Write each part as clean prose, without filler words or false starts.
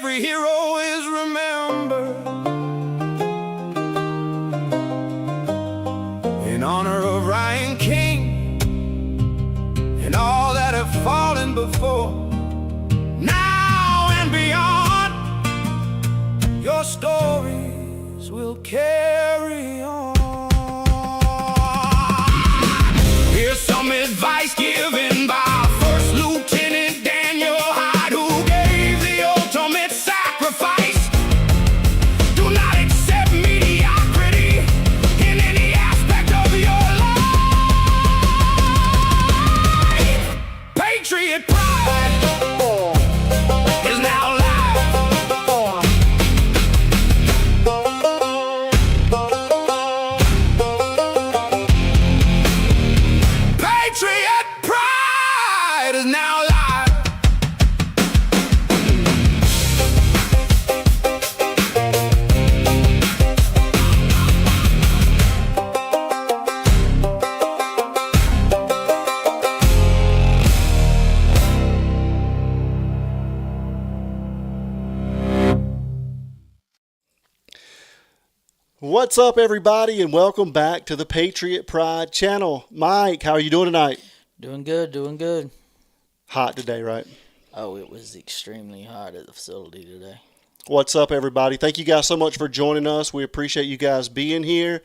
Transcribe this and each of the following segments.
every hero is remembered in honor of Ryan King and all that have fallen before. Now and beyond, your stories will carry on. Here's some advice given by First Lieutenant Daniel Hyde, who gave the ultimate sacrifice. Do not accept mediocrity in any aspect of your life. Patriot pride is now live. Patriot pride is now live. What's up, everybody, and welcome back to the Patriot Pride channel. Mike, how are you doing tonight? Doing good, doing good. Hot today, right? Oh, it was extremely hot at the facility today. What's up, everybody? Thank you guys so much for joining us. We appreciate you guys being here.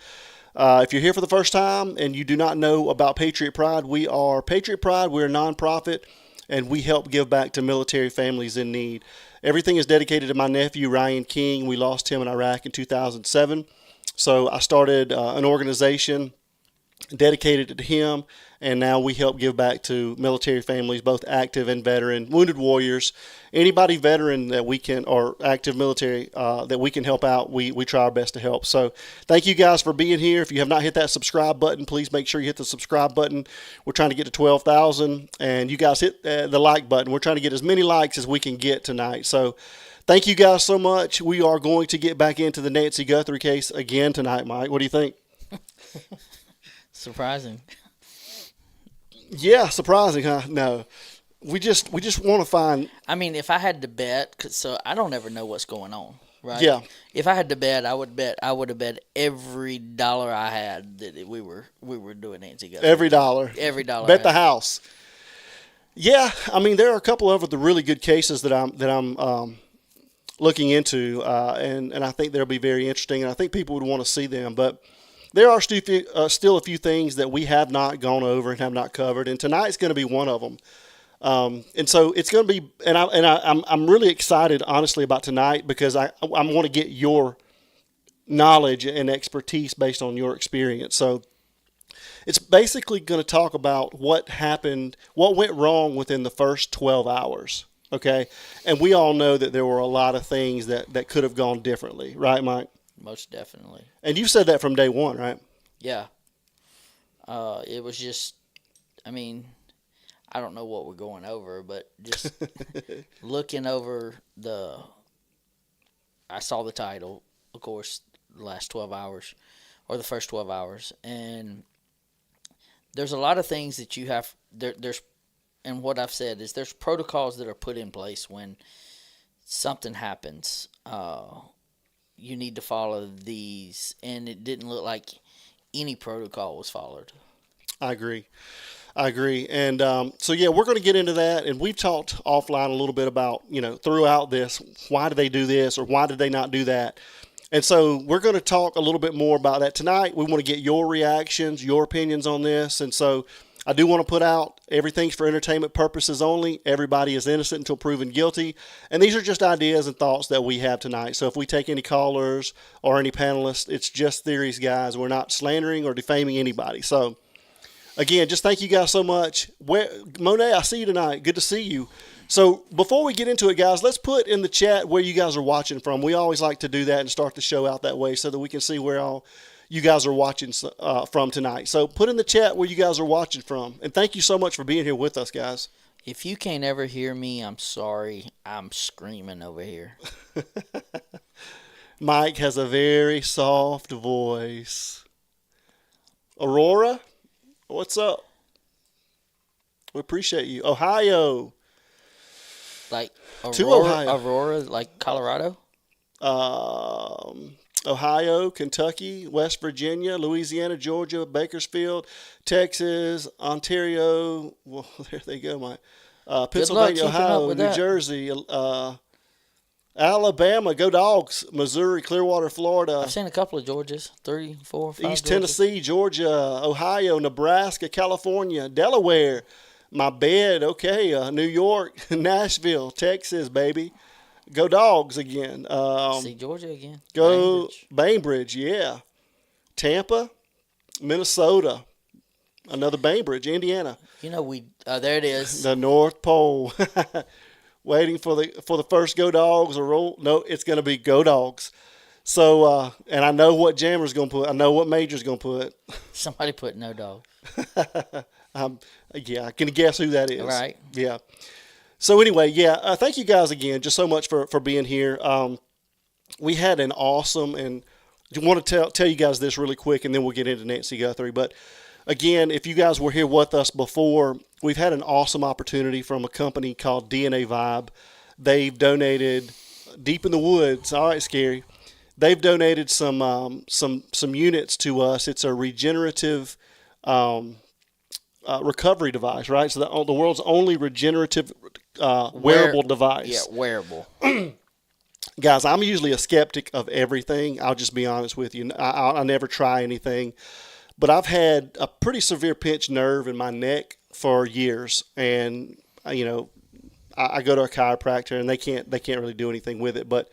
If you're here for the first time and you do not know about Patriot Pride, we are Patriot Pride. We're a nonprofit, and we help give back to military families in need. Everything is dedicated to my nephew, Ryan King. We lost him in Iraq in 2007. So I started an organization dedicated to him, and now we help give back to military families, both active and veteran, wounded warriors, anybody veteran that we can, or active military that we can help out. We try our best to help. So thank you guys for being here. If you have not hit that subscribe button, please make sure you hit the subscribe button. We're trying to get to 12,000, and you guys hit the like button. We're trying to get as many likes as we can get tonight. So thank you guys so much. We are going to get back into the Nancy Guthrie case again tonight, Mike. What do you think? Surprising. Yeah, surprising, huh? No, we just want to find. I mean, if I had to bet, so I don't ever know what's going on, right? Yeah. If I had to bet, I would have bet every dollar I had that we were doing Nancy Guthrie. Every dollar. Every dollar. Bet the house. Yeah, I mean, there are a couple of the really good cases that I'm looking into, and I think they'll be very interesting, and I think people would want to see them. But there are still a few things that we have not gone over and have not covered, and tonight's going to be one of them. And so it's going to be, I'm really excited, honestly, about tonight, because I want to get your knowledge and expertise based on your experience. So it's basically going to talk about what happened, what went wrong within the first 12 hours. Okay, and we all know that there were a lot of things that could have gone differently, right, Mike? Most definitely. And you said that from day one, right? Yeah. It was just, I mean, I don't know what we're going over, but just looking over I saw the title, of course, the last 12 hours, or the first 12 hours, and there's a lot of things that you have, there's, and what I've said is there's protocols that are put in place when something happens. You need to follow these, and it didn't look like any protocol was followed. I agree. And so, yeah, we're going to get into that, and we've talked offline a little bit about, throughout this, why did they do this or why did they not do that? And so we're going to talk a little bit more about that tonight. We want to get your reactions, your opinions on this, and so I do want to put out everything's for entertainment purposes only. Everybody is innocent until proven guilty. And these are just ideas and thoughts that we have tonight. So if we take any callers or any panelists, it's just theories, guys. We're not slandering or defaming anybody. So, again, just thank you guys so much. Monet, I see you tonight. Good to see you. So before we get into it, guys, let's put in the chat where you guys are watching from. We always like to do that and start the show out that way so that we can see where all you guys are watching from tonight. So put in the chat where you guys are watching from. And thank you so much for being here with us, guys. If you can't ever hear me, I'm sorry. I'm screaming over here. Mike has a very soft voice. Aurora, what's up? We appreciate you. Ohio. Like To Ohio. Aurora, like Colorado? Ohio, Kentucky, West Virginia, Louisiana, Georgia, Bakersfield, Texas, Ontario. Well, there they go, Mike. Pennsylvania, keeping up Ohio, with New that. Jersey, Alabama, go Dogs, Missouri, Clearwater, Florida, I've seen a couple of Georgias, 3, 4, 5. East Georgias. Tennessee, Georgia, Ohio, Nebraska, California, Delaware, my bed, okay, New York, Nashville, Texas, baby. Go Dogs again. See Georgia again. Go Bainbridge. Bainbridge, yeah. Tampa, Minnesota, another Bainbridge, Indiana. You know there it is. The North Pole. Waiting for the first Go Dogs or roll. No, it's going to be Go Dogs. So, and I know what Jammer's going to put. I know what Major's going to put. Somebody put no dog. Yeah, I can guess who that is. Right. Yeah. So anyway, yeah, thank you guys again just so much for being here. We had an awesome, and I want to tell you guys this really quick, and then we'll get into Nancy Guthrie. But again, if you guys were here with us before, we've had an awesome opportunity from a company called DNA Vibe. They've donated deep in the woods. All right, Scary. They've donated some units to us. It's a regenerative recovery device, right? So the world's only regenerative wearable device. Yeah, wearable. Guys, I'm usually a skeptic of everything. I'll just be honest with you. I never try anything. But I've had a pretty severe pinched nerve in my neck for years, and I go to a chiropractor, and they can't really do anything with it. But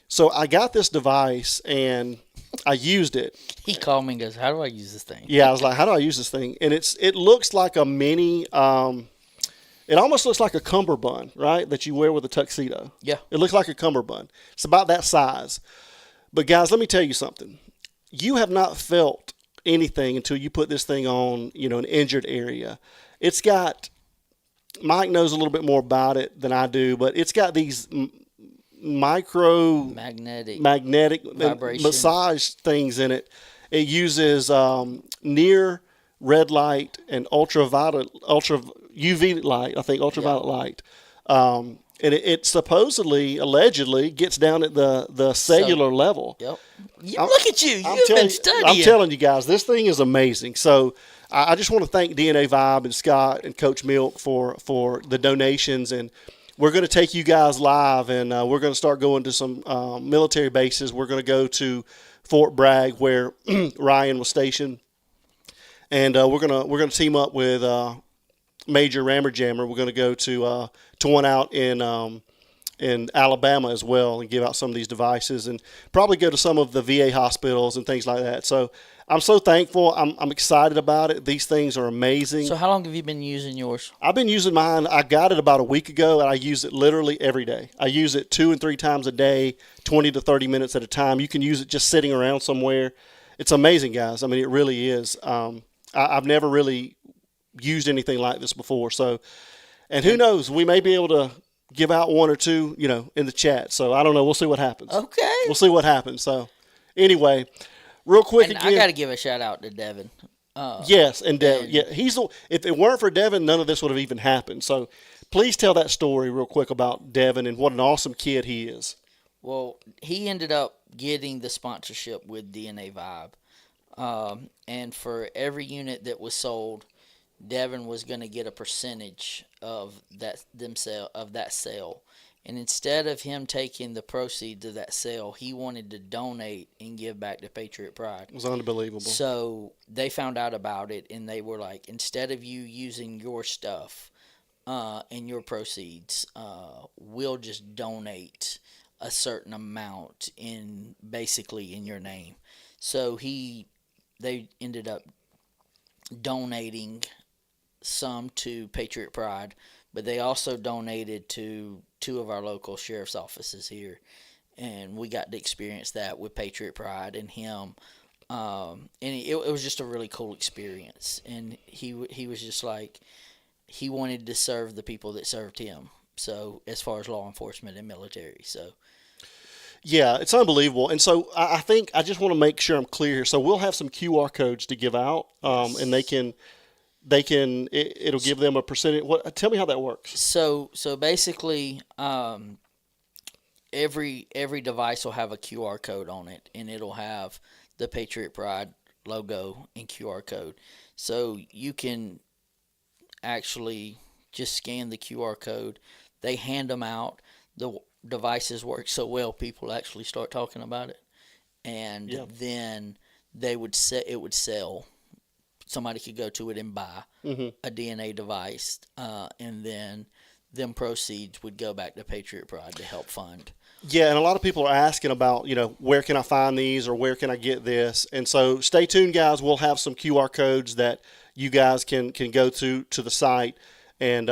so I got this device, and I used it. He called me and goes, "How do I use this thing?" Yeah, I was like, "How do I use this thing?" And it looks like a mini. It almost looks like a cummerbund, right? That you wear with a tuxedo. Yeah. It looks like a cummerbund. It's about that size. But guys, let me tell you something. You have not felt anything until you put this thing on, an injured area. It's got, Mike knows a little bit more about it than I do, but it's got these magnetic vibration massage things in it. It uses near red light and ultraviolet UV light, I think ultraviolet light. And it supposedly, allegedly, gets down at the cellular level. Yep. Look at you. You've been studying. I'm telling you guys, this thing is amazing. So I just want to thank DNA Vibe and Scott and Coach Milk for the donations. And we're going to take you guys live, and we're going to start going to some military bases. We're going to go to Fort Bragg, where Ryan was stationed. And we're gonna team up with Major Rammer Jammer. We're gonna go to one out in Alabama as well, and give out some of these devices, and probably go to some of the VA hospitals and things like that. So I'm so thankful. I'm excited about it. These things are amazing. So how long have you been using yours? I've been using mine. I got it about a week ago, and I use it literally every day. I use it 2 and 3 times a day, 20 to 30 minutes at a time. You can use it just sitting around somewhere. It's amazing, guys. I mean, it really is. I've never really used anything like this before. So, and who knows, we may be able to give out 1 or 2, in the chat. So I don't know. We'll see what happens. Okay. We'll see what happens. So anyway, real quick And again. I got to give a shout out to Devin. Yes, and Devin. Yeah, if it weren't for Devin, none of this would have even happened. So please tell that story real quick about Devin and what an awesome kid he is. Well, he ended up getting the sponsorship with DNA Vibe. And for every unit that was sold, Devin was going to get a percentage of that sale. And instead of him taking the proceeds of that sale, he wanted to donate and give back to Patriot Pride. It was unbelievable. So they found out about it, and they were like, instead of you using your stuff and your proceeds, we'll just donate a certain amount basically in your name. So they ended up donating some to Patriot Pride, but they also donated to 2 of our local sheriff's offices here, and we got to experience that with Patriot Pride and him. And it was just a really cool experience, and he was just like, he wanted to serve the people that served him. So as far as law enforcement and military, so. Yeah, it's unbelievable. And so I think I just want to make sure I'm clear here. So we'll have some QR codes to give out, and they can they can, it'll give them a percentage. What? Tell me how that works. So basically, every device will have a QR code on it, and it'll have the Patriot Pride logo and QR code. So you can actually just scan the QR code. They hand them out. The devices work so well, people actually start talking about it, and then it would sell. Somebody could go to it and buy a DNA device, and then them proceeds would go back to Patriot Pride to help fund. Yeah, and a lot of people are asking about, where can I find these or where can I get this? And so stay tuned, guys. We'll have some QR codes that you guys can go to the site. And,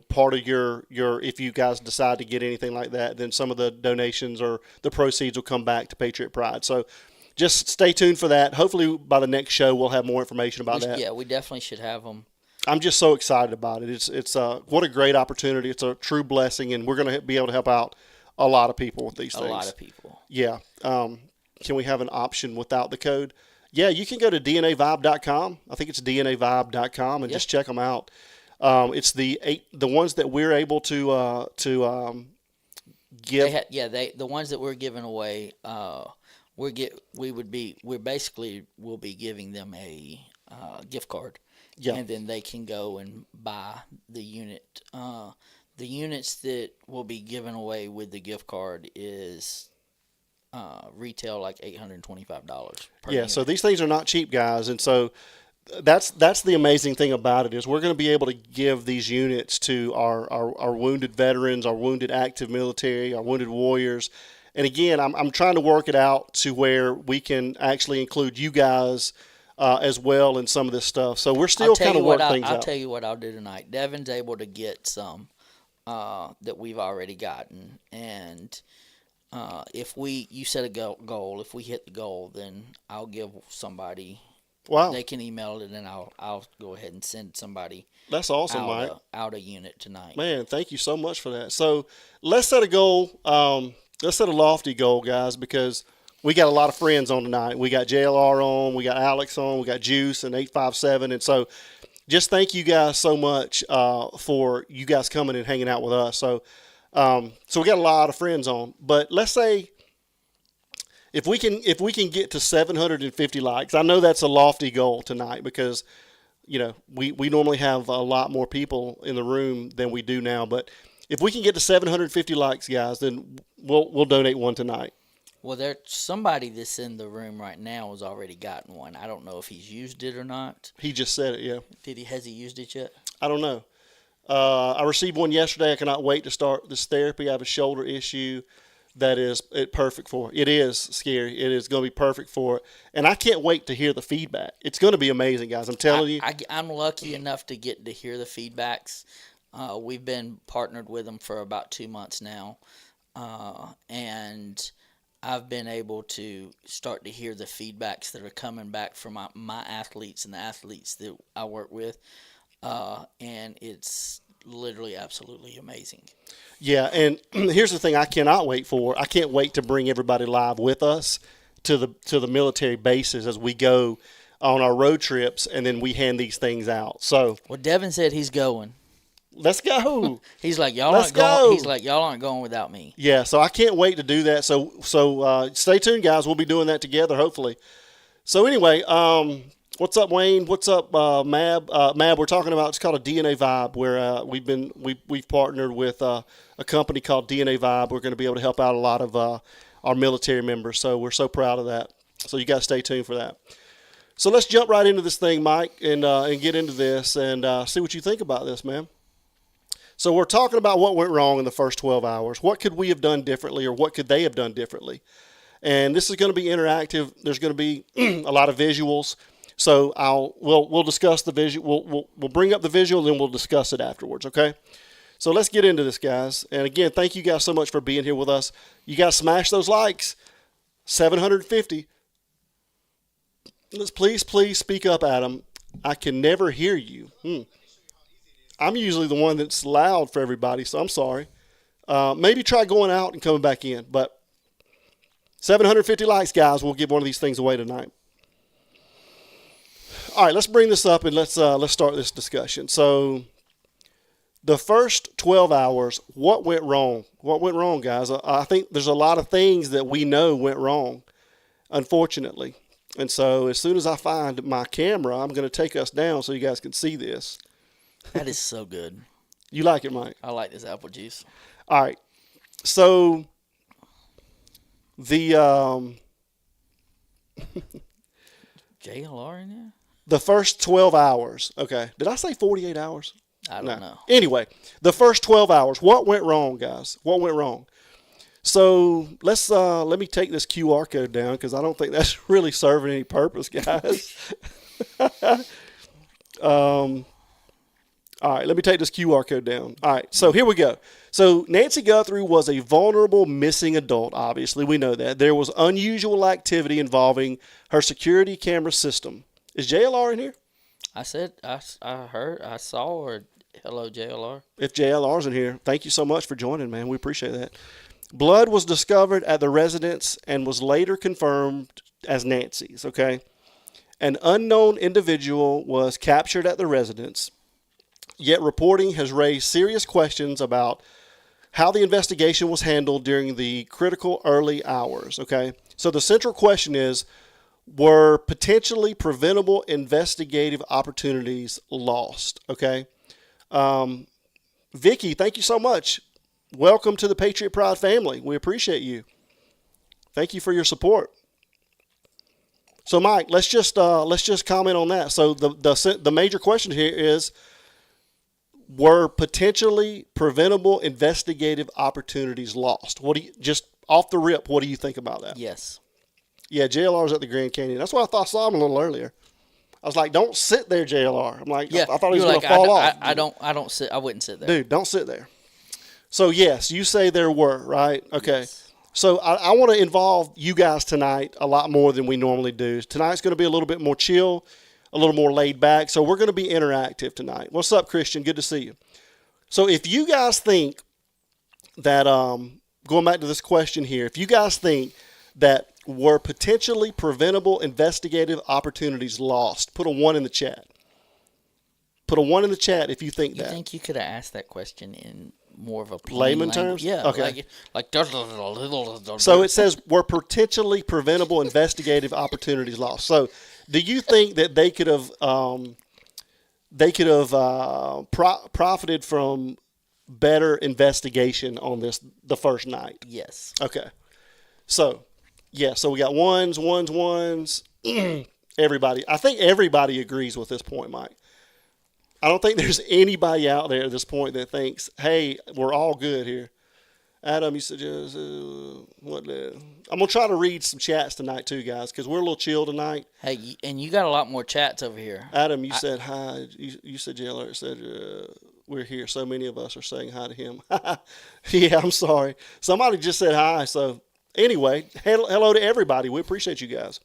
part of your if you guys decide to get anything like that, then some of the donations or the proceeds will come back to Patriot Pride. So just stay tuned for that. Hopefully by the next show, we'll have more information about that. Yeah, we definitely should have them. I'm just so excited about it. It's what a great opportunity. It's a true blessing, and we're going to be able to help out a lot of people with these things. A lot of people. Yeah. Can we have an option without the code? Yeah, you can go to DNAvibe.com. I think it's DNAvibe.com and just check them out. It's the ones that we're able to give. The ones that we're giving away. We'll be giving them a gift card. Yeah. And then they can go and buy the unit. The units that will be given away with the gift card is retail like $825 per unit. So these things are not cheap, guys. And so that's the amazing thing about it is we're going to be able to give these units to our wounded veterans, our wounded active military, our wounded warriors. And again, I'm trying to work it out to where we can actually include you guys as well in some of this stuff. So we're still kind of working things out. I'll tell you what I'll do tonight. Devin's able to get some that we've already gotten. And if you set a goal, if we hit the goal, then I'll give somebody. Wow. They can email it, and I'll go ahead and send somebody. That's awesome, Mike. Out a unit tonight. Man, thank you so much for that. So let's set a goal. Let's set a lofty goal, guys, because we got a lot of friends on tonight. We got JLR on, we got Alex on, we got Juice and 857. And so just thank you guys so much for you guys coming and hanging out with us. So we got a lot of friends on. But let's say if we can get to 750 likes, I know that's a lofty goal tonight because we normally have a lot more people in the room than we do now. But if we can get to 750 likes, guys, then we'll donate one tonight. Well, there's somebody that's in the room right now has already gotten one. I don't know if he's used it or not. He just said it, yeah. Has he used it yet? I don't know. I received one yesterday. I cannot wait to start this therapy. I have a shoulder issue that is perfect for it. It is scary. It is going to be perfect for it. And I can't wait to hear the feedback. It's going to be amazing, guys. I'm telling you. I'm lucky enough to get to hear the feedbacks. We've been partnered with them for about 2 months now. And I've been able to start to hear the feedbacks that are coming back from my athletes and the athletes that I work with. And it's literally absolutely amazing. Yeah, and here's the thing I cannot wait for. I can't wait to bring everybody live with us to the military bases as we go on our road trips, and then we hand these things out. So, well, Devin said he's going. Let's go. He's like, y'all aren't going. He's like, y'all aren't going without me. Yeah, so I can't wait to do that. So stay tuned, guys. We'll be doing that together, hopefully. So anyway, what's up, Wayne? What's up, Mab? Mab, we're talking about, it's called a DNA Vibe, where we've partnered with a company called DNA Vibe. We're going to be able to help out a lot of our military members. So we're so proud of that. So you guys stay tuned for that. So let's jump right into this thing, Mike, and get into this and see what you think about this, man. So we're talking about what went wrong in the first 12 hours. What could we have done differently, or what could they have done differently? And this is going to be interactive. There's going to be a lot of visuals. So we'll discuss the visual. We'll bring up the visual, and then we'll discuss it afterwards. Okay. So let's get into this, guys. And again, thank you guys so much for being here with us. You guys smash those likes. 750. Let's please speak up, Adam. I can never hear you. I'm usually the one that's loud for everybody, so I'm sorry. Maybe try going out and coming back in. But 750 likes, guys. We'll give one of these things away tonight. All right, let's bring this up and let's start this discussion. So, the first 12 hours, what went wrong? What went wrong, guys? I think there's a lot of things that we know went wrong, unfortunately. And so, as soon as I find my camera, I'm going to take us down so you guys can see this. That is so good. You like it, Mike? I like this apple juice. All right. So, the JLR in there? the first 12 hours. Okay. Did I say 48 hours? I don't know. Anyway, the first 12 hours. What went wrong, guys? What went wrong? So let me take this QR code down because I don't think that's really serving any purpose, guys. All right, let me take this QR code down. All right, so here we go. So Nancy Guthrie was a vulnerable missing adult, obviously. We know that. There was unusual activity involving her security camera system. Is JLR in here? I said, I saw, or hello, JLR. If JLR's in here, thank you so much for joining, man. We appreciate that. Blood was discovered at the residence and was later confirmed as Nancy's, okay? An unknown individual was captured at the residence, yet reporting has raised serious questions about how the investigation was handled during the critical early hours, okay? So the central question is, were potentially preventable investigative opportunities lost, okay? Vicky, thank you so much. Welcome to the Patriot Pride family. We appreciate you. Thank you for your support. So, Mike, let's just comment on that. So, the major question here is: were potentially preventable investigative opportunities lost? What do you, just off the rip? What do you think about that? Yes. Yeah, JLR's at the Grand Canyon. That's why I thought I saw him a little earlier. I was like, "Don't sit there, JLR." I'm like, Yeah, I thought he was going like, to fall off. I don't sit. I wouldn't sit there. Dude, don't sit there. So, yes, you say there were, right? Okay. Yes. So, I want to involve you guys tonight a lot more than we normally do. Tonight's going to be a little bit more chill, a little more laid back. So, we're going to be interactive tonight. What's up, Christian? Good to see you. So, if you guys think that, going back to this question here, if you guys think that were potentially preventable investigative opportunities lost, put a 1 in the chat. Put a 1 in the chat if you think that. You think you could have asked that question in more of a plain Layman language? terms? Yeah. Okay. Like So it says were potentially preventable investigative opportunities lost. So do you think that they could have profited from better investigation on this the first night? Yes. Okay. So yeah, so we got ones. Everybody. I think everybody agrees with this point, Mike. I don't think there's anybody out there at this point that thinks, hey, we're all good here. Adam, you suggest I'm going to try to read some chats tonight too, guys, because we're a little chill tonight. Hey, and you got a lot more chats over here. Adam, you said hi. You said JLR said we're here. So many of us are saying hi to him. Yeah, I'm sorry. Somebody just said hi. So anyway, hello to everybody. We appreciate you guys.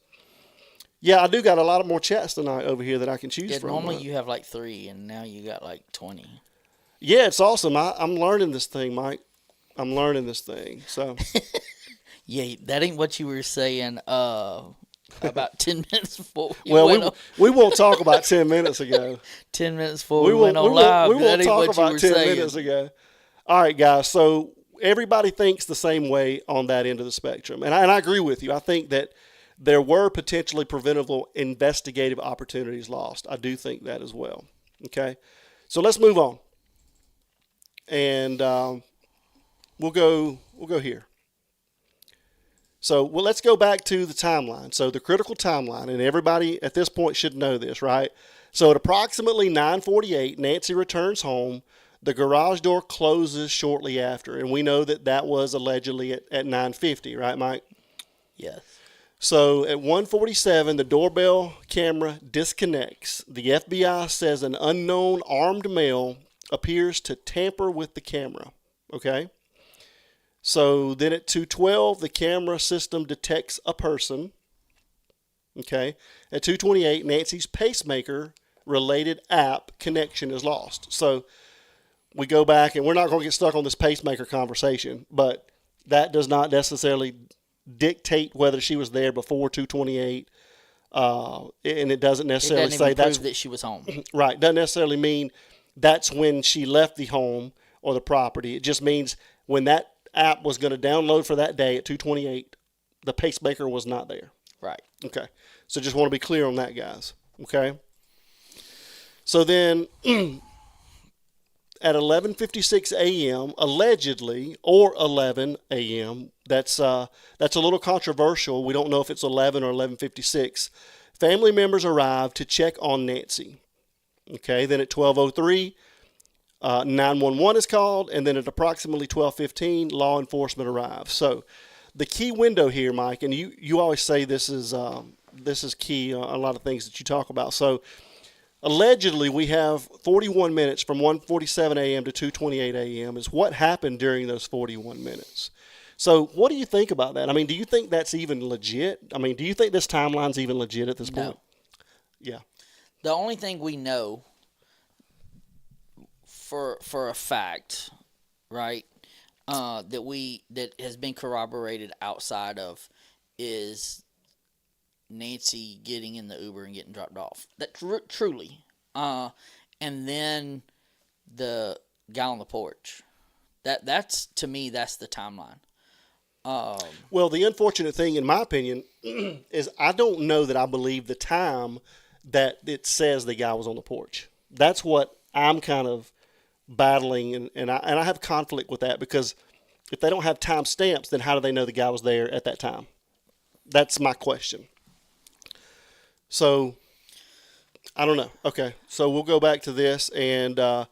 Yeah, I do got a lot of more chats tonight over here that I can choose from. Normally you have like 3, and now you got like 20. Yeah, it's awesome. I'm learning this thing, Mike. I'm learning this thing. So. Yeah, that ain't what you were saying about 10 minutes before we won't talk about 10 minutes ago. 10 minutes before we went on live. We won't talk about 10 minutes ago. All right, guys. So everybody thinks the same way on that end of the spectrum. And I agree with you. I think that there were potentially preventable investigative opportunities lost. I do think that as well. Okay, so let's move on, and we'll go here. So let's go back to the timeline. So the critical timeline, and everybody at this point should know this, right? So at approximately 9:48, Nancy returns home. The garage door closes shortly after, and we know that was allegedly at 9:50, right, Mike? Yes. So at 1:47, the doorbell camera disconnects. The FBI says an unknown armed male appears to tamper with the camera. Okay? So then at 2:12, the camera system detects a person. Okay? At 2:28, Nancy's pacemaker-related app connection is lost. So we go back, and we're not going to get stuck on this pacemaker conversation, but that does not necessarily dictate whether she was there before 2:28 and it doesn't It necessarily doesn't say even that's prove that she was home. right. Doesn't necessarily mean that's when she left the home or the property. It just means when that app was going to download for that day at 2:28, the pacemaker was not there. Right. Okay. So just want to be clear on that, guys. Okay. So then at 11:56 a.m., allegedly, or 11 a.m., that's a little controversial. We don't know if it's 11 or 11:56. Family members arrived to check on Nancy. Okay. Then at 12:03, 911 is called, and then at approximately 12:15, law enforcement arrives. So the key window here, Mike, and you always say this is key on a lot of things that you talk about. So allegedly, we have 41 minutes from 1:47 a.m. to 2:28 a.m. is what happened during those 41 minutes. So what do you think about that? I mean, do you think that's even legit? I mean, do you think this timeline's even legit at this point? Yeah. The only thing we know for a fact, right, that has been corroborated outside of is Nancy getting in the Uber and getting dropped off. That truly, and then the guy on the porch. That's to me, that's the timeline. Well, the unfortunate thing, in my opinion, is I don't know that I believe the time that it says the guy was on the porch. That's what I'm kind of battling, and I have conflict with that, because if they don't have time stamps, then how do they know the guy was there at that time? That's my question. So I don't know. Okay, so we'll go back to this, and so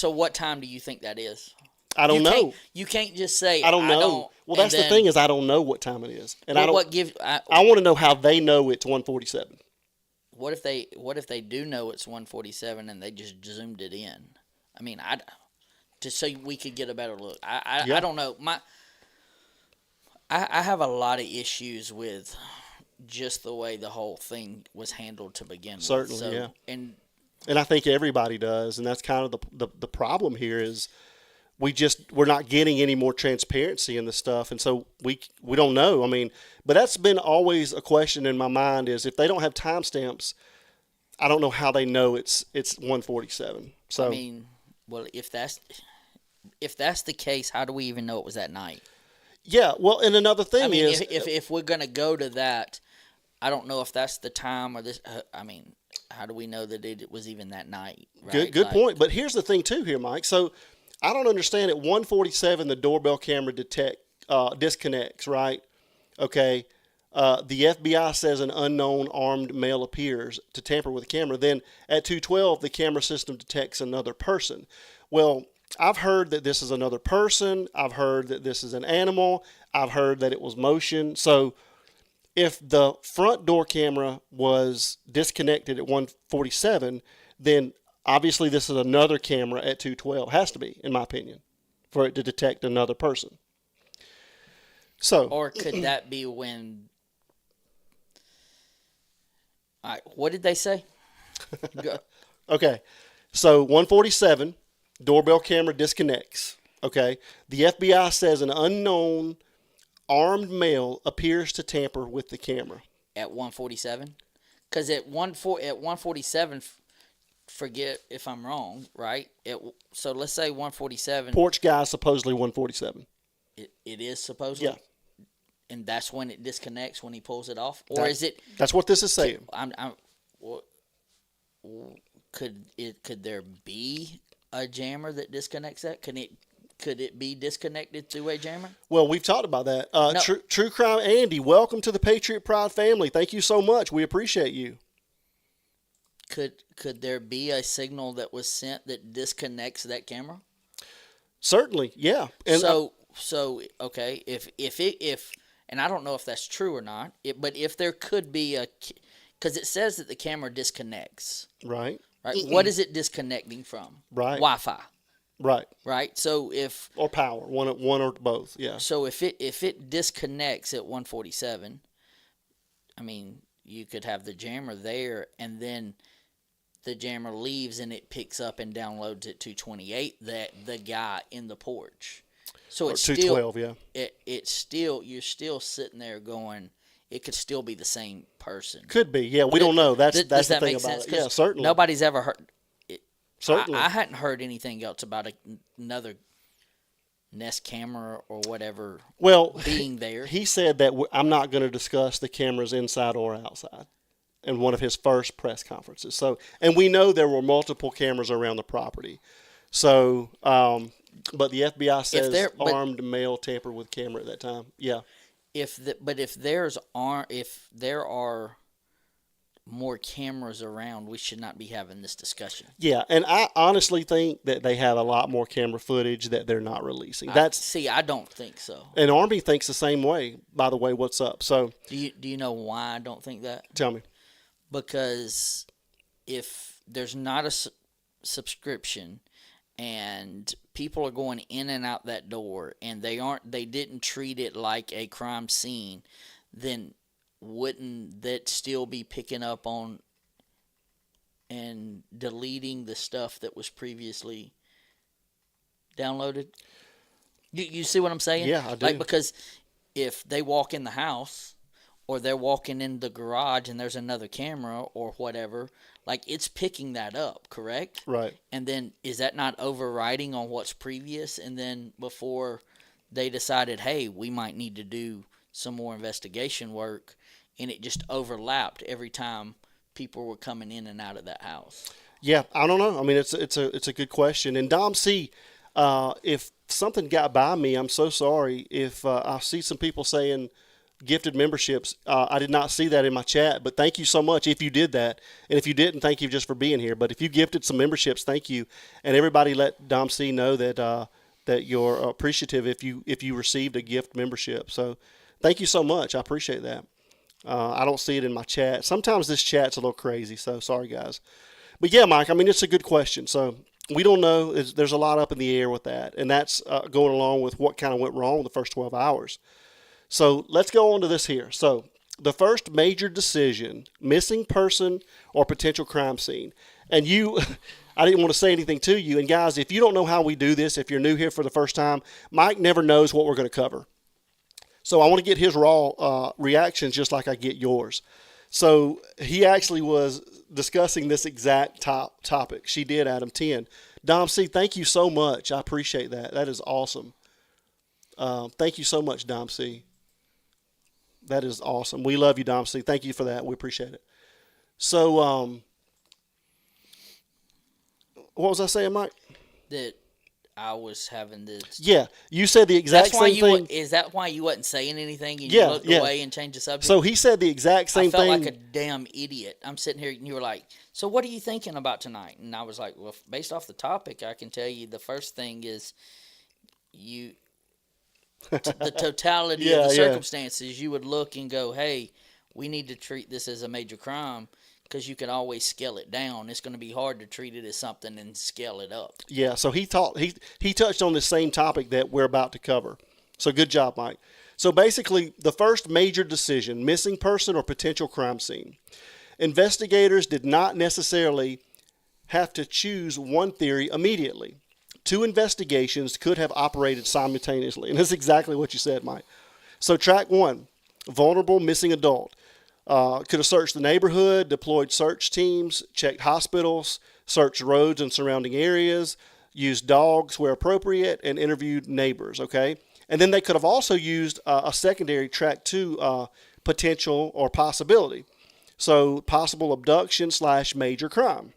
what time do you think that is? I don't know. You can't just say I don't know. Well, that's the thing, is I don't know what time it is, and I want to know how they know it's 1:47. What if they do know it's 1:47 and they just zoomed it in? I mean, just so we could get a better look. I don't know. I have a lot of issues with just the way the whole thing was handled to begin with. Certainly, yeah. And I think everybody does, and that's kind of the problem here is we're not getting any more transparency in the stuff, and so we don't know. I mean, but that's been always a question in my mind, is if they don't have timestamps, I don't know how they know it's 1:47. So I mean, well, if that's the case, how do we even know it was that night? Yeah, well, and another thing is, if we're gonna go to that, I don't know if that's the time or this. I mean, how do we know that it was even that night? Right? Good point. But here's the thing too here, Mike. So I don't understand. At 1:47, the doorbell camera disconnects, right? Okay. The FBI says an unknown armed male appears to tamper with the camera. Then at 2:12, the camera system detects another person. Well, I've heard that this is another person. I've heard that this is an animal. I've heard that it was motion. So if the front door camera was disconnected at 1:47, then obviously this is another camera at 2:12. Has to be, in my opinion, for it to detect another person. So, or could that be when? All right, what did they say? Okay, so 1:47, doorbell camera disconnects. Okay, the FBI says an unknown armed male appears to tamper with the camera at 1:47. Because at 1:47, forget if I'm wrong, right? So let's say 1:47. Porch guy supposedly 1:47. It is supposedly. Yeah. And that's when it disconnects, when he pulls it off, or is it? That's what this is saying. Could there be a jammer that disconnects that? Could it be disconnected through a jammer? Well, we've talked about that. No. True Crime Andy, welcome to the Patriot Pride family. Thank you so much. We appreciate you. Could there be a signal that was sent that disconnects that camera? Certainly, yeah. And so okay, if and I don't know if that's true or not, but if there could be because it says that the camera disconnects. Right. What is it disconnecting from? Right. Wi-Fi. Right. So or power, one or both, yeah. So if it disconnects at 1:47, I mean, you could have the jammer there, and then the jammer leaves and it picks up and downloads at 2:28 the guy in the porch. So it's 2:12, yeah. It's still, you're still sitting there going, it could still be the same person. Could be. Yeah, we don't know. That's Does the that thing make about sense? it. 'Cause Yeah, certainly. nobody's ever heard. Certainly. I hadn't heard anything else about another Nest camera or whatever Well, being there. he said that I'm not going to discuss the cameras inside or outside in one of his first press conferences. So, and we know there were multiple cameras around the property. So, but the FBI says armed male tampered with camera at that time. Yeah. If there are more cameras around, we should not be having this discussion. Yeah, and I honestly think that they have a lot more camera footage that they're not releasing. I don't think so. And Army thinks the same way. By the way, what's up? So, do you know why I don't think that? Tell me. Because if there's not a subscription and people are going in and out that door and they didn't treat it like a crime scene, then wouldn't that still be picking up on and deleting the stuff that was previously downloaded? You see what I'm saying? Yeah, I do. Like, because if they walk in the house or they're walking in the garage and there's another camera or whatever, like, it's picking that up, correct? Right. And then is that not overriding on what's previous? And then before they decided, hey, we might need to do some more investigation work, and it just overlapped every time people were coming in and out of that house? Yeah, I don't know. I mean, it's a good question. And Dom C, if something got by me, I'm so sorry. If I see some people saying gifted memberships, I did not see that in my chat, but thank you so much if you did that. And if you didn't, thank you just for being here. But if you gifted some memberships, thank you. And everybody let Dom C know that that you're appreciative if you received a gift membership. So thank you so much. I appreciate that. I don't see it in my chat. Sometimes this chat's a little crazy, so sorry, guys. But yeah, Mike, I mean, it's a good question. So we don't know. There's a lot up in the air with that, and that's going along with what kind of went wrong the first 12 hours. So let's go on to this here. So the first major decision, missing person or potential crime scene. And you, I didn't want to say anything to you. And guys, if you don't know how we do this, if you're new here for the first time, Mike never knows what we're going to cover. So I want to get his raw reactions just like I get yours. So he actually was discussing this exact topic. She did, Adam 10. Dom C, thank you so much. I appreciate that. That is awesome. Thank you so much, Dom C. That is awesome. We love you, Dom C. Thank you for that. We appreciate it. So what was I saying, Mike? That I was having this. Yeah, you said the exact same thing. Is that why you wasn't saying anything and Yeah, you looked yeah. away and changed the subject? So he said the exact same I felt thing. like a damn idiot. I'm sitting here and you were like, so what are you thinking about tonight? And I was like, well, based off the topic, I can tell you the first thing is the totality of the circumstances. You would look and go, hey, we need to treat this as a major crime, because you can always scale it down. It's going to be hard to treat it as something and scale it up. Yeah, so he touched on the same topic that we're about to cover. So good job, Mike. So basically, the first major decision, missing person or potential crime scene. Investigators did not necessarily have to choose one theory immediately. Two investigations could have operated simultaneously, and that's exactly what you said, Mike. So track one, vulnerable missing adult. Could have searched the neighborhood, deployed search teams, checked hospitals, searched roads and surrounding areas, used dogs where appropriate, and interviewed neighbors, okay? And then they could have also used a secondary track two potential or possibility. So possible abduction / major crime.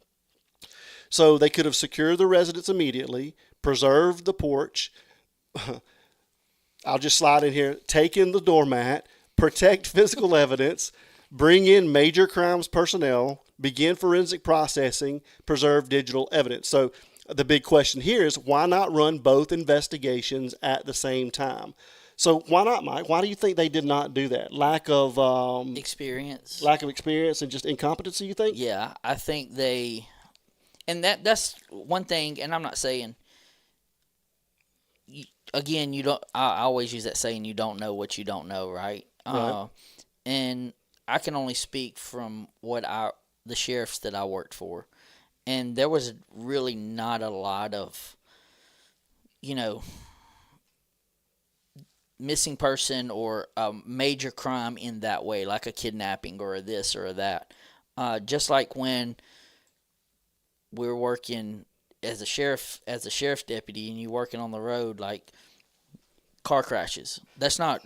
So they could have secured the residence immediately, preserved the porch. I'll just slide in here. Take in the doormat, protect physical evidence, bring in major crimes personnel, begin forensic processing, preserve digital evidence. So the big question here is, why not run both investigations at the same time? So why not, Mike? Why do you think they did not do that? Lack of experience. Lack of experience and just incompetency, you think? Yeah, I think they... And that's one thing, and I'm not saying... Again, you don't. I always use that saying, you don't know what you don't know, right? Right. And I can only speak from the sheriffs that I worked for. And there was really not a lot of, missing person or a major crime in that way, like a kidnapping or a this or a that. Just like when we're working as a sheriff's deputy, and you're working on the road, like car crashes. That's not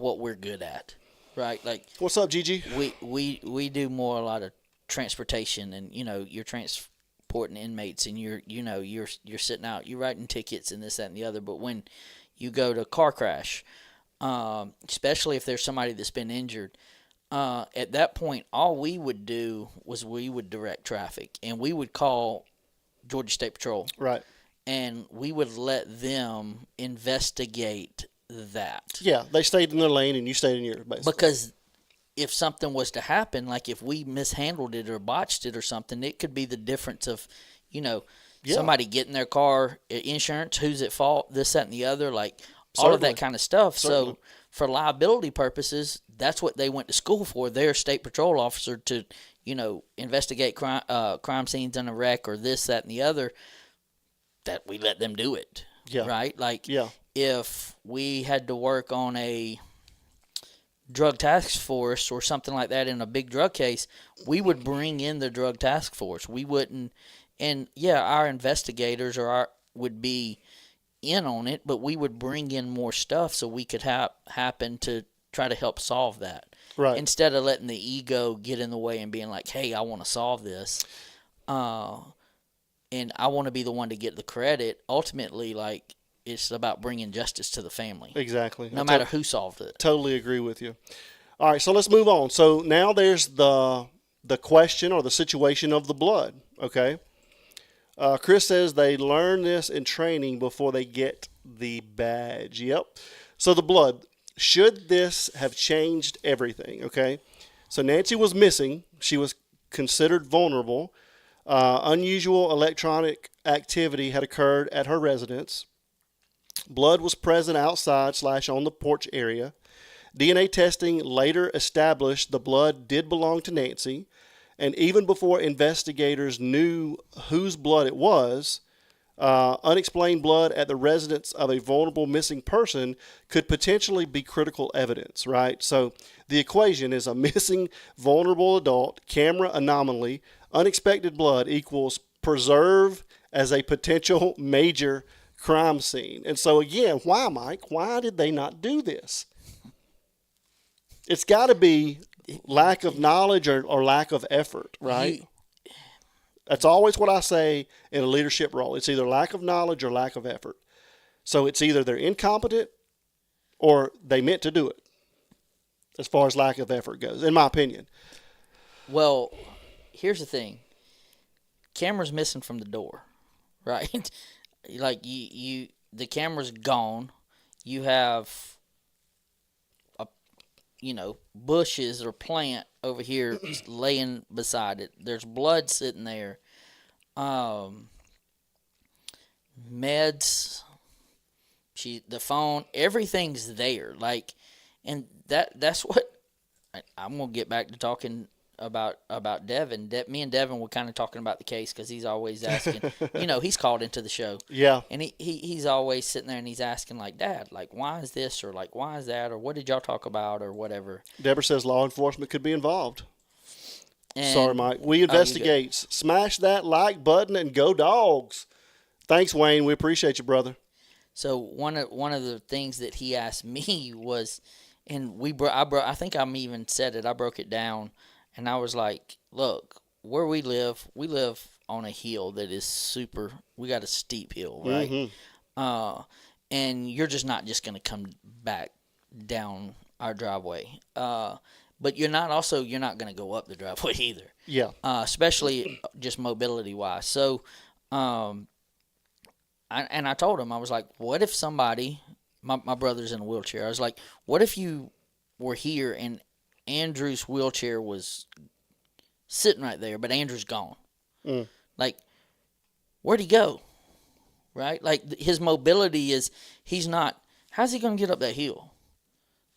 what we're good at, right? Like, what's up, Gigi? We do more a lot of transportation, and you're transporting inmates, and you're sitting out, you're writing tickets and this, that, and the other. But when you go to car crash, especially if there's somebody that's been injured, at that point, all we would do was we would direct traffic, and we would call Georgia State Patrol. Right. And we would let them investigate that. Yeah, they stayed in their lane and you stayed in yours, basically. Because if something was to happen, like if we mishandled it or botched it or something, it could be the difference of, somebody getting their car, insurance, who's at fault, this, that, and the other, like all of that kind of stuff. Certainly. So for liability purposes, that's what they went to school for. They're a state patrol officer to, investigate crime scenes in a wreck or this, that, and the other. That we let them do it. Yeah. Right? Like, yeah. If we had to work on a drug task force or something like that in a big drug case, we would bring in the drug task force. We wouldn't, and our investigators would be in on it, but we would bring in more stuff so we could happen to try to help solve that. Right. Instead of letting the ego get in the way and being like, hey, I want to solve this. And I want to be the one to get the credit. Ultimately, like, it's about bringing justice to the family. Exactly. No matter who solved it. Totally agree with you. All right, so let's move on. So now there's the question or the situation of the blood, okay? Chris says they learn this in training before they get the badge. Yep. So the blood, should this have changed everything, okay? So Nancy was missing. She was considered vulnerable. Unusual electronic activity had occurred at her residence. Blood was present outside / on the porch area. DNA testing later established the blood did belong to Nancy. And even before investigators knew whose blood it was, unexplained blood at the residence of a vulnerable missing person could potentially be critical evidence, right? So the equation is a missing vulnerable adult, camera anomaly, unexpected blood equals preserve as a potential major crime scene. And so again, why, Mike? Why did they not do this? It's got to be lack of knowledge or lack of effort, right? That's always what I say in a leadership role. It's either lack of knowledge or lack of effort. So it's either they're incompetent or they meant to do it, as far as lack of effort goes, in my opinion. Well, here's the thing. Camera's missing from the door, right? Like the camera's gone. You have bushes or plant over here laying beside it. There's blood sitting there. Meds, the phone, everything's there. Like, and that's what I'm gonna get back to talking about Devin. Me and Devin were kind of talking about the case because he's always asking. He's called into the show. Yeah. And he's always sitting there and he's asking, like, Dad, like, why is this or like why is that or what did y'all talk about or whatever. Deborah says law enforcement could be involved. And, sorry, Mike. We investigate. Smash that like button and go Dogs. Thanks, Wayne. We appreciate you, brother. So one of the things that he asked me was, and I think I even said it. I broke it down. And I was like, look, where we live on a hill that is super, we got a steep hill, right? Mm-hmm. And you're just not just going to come back down our driveway. But you're not going to go up the driveway either. Yeah. Especially just mobility-wise. So, I told him, I was like, what if somebody, my brother's in a wheelchair. I was like, what if you were here and Andrew's wheelchair was sitting right there, but Andrew's gone. Like, where'd he go? Right? Like, his mobility is, how's he going to get up that hill?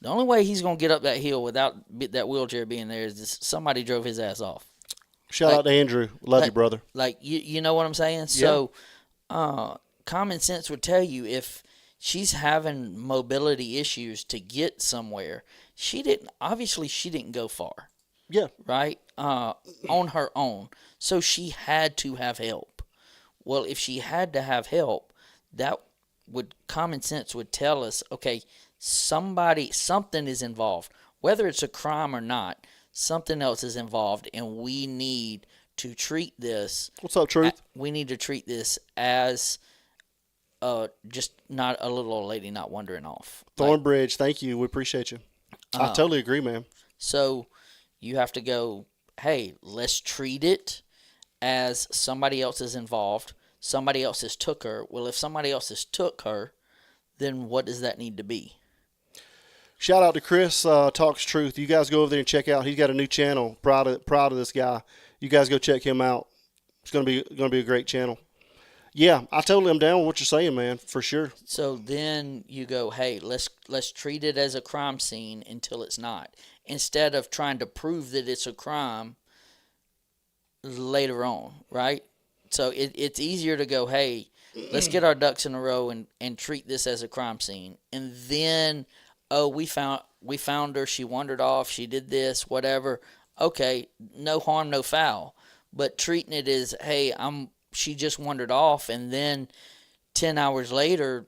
The only way he's going to get up that hill without that wheelchair being there is somebody drove his ass off. Shout out to Andrew. Love you, brother. Like, you know what I'm saying? Yeah. So, common sense would tell you if she's having mobility issues to get somewhere. She didn't go far, Yeah. right? On her own. So she had to have help. Well, if she had to have help, that would common sense would tell us, okay, something is involved. Whether it's a crime or not, something else is involved, and we need to treat this. What's up, Truth? We need to treat this as just not a little old lady not wandering off. Thornbridge, thank you. We appreciate you. I totally agree, man. So you have to go, hey, let's treat it as somebody else is involved. Somebody else has took her. Well, if somebody else has took her, then what does that need to be? Shout out to Chris Talks Truth. You guys go over there and check out. He's got a new channel. Proud of this guy. You guys go check him out. It's gonna be a great channel. Yeah, I totally am down with what you're saying, man, for sure. So then you go, hey, let's treat it as a crime scene until it's not, instead of trying to prove that it's a crime later on, right? So it's easier to go, hey, let's get our ducks in a row and treat this as a crime scene, and then, oh, we found her, she wandered off, she did this, whatever. Okay, no harm, no foul. But treating it as, hey, she just wandered off, and then 10 hours later,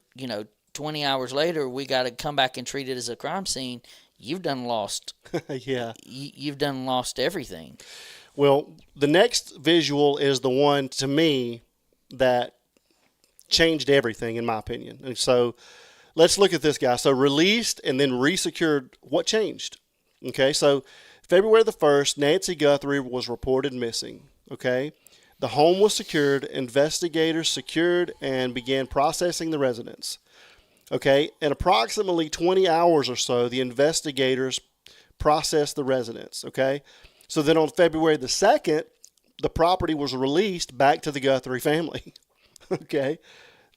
20 hours later, we got to come back and treat it as a crime scene. You've done lost. Yeah. You've done lost everything. Well, the next visual is the one, to me, that changed everything, in my opinion. And so let's look at this guy. So released and then resecured. What changed? Okay, so February the 1st, Nancy Guthrie was reported missing. Okay, the home was secured. Investigators secured and began processing the residence. Okay, in approximately 20 hours or so, the investigators processed the residence. Okay, so then on February the 2nd, the property was released back to the Guthrie family. Okay,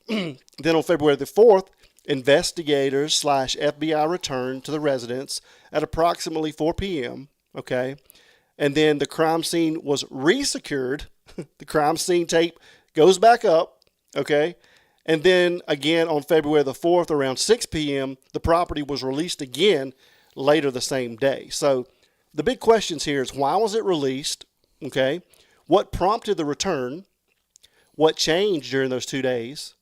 then on February the 4th, investigators / FBI returned to the residence at approximately 4 p.m. Okay, and then the crime scene was resecured. The crime scene tape goes back up. Okay, and then again on February the 4th around 6 p.m., the property was released again later the same day. So the big questions here is, why was it released? Okay, what prompted the return? What changed during those 2 days?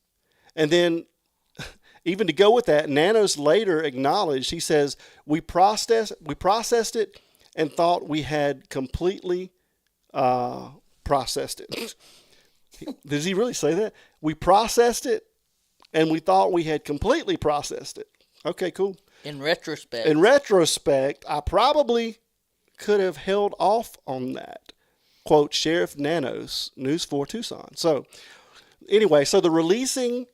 And then, even to go with that, Nanos later acknowledged, he says, we processed it and thought we had completely processed it. Does he really say that? We processed it and we thought we had completely processed it. Okay, cool. In retrospect, I probably could have held off on that. Quote, Sheriff Nanos, News 4 Tucson. So, anyway, so the releasing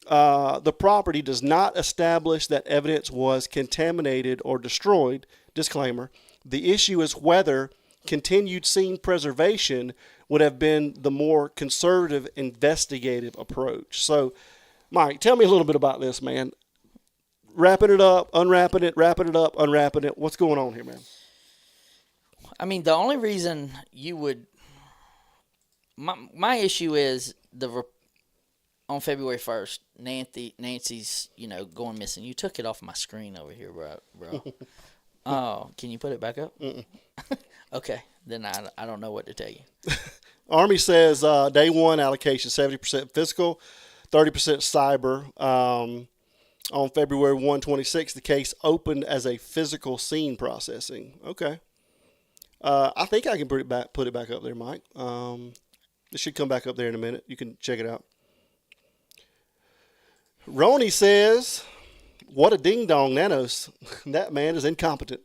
the property does not establish that evidence was contaminated or destroyed. Disclaimer. The issue is whether continued scene preservation would have been the more conservative investigative approach. So, Mike, tell me a little bit about this, man. Wrapping it up, unwrapping it, wrapping it up, unwrapping it. What's going on here, man? I mean, the only reason you would my issue is on February 1st, Nancy's going missing. You took it off my screen over here, bro. Oh, can you put it back up? Okay, then I don't know what to tell you. Army says day one allocation 70% physical, 30% cyber. On February 1/26, the case opened as a physical scene processing. Okay. I think I can put it back up there, Mike. It should come back up there in a minute. You can check it out. Ronnie says, what a ding-dong, Nanos. That man is incompetent.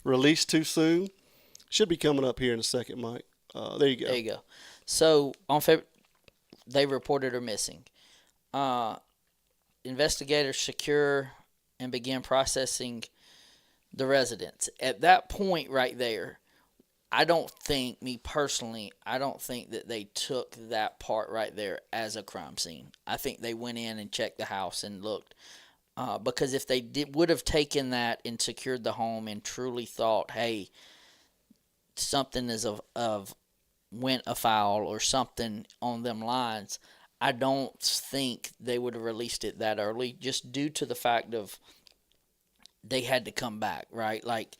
Released too soon. Should be coming up here in a second, Mike. There you go. There you go. So, on they reported her missing. Investigators secure and begin processing the residents. At that point right there, I don't think that they took that part right there as a crime scene. I think they went in and checked the house and looked. Because if they would have taken that and secured the home and truly thought, hey, something is of went afoul or something on them lines, I don't think they would have released it that early, just due to the fact of they had to come back, right? Like,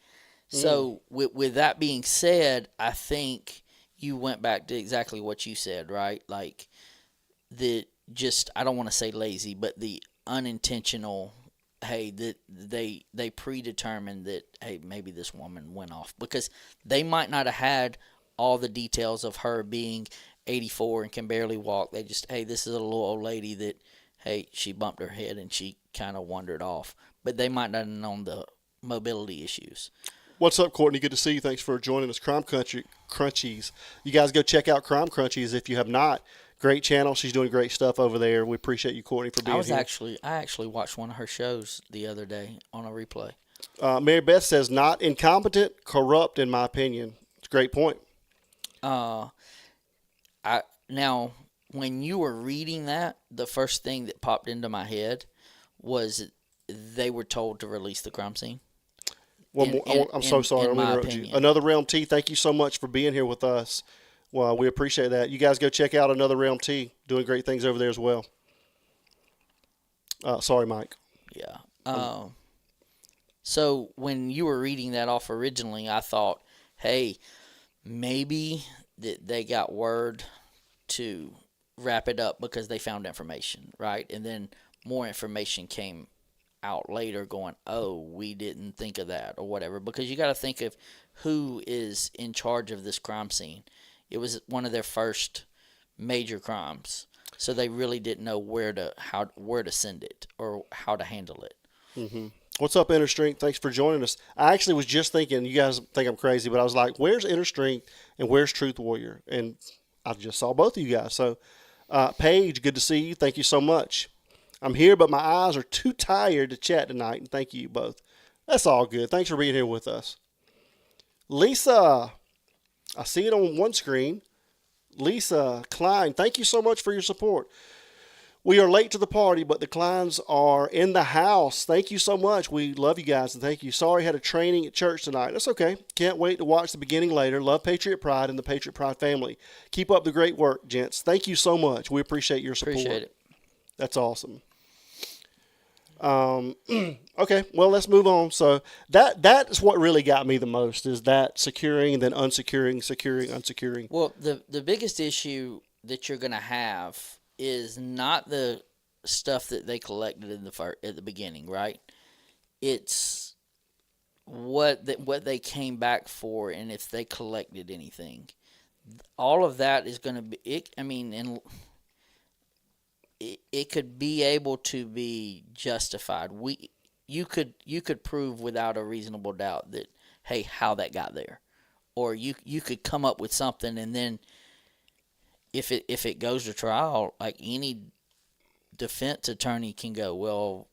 so with that being said, I think you went back to exactly what you said, right? Like the just I don't want to say lazy, but the unintentional. Hey, that they predetermined that hey maybe this woman went off because they might not have had all the details of her being 84 and can barely walk. They just hey this is a little old lady that hey she bumped her head and she kind of wandered off, but they might not have known the mobility issues. What's up, Courtney? Good to see you. Thanks for joining us. Crunchies. You guys go check out Crime Crunchies if you have not. Great channel. She's doing great stuff over there. We appreciate you, Courtney, for being here. I actually watched one of her shows the other day on a replay. Mary Beth says, not incompetent, corrupt, in my opinion. It's a great point. Now, when you were reading that, the first thing that popped into my head was they were told to release the crime scene. I'm so sorry. I'm going to interrupt you. Another Realm T, thank you so much for being here with us. Well, we appreciate that. You guys go check out Another Realm T, doing great things over there as well. Sorry, Mike. Yeah. So when you were reading that off originally, I thought, hey, maybe that they got word to wrap it up because they found information, right? And then more information came out later going, oh, we didn't think of that or whatever. Because you got to think of who is in charge of this crime scene. It was one of their first major crimes, so they really didn't know where to send it or how to handle it. Mm-hmm. What's up, Inner Strength? Thanks for joining us. I actually was just thinking, you guys think I'm crazy, but I was like, where's Inner Strength and where's Truth Warrior? And I just saw both of you guys. So, Paige, good to see you. Thank you so much. I'm here, but my eyes are too tired to chat tonight, and thank you both. That's all good. Thanks for being here with us. Lisa, I see it on one screen. Lisa Klein, thank you so much for your support. We are late to the party, but the Kleins are in the house. Thank you so much. We love you guys, and thank you. Sorry, had a training at church tonight. That's okay. Can't wait to watch the beginning later. Love Patriot Pride and the Patriot Pride family. Keep up the great work, gents. Thank you so much. We appreciate your support. Appreciate it. That's awesome. Okay, well, let's move on. So that is what really got me the most, is that securing and then unsecuring, securing, unsecuring. Well, the biggest issue that you're going to have is not the stuff that they collected at the beginning, right? It's what they came back for, and if they collected anything. All of that is going to be it. I mean, and it could be able to be justified. You could prove without a reasonable doubt that, hey, how that got there, or you could come up with something, and then if it goes to trial, like any defense attorney can go, well,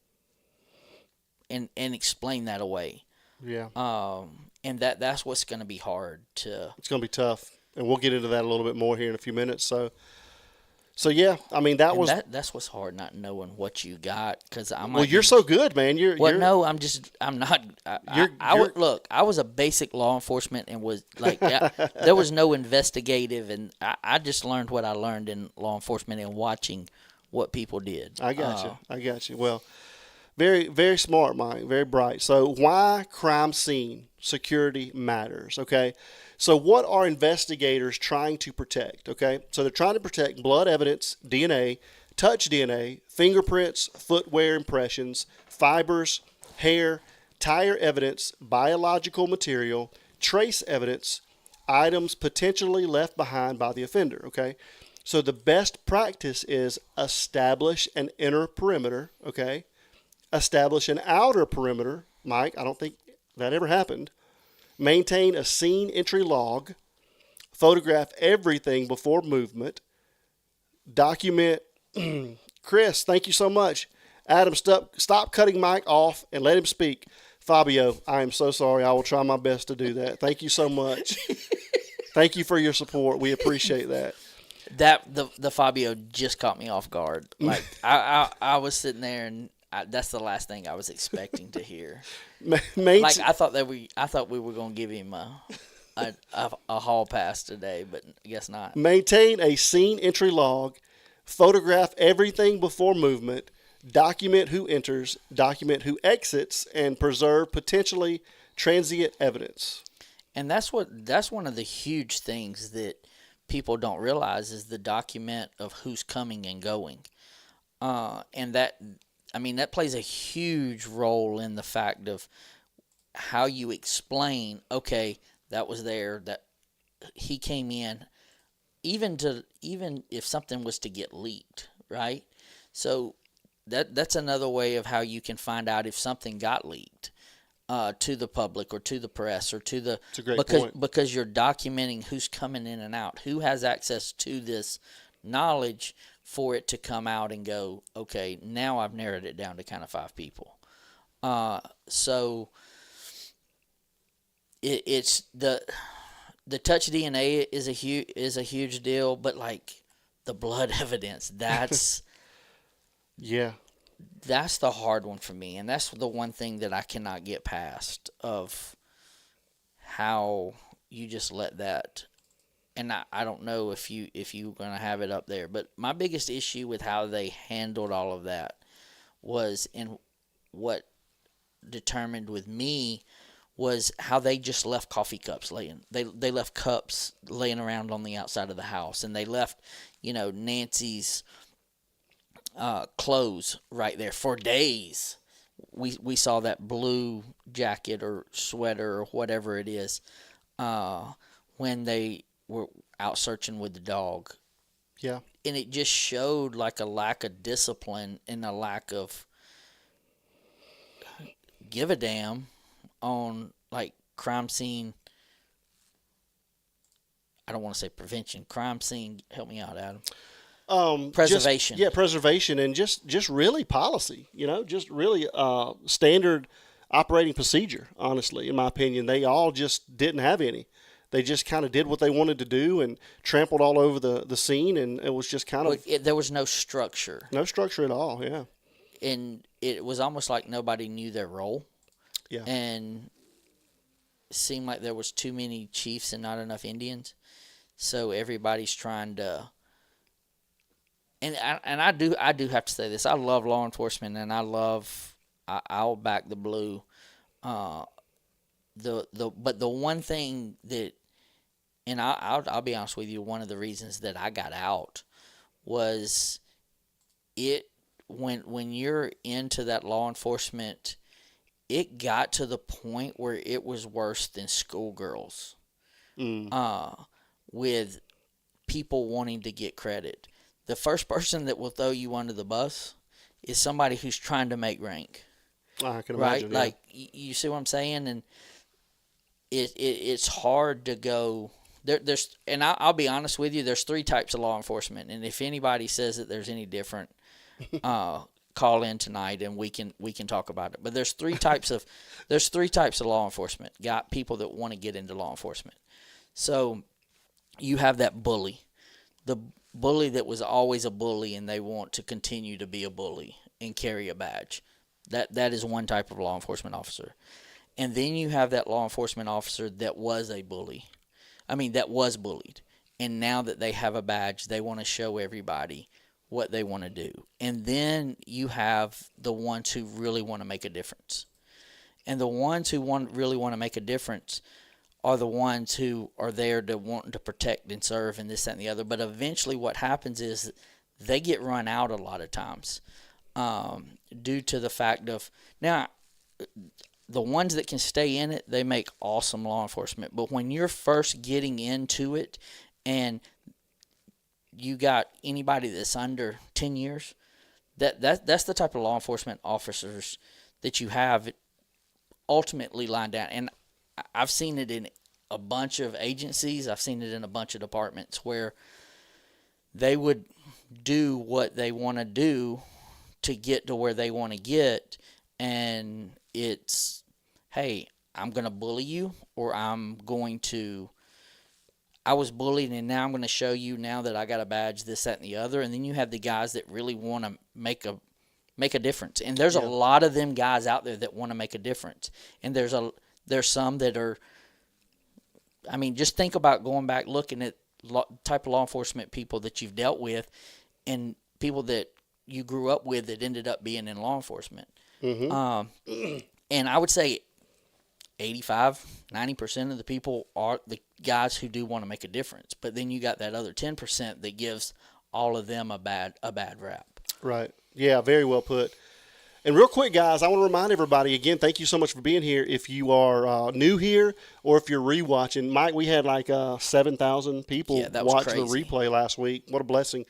and explain that away. Yeah. And that's what's going to be hard to. It's going to be tough, and we'll get into that a little bit more here in a few minutes. So yeah, I mean that's what's hard, not knowing what you got, because you're so good, man. I'm not. I was a basic law enforcement and was like, there was no investigative, and I just learned what I learned in law enforcement and watching what people did. I got you. Well, very, very smart, Mike. Very bright. So why crime scene security matters, okay? So what are investigators trying to protect, okay? So they're trying to protect blood evidence, DNA, touch DNA, fingerprints, footwear impressions, fibers, hair, tire evidence, biological material, trace evidence, items potentially left behind by the offender, okay? So the best practice is establish an inner perimeter, okay? Establish an outer perimeter. Mike, I don't think that ever happened. Maintain a scene entry log. Photograph everything before movement. Document. Chris, thank you so much. Adam, stop cutting Mike off and let him speak. Fabio, I am so sorry. I will try my best to do that. Thank you so much. Thank you for your support. We appreciate that. The Fabio just caught me off guard. Like I was sitting there, and that's the last thing I was expecting to hear. Like I thought we were going to give him a hall pass today, but I guess not. Maintain a scene entry log. photograph everything before movement, document who enters, document who exits, and preserve potentially transient evidence. And that's one of the huge things that people don't realize is the document of who's coming and going. And that, I mean, that plays a huge role in the fact of how you explain, okay, that was there, that he came in, even if something was to get leaked, right? So that's another way of how you can find out if something got leaked to the public or to the press or to the, It's a great point. because you're documenting who's coming in and out, who has access to this knowledge for it to come out and go, okay, now I've narrowed it down to kind of 5 people. So it's the touch DNA is a huge deal, but like the blood evidence, that's Yeah. that's the hard one for me, and that's the one thing that I cannot get past of how you just let that. And I don't know if you're gonna have it up there, but my biggest issue with how they handled all of that was, in what determined with me, was how they just left coffee cups laying. They left cups laying around on the outside of the house, and they left, Nancy's clothes right there for days. We saw that blue jacket or sweater or whatever it is when they were out searching with the dog. Yeah. And it just showed like a lack of discipline and a lack of give a damn on like crime scene. I don't want to say prevention. Crime scene. Help me out, Adam. Preservation. Preservation, and just really policy. Just really standard operating procedure. Honestly, in my opinion, they all just didn't have any. They just kind of did what they wanted to do and trampled all over the scene, and it was just kind of there was no structure. No structure at all. Yeah. And it was almost like nobody knew their role. Yeah. And it seemed like there was too many chiefs and not enough Indians. So everybody's trying to. And I do have to say this. I love law enforcement, and I'll back the blue. But the one thing that, and I'll be honest with you, one of the reasons that I got out was when you're into that law enforcement, it got to the point where it was worse than schoolgirls. With people wanting to get credit. The first person that will throw you under the bus is somebody who's trying to make rank. I can Right? imagine. Yeah. Like, you see what I'm saying? And it's hard to go. And I'll be honest with you, there's 3 types of law enforcement. And if anybody says that there's any different, call in tonight and we can talk about it. But there's 3 types of law enforcement. Got people that want to get into law enforcement. So you have that bully. The bully that was always a bully and they want to continue to be a bully and carry a badge. That is one type of law enforcement officer. And then you have that law enforcement officer that was a bully. That was bullied. And now that they have a badge, they want to show everybody what they want to do. And then you have the ones who really want to make a difference. And the ones who really want to make a difference are the ones who are there to want to protect and serve and this, that, and the other. But eventually what happens is they get run out a lot of times due to the fact of, now, the ones that can stay in it, they make awesome law enforcement. But when you're first getting into it and you got anybody that's under 10 years, that's the type of law enforcement officers that you have ultimately lined down. And I've seen it in a bunch of agencies. I've seen it in a bunch of departments where they would do what they want to do to get to where they want to get. And it's, hey, I'm going to bully you, or I was bullied and now I'm going to show you now that I got a badge, this, that, and the other. And then you have the guys that really want to make a difference. And there's a lot of them guys out there that want to make a difference. And there's some that are, just think about going back, looking at type of law enforcement people that you've dealt with. and people that you grew up with that ended up being in law enforcement. And I would say 85-90% of the people are the guys who do want to make a difference. But then you got that other 10% that gives all of them a bad rap. Right. Yeah, very well put. And real quick, guys, I want to remind everybody, again, thank you so much for being here. If you are new here or if you're rewatching, Mike, we had like 7,000 people watch the replay last week. What a blessing.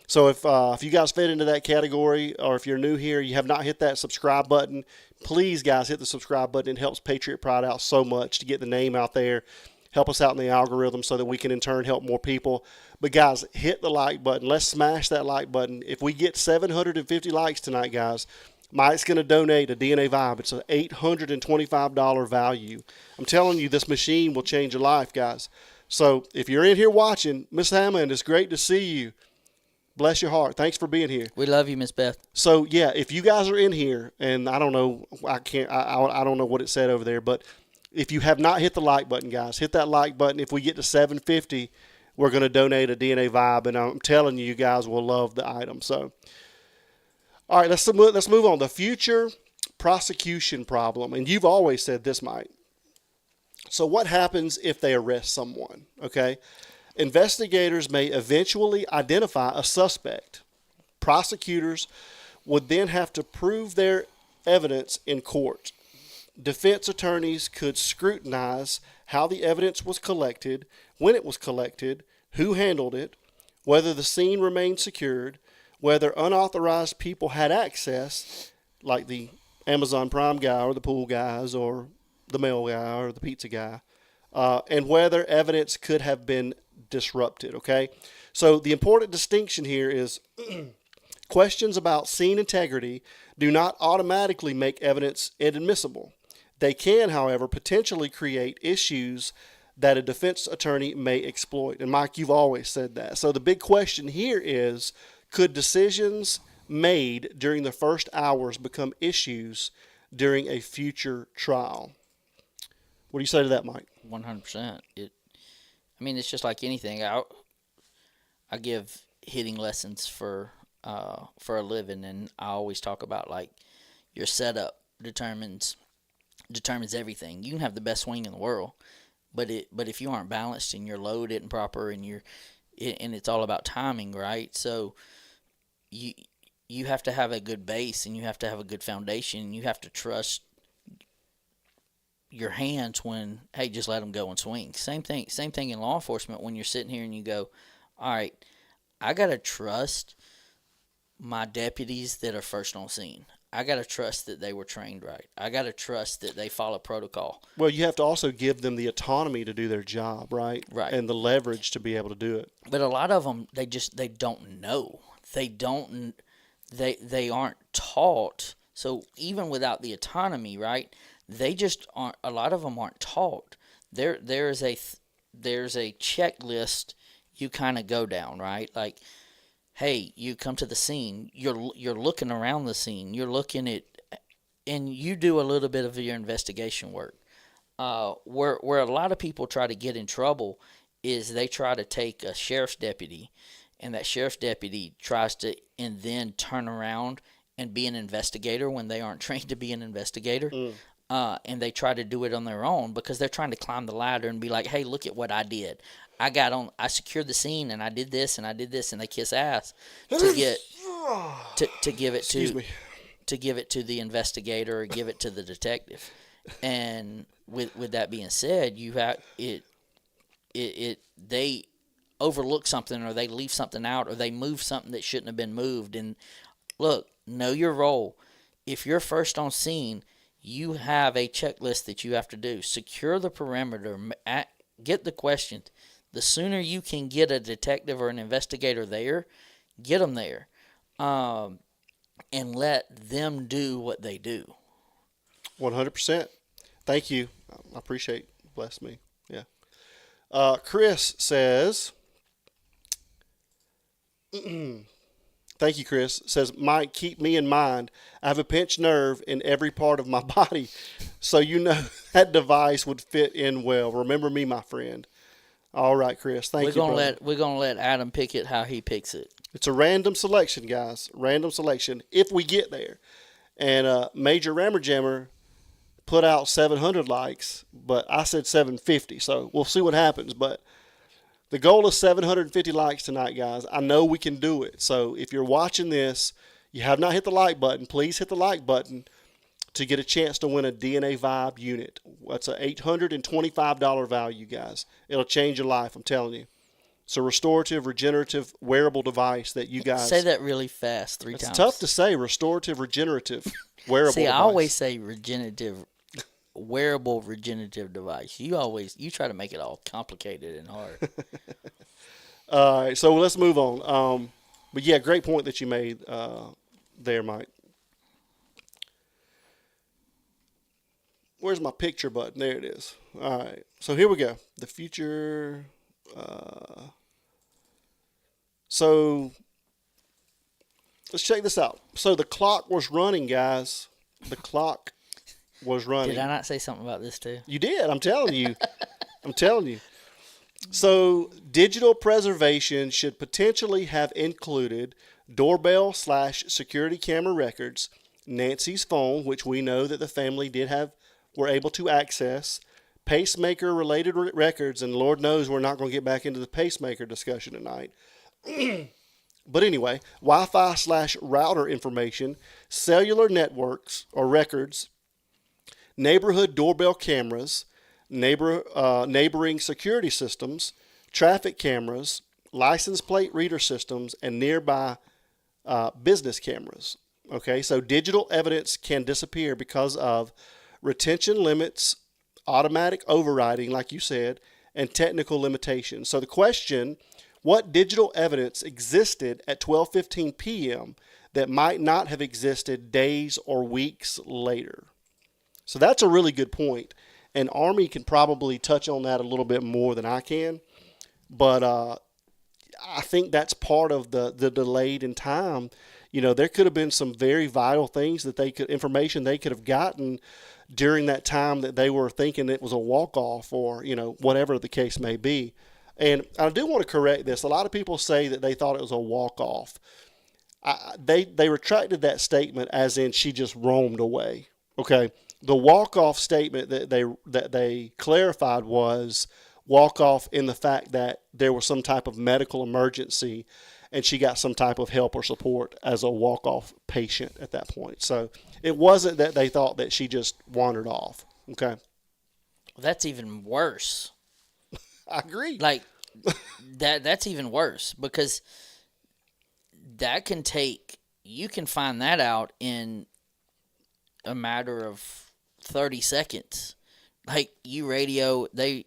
So if you guys fit into that category, or if you're new here, you have not hit that subscribe button, please, guys, hit the subscribe button. It helps Patriot Pride out so much to get the name out there. Help us out in the algorithm so that we can, in turn, help more people. But, guys, hit the like button. Let's smash that like button. If we get 750 likes tonight, guys, Mike's going to donate a DNA Vibe. It's an $825 value. I'm telling you, this machine will change your life, guys. So if you're in here watching, Miss Hammond, it's great to see you. Bless your heart. Thanks for being here. We love you, Miss Beth. So, yeah, if you guys are in here, and I don't know, I don't know what it said over there, but if you have not hit the like button, guys, hit that like button. If we get to 750, we're going to donate a DNA Vibe, and I'm telling you, you guys will love the item. So, all right, let's move on. The future prosecution problem, and you've always said this, Mike. So what happens if they arrest someone, okay? Investigators may eventually identify a suspect. Prosecutors would then have to prove their evidence in court. Defense attorneys could scrutinize how the evidence was collected, when it was collected, who handled it, whether the scene remained secured, whether unauthorized people had access, like the Amazon Prime guy or the pool guys or the mail guy or the pizza guy, and whether evidence could have been disrupted, okay? So the important distinction here is questions about scene integrity do not automatically make evidence inadmissible. They can, however, potentially create issues that a defense attorney may exploit. And Mike, you've always said that. So the big question here is, could decisions made during the first hours become issues during a future trial? What do you say to that, Mike? 100%. It's just like anything. I give hitting lessons for a living, and I always talk about like your setup determines everything. You can have the best swing in the world, but if you aren't balanced and your load isn't proper and it's all about timing, right? So you have to have a good base, and you have to have a good foundation, and you have to trust your hands when, hey, just let them go and swing. Same thing in law enforcement. When you're sitting here and you go, all right, I got to trust my deputies that are first on scene. I got to trust that they were trained right. I got to trust that they follow protocol. Well, you have to also give them the autonomy to do their job, right? Right. And the leverage to be able to do it. But a lot of them, they don't know. They aren't taught. So even without the autonomy, right, they just aren't. A lot of them aren't taught. There's a checklist you kind of go down, right? Like, hey, you come to the scene. You're looking around the scene. You're looking at, and you do a little bit of your investigation work. Where a lot of people try to get in trouble is they try to take a sheriff's deputy, and that sheriff's deputy tries to and then turn around and be an investigator when they aren't trained to be an investigator. And they try to do it on their own because they're trying to climb the ladder and be like, hey, look at what I did. I secured the scene, and I did this, and and they kiss ass to give it to the investigator or give it to the detective. And with that being said, you have they overlook something, or they leave something out, or they move something that shouldn't have been moved. And look, know your role. If you're first on scene, you have a checklist that you have to do. Secure the perimeter. Get the questions. The sooner you can get a detective or an investigator there, get them there, and let them do what they do. 100%. Thank you. I appreciate. Bless me. Yeah. Chris says, thank you, Chris. Says, Mike, keep me in mind. I have a pinched nerve in every part of my body, so you know that device would fit in well. Remember me, my friend. All right, Chris. Thank you, brother. We're gonna let Adam pick it how he picks it. It's a random selection, guys. Random selection if we get there. And Major Rammer Jammer put out 700 likes, but I said 750. So we'll see what happens. But the goal is 750 likes tonight, guys. I know we can do it. So if you're watching this, you have not hit the like button, please hit the like button to get a chance to win a DNA Vibe unit. That's an $825 value, guys. It'll change your life, I'm telling you. It's a restorative, regenerative, wearable device that you guys... Say that really fast 3 times. It's tough to say, restorative, regenerative, wearable See, device. I always say regenerative, wearable regenerative device. You try to make it all complicated and hard. All right, so let's move on. But yeah, great point that you made there, Mike. Where's my picture button? There it is. All right, so here we go. The future. So let's check this out. So the clock was running, guys. The clock was running. Did I not say something about this too? You did. I'm telling you. I'm telling you. So digital preservation should potentially have included doorbell/security camera records, Nancy's phone, which we know that the family were able to access, pacemaker related records, and Lord knows we're not going to get back into the pacemaker discussion tonight. But anyway, Wi-Fi/router information, cellular networks or records, neighborhood doorbell cameras, neighboring security systems, traffic cameras, license plate reader systems, and nearby business cameras. Okay, so digital evidence can disappear because of retention limits, automatic overriding, like you said, and technical limitations. So the question, what digital evidence existed at 12:15 p.m. that might not have existed days or weeks later? So that's a really good point. And Army can probably touch on that a little bit more than I can. But I think that's part of the delayed in time. You know, there could have been some very vital things that information they could have gotten during that time that they were thinking it was a walk-off or, you know, whatever the case may be. And I do want to correct this. A lot of people say that they thought it was a walk-off. They retracted that statement as in she just roamed away. Okay. The walk-off statement that they clarified was walk-off in the fact that there was some type of medical emergency and she got some type of help or support as a walk-off patient at that point. So it wasn't that they thought that she just wandered off. Okay. That's even worse. I agree. Like that's even worse because that can you can find that out in a matter of 30 seconds. Like you radio, they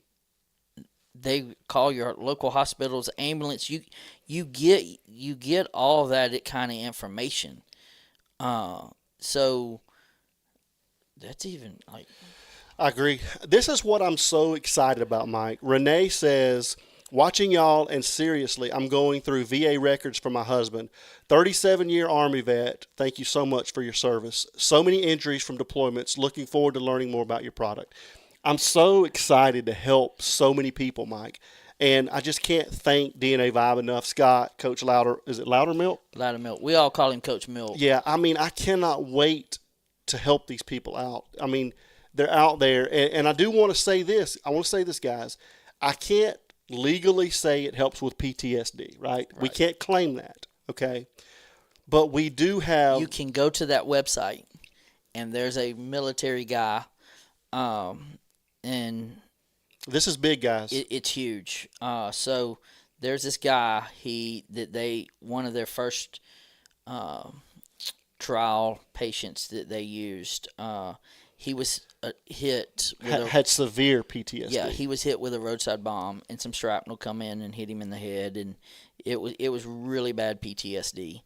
call your local hospital's ambulance. You get all that kind of information. So that's even like. I agree. This is what I'm so excited about, Mike. Renee says, watching y'all, and seriously, I'm going through VA records for my husband. 37-year Army vet. Thank you so much for your service. So many injuries from deployments. Looking forward to learning more about your product. I'm so excited to help so many people, Mike. And I just can't thank DNA Vibe enough. Scott, Coach Louder, is it Loudermilk? Loudermilk. We all call him Coach Milk. Yeah, I mean, I cannot wait to help these people out. I mean, they're out there. And I do want to say this. I want to say this, guys. I can't legally say it helps with PTSD, right? We can't claim that, okay? But we do have... You can go to that website, and there's a military guy, and... This is big, guys. It's huge. So there's this guy, one of their first trial patients that they used, he was hit with had severe PTSD. Yeah, he was hit with a roadside bomb, and some shrapnel come in and hit him in the head, and it was really bad PTSD.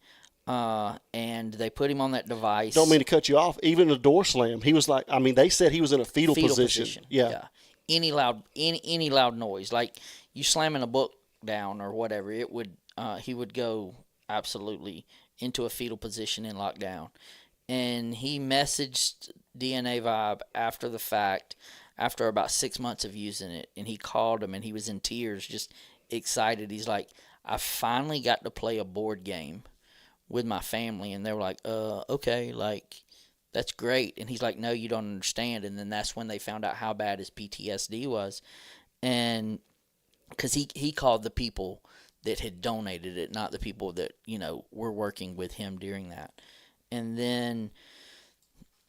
And they put him on that device. Don't mean to cut you off. Even a door slam, he was like, I mean, they said he was in a fetal position. Yeah. Any loud noise, like you slamming a book down or whatever, it would he would go absolutely into a fetal position and lockdown. And he messaged DNA Vibe after the fact, after about 6 months of using it, and he called him and he was in tears, just excited. He's like, I finally got to play a board game with my family, and they were like, okay, like, that's great. And he's like, no, you don't understand. And then that's when they found out how bad his PTSD was. And because he called the people that had donated it, not the people that, were working with him during that. And then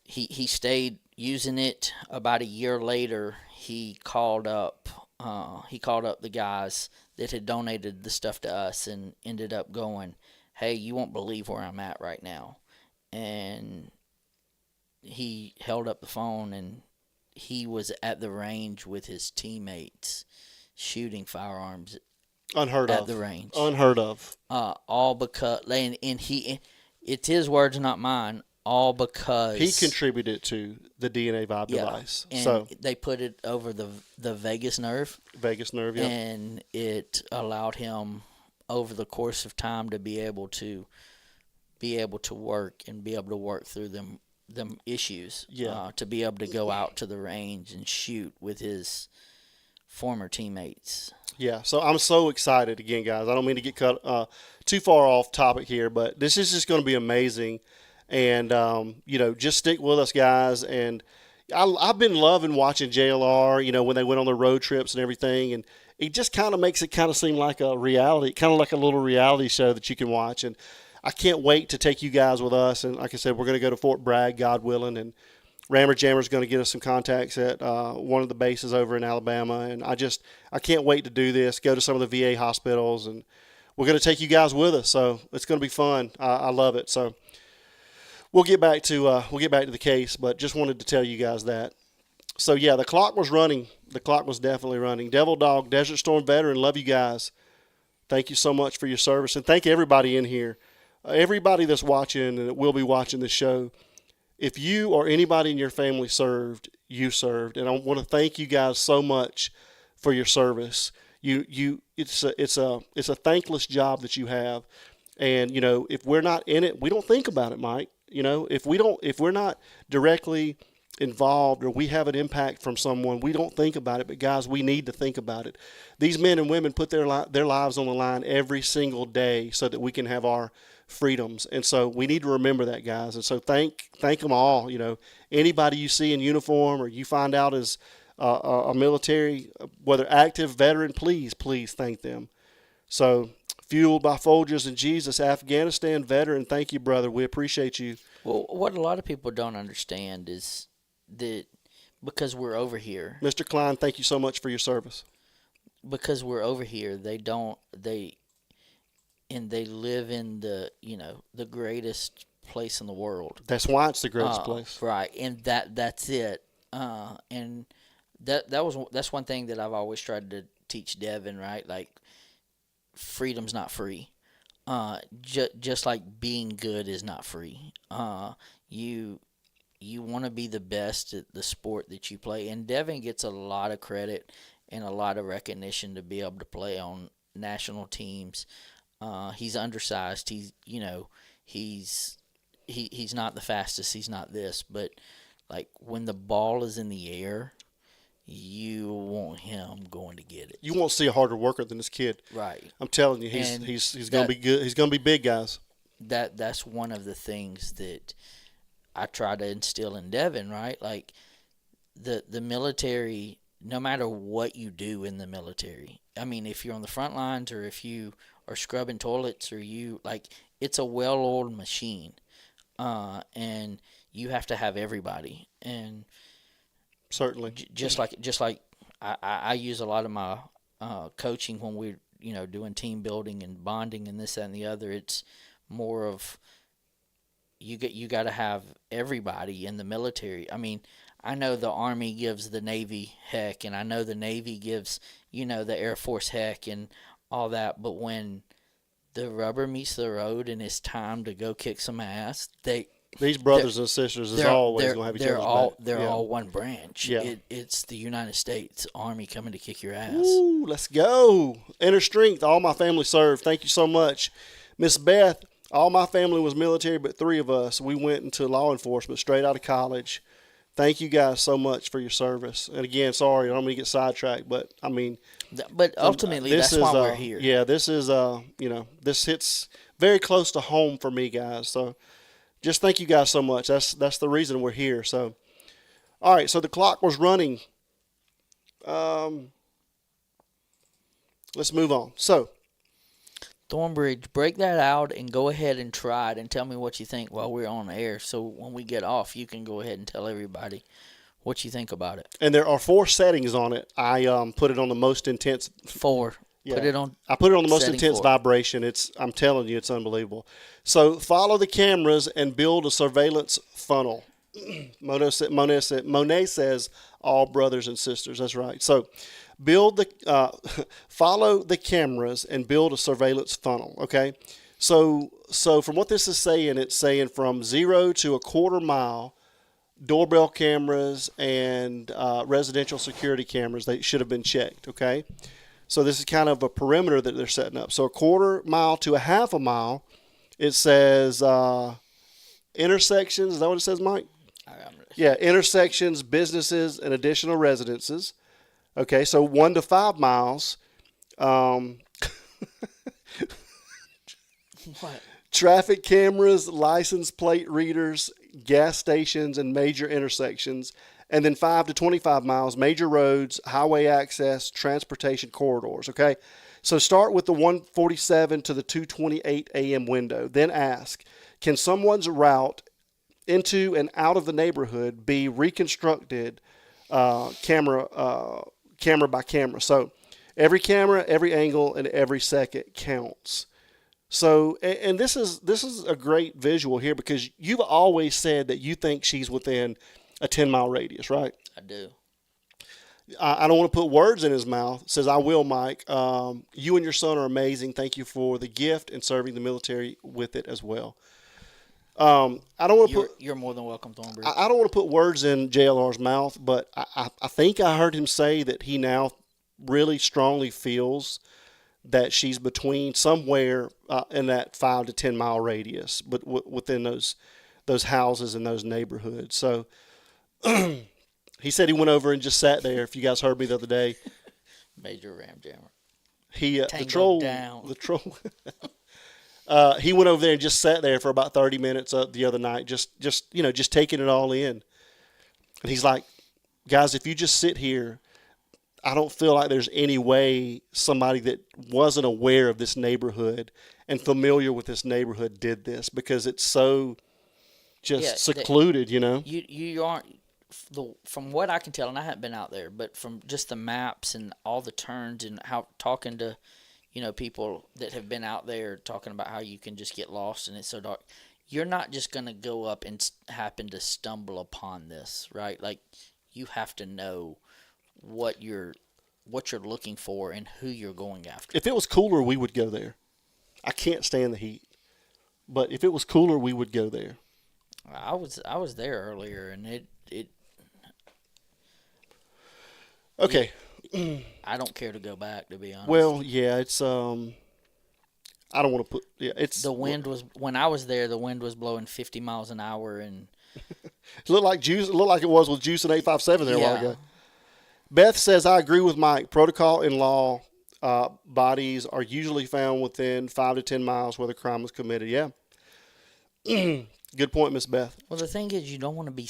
he stayed using it. About a year later, he called up the guys that had donated the stuff to us and ended up going, hey, you won't believe where I'm at right now. And he held up the phone, and he was at the range with his teammates shooting firearms Unheard at of. the range. Unheard of. All because, and it's his words, not mine, all because He contributed to the DNA vibe device. And so they put it over the vagus nerve. Vagus nerve, yeah. And it allowed him over the course of time to be able to work and be able to work through them issues. Yeah. To be able to go out to the range and shoot with his former teammates. Yeah, so I'm so excited again, guys. I don't mean to get cut too far off topic here, but this is just going to be amazing. And, just stick with us, guys. And I've been loving watching JLR, when they went on their road trips and everything. And it just kind of makes it kind of seem like a reality, kind of like a little reality show that you can watch. And I can't wait to take you guys with us. And like I said, we're going to go to Fort Bragg, God willing. And Rammer Jammer's going to get us some contacts at one of the bases over in Alabama. And I can't wait to do this, go to some of the VA hospitals. And we're going to take you guys with us. So it's going to be fun. I love it. So we'll get back to the case, but just wanted to tell you guys that. So yeah, the clock was running. The clock was definitely running. Devil Dog, Desert Storm veteran, love you guys. Thank you so much for your service, and thank everybody in here, everybody that's watching and that will be watching this show. If you or anybody in your family served, you served, and I want to thank you guys so much for your service. It's a thankless job that you have, and if we're not in it, we don't think about it, Mike. If we're not directly involved or we have an impact from someone, we don't think about it. But guys, we need to think about it. These men and women put their lives on the line every single day so that we can have our freedoms. And so we need to remember that, guys. And so thank them all. Anybody you see in uniform or you find out as a military, whether active, veteran, please thank them. So fueled by Folgers and Jesus, Afghanistan veteran, thank you, brother. We appreciate you. Well, what a lot of people don't understand is that because we're over here. Mr. Klein, thank you so much for your service. Because we're over here, they live in the greatest place in the world. That's why it's the greatest place. Right, and that's it. And that's one thing that I've always tried to teach Devin, right? Like, freedom's not free. Just like being good is not free. You want to be the best at the sport that you play, and Devin gets a lot of credit and a lot of recognition to be able to play on national teams. He's undersized. He's not the fastest. He's not this, but like when the ball is in the air, you want him going to get it. You won't see a harder worker than this kid. Right. I'm telling you, he's going to be good. He's going to be big, guys. That's one of the things that I try to instill in Devin, right? Like the military, no matter what you do in the military. I mean, if you're on the front lines or if you are scrubbing toilets or it's a well-oiled machine. And you have to have everybody. And certainly, just like I use a lot of my coaching when we're doing team building and bonding and this, that, and the other. It's more of you got to have everybody in the military. I mean, I know the Army gives the Navy heck, and I know the Navy gives the Air Force heck and all that. But when the rubber meets the road and it's time to go kick some ass, these brothers and sisters is always going to have each other's back. They're all one branch. Yeah. It's the United States Army coming to kick your ass. Ooh, let's go. Inner strength. All my family served. Thank you so much. Miss Beth, all my family was military, but 3 of us, we went into law enforcement straight out of college. thank you guys so much for your service. And again, sorry, I don't mean to get sidetracked, but I mean, But ultimately, this that's is why we're here. yeah, this is this hits very close to home for me, guys. So just thank you guys so much. That's the reason we're here. So all right, so the clock was running. Let's move on. So Thornbridge, break that out and go ahead and try it and tell me what you think while we're on the air. So when we get off, you can go ahead and tell everybody what you think about it. and there are 4 settings on it. I put it on the most intense. 4. Yeah. Put it on. I put it on the most setting intense 4. vibration. I'm telling you, it's unbelievable. So follow the cameras and build a surveillance funnel. Monet says all brothers and sisters. That's right. So follow the cameras and build a surveillance funnel. Okay. So from what this is saying, it's saying from 0 to a quarter mile, doorbell cameras and residential security cameras, they should have been checked. Okay. So this is kind of a perimeter that they're setting up. So a quarter mile to a half a mile, it says intersections. Is that what it says, Mike? Yeah, intersections, businesses, and additional residences. Okay, so 1 to 5 miles. What? Traffic cameras, license plate readers, gas stations, and major intersections. And then 5 to 25 miles, major roads, highway access, transportation corridors. Okay, so start with the 1:47 to the 2:28 a.m. window. Then ask, can someone's route into and out of the neighborhood be reconstructed camera by camera? So every camera, every angle, and every second counts. So, and this is a great visual here because you've always said that you think she's within a 10-mile radius, right? I do. I don't want to put words in his mouth. Says, I will, Mike. You and your son are amazing. Thank you for the gift and serving the military with it as well. I don't want to You're more than welcome, Thornbridge. I don't want to put words in JLR's mouth, but I think I heard him say that he now really strongly feels that she's between somewhere in that 5 to 10 mile radius, but within those houses and those neighborhoods. So he said he went over and just sat there. If you guys heard me the other day, Major ram jammer. the troll. He went over there and just sat there for about 30 minutes the other night, just taking it all in. And he's like, guys, if you just sit here, I don't feel like there's any way somebody that wasn't aware of this neighborhood and familiar with this neighborhood did this, because it's so just secluded, You aren't, from what I can tell, and I haven't been out there, but from just the maps and all the turns and how talking to people that have been out there talking about how you can just get lost and it's so dark. You're not just going to go up and happen to stumble upon this, right? Like, you have to know what you're looking for and who you're going after. If it was cooler, we would go there. I can't stand the heat. But if it was cooler, we would go there. I was there earlier, and it Okay. I don't care to go back, to be honest. Well, yeah, it's I don't want to put it's the wind was, when I was there, the wind was blowing 50 miles an hour, and it looked like it was with Juice and 857 there a while ago. Beth says, I agree with Mike. Protocol and law bodies are usually found within 5 to 10 miles where the crime was committed. Yeah. Good point, Miss Beth. Well, the thing is, you don't want to be,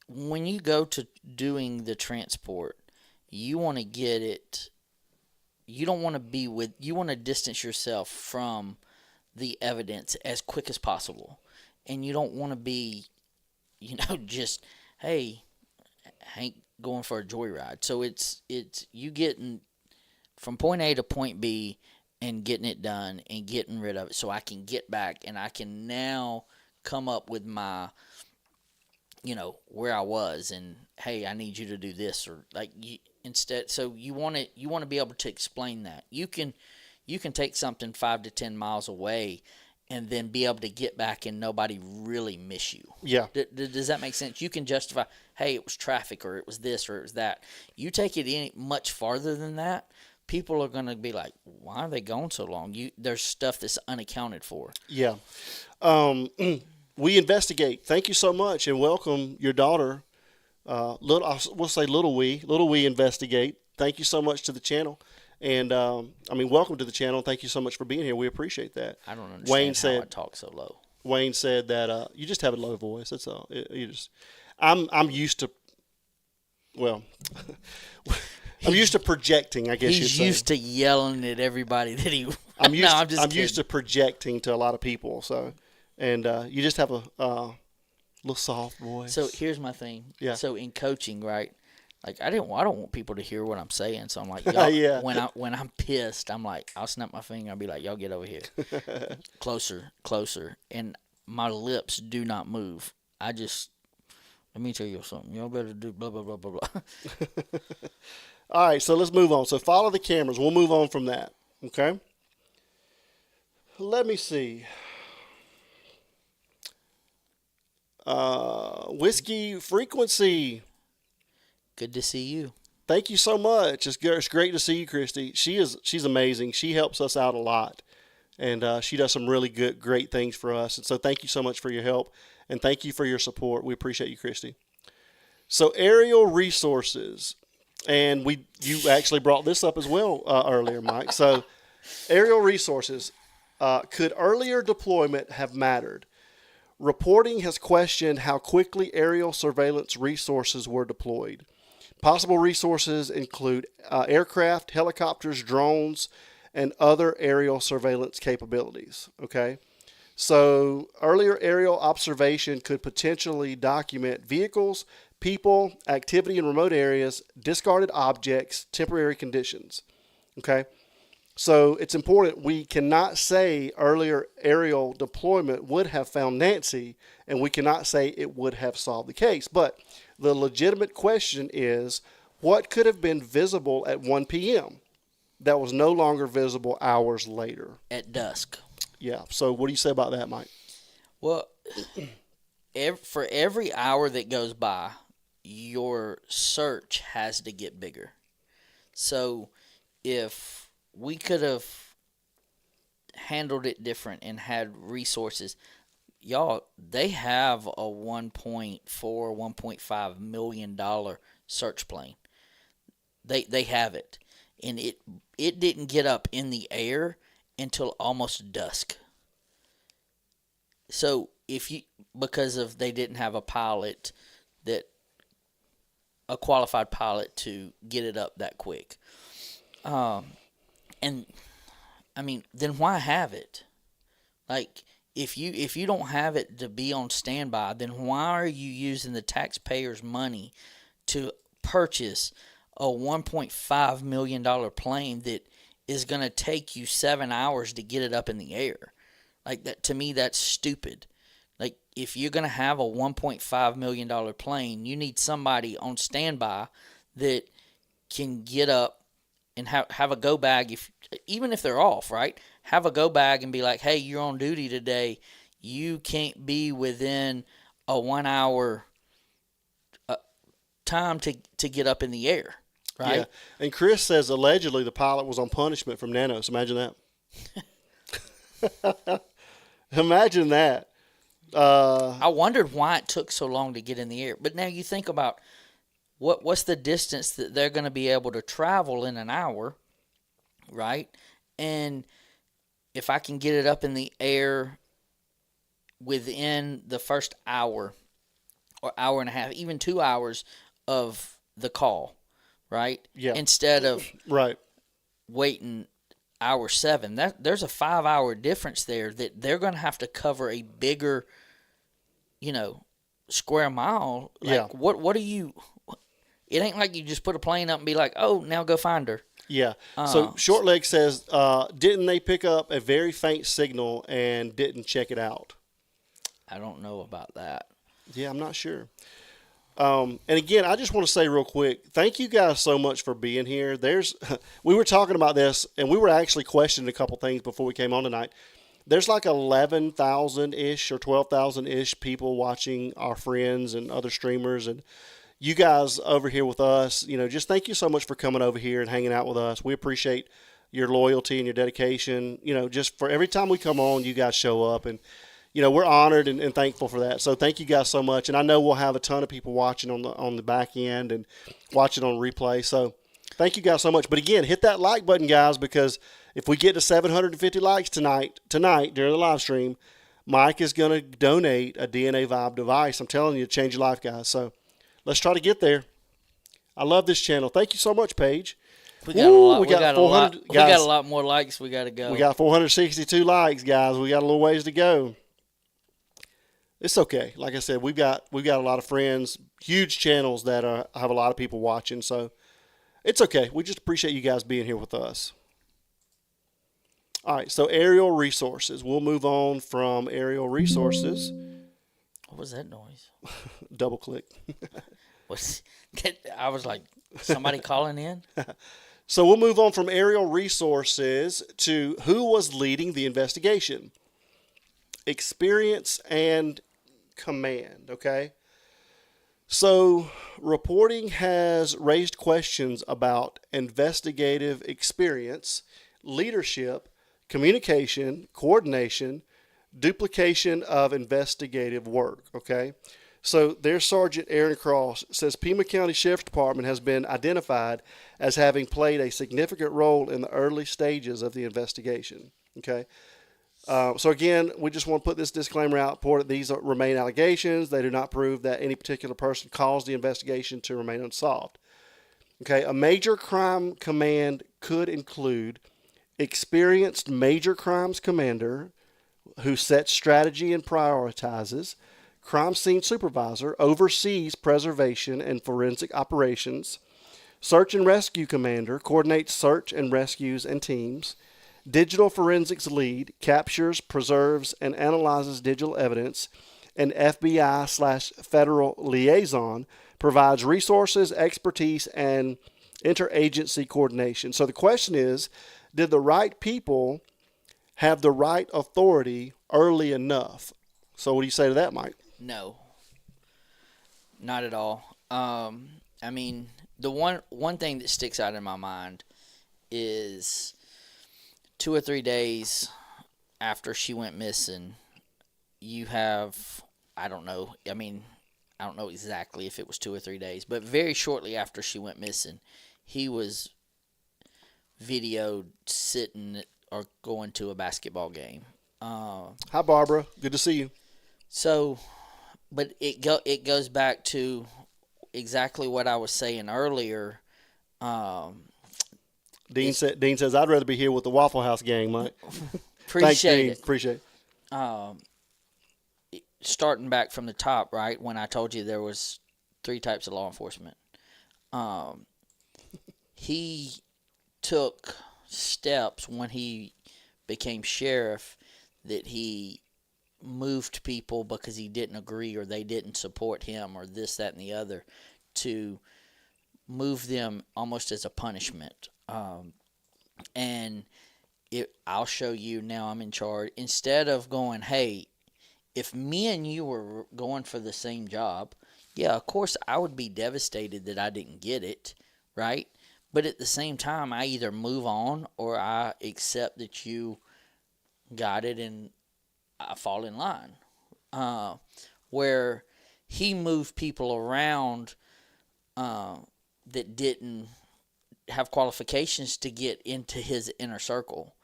when you go to doing the transport, you want to get it, you don't want to be you want to distance yourself from the evidence as quick as possible. And you don't want to be, just, hey, Hank going for a joyride. So it's you getting from point A to point B and getting it done and getting rid of it, so I can get back and I can now come up with my, where I was, and hey, I need you to do this, or instead. So you want to be able to explain that. You can take something 5 to 10 miles away and then be able to get back and nobody really miss you. Yeah. Does that make sense? You can justify, hey, it was traffic, or it was this, or it was that. You take it any much farther than that, people are going to be like, why are they going so long? There's stuff that's unaccounted for. Yeah. We investigate. Thank you so much, and welcome your daughter. We'll say Little We investigate. Thank you so much to the channel, and welcome to the channel. Thank you so much for being here. We appreciate that. I don't understand how I talk so low. Wayne said that you just have a low voice. That's all. I'm used to. Well, I'm used to projecting. I guess he's used to yelling at everybody that he. I'm used to projecting to a lot of people. So, and you just have a little soft voice. So here's my thing. Yeah. So in coaching, right? Like I don't want people to hear what I'm saying. So I'm like, y'all, yeah. When I'm pissed, I'm like, I'll snap my finger. I'll be like, y'all get over here, closer, and my lips do not move. Let me tell you something. Y'all better do blah blah blah blah blah. All right, so let's move on. So follow the cameras. We'll move on from that. Okay. Let me see. Whiskey Frequency. Good to see you. Thank you so much. It's great to see you, Christy. She's amazing. She helps us out a lot, and she does some really great things for us. And so thank you so much for your help, and thank you for your support. We appreciate you, Christy. So aerial resources, and you actually brought this up as well earlier, Mike. So aerial resources, could earlier deployment have mattered? Reporting has questioned how quickly aerial surveillance resources were deployed. Possible resources include aircraft, helicopters, drones, and other aerial surveillance capabilities. Okay, so earlier aerial observation could potentially document vehicles, people, activity in remote areas, discarded objects, temporary conditions. Okay, so it's important. We cannot say earlier aerial deployment would have found Nancy, and we cannot say it would have solved the case. But the legitimate question is, what could have been visible at 1 p.m. that was no longer visible hours later? At dusk. Yeah. So what do you say about that, Mike? Well, for every hour that goes by, your search has to get bigger. So if we could have handled it different and had resources, y'all, they have a $1.4, $1.5 million search plane. They have it, and it didn't get up in the air until almost dusk. So because they didn't have a qualified pilot to get it up that quick, and I mean, then why have it? Like, if you don't have it to be on standby, then why are you using the taxpayers' money to purchase a $1.5 million plane that is going to take you 7 hours to get it up in the air? Like, that, to me, that's stupid. Like, if you're going to have a $1.5 million plane, you need somebody on standby that can get up and have a go bag, even if they're off, right? Have a go bag and be like, hey, you're on duty today. You can't be within a 1 hour time to get up in the air, right? Yeah. And Chris says allegedly the pilot was on punishment from Nanos. Imagine that. Imagine that. I wondered why it took so long to get in the air. But now you think about what's the distance that they're going to be able to travel in an hour, right? And if I can get it up in the air within the first hour or hour and a half, even 2 hours of the call, right? Yeah. Instead of right. waiting hour 7, there's a 5 hour difference there that they're going to have to cover a bigger, square mile. Like, yeah. What are you? It ain't like you just put a plane up and be like, oh, now go find her. Yeah. So Shortleg says, didn't they pick up a very faint signal and didn't check it out? I don't know about that. Yeah, I'm not sure. And again, I just want to say real quick, thank you guys so much for being here. We were talking about this, and we were actually questioning a couple things before we came on tonight. There's like 11,000-ish or 12,000-ish people watching our friends and other streamers, and you guys over here with us, just thank you so much for coming over here and hanging out with us. We appreciate your loyalty and your dedication. Just for every time we come on, you guys show up, and we're honored and thankful for that. So thank you guys so much. And I know we'll have a ton of people watching on the back end and watching on replay. So thank you guys so much. But again, hit that like button, guys, because if we get to 750 likes tonight during the live stream, Mike is going to donate a DNA Vibe device. I'm telling you, to change your life, guys. So let's try to get there. I love this channel. Thank you so much, Paige. We got a lot. We got 400, we guys, got a lot more likes. We got to go. We got 462 likes, guys. We got a little ways to go. It's okay. Like I said, we've got a lot of friends, huge channels that have a lot of people watching. So it's okay. We just appreciate you guys being here with us. All right, so aerial resources. We'll move on from aerial resources. What was that noise? Double click. I was like, somebody calling in? So we'll move on from aerial resources to who was leading the investigation. Experience and command, okay? So reporting has raised questions about investigative experience, leadership, communication, coordination, duplication of investigative work, okay? So their Sergeant Aaron Cross says Pima County Sheriff's Department has been identified as having played a significant role in the early stages of the investigation, okay? So again, we just want to put this disclaimer out. These remain allegations. They do not prove that any particular person caused the investigation to remain unsolved. Okay, a major crime command could include experienced major crimes commander who sets strategy and prioritizes, crime scene supervisor, oversees preservation and forensic operations, search and rescue commander, coordinates search and rescues and teams, digital forensics lead, captures, preserves, and analyzes digital evidence, and FBI/federal liaison, provides resources, expertise, and interagency coordination. So the question is, did the right people have the right authority early enough? So what do you say to that, Mike? No, not at all. I mean, the one thing that sticks out in my mind is 2 or 3 days after she went missing, you have, I don't know exactly if it was 2 or 3 days, but very shortly after she went missing, he was videoed sitting or going to a basketball game. Hi, Barbara. Good to see you. So, but it goes back to exactly what I was saying earlier. Dean says, I'd rather be here with the Waffle House gang, Mike. Appreciate it. Appreciate it. Starting back from the top, right, when I told you there was 3 types of law enforcement. He took steps when he became sheriff that he moved people because he didn't agree or they didn't support him or this, that, and the other, to move them almost as a punishment. And I'll show you now I'm in charge. Instead of going, hey, if me and you were going for the same job, yeah, of course I would be devastated that I didn't get it, right? But at the same time, I either move on or I accept that you got it and I fall in line. Where he moved people around that didn't have qualifications to get into his inner circle.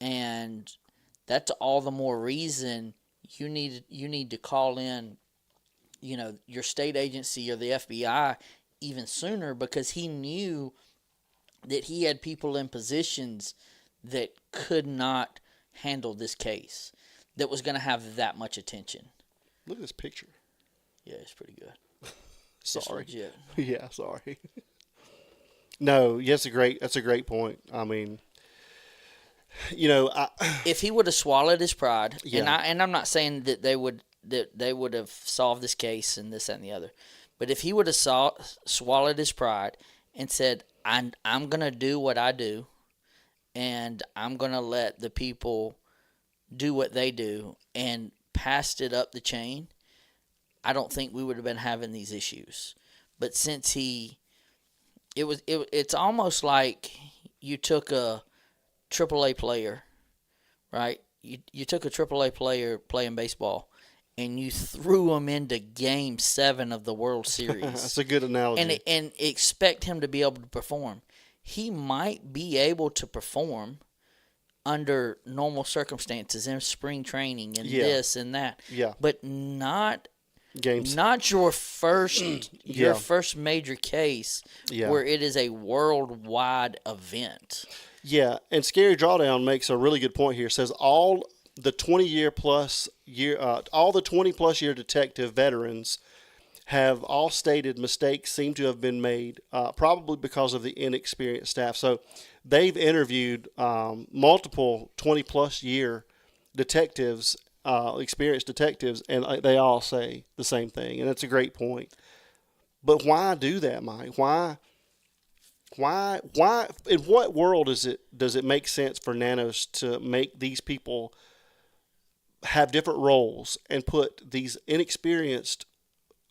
And that's all the more reason you need to call in, your state agency or the FBI even sooner, because he knew that he had people in positions that could not handle this case, that was going to have that much attention. Look at this picture. Yeah, it's pretty good. Sorry. It's legit. Yeah, sorry. No, yes, that's a great point. I mean, if he would have swallowed his pride, yeah. and I'm not saying that they would have solved this case and this, that, and the other, but if he would have swallowed his pride and said, I'm going to do what I do, and I'm going to let the people do what they do, and passed it up the chain, I don't think we would have been having these issues. But since it's almost like you took a AAA player, right? you took a AAA player playing baseball, and you threw him into Game 7 of the World Series. That's a good analogy. And expect him to be able to perform. He might be able to perform under normal circumstances in spring training and this and that. Yeah. But not Games. not your first Yeah. first major case Yeah. where it is a worldwide event. Yeah, and Scary Drawdown makes a really good point here. Says all the 20 plus year detective veterans have all stated mistakes seem to have been made, probably because of the inexperienced staff. So they've interviewed multiple 20 plus year detectives, experienced detectives, and they all say the same thing. And that's a great point. But why do that, Mike? Why? In what world does it make sense for nanos to make these people have different roles and put these inexperienced,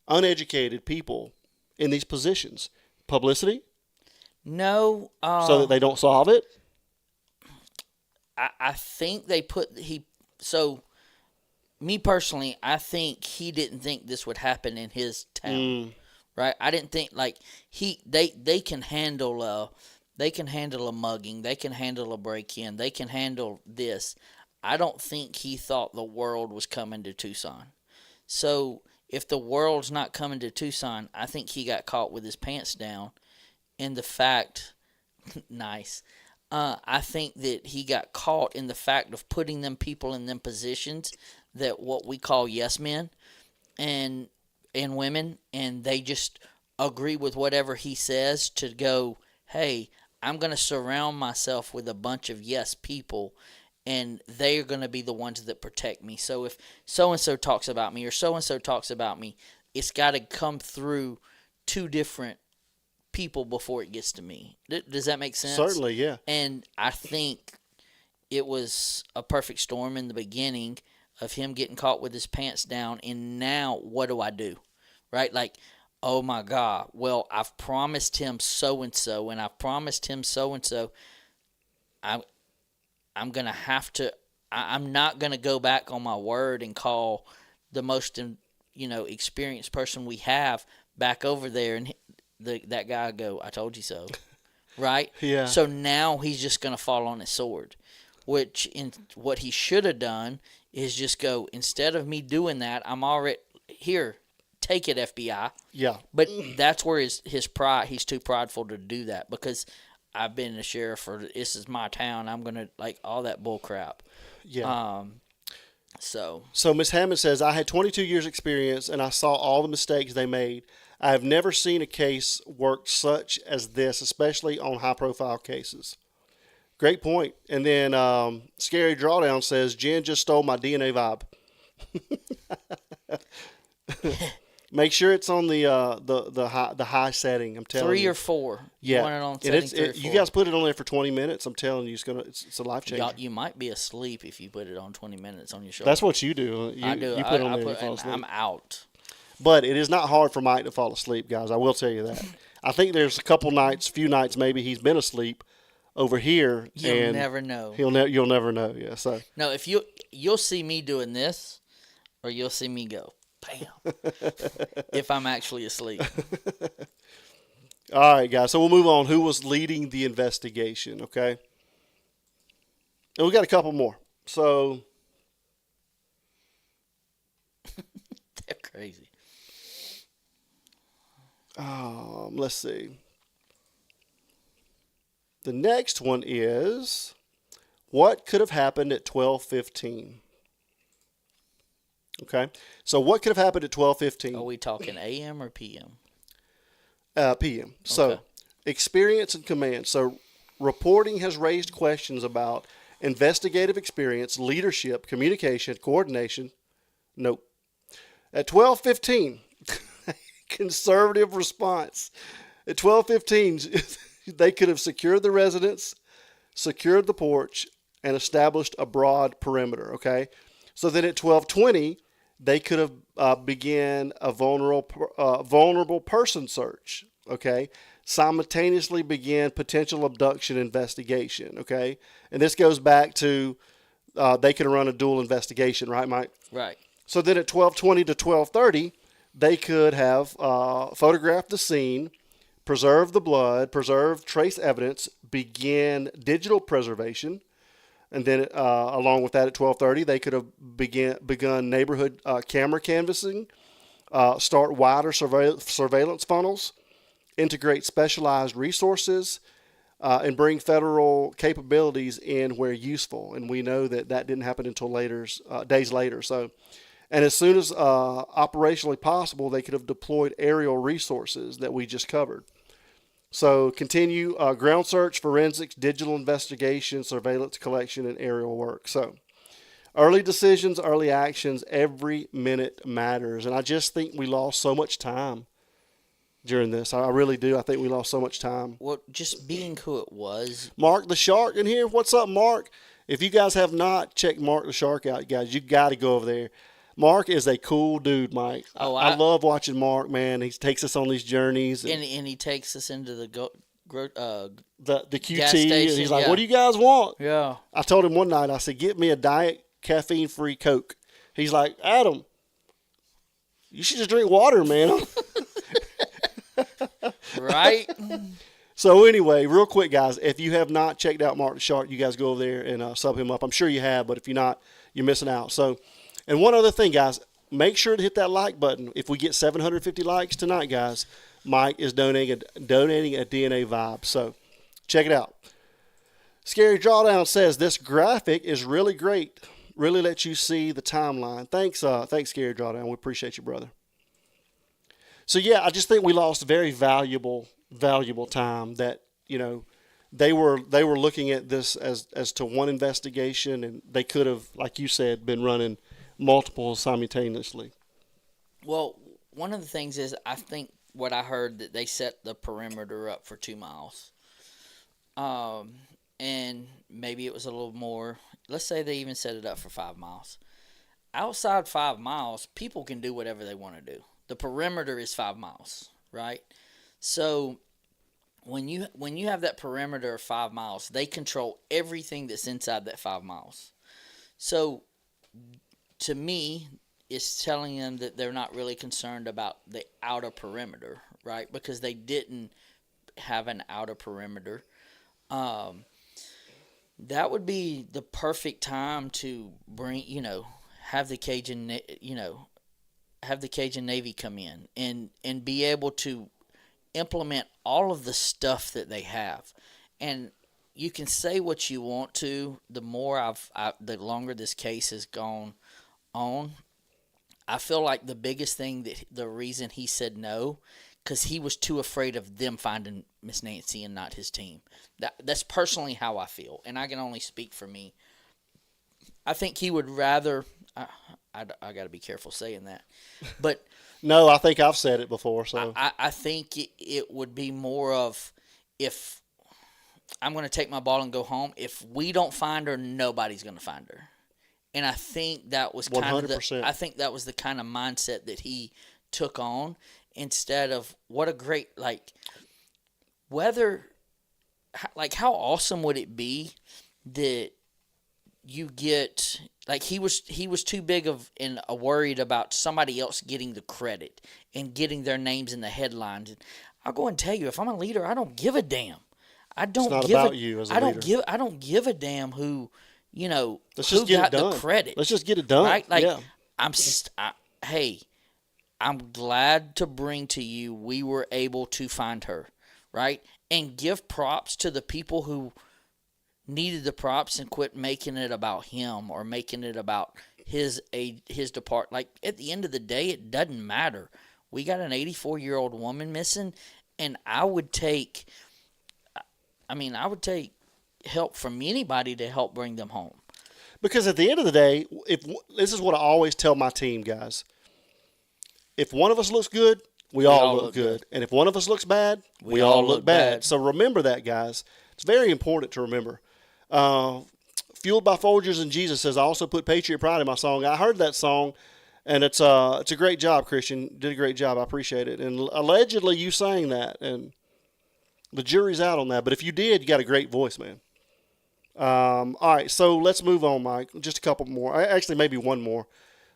uneducated people in these positions? Publicity? No. So that they don't solve it? I think they so me personally, I think he didn't think this would happen in his town. Right? I didn't think they can handle a mugging, they can handle a break-in, they can handle this. I don't think he thought the world was coming to Tucson. So if the world's not coming to Tucson, I think he got caught with his pants down in the fact nice. I think that he got caught in the fact of putting them people in them positions that what we call yes men and women, and they just agree with whatever he says to go, hey, I'm going to surround myself with a bunch of yes people, and they're going to be the ones that protect me. So if so-and-so talks about me or so-and-so talks about me, it's got to come through two different people before it gets to me. Does that make sense? Certainly, yeah. And I think it was a perfect storm in the beginning of him getting caught with his pants down, and now what do I do? Right? Like, oh my God, well, I've promised him so-and-so, and I've promised him so-and-so. I'm going to have to, I'm not going to go back on my word and call the most, experienced person we have back over there, and that guy go, I told you so. Right? Yeah. So now he's just going to fall on his sword, which what he should have done is just go, instead of me doing that, I'm already here. Take it, FBI. Yeah. But that's where his pride, he's too prideful to do that, because I've been a sheriff for, this is my town, I'm going to, all that bull crap. Yeah. So Ms. Hammond says, I had 22 years experience and I saw all the mistakes they made. I have never seen a case work such as this, especially on high profile cases. Great point. And then Scary Drawdown says, Jen just stole my DNA vibe. Make sure it's on the high setting. I'm telling you. 3 or 4. Yeah, You want it on setting 3 or 4. You guys put it on there for 20 minutes. I'm telling you, it's a life changer. You might be asleep if you put it on 20 minutes on your shoulder. That's what you do. I do. You put it on there and you fall and asleep. I'm out. But it is not hard for Mike to fall asleep, guys. I will tell you that. I think there's a few nights maybe he's been asleep over here. You'll never know. You'll never know. Yeah. So no, if you'll see me doing this, or you'll see me go, bam, if I'm actually asleep. All right, guys. So we'll move on. Who was leading the investigation? Okay. And we got a couple more. So They're crazy. let's see. The next one is, what could have happened at 12:15? Okay. So what could have happened at 12:15? Are we talking AM or PM? PM. So Okay. experience and command. So reporting has raised questions about investigative experience, leadership, communication, coordination. Nope. At 12:15, conservative response. At 12:15, they could have secured the residence, secured the porch, and established a broad perimeter. Okay. So then at 12:20, they could have began a vulnerable person search. Okay. Simultaneously began potential abduction investigation. Okay. And this goes back to they could run a dual investigation, right, Mike? Right. So then at 12:20 to 12:30, they could have photographed the scene, preserve the blood, preserve trace evidence, begin digital preservation, and then along with that at 12:30, they could have begun neighborhood camera canvassing, start wider surveillance funnels, integrate specialized resources, and bring federal capabilities in where useful. And we know that didn't happen until days later. So, and as soon as operationally possible, they could have deployed aerial resources that we just covered. So continue ground search, forensics, digital investigation, surveillance collection, and aerial work. So early decisions, early actions, every minute matters. And I just think we lost so much time during this. I really do. I think we lost so much time. Well, just being who it was. Mark the Shark in here. What's up, Mark? If you guys have not checked Mark the Shark out, guys, you got to go over there. Mark is a cool dude, Mike. Oh, I love watching Mark, man. He takes us on these journeys. And he takes us into the QT. gas station, And he's like, what do you guys want? Yeah. I told him one night, I said, get me a diet caffeine-free Coke. He's like, Adam, you should just drink water, man. Right? So anyway, real quick, guys, if you have not checked out Mark the Shark, you guys go over there and sub him up. I'm sure you have, but if you're not, you're missing out. So, and one other thing, guys, make sure to hit that like button. If we get 750 likes tonight, guys, Mike is donating a DNA vibe. So check it out. Scary Drawdown says, this graphic is really great. Really lets you see the timeline. Thanks, Scary Drawdown. We appreciate you, brother. So, yeah, I just think we lost very valuable time that, they were looking at this as to one investigation, and they could have, like you said, been running multiple simultaneously. Well, one of the things is I think what I heard that they set the perimeter up for 2 miles. And maybe it was a little more. Let's say they even set it up for 5 miles. Outside 5 miles, people can do whatever they want to do. The perimeter is 5 miles, right? So when you have that perimeter of 5 miles, they control everything that's inside that 5 miles. So to me, it's telling them that they're not really concerned about the outer perimeter, right? Because they didn't have an outer perimeter. That would be the perfect time to bring, have the Cajun Navy come in and be able to implement all of the stuff that they have. And you can say what you want to. The more the longer this case has gone on, I feel like the biggest thing the reason he said no, because he was too afraid of them finding Miss Nancy and not his team. That's personally how I feel, and I can only speak for me. I think he would rather. I got to be careful saying that, but no, I think I've said it before. So I think it would be more of, if I'm going to take my ball and go home. If we don't find her, nobody's going to find her. And I think that was kind 100%. of I think that was the kind of mindset that he took on, instead of what a great, how awesome would it be that you get, he was too big of and worried about somebody else getting the credit and getting their names in the headlines. And I'll go and tell you, if I'm a leader, I don't give a damn. It's not about you as a leader. I don't give a damn who, Let's who just get got it done. the credit. Let's just get it done. Right? Yeah. I'm glad to bring to you we were able to find her, right? And give props to the people who needed the props and quit making it about him or making it about his department. At the end of the day, it doesn't matter. We got an 84-year-old woman missing, and I would take help from anybody to help bring them home. Because at the end of the day, this is what I always tell my team, guys. If one of us looks good, we all look good. And if one of us looks bad, we all look bad. So remember that, guys. It's very important to remember. Fueled by Folgers and Jesus says, I also put Patriot Pride in my song. I heard that song, and it's a great job, Christian. You did a great job. I appreciate it. And allegedly you sang that, and the jury's out on that. But if you did, you got a great voice, man. All right, so let's move on, Mike. Just a couple more. Actually, maybe one more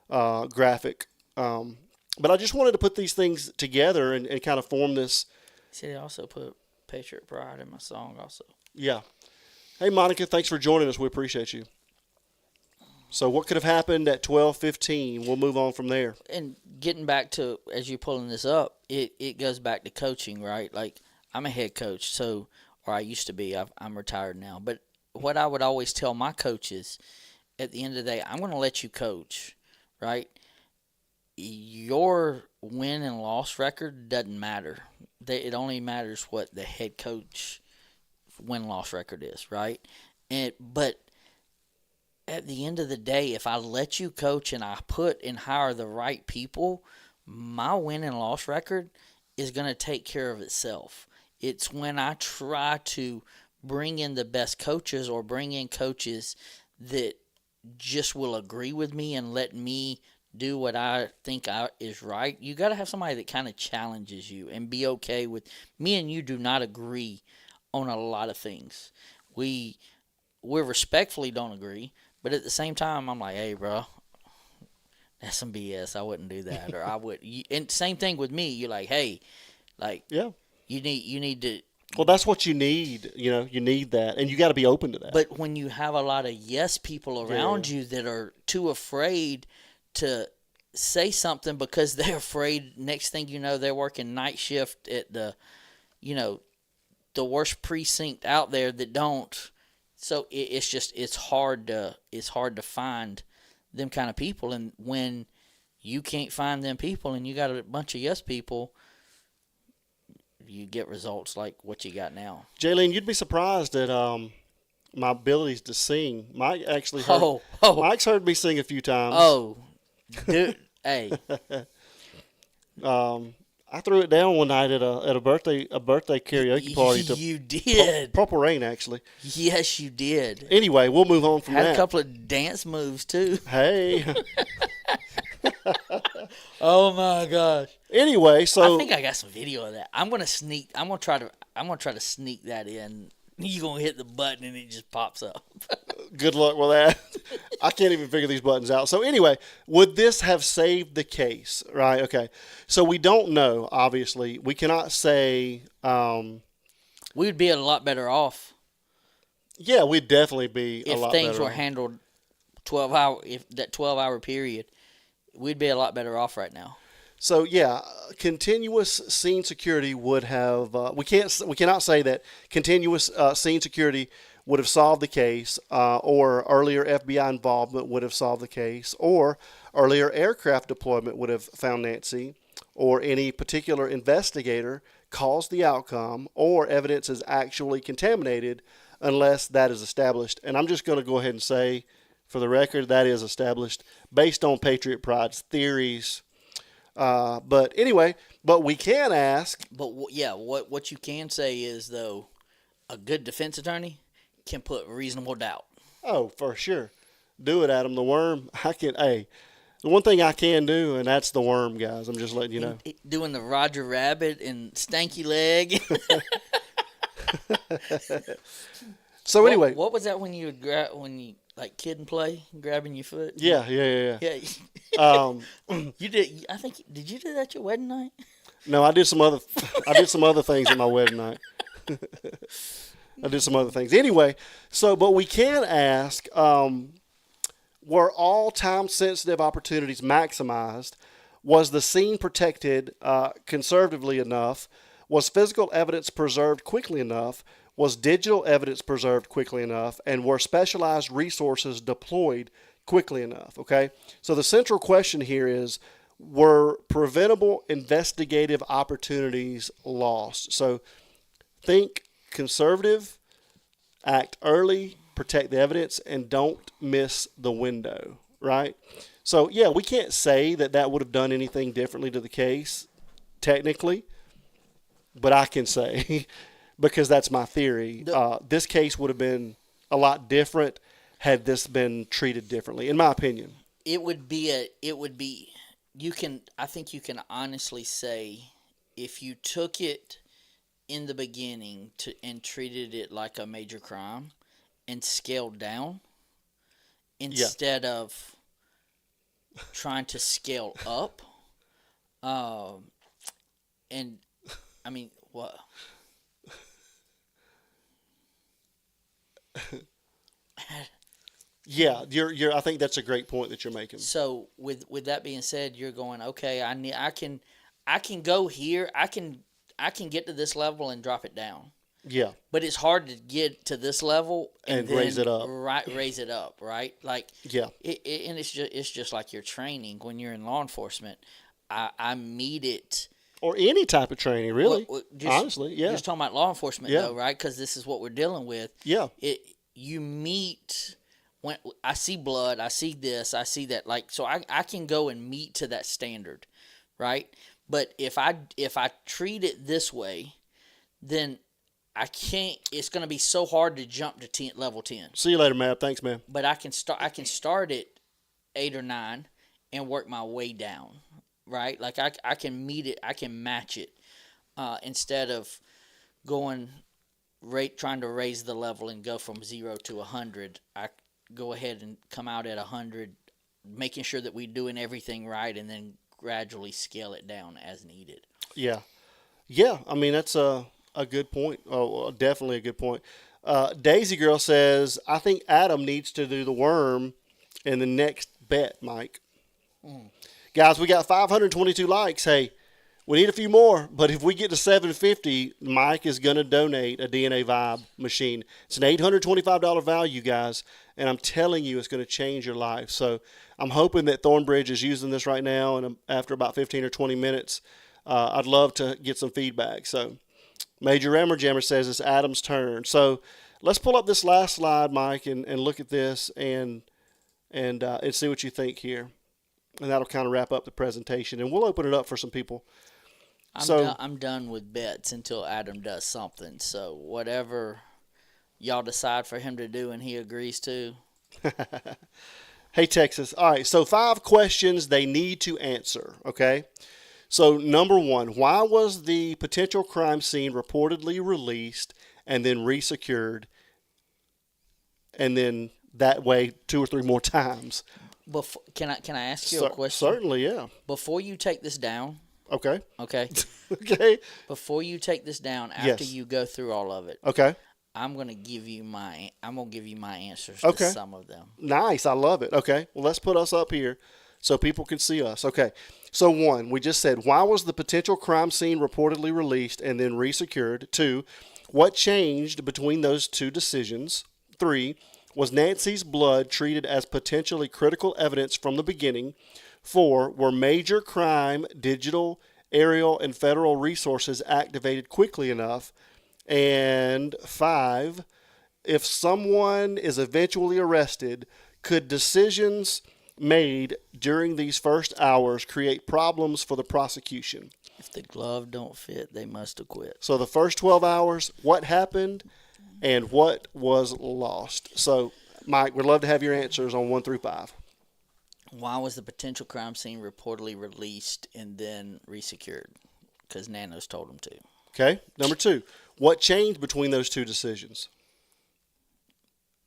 graphic. But I just wanted to put these things together and kind of form this. See, they also put Patriot Pride in my song also. Yeah. Hey, Monica, thanks for joining us. We appreciate you. So what could have happened at 12:15? We'll move on from there. And getting back to, as you're pulling this up, it goes back to coaching, right? Like, I'm a head coach, so, or I used to be. I'm retired now. But what I would always tell my coaches, at the end of the day, I'm going to let you coach, right? Your win and loss record doesn't matter. It only matters what the head coach win-loss record is, right? But at the end of the day, if I let you coach and I put and hire the right people, my win and loss record is going to take care of itself. It's when I try to bring in the best coaches or bring in coaches that just will agree with me and let me do what I think is right. You got to have somebody that kind of challenges you and be okay with me and you do not agree on a lot of things. We respectfully don't agree, but at the same time, I'm like, hey, bro, that's some BS. I wouldn't do that, or I would. And same thing with me. You're like, hey, like, Yeah. you need to. Well, that's what you need. You need that, and you got to be open to that. But when you have a lot of yes people around you that are too afraid to say something because they're afraid, next thing you know, they're working night shift at the worst precinct out there that don't. So it's hard to find them kind of people, and when you can't find them people and you got a bunch of yes people, you get results like what you got now. Jaylene, you'd be surprised at my abilities to sing. Mike actually heard. Mike's heard me sing a few times. Oh, dude, hey. I threw it down one night at a birthday karaoke party to You did. Purple Rain, actually. Yes, you did. Anyway, we'll move on from Had that. a couple of dance moves too. Hey. Oh my gosh. Anyway, so I think I got some video of that. I'm gonna try to sneak that in. You're gonna hit the button and it just pops up. good luck with that. I can't even figure these buttons out. So anyway, would this have saved the case? Right. Okay. So we don't know. Obviously, we cannot say. We would be a lot better off. Yeah, we'd definitely be a if lot things better were off. handled if that 12-hour period, we'd be a lot better off right now. So yeah, continuous scene security would have. We cannot say that continuous scene security would have solved the case, or earlier FBI involvement would have solved the case, or earlier aircraft deployment would have found Nancy, or any particular investigator caused the outcome, or evidence is actually contaminated, unless that is established. And I'm just going to go ahead and say, for the record, that is established based on Patriot Pride's theories. But anyway, but we can ask. But what you can say is, though, a good defense attorney can put reasonable doubt. Oh, for sure. Do it, Adam. The worm. The one thing I can do, and that's the worm, guys. I'm just letting you know. Doing the Roger Rabbit and stanky leg. So anyway. What was that when you like kid and play, grabbing your foot? Yeah. You did. I think did you do that at your wedding night? No, I did some other things at my wedding night. I did some other things. Anyway, but we can ask, were all time-sensitive opportunities maximized? Was the scene protected conservatively enough? Was physical evidence preserved quickly enough? Was digital evidence preserved quickly enough? And were specialized resources deployed quickly enough? Okay, so the central question here is, were preventable investigative opportunities lost? So think conservative, act early, protect the evidence, and don't miss the window, right? So, yeah, we can't say that would have done anything differently to the case, technically, but I can say, because that's my theory, this case would have been a lot different had this been treated differently, in my opinion. I think you can honestly say, if you took it in the beginning and treated it like a major crime, and scale down instead of trying to scale up. And I mean, what? Yeah, you're. I think that's a great point that you're making. So with that being said, you're going, okay, I can go here. I can get to this level and drop it down. Yeah, But it's hard to get to this level and then raise it up. raise it up, right? Like, Yeah, and it's just like your training when you're in law enforcement. I meet it. or any type of training, really. Honestly, yeah, Just talking about law enforcement, Yeah. though, right? Because this is what we're dealing with. yeah, You meet when I see blood, I see this, I see that. Like, so I can go and meet to that standard, right? But if I treat it this way, then I can't. It's going to be so hard to jump to level 10. See you later, Matt. Thanks, man. But I can start at 8 or 9 and work my way down, right? Like I can meet it, I can match it, instead of going trying to raise the level and go from 0 to 100. I go ahead and come out at 100, making sure that we're doing everything right, and then gradually scale it down as needed. Yeah, yeah. I mean, that's a good point. Oh, well, definitely a good point. Daisy Girl says, I think Adam needs to do the worm in the next bet, Mike. Guys, we got 522 likes. Hey, we need a few more, but if we get to 750, Mike is going to donate a DNA Vibe machine. It's an $825 value, guys, and I'm telling you it's going to change your life. So I'm hoping that Thornbridge is using this right now, and after about 15 or 20 minutes, I'd love to get some feedback. So Major Rammer Jammer says it's Adam's turn. So let's pull up this last slide, Mike, and look at this and see what you think here. And that'll kind of wrap up the presentation, and we'll open it up for some people. I'm done with bets until Adam does something. So whatever y'all decide for him to do and he agrees to. Hey, Texas. All right, so 5 questions they need to answer, okay? So number 1, why was the potential crime scene reportedly released and then resecured, and then that way 2 or 3 more times? Can I ask you a question? Certainly, yeah. Before you take this down, Okay. okay? Okay. Before you take this down, after Yes. you go through all of it, Okay. I'm gonna give you my answers Okay. to some of them. Nice. I love it. Okay. Well, let's put us up here so people can see us. Okay. So 1, we just said, why was the potential crime scene reportedly released and then resecured? 2, what changed between those 2 decisions? 3, was Nancy's blood treated as potentially critical evidence from the beginning? 4, were major crime, digital, aerial, and federal resources activated quickly enough? And 5, if someone is eventually arrested, could decisions made during these first hours create problems for the prosecution? If the glove don't fit, they must have quit. So the first 12 hours, what happened and what was lost? So, Mike, we'd love to have your answers on 1 through 5. Why was the potential crime scene reportedly released and then resecured? Because Nanos told them to. Okay. Number 2, what changed between those 2 decisions?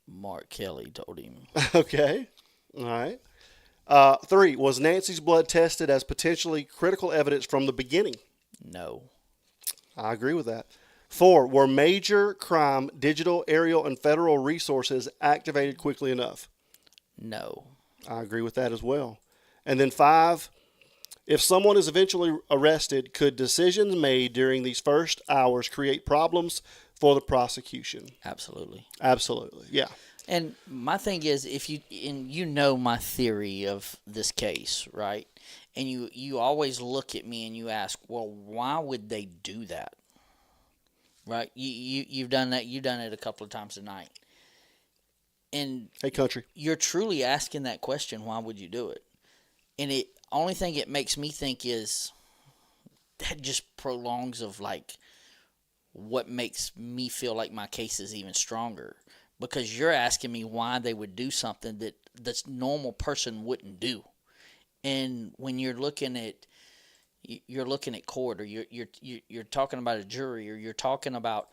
Mark Kelly told him. Okay. All right. 3, was Nancy's blood tested as potentially critical evidence from the beginning? No. I agree with that. 4, were major crime, digital, aerial, and federal resources activated quickly enough? No. I agree with that as well. And then 5, if someone is eventually arrested, could decisions made during these first hours create problems for the prosecution? Absolutely. Absolutely. Yeah. And my thing is, if you know my theory of this case, right? And you always look at me and you ask, well, why would they do that? Right? You've done that. You've done it a couple of times tonight. And Hey, country. you're truly asking that question, why would you do it? And it only thing it makes me think is that just prolongs of like what makes me feel like my case is even stronger, because you're asking me why they would do something that this normal person wouldn't do. And when you're looking at court, or you're talking about a jury, or you're talking about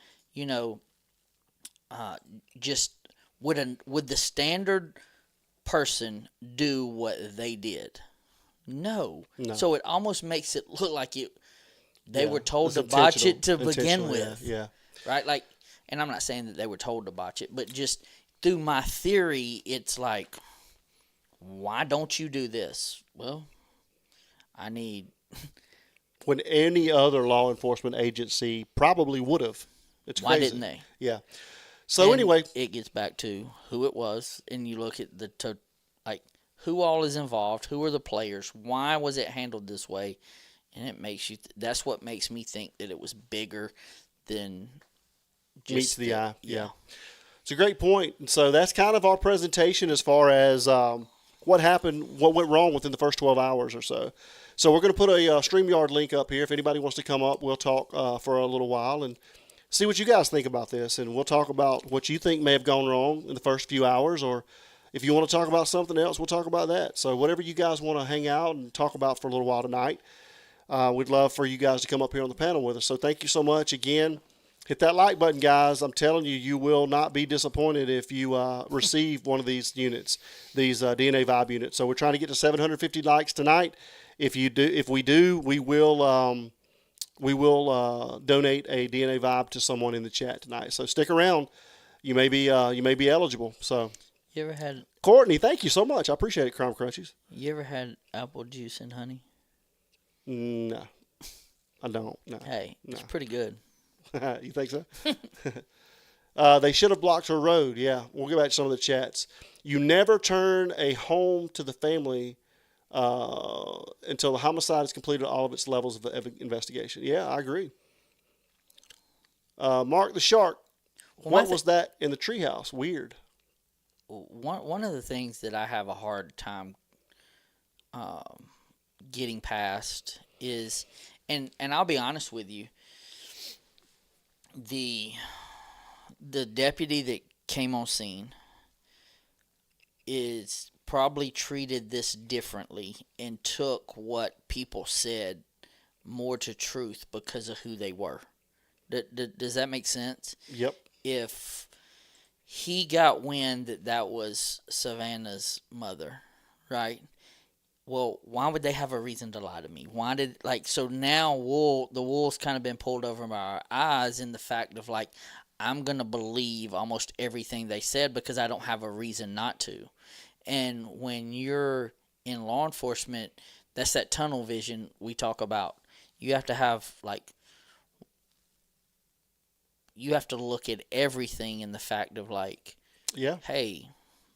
just would the standard person do what they did? No. No. So it almost makes it look like they Yeah, were told it's to botch it to intentional, begin with. Yeah. Right? Like, and I'm not saying that they were told to botch it, but just through my theory, it's like, why don't you do this? Well, I need. When any other law enforcement agency probably would have. It's Why crazy. didn't they? Yeah. So And anyway, it gets back to who it was, and you look at like who all is involved, who are the players, why was it handled this way, and it makes you. That's what makes me think that it was bigger than just meets the eye. Yeah. It's a great point. And so that's kind of our presentation as far as what happened, what went wrong within the first 12 hours or so. So we're going to put a StreamYard link up here. If anybody wants to come up, we'll talk for a little while and see what you guys think about this. And we'll talk about what you think may have gone wrong in the first few hours, or if you want to talk about something else, we'll talk about that. So whatever you guys want to hang out and talk about for a little while tonight, we'd love for you guys to come up here on the panel with us. So thank you so much again. Hit that like button, guys. I'm telling you, you will not be disappointed if you receive one of these units, these DNA Vibe units. So we're trying to get to 750 likes tonight. If we do, we will donate a DNA Vibe to someone in the chat tonight. So stick around. You may be eligible. So You ever had Courtney, thank you so much. I appreciate it, Crime Crunchies. You ever had apple juice and honey? No, I don't. No. Hey, it's No. pretty good. You think so? They should have blocked her road. Yeah, we'll get back to some of the chats. You never turn a home to the family until the homicide has completed all of its levels of investigation. Yeah, I agree. Mark the Shark. What was that in the treehouse? Weird. One of the things that I have a hard time getting past is, and I'll be honest with you, the deputy that came on scene is probably treated this differently and took what people said more to truth because of who they were. Does that make sense? Yep. If he got wind that was Savannah's mother, right? Well, why would they have a reason to lie to me? Why did, so now the wool's kind of been pulled over my eyes in the fact of, I'm going to believe almost everything they said because I don't have a reason not to. And when you're in law enforcement, that's that tunnel vision we talk about. You have to have, you have to look at everything in the fact of, yeah, hey,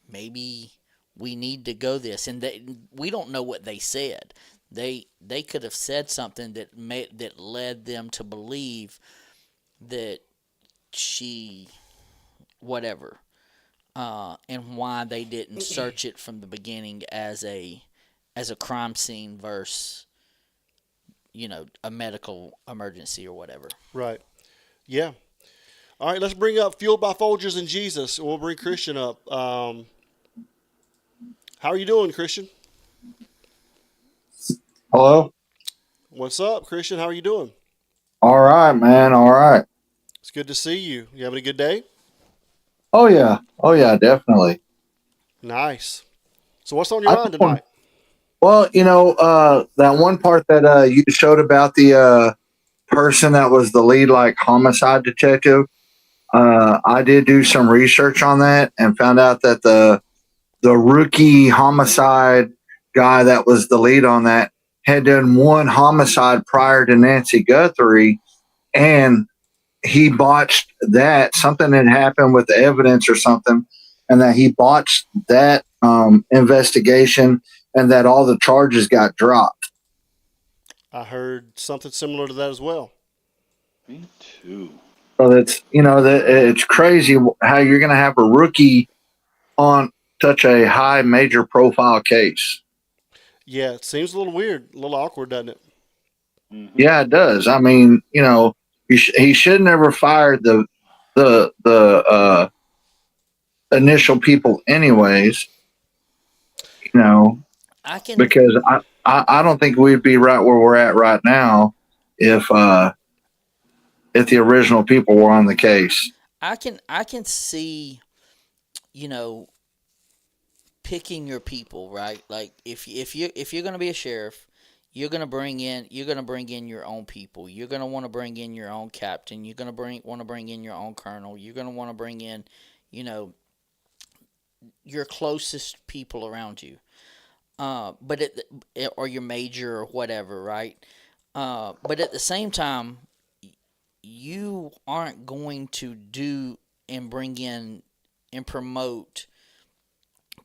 maybe we need to go this, and we don't know what they said. They could have said something that led them to believe that she, whatever, and why they didn't search it from the beginning as a crime scene versus, a medical emergency or whatever. Right. Yeah. All right, let's bring up Fueled by Folgers and Jesus. We'll bring Christian up. How are you doing, Christian? Hello? What's up, Christian? How are you doing? All right, man. All right. It's good to see you. You having a good day? Oh, yeah. Oh, yeah, definitely. Nice. So what's on your mind tonight? Well, that one part that you showed about the person that was the lead, homicide detective, I did do some research on that and found out that the rookie homicide guy that was the lead on that had done one homicide prior to Nancy Guthrie, and he botched that. Something had happened with the evidence or something, and that he botched that investigation, and that all the charges got dropped. I heard something similar to that as well. Me too. So that's, it's crazy how you're going to have a rookie on such a high major profile case. Yeah, it seems a little weird, a little awkward, doesn't it? Mm-hmm. Yeah, it does. I mean, he should never fired the initial people anyways, because I don't think we'd be right where we're at right now if the original people were on the case. I can see you know, picking your people, right? Like if you're going to be a sheriff, you're going to bring in your own people. You're going to want to bring in your own captain. You're going to want to bring in your own colonel. You're going to want to bring in, you know, your closest people around you. Or your major or whatever, right? But at the same time, you aren't going to do and bring in and promote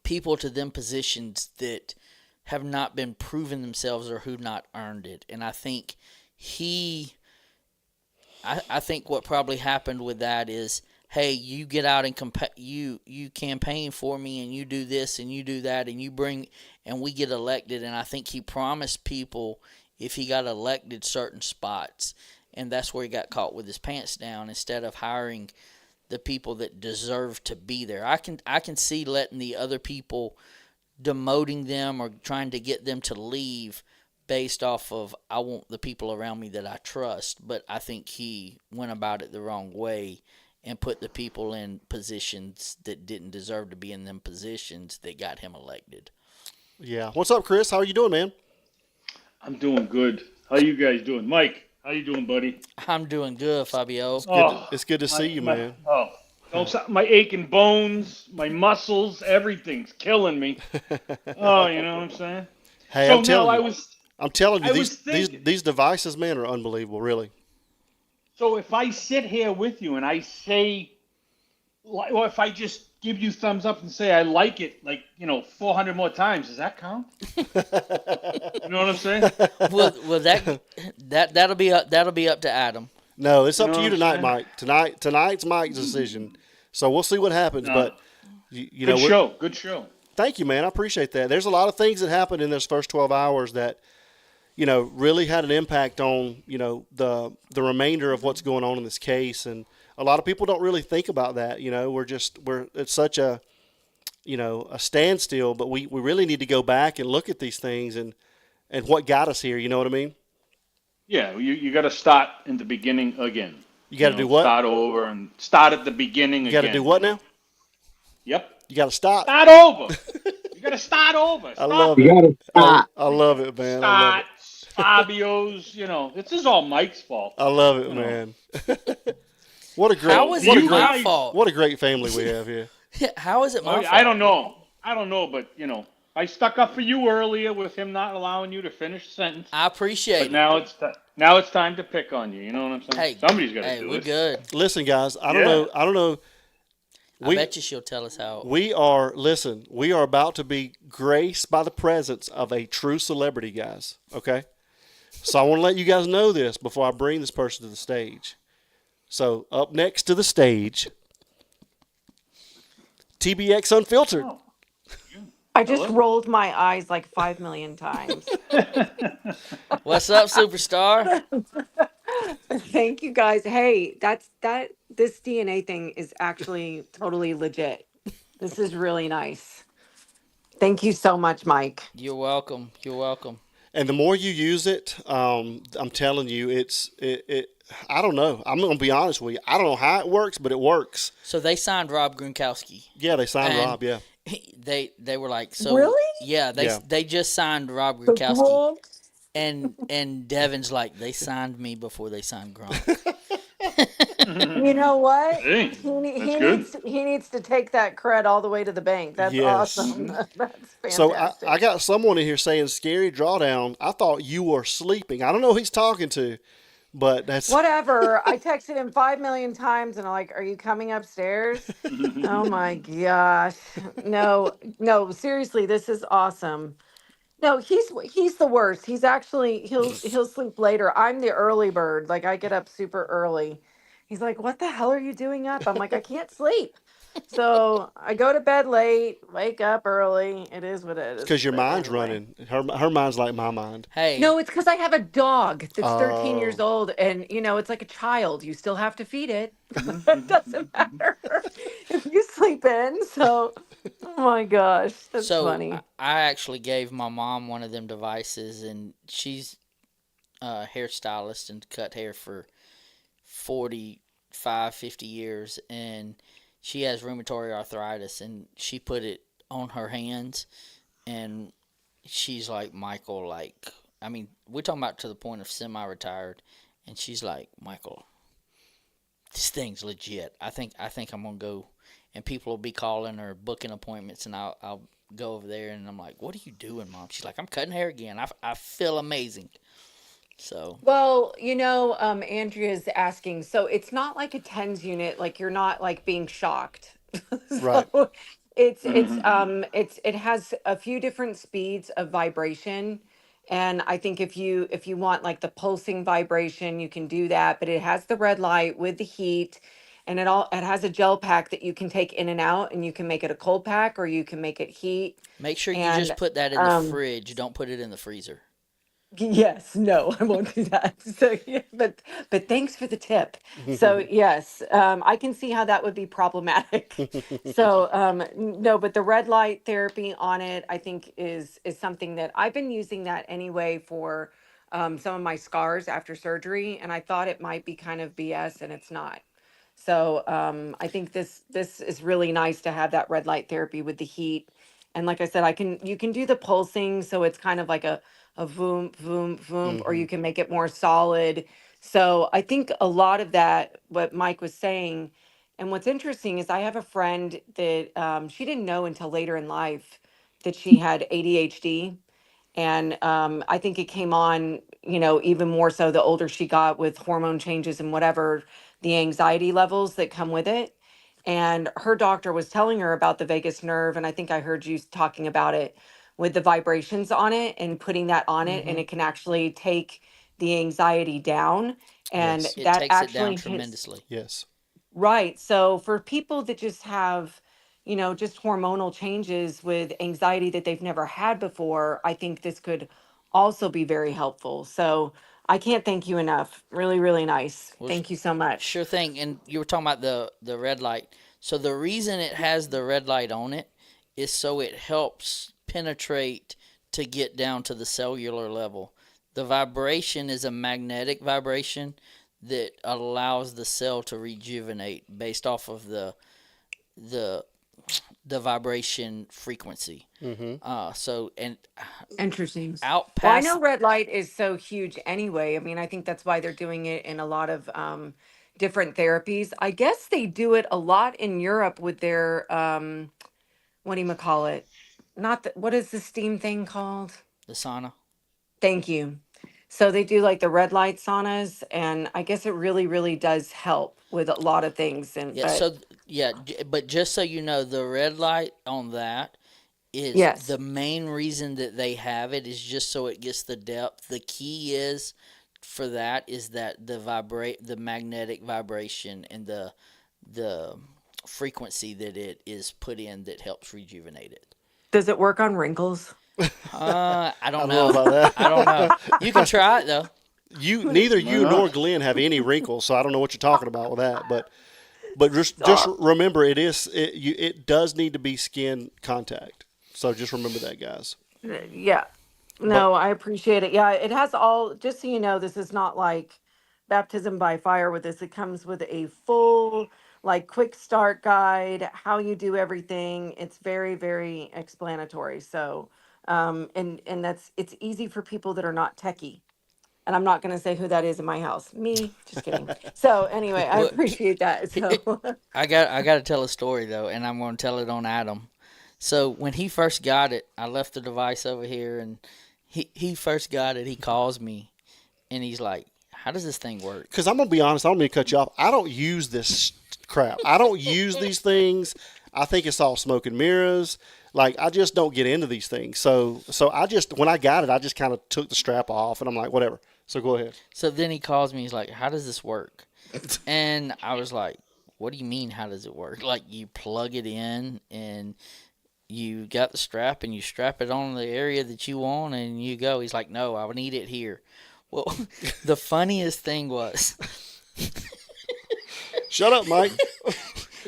people to them positions that have not been proven themselves or who not earned it. And I think I think what probably happened with that is, hey, you get out and you campaign for me, and you do this and you do that, and you bring, and we get elected. And I think he promised people if he got elected certain spots, and that's where he got caught with his pants down instead of hiring the people that deserve to be there. I can see letting the other people, demoting them or trying to get them to leave based off of, I want the people around me that I trust. But I think he went about it the wrong way and put the people in positions that didn't deserve to be in them positions that got him elected. Yeah. What's up, Chris? How are you doing, man? I'm doing good. How you guys doing? Mike, how you doing, buddy? I'm doing good, Fabio. It's good to see you, man. My aching bones, my muscles, everything's killing me. Oh, you know what I'm saying? Hey, So I'm telling now you, I was I'm telling you, I was thinking- these devices, man, are unbelievable. Really. So if I sit here with you and I say, or if I just give you thumbs up and say I like it, 400 more times, does that count? You know what I'm saying? Well, that'll be up to Adam. No, it's up know to you what I'm tonight, Mike. Tonight's Mike's decision. So we'll see what happens. No. But Good show. Thank you, man. I appreciate that. There's a lot of things that happened in those first 12 hours that, really had an impact on, the remainder of what's going on in this case. And a lot of people don't really think about that. It's such a standstill, but we really need to go back and look at these things and what got us here. You know what I mean? Yeah, you got to start in the beginning again. You got to do what? Start over and start at the beginning You again. got to do what now? Yep. You got to stop. Start over. You got to start over. I love You it. gotta stop. I love it, man. I love Start. it. Fabio's, this is all Mike's fault. I love it, You know. man. What a great, How is what a it great, my fault? what a great family we have here. How is it my fault? I don't know, but I stuck up for you earlier with him not allowing you to finish the sentence. I appreciate But it. now it's time to pick on you. You know what I'm saying? Hey, Somebody's got to do we're it. good. Listen, guys, I don't Yeah. know. I bet you she'll tell us how. We are about to be graced by the presence of a true celebrity, guys. Okay? So I want to let you guys know this before I bring this person to the stage. So up next to the stage, TBX Unfiltered. Oh. I just Hello? rolled my eyes like 5 million times. What's up, superstar? Thank you guys. Hey, this DNA thing is actually totally legit. This is really nice. Thank you so much, Mike. You're welcome. You're welcome. And the more you use it, I'm telling you, I don't know. I'm going to be honest with you. I don't know how it works, but it works. So they signed Rob Gronkowski. Yeah, they signed And Rob, yeah. They were like, so Really? Yeah, Yeah. they just signed Rob The Gronkowski, Gronk? and Devin's like, they signed me before they signed Gronk. You know what? Hey, He needs to take that cred all the way to the bank. That's Yes. awesome. That's fantastic. So I got someone in here saying scary drawdown. I thought you were sleeping. I don't know who he's talking to, but that's Whatever. I texted him 5 million times and I'm like, are you coming upstairs? Oh my gosh. No, seriously, this is awesome. No, he's the worst. He's actually he'll sleep later. I'm the early bird. Like I get up super early. He's like, "What the hell are you doing up?" I'm like, "I can't sleep." So I go to bed late, wake up early. It is what it is. because your But mind's anyway. running. Her mind's like my mind. Hey, No, it's because I have a dog that's 13 years Oh. old, and it's like a child. You still have to feed it. It doesn't matter if you sleep in. So, oh my gosh, that's so funny. I actually gave my mom one of them devices, and she's a hairstylist and cut hair for 45, 50 years, and she has rheumatoid arthritis, and she put it on her hands, and she's like, Michael, like, I mean, we're talking about to the point of semi-retired, and she's like, Michael, this thing's legit. I think I'm gonna go, and people will be calling or booking appointments, and I'll go over there, and I'm like, what are you doing, Mom? She's like, I'm cutting hair again. I feel amazing. So Well, Andrea's asking, so it's not like a TENS unit, like you're not like being shocked. Right. So it has a few different speeds of vibration. And I think if you want like the pulsing vibration, you can do that, but it has the red light with the heat, and it has a gel pack that you can take in and out, and you can make it a cold pack or you can make it heat. make sure you And just put that in the fridge. Don't put it in the freezer. yes, no, I won't do that. So, yeah, but thanks for the tip. So, yes, I can see how that would be problematic. So, no, but the red light therapy on it, I think is something that I've been using that anyway for some of my scars after surgery, and I thought it might be kind of BS, and it's not. So, I think this is really nice to have that red light therapy with the heat. And like I said, you can do the pulsing, so it's kind of like a voom, voom, voom, or Hmm. you can make it more solid. So I think a lot of that, what Mike was saying, and what's interesting is I have a friend that she didn't know until later in life that she had ADHD. And I think it came on, even more so the older she got with hormone changes and whatever, the anxiety levels that come with it. And her doctor was telling her about the vagus nerve. And I think I heard you talking about it with the vibrations on it and putting that on it. And Hmm. it can actually take the anxiety down. And Yes. It that takes it down actually hits. tremendously. Yes. Right. So for people that just have, just hormonal changes with anxiety that they've never had before, I think this could also be very helpful. So I can't thank you enough. Really, really nice. Well, Thank you so much. sure thing. And you were talking about the red light. So the reason it has the red light on it is so it helps penetrate to get down to the cellular level. The vibration is a magnetic vibration that allows the cell to rejuvenate based off of the the vibration frequency. Hmm. So and Interesting. out Well, I past know red light is so huge anyway. I mean, I think that's why they're doing it in a lot of different therapies. I guess they do it a lot in Europe with their what do you call it? Not the, what is the steam thing called? the sauna. Thank you. So they do like the red light saunas, and I guess it really, really does help with a lot of things. And Yeah. but So yeah, but just so you know, the red light on that is yes, the main reason that they have it is just so it gets the depth. The key is for that is that the magnetic vibration and the frequency that it is put in that helps rejuvenate it. does it work on wrinkles? I I don't don't know know. about I don't know. You can try it though. Neither Why you nor not? Glenn have any wrinkles, so I don't know what you're talking about with that. But just Oh, remember, it does need to be skin contact. So just remember that, guys. yeah. But No, I appreciate it. Yeah, it has all, just so you know, this is not like baptism by fire with this. It comes with a full, like, quick start guide, how you do everything. It's very, very explanatory. So, and it's easy for people that are not techie. And I'm not going to say who that is in my house. Me, just kidding. So, anyway, I Well, appreciate that. So, I got to tell a story though, and I'm going to tell it on Adam. So when he first got it, I left the device over here, and he first got it. He calls me, and he's like, "How does this thing work?" because I'm gonna be honest, I don't mean to cut you off. I don't use this crap. I don't use these things. I think it's all smoke and mirrors. Like I just don't get into these things. So I just when I got it, I just kind of took the strap off, and I'm like, whatever. So go ahead. So then he calls me. He's like, "How does this work?" And I was like, "What do you mean? How does it work? Like you plug it in and you got the strap and you strap it on the area that you want and you go." He's like, "No, I need it here." Well, the funniest thing was Shut up, Mike.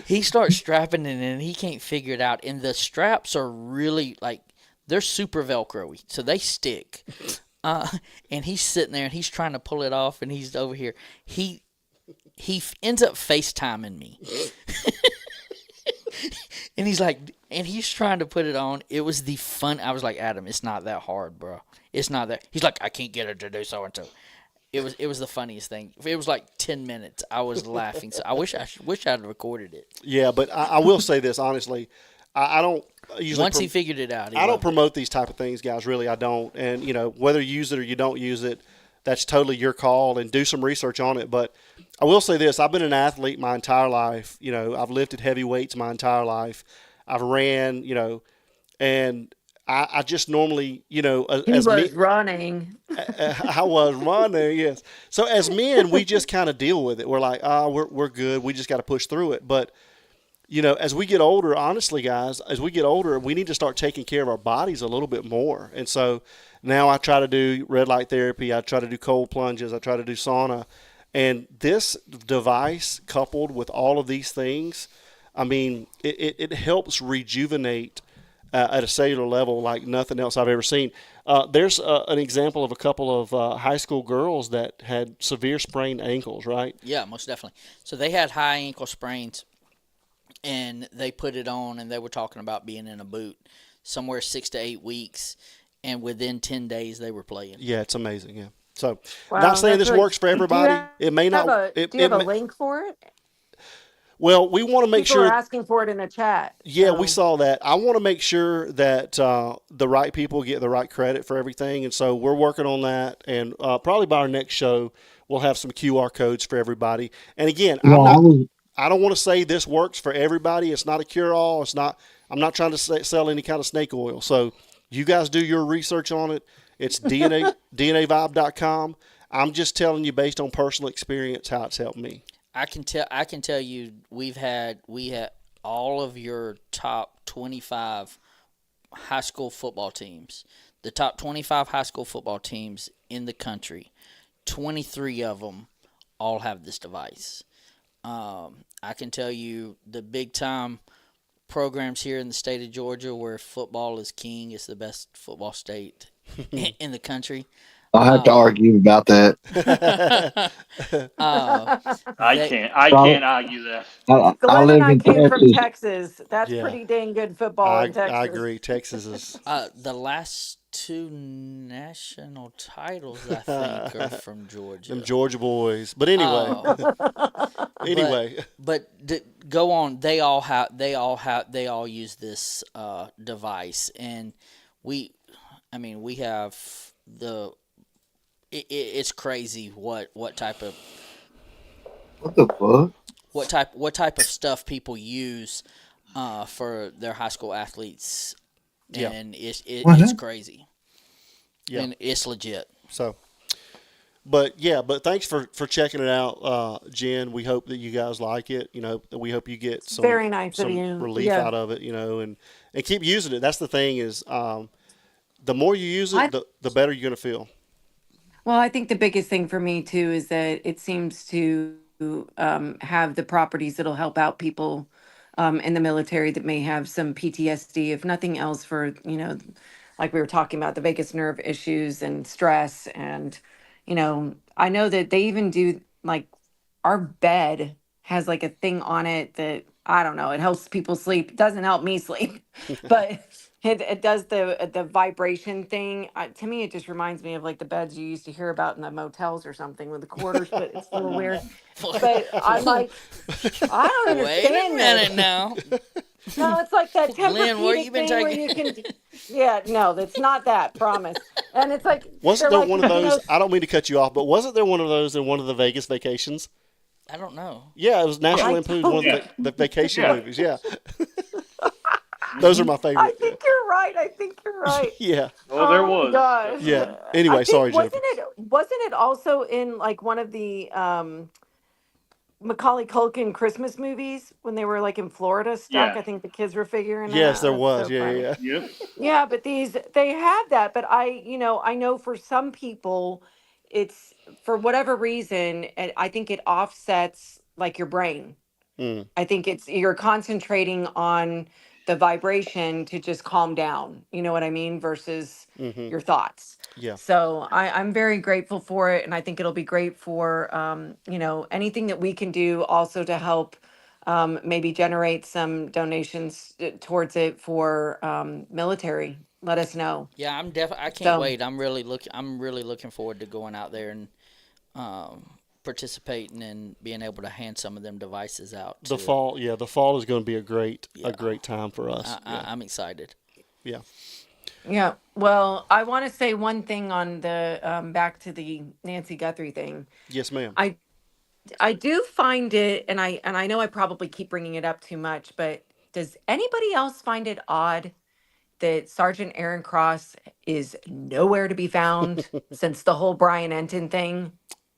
he starts strapping it in and he can't figure it out. And the straps are really like they're super velcro-y, so they stick. And he's sitting there and he's trying to pull it off, and he's over here. He ends up FaceTiming me. And he's like, and he's trying to put it on. It was the fun. I was like, Adam, it's not that hard, bro. It's not that. He's like, I can't get her to do so and so. It was the funniest thing. It was like 10 minutes. I was laughing. So I wish I'd recorded it. Yeah, but I will say this honestly. I don't usually Once he figured it out, I don't promote these type of things, guys. Really, I don't. And whether you use it or you don't use it, that's totally your call. And do some research on it. But I will say this: I've been an athlete my entire life. I've lifted heavy weights my entire life. I've ran. And I just normally, He as was me, running. I was running. Yes. So as men, we just kind of deal with it. We're like, we're good. We just got to push through it. But as we get older, honestly, guys, as we get older, we need to start taking care of our bodies a little bit more. And so now I try to do red light therapy. I try to do cold plunges. I try to do sauna. And this device, coupled with all of these things, I mean, it helps rejuvenate at a cellular level like nothing else I've ever seen. There's an example of a couple of high school girls that had severe sprained ankles, right? Yeah, most definitely. So they had high ankle sprains, and they put it on, and they were talking about being in a boot somewhere 6 to 8 weeks, and within 10 days they were playing. Yeah, it's amazing. Yeah. So, Wow, not saying that's this really. works for Do you everybody. have It may not. do you have a link for it? Well, we want to make People are sure. asking for it in the chat. Yeah, we So saw that. I want to make sure that the right people get the right credit for everything, and so we're working on that. And probably by our next show, we'll have some QR codes for everybody. And again, Yeah, I don't want to say this works for everybody. It's not a cure-all. It's not. I'm not trying to sell any kind of snake oil. So you guys do your research on it. It's DNAvibe.com. I'm just telling you based on personal experience how it's helped me. I can tell you we had all of your top 25 high school football teams. The top 25 high school football teams in the country, 23 of them all have this device. I can tell you the big time programs here in the state of Georgia where football is king. It's the best football state in the country. I'll have to argue about that. I can't argue that. I Glenn and live I in came from Texas. Texas. That's Yeah. pretty dang good football in Texas. I agree. Texas is. The last two national titles, I think, are from Georgia. Them Georgia boys. But anyway, anyway, but go on. They all use this device, and we have the. It's crazy what type of What the fuck? what type of stuff people use for their high school athletes, Yeah. and it's What? crazy, Yeah. and it's legit. So, but thanks for checking it out, Jen. We hope that you guys like it. We hope you get some Very nice of some you. relief Yeah. out of it. And keep using it. That's the thing is, the more you use it, the better you're gonna feel. Well, I think the biggest thing for me too is that it seems to have the properties that'll help out people in the military that may have some PTSD, if nothing else, for like we were talking about the vagus nerve issues and stress, and I know that they even do like our bed has like a thing on it that I don't know. It helps people sleep. It doesn't help me sleep, but it does the vibration thing. To me, it just reminds me of like the beds you used to hear about in the motels or something with the quarters, but it's a little weird. But I'm like, I don't Wait a understand minute this. now. No, it's like that Glenn, where you Tempur-Pedic been thing where you can. Yeah, no, that's not that. Promise. And it's like Wasn't they're there like, one of those? I don't mean to cut you off, but wasn't there one of those in one of the Vegas vacations? I don't know. Yeah, it was National I Lampoon's don't- one of the vacation Yeah. movies. Yeah, those are my I favorite. think you're right. I think you're right. Yeah, Oh, there Oh, was. gosh. yeah. I Anyway, think, sorry, Jennifer. wasn't it also in like one of the Macaulay Culkin Christmas movies when they were like in Florida stuck? Yeah. I think the kids were figuring Yes, out. there That's was. so Yeah, funny. yeah, Yep. Yeah, but they have that, but I know for some people it's for whatever reason, and I think it offsets like your brain. yeah. I think it's you're concentrating on the vibration to just calm down. You know what I mean? Versus Mm-hmm. your thoughts. Yeah. So I'm very grateful for it, and I think it'll be great for anything that we can do also to help maybe generate some donations towards it for military. Let us know. Yeah, I can't So, wait. I'm really looking forward to going out there and participating and being able to hand some of them devices out The to. fall, yeah, the fall is going to be a Yeah, great time for us. Yeah, I'm excited. yeah. yeah. Well, I want to say one thing on the back to the Nancy Guthrie thing. Yes, ma'am. I I do find it, and I know I probably keep bringing it up too much, but does anybody else find it odd that Sergeant Aaron Cross is nowhere to be found since the whole Brian Enton thing?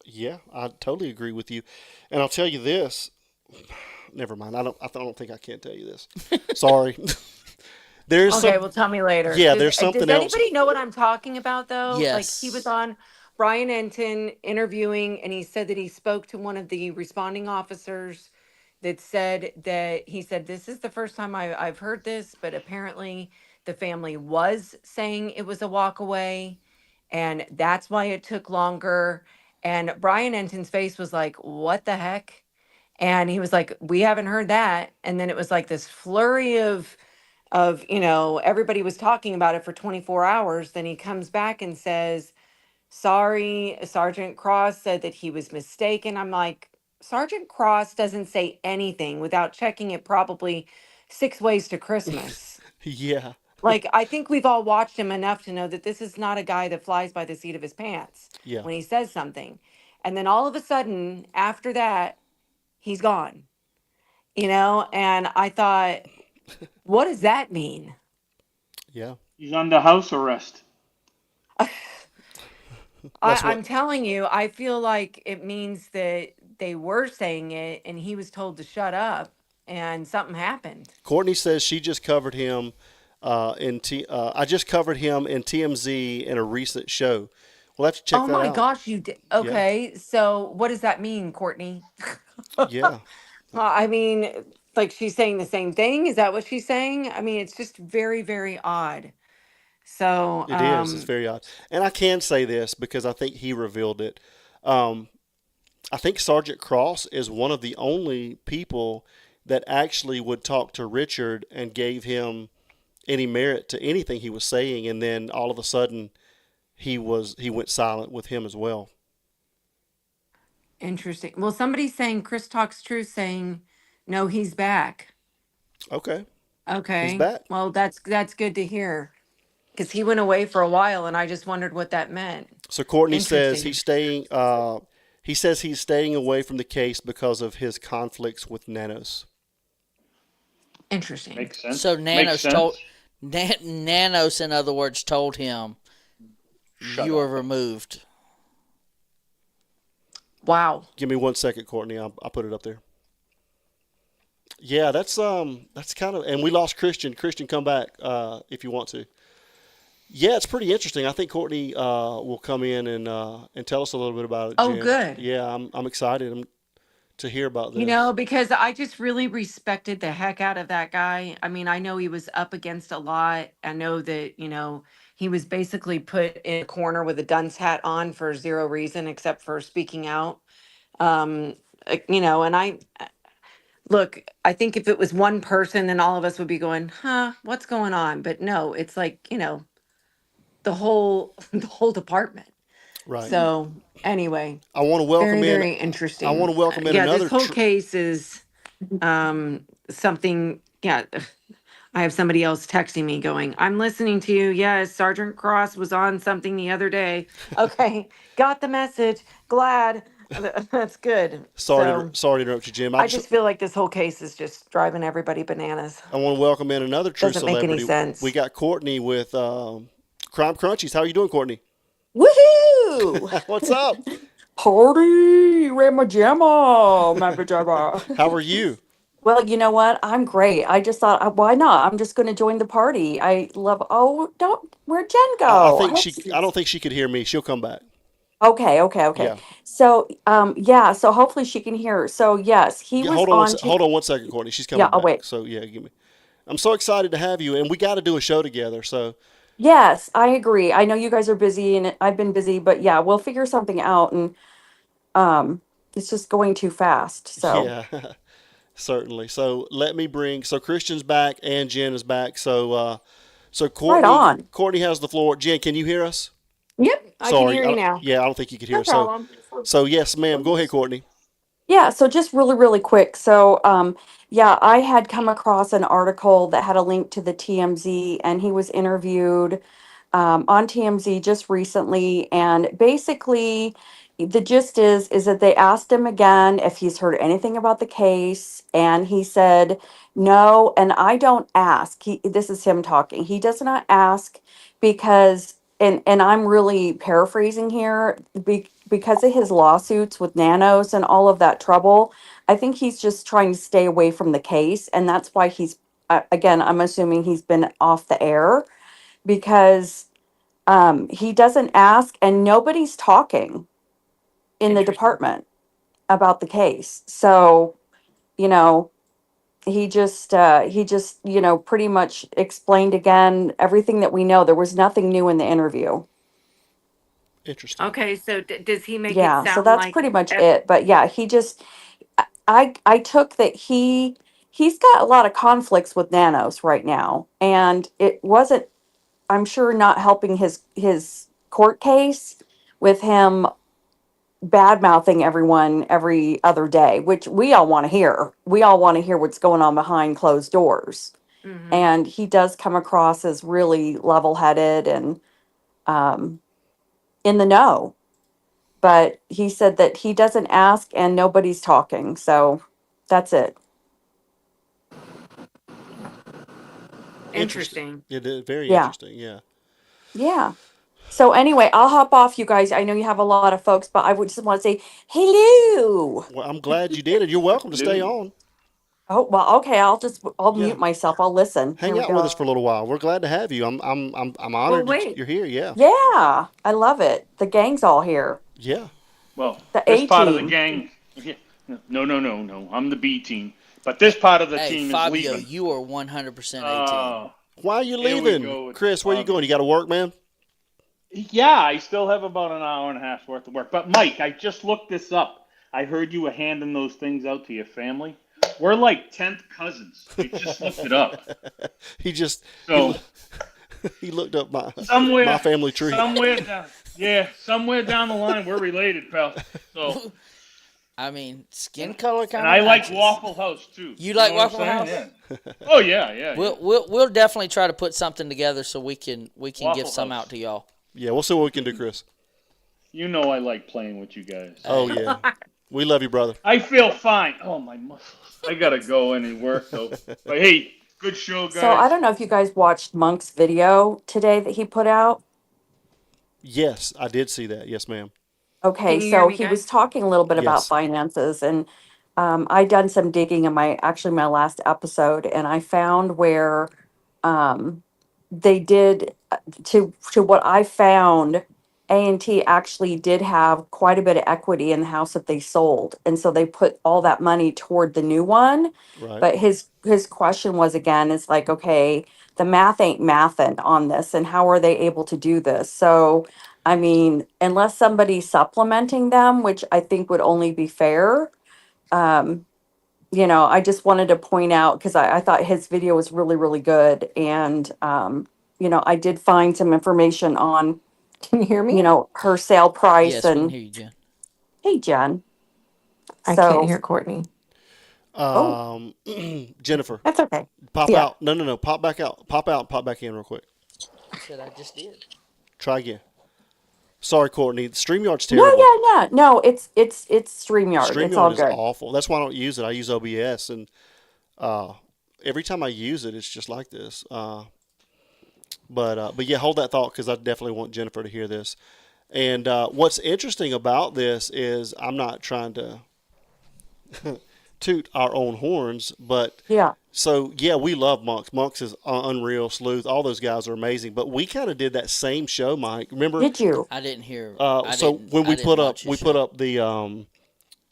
Yeah, I totally agree with you. And I'll tell you this. Never mind. I don't think I can tell you this. Sorry. There's Okay, some. well, tell me later. Yeah, Does there's something does else. anybody know what I'm talking about though? Like he was Yes. on Brian Enton interviewing, and he said that he spoke to one of the responding officers that said that he said this is the first time I've heard this, but apparently the family was saying it was a walk away, and that's why it took longer. And Brian Enton's face was like, "What the heck?" And he was like, "We haven't heard that." And then it was like this flurry of everybody was talking about it for 24 hours. Then he comes back and says, "Sorry, Sergeant Cross said that he was mistaken." I'm like, Sergeant Cross doesn't say anything without checking it probably 6 ways to Christmas. Yeah, Like, I think we've all watched him enough to know that this is not a guy that flies by the seat of his pants yeah, when he says something. And then all of a sudden, after that, he's gone, And I thought, what does that mean? yeah. He's under house arrest. That's I'm what telling you, I feel like it means that they were saying it and he was told to shut up and something happened. Courtney says. She just covered him. I just covered him in TMZ in a recent show. We'll have to check Oh that my out. gosh, you did. Yeah, Okay, so what does that mean, Courtney? yeah. I mean, like she's saying the same thing. Is that what she's saying? I mean, it's just very, very odd. So, It is. It's very odd. And I can say this because I think he revealed it. Um, I think Sergeant Cross is one of the only people that actually would talk to Richard and gave him any merit to anything he was saying, and then all of a sudden he went silent with him as well. interesting. Well, somebody's saying Chris Talks Truth saying, no, he's back. Okay, he's Okay. back. Well, that's good to hear because he went away for a while and I just wondered what that meant. So Courtney says Interesting. he's staying. He says he's staying away from the case because of his conflicts with Nanos. Interesting. Makes sense. So Makes sense. Nanos, in other words, told him Shut you are up. removed. Wow. Give me 1 second, Courtney. I'll put it up there. Yeah, that's kind of, and we lost Christian. Christian, come back if you want to. Yeah, it's pretty interesting. I think Courtney will come in and tell us a little bit about it, Oh, Jen. good. Yeah, I'm excited to hear about You this. know, because I just really respected the heck out of that guy. I mean, I know he was up against a lot. I know that, he was basically put in a corner with a dunce hat on for zero reason except for speaking out. Um, and look, I think if it was one person, then all of us would be going, huh, what's going on? But no, it's like, the whole the whole department. Right. So anyway, I want to welcome very, in. very I interesting. want to welcome in Yeah, this another. whole case is something. Yeah, I have somebody else texting me going, I'm listening to you. Yes, Sergeant Cross was on something the other day. Okay, got the message. Glad. That's good. So Sorry to interrupt you, Jim. I just feel like this whole case is just driving everybody bananas. I want to welcome in another true Doesn't make any celebrity. We sense. got Courtney with Crime Crunchies. How are you doing, Courtney? Woohoo! What's up? Party! Rama Jamma! Mamma Jamma. How are you? Well, you know what? I'm great. I just thought, why not? I'm just going to join the party. I love. Oh, don't. Where'd Jen I go? I think don't she. see. I don't think she could hear me. She'll come back. Okay, okay, okay. Yeah. So, yeah. So hopefully she can hear. So yes, he Yeah. was on. Hold on 1 second, Courtney. She's Yeah. coming I'll back. wait. So yeah, give me. I'm so excited to have you, and we got to do a show together. So Yes, I agree. I know you guys are busy, and I've been busy, but yeah, we'll figure something out. And um, it's just going too fast. So yeah. Certainly. So let me bring. So Christian's back and Jen is back. So Right on. Courtney has the floor. Jen, can you hear us? Yep, I can Sorry. hear you now. Yeah, I don't think you could hear No us. So problem. so yes, ma'am. Go ahead, Courtney. Yeah, so just really, really quick. So, yeah, I had come across an article that had a link to the TMZ, and he was interviewed on TMZ just recently. And basically, the gist is that they asked him again if he's heard anything about the case, and he said no. And I don't ask. This is him talking. He does not ask because, and I'm really paraphrasing here, because of his lawsuits with nanos and all of that trouble. I think he's just trying to stay away from the case, and that's why he's again. I'm assuming he's been off the air because he doesn't ask, and nobody's talking in the Interesting. department about the case. So, you know, he just pretty much explained again everything that we know. There was nothing new in the interview. Interesting. Okay, so does he make it Yeah, so sound that's like pretty much it. But yeah, he just I took that he's got a lot of conflicts with nanos right now, and it wasn't, I'm sure, not helping his court case with him bad mouthing everyone every other day, which we all want to hear. We all want to hear what's going on behind closed doors. Mhm. And he does come across as really level headed and um, in the know. But he said that he doesn't ask and nobody's talking. So that's it. Interesting. Interesting. It is very Yeah. interesting. Yeah. Yeah. So anyway, I'll hop off, you guys. I know you have a lot of folks, but I would just want to say hello. Well, I'm glad you did it. You're welcome to stay Lou. on. Oh, well, okay. I'll Yeah. mute myself. I'll listen. Here Hang we out with go. us for a little while. We're glad to have you. I'm Well, honored that wait. you're here. Yeah. Yeah, I love it. The gang's all here. Yeah. Well, The this A part of the team. gang. Yeah, no, no, no, no. I'm the B team. But this part of the Hey, team is Fabio, leaving. you are 100% A team. Why are you Here we leaving, go with Chris? Where you Fabio. going? You got to work, man. Yeah, I still have about an hour and a half's worth of work. But Mike, I just looked this up. I heard you were handing those things out to your family. We're like 10th cousins. I just looked it up. He just So he looked up my somewhere, family tree. somewhere down the line, we're related, pal. So, I mean, skin color kind and of I like matches. Waffle House too. You like know what Waffle I'm House? saying? Yeah. Oh yeah, yeah. We'll definitely try to put something together so we can Waffle give some House. out to y'all. Yeah, we'll see what we can do, Chris. You know I like playing with you guys. Oh yeah, we love you, brother. I feel fine. Oh my muscles. I gotta go in and work though. But hey, good show, So I guys. don't know if you guys watched Monk's video today that he put out. Yes, I did see that. Yes, ma'am. Okay, Can you hear so me, he was guys? talking a little bit about Yes. finances, and I done some digging in my last episode, and I found where um, they did to what I found. A&T actually did have quite a bit of equity in the house that they sold, and so they put all that money toward the new one. Right. But his question was again, is like, okay, the math ain't mathin' on this, and how are they able to do this? So, I mean, unless somebody's supplementing them, which I think would only be fair, um, I just wanted to point out because I thought his video was really, really good. And, I did find some information on, Can you hear me? her sale price. Yes, we can And hear you, Jen. hey, Jen. I can't So, hear Courtney. oh, Jennifer, That's okay. pop Yeah. out. No. Pop back out. Pop out and pop back in real quick. I said I just did. Try again. Sorry, Courtney. StreamYard's no, terrible. yeah, yeah. No, it's StreamYard. It's all StreamYard is good. awful. That's why I don't use it. I use OBS, and every time I use it, it's just like this. But yeah, hold that thought because I definitely want Jennifer to hear this. And what's interesting about this is I'm not trying to toot our own horns, but Yeah. so yeah, we love Monks. Monks is unreal. Sleuth, all those guys are amazing. But we kind of did that same show, Mike. Remember? Did you? I didn't hear. So when we put up the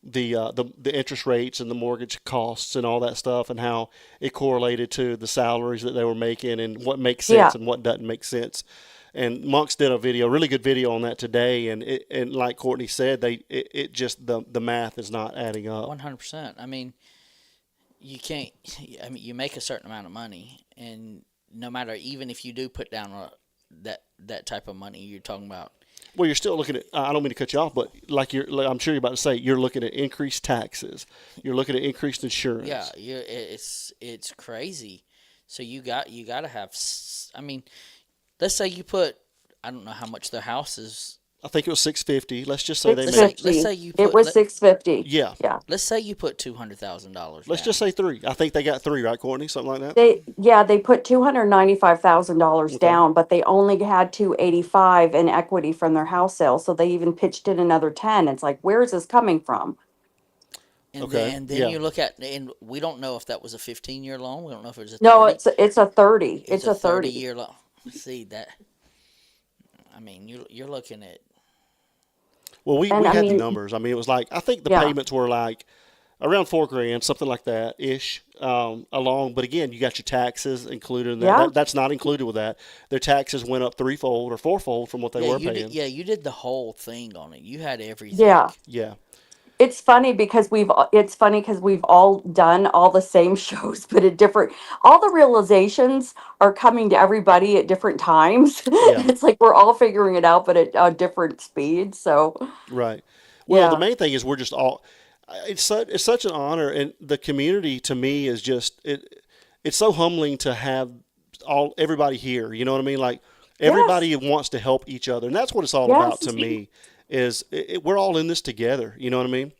the interest rates and the mortgage costs and all that stuff and how it correlated to the salaries that they were making and what makes sense Yeah. and what doesn't make sense. And Monks did a really good video on that today. And like Courtney said, it just the math is not adding up. 100%. I mean, you can't. I mean, you make a certain amount of money, and no matter, even if you do put down that type of money, you're talking about. Well, you're still looking at. I don't mean to cut you off, but I'm sure you're about to say, you're looking at increased taxes. You're looking at increased Yeah, insurance. it's crazy. So you got to have. I mean, let's say you put. I don't know how much their house is. I think it was 650. Let's just say they Six Let's made. say let's fifty. say you It put was 650. Yeah. Yeah. let's say you put $200,000 Let's down. just say three. I think they got three, right, Courtney? Something like that. They put $295,000 Okay. down, but they only had 285 in equity from their house sale. So they even pitched in another 10. It's like, where is this coming from? Okay. And then Yeah. you look at, and we don't know if that was a 15-year loan. We don't know if it was a No, 30. it's a 30. It's It's a a 30 30. year loan. See that? I mean, you're looking at. Well, we And we I had the mean, numbers. I mean, it was like, I think the yeah. payments were like around 4 grand, something like that ish, along. But again, you got your taxes included in that. Yeah. That's not included with that. Their taxes went up threefold or fourfold from what they Yeah, were you did. paying. Yeah, you did the whole thing on it. You had everything. Yeah. Yeah. It's funny because we've all done all the same shows, but at different, all the realizations are coming to everybody at different times. Yeah. It's like we're all figuring it out, but at different speeds. So, Right. Well, the yeah. main thing is we're just all. It's such an honor, and the community to me is just it. It's so humbling to have everybody here. You know what I mean? Like Yes. everybody wants to help each other, and that's what it's all about Yes. to me. Is we're all in this together. You know what I mean?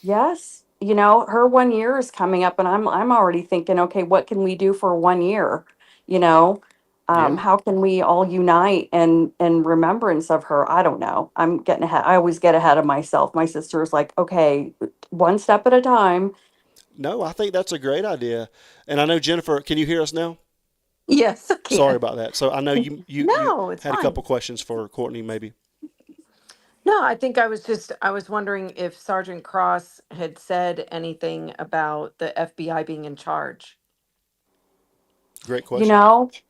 Yes. Her 1 year is coming up and I'm already thinking, okay, what can we do for 1 year? You know, Yeah. how can we all unite and in remembrance of her? I don't know. I'm getting ahead. I always get ahead of myself. My sister is like, okay, one step at a time. No, I think that's a great idea, and I know Jennifer. Can you hear us now? Yes, I Sorry can. about that. So I know you No, it's had a fine. couple questions for Courtney, maybe. No, I think I was wondering if Sergeant Cross had said anything about the FBI being in charge. Great question.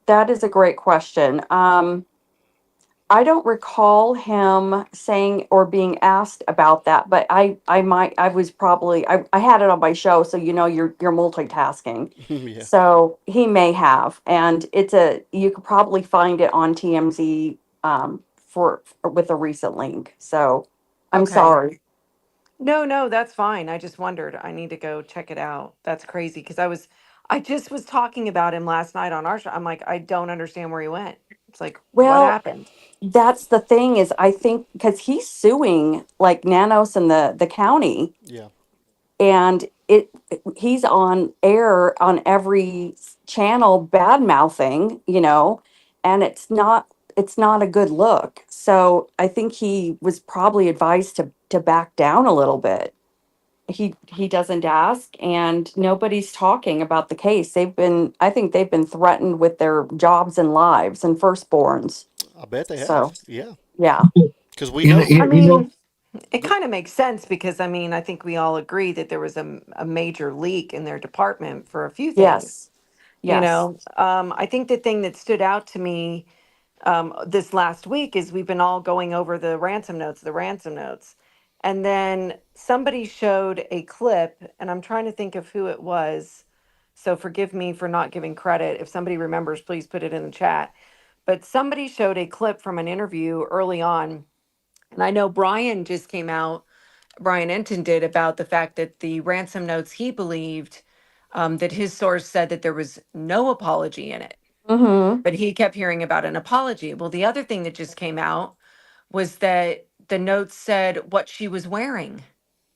That is a great question. I don't recall him saying or being asked about that, but I was probably, I had it on my show, so you're multitasking. Yeah. So he may have, and you could probably find it on TMZ with a recent link. So I'm Okay. sorry. No, no, that's fine. I just wondered. I need to go check it out. That's crazy because I just was talking about him last night on our show. I'm like, I don't understand where he went. It's like, what Well, happened? that's the thing is I think because he's suing like Nanos and the county, Yeah. and he's on air on every channel bad mouthing, and it's not a good look. So I think he was probably advised to back down a little bit. He doesn't ask, and nobody's talking about the case. I think they've been threatened with their jobs and lives and firstborns. I bet they have. So Yeah. yeah. Because we You know, know. I you know, mean, it kind of makes sense because I mean, I think we all agree that there was a major leak in their department for a few things. Yes. Yes. I think the thing that stood out to me this last week is we've been all going over the ransom notes. And then somebody showed a clip, and I'm trying to think of who it was. So forgive me for not giving credit. If somebody remembers, please put it in the chat. But somebody showed a clip from an interview early on. And I know Brian just came out, Brian Enton did, about the fact that the ransom notes he believed, that his source said that there was no apology in it, Mm-hmm. but he kept hearing about an apology. Well, the other thing that just came out was that the notes said what she was wearing.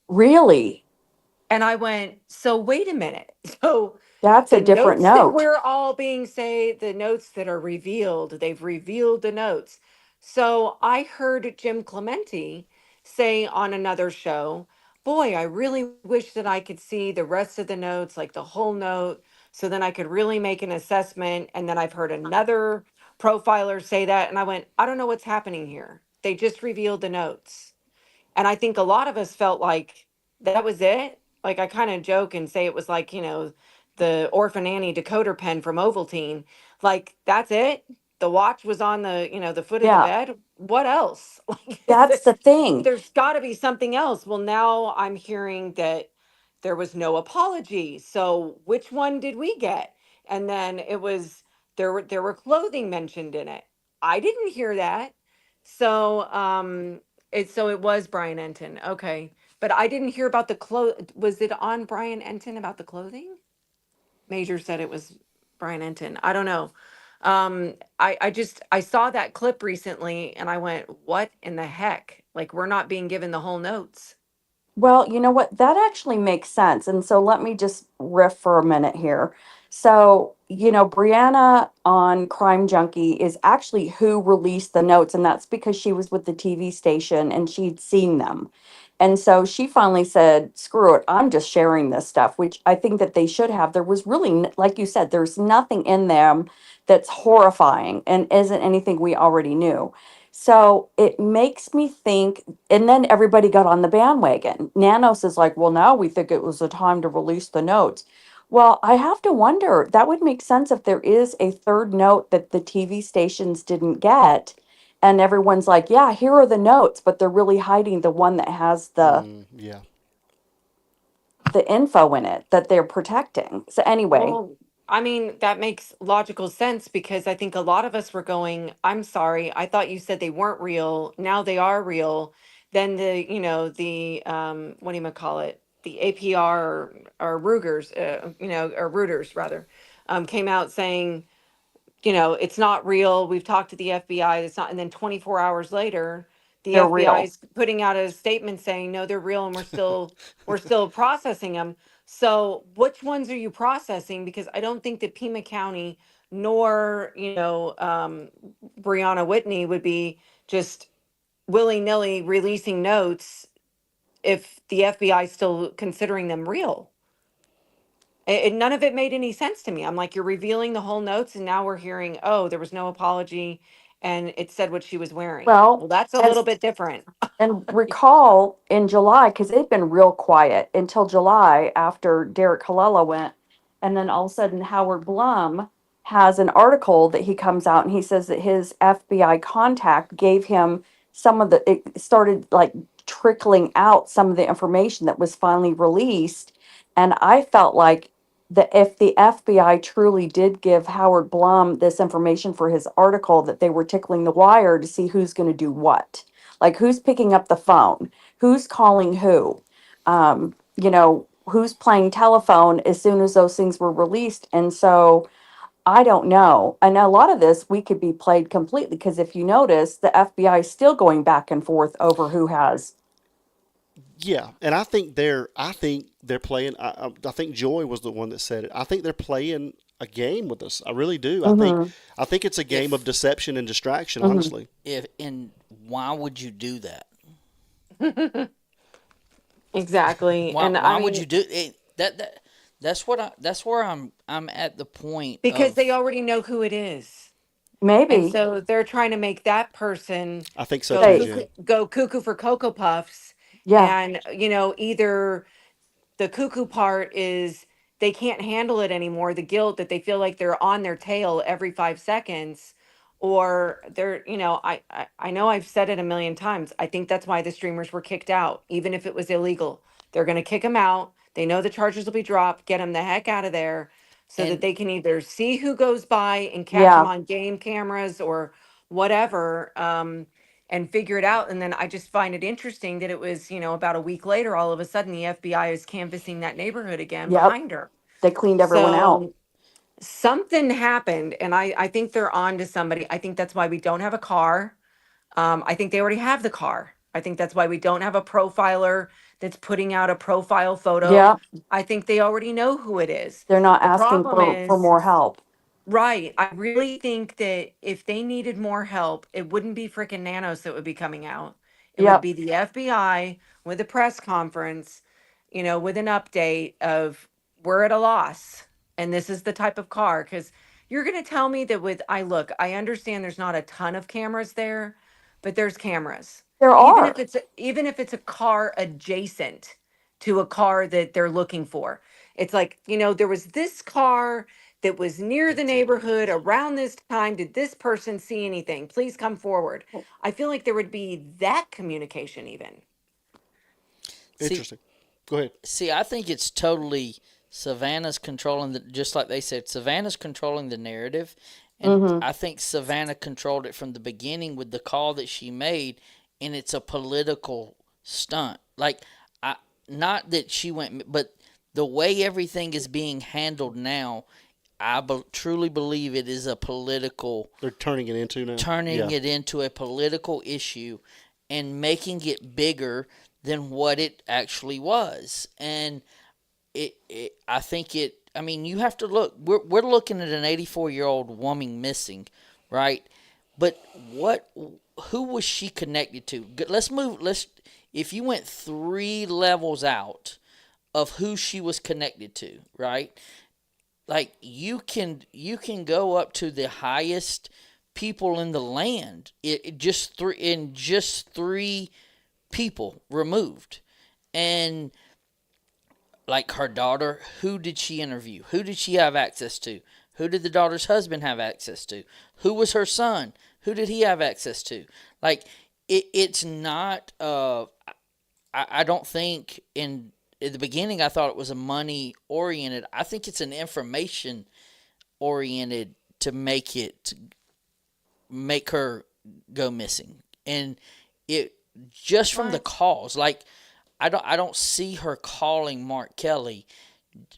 Really? And I went, so wait a minute. So That's a the different notes that note. we're all being say, the notes that are revealed, they've revealed the notes. So I heard Jim Clementi say on another show, boy, I really wish that I could see the rest of the notes, like the whole note, so then I could really make an assessment. And then I've heard another profiler say that. And I went, I don't know what's happening here. They just revealed the notes. And I think a lot of us felt like that was it. Like I kind of joke and say it was like, the Orphan Annie decoder pen from Ovaltine. Like that's it. The watch was on the foot of the Yeah. bed. What else? Like That's the thing. there's got to be something else. Well, now I'm hearing that there was no apology. So which one did we get? And then it was there were clothing mentioned in it. I didn't hear that. So it was Brian Enton. Okay. But I didn't hear about the was it on Brian Enton about the clothing? Major said it was Brian Enton. I don't know. I saw that clip recently and I went, what in the heck? Like we're not being given the whole notes. Well, you know what? That actually makes sense. And so let me just riff for a minute here. So, Brianna on Crime Junkie is actually who released the notes, and that's because she was with the TV station and she'd seen them. And so she finally said, screw it, I'm just sharing this stuff, which I think that they should have. There was really, like you said, there's nothing in them that's horrifying and isn't anything we already knew. So it makes me think, and then everybody got on the bandwagon. Nanos is like, well, now we think it was the time to release the notes. Well, I have to wonder, that would make sense if there is a third note that the TV stations didn't get. And everyone's like, yeah, here are the notes, but they're really hiding the one that has Yeah. the info in it that they're protecting. So anyway, Well, I mean, that makes logical sense because I think a lot of us were going, I'm sorry, I thought you said they weren't real. Now they are real. Then what do you call it? The APR or Rugers, or Reuters rather, came out saying, it's not real. We've talked to the FBI. It's not. And then 24 hours later, the they're FBI real. is putting out a statement saying, no, they're real and we're still processing them. So which ones are you processing? Because I don't think that Pima County nor, Brianna Whitney would be just willy-nilly releasing notes if the FBI is still considering them real. None of it made any sense to me. I'm like, you're revealing the whole notes, and now we're hearing, oh, there was no apology, and it said what she was wearing. Well, Well, that's a little as bit different. And recall in July, because they've been real quiet until July after Derek Colella went. And then all of a sudden, Howard Blum has an article that he comes out and he says that his FBI contact gave him it started like trickling out some of the information that was finally released. And I felt like that if the FBI truly did give Howard Blum this information for his article, that they were tickling the wire to see who's going to do what, like who's picking up the phone, who's calling who, who's playing telephone as soon as those things were released. And so I don't know. And a lot of this we could be played completely because if you notice, the FBI is still going back and forth over who has. Yeah, and I think they're playing. I think Joy was the one that said it. I think they're playing a game with us. I really do. Mm-hmm, I think it's a game of If deception and distraction. mm-hmm. Honestly, if and why would you do that? Exactly. Why And I why would you mean, do it? That's where I'm at the point because they of already know who it is. And Maybe. so they're trying to make that person I think so go too, Safe. cuckoo, Jen. go cuckoo for Cocoa Puffs. Yeah. And, either the cuckoo part is they can't handle it anymore, the guilt that they feel like they're on their tail every 5 seconds, or they're, I know I've said it a million times. I think that's why the streamers were kicked out, even if it was illegal. They're going to kick them out. They know the charges will be dropped, get them the heck out of there so that and they can either see who goes by and catch them Yeah. on game cameras or whatever. And figure it out. And then I just find it interesting that it was, about a week later, all of a sudden the FBI is canvassing that neighborhood again Yep. behind her. They cleaned everyone out. So something happened, and I think they're on to somebody. I think that's why we don't have a car. I think they already have the car. I think that's why we don't have a profiler that's putting out a profile photo. Yep. I think they already know who it is. They're not The asking problem for is, more help. right. I really think that if they needed more help, it wouldn't be freaking Nanos that would be coming out. It would Yep. be the FBI with a press conference, with an update of we're at a loss and this is the type of car. Because you're going to tell me that I understand there's not a ton of cameras there, but there's cameras. There are. Even if it's a car adjacent to a car that they're looking for. It's like, there was this car that was near the neighborhood around this time. Did this person see anything? Please come forward. I feel like there would be that communication even. see Interesting. Go ahead. See, I think it's totally Savannah's controlling just like they said, Savannah's controlling the narrative. And Mm-hmm. I think Savannah controlled it from the beginning with the call that she made, and it's a political stunt. Like, not that she went, but the way everything is being handled now, I truly believe it is a political. They're turning it into now. Turning it into a political issue and making it bigger than what it actually was. And I think it. I mean, you have to look. We're looking at an 84-year-old woman missing, right? But who was she connected to? Let's move. If you went 3 levels out of who she was connected to, right? Like you can go up to the highest people in the land. Just 3 people removed, and like her daughter, who did she interview? Who did she have access to? Who did the daughter's husband have access to? Who was her son? Who did he have access to? Like, it's not, I don't think in the beginning I thought it was a money oriented. I think it's an information oriented to make her go missing. And it just from the calls, like, I don't see her calling Mark Kelly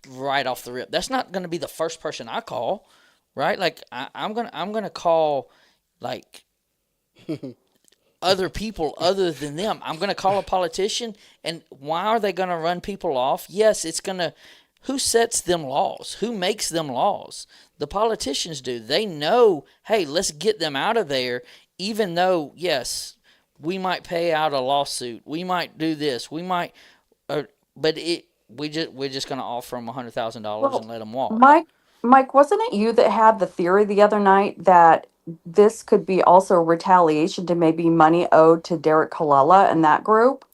right off the rip. That's not going to be the first person I call, right? Like I'm gonna call like other people other than them. I'm gonna call a politician, and why are they gonna run people off? Yes, it's gonna. Who sets them laws? Who makes them laws? The politicians do. They know, hey, let's get them out of there, even though, yes, we might pay out a lawsuit. We might do this. We might, but we're just going to offer them $100,000 and let them walk. Mike, wasn't it you that had the theory the other night that this could be also retaliation to maybe money owed to Derek Colella and that group?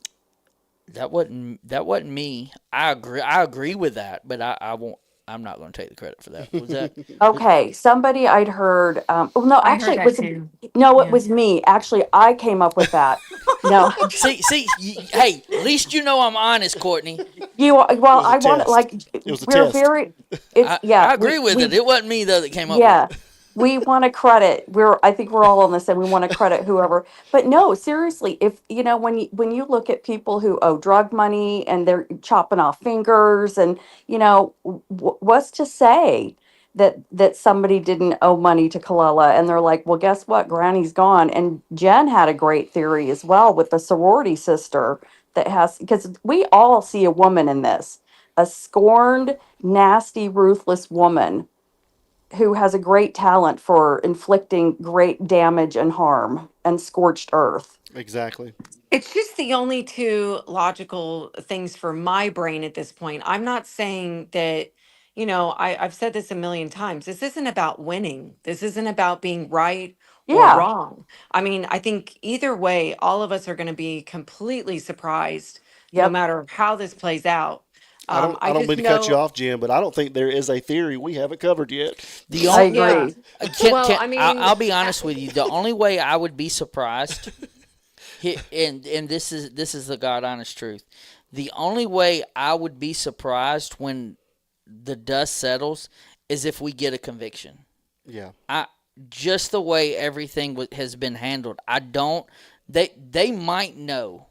That wasn't me. I agree with that, but I won't. I'm not going to take the credit for that. Was that? Okay, somebody I'd heard. Oh no, I actually, heard it that was too. no, it Yeah. was me. Actually, I came up with that. No, see, hey, at least you know I'm honest, Courtney. well, was a I want test. like It was a we're test. very. It's I agree with it. It wasn't me though that came up with it. We want to credit. I think we're all on the same. We want to credit whoever. But no, seriously, if you know when you look at people who owe drug money and they're chopping off fingers, and you know what's to say that somebody didn't owe money to Kalila, and they're like, well, guess what? Granny's gone. And Jen had a great theory as well with the sorority sister that has, because we all see a woman in this, a scorned, nasty, ruthless woman who has a great talent for inflicting great damage and harm and scorched earth. Exactly. It's just the only 2 logical things for my brain at this point. I'm not saying that, I've said this a million times. This isn't about winning. This isn't about being right or Yeah. wrong. I mean, I think either way, all of us are going to be completely surprised no Yep. matter how this plays out. I don't I mean just to cut you know, off, Jen, but I don't think there is a theory we haven't covered yet. The I only, agree. Well, I mean, I'll be honest with you. The only way I would be surprised, and this is the God honest truth. The only way I would be surprised when the dust settles is if we get a conviction. Yeah. Just the way everything has been handled. I don't. They might know.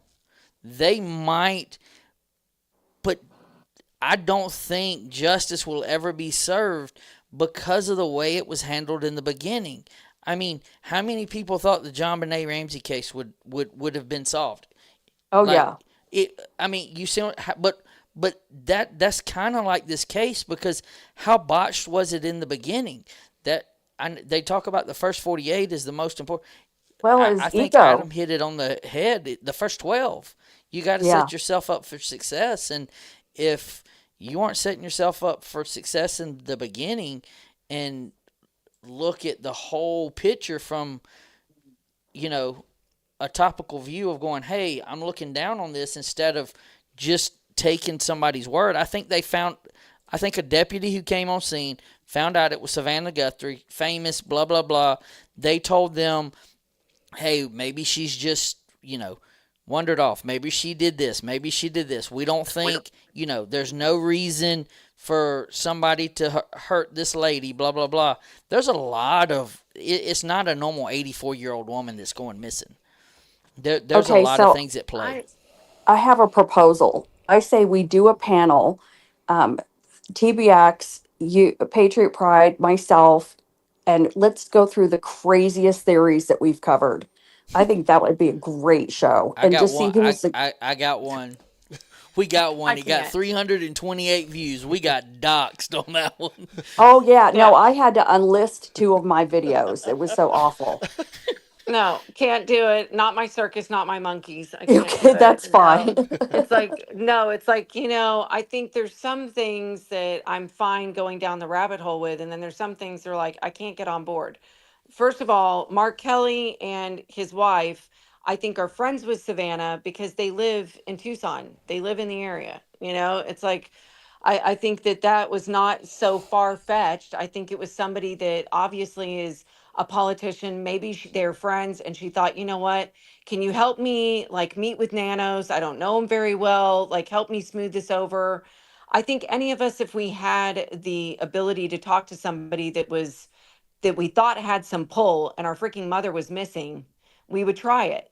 They might, but I don't think justice will ever be served because of the way it was handled in the beginning. I mean, how many people thought the John Benet Ramsey case would have been solved? Oh Like, yeah. I mean, you see, but that's kind of like this case, because how botched was it in the beginning? They talk about the first 48 is the most important. Well, I think ego. Adam hit it on the head. The first 12, you got to Yeah. set yourself up for success, and if you aren't setting yourself up for success in the beginning and look at the whole picture from, a topical view of going, hey, I'm looking down on this, instead of just taking somebody's word. I think a deputy who came on scene found out it was Savannah Guthrie, famous, blah, blah, blah. They told them, hey, maybe she's just, wandered off. Maybe she did this. Maybe she did this. We don't think, there's no reason for somebody to hurt this lady, blah, blah, blah. There's a lot of, it's not a normal 84-year-old woman that's going missing. There's a Okay, lot of so things at play. I have a proposal. I say we do a panel, um, TBX, you, Patriot Pride, myself, and let's go through the craziest theories that we've covered. I think that would be a great show, I and got just see one. who's the. I got one. We got I one. It got can't. 328 views. We got doxxed on that one. Oh yeah, Yeah. no, I had to unlist two of my videos. It was so awful. No, can't do it. Not my circus, not my monkeys. I can't do Okay, it. that's No. fine. It's like, no, it's like, I think there's some things that I'm fine going down the rabbit hole with, and then there's some things that are like, I can't get on board. First of all, Mark Kelly and his wife, I think, are friends with Savannah because they live in Tucson. They live in the area. It's like, I think that was not so far fetched. I think it was somebody that obviously is a politician. Maybe they're friends, and she thought, you know what? Can you help me like meet with Nanos? I don't know him very well. Like, help me smooth this over. I think any of us, if we had the ability to talk to somebody that we thought had some pull and our freaking mother was missing, we would try it.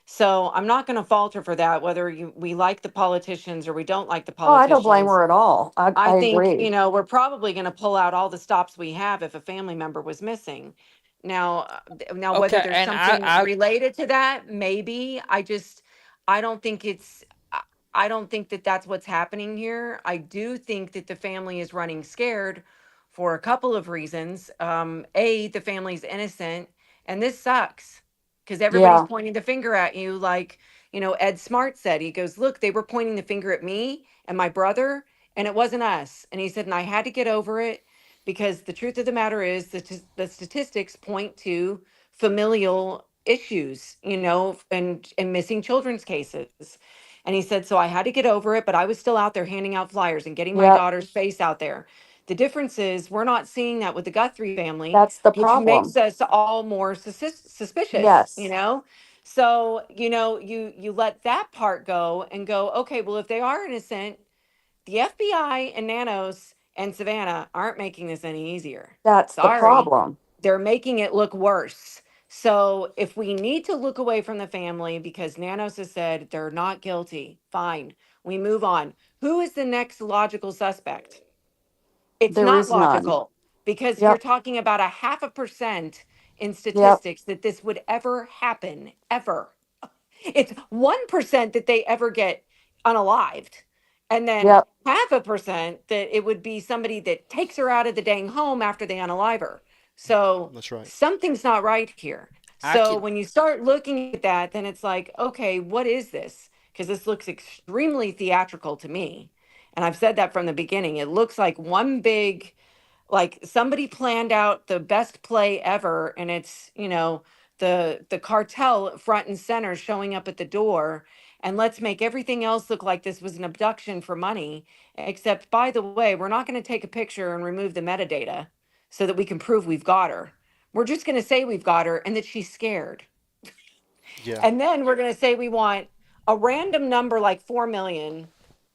So I'm not going to falter for that, whether we like the politicians or we don't like the Oh, I don't blame politicians. her at all. I I think, agree. we're probably going to pull out all the stops we have if a family member was missing. Now, now whether Okay, there's and something related to that, maybe. I don't think I don't think that that's what's happening here. I do think that the family is running scared for a couple of reasons. The family's innocent, and this sucks because everybody's Yeah, pointing the finger at you. Like, Ed Smart said, he goes, "Look, they were pointing the finger at me and my brother, and it wasn't us." And he said, and I had to get over it because the truth of the matter is that the statistics point to familial issues, and missing children's cases. And he said, so I had to get over it, but I was still out there handing out flyers and getting my yep. daughter's face out there. The difference is we're not seeing that with the Guthrie family, That's the which makes problem. us all more suspicious, Yes, So, you let that part go and go, okay, well, if they are innocent, the FBI and Nanos and Savannah aren't making this any easier. that's the Sorry. problem. They're making it look worse. So if we need to look away from the family because Nanos has said they're not guilty, fine. We move on. Who is the next logical suspect? It's There not is none. logical because you're Yep, talking about a 0.5% in yep, statistics that this would ever happen, ever. It's 1% that they ever get unalived. And then yep. 0.5% that it would be somebody that takes her out of the dang home after they unalive her. So That's right. something's not right here. I So can when you start looking at that, then it's like, okay, what is this? Because this looks extremely theatrical to me. And I've said that from the beginning. It looks like one big, like somebody planned out the best play ever, and it's, the cartel front and center showing up at the door, and let's make everything else look like this was an abduction for money, except, by the way, we're not going to take a picture and remove the metadata so that we can prove we've got her. We're just going to say we've got her and that she's scared, Yeah. and then we're going to say we want a random number like 4 million,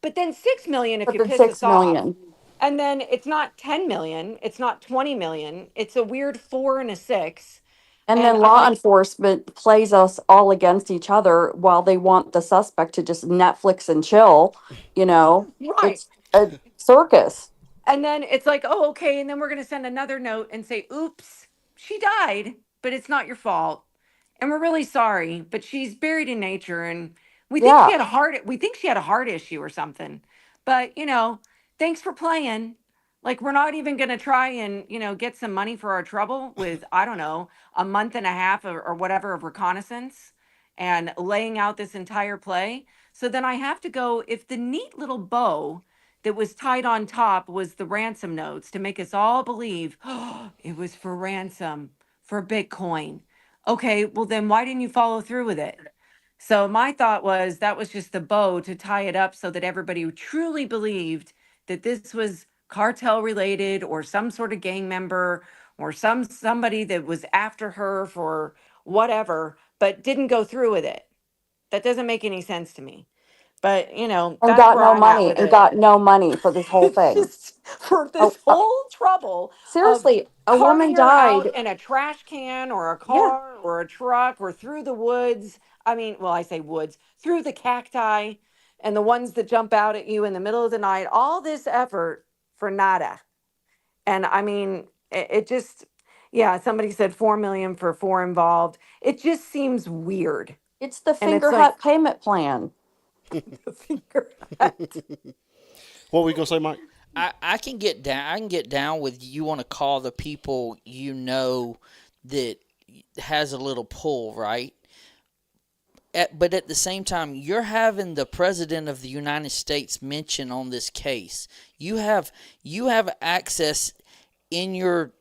but then 6 million if But you then piss six us off. million. And then it's not 10 million, it's not 20 million, it's a weird 4 and a 6. And And then I'm law like, enforcement plays us all against each other while they want the suspect to just Netflix and chill. You know, right. it's a circus. And then it's like, oh, okay. And then we're going to send another note and say, oops, she died, but it's not your fault. And we're really sorry, but she's buried in nature. And Yeah, we think she had a heart issue or something. But, thanks for playing. Like, we're not even going to try and, get some money for our trouble with, I don't know, a month and a half or whatever of reconnaissance and laying out this entire play. So then I have to go, if the neat little bow that was tied on top was the ransom notes to make us all believe, oh, it was for ransom, for Bitcoin. Okay, well, then why didn't you follow through with it? So my thought was that was just the bow to tie it up so that everybody truly believed that this was cartel related or some sort of gang member or somebody that was after her for whatever, but didn't go through with it. That doesn't make any sense to me. But, And that's got where no I'm at money with and it. got no money for this whole It's thing. just for Oh, this whole trouble of seriously, a woman carting her out died. in a trash can or a Yeah. car or a truck or through the woods. I mean, well, I say woods, through the cacti and the ones that jump out at you in the middle of the night. All this effort for nada. And I mean, it just, yeah, somebody said 4 million for 4 involved. It just seems weird. It's the And it's finger like hut payment plan. the finger cut. What were you gonna say, Mike? I can get down. I can get down with you want to call the people that has a little pull, right? But at the same time, you're having the president of the United States mention on this case. You have access in your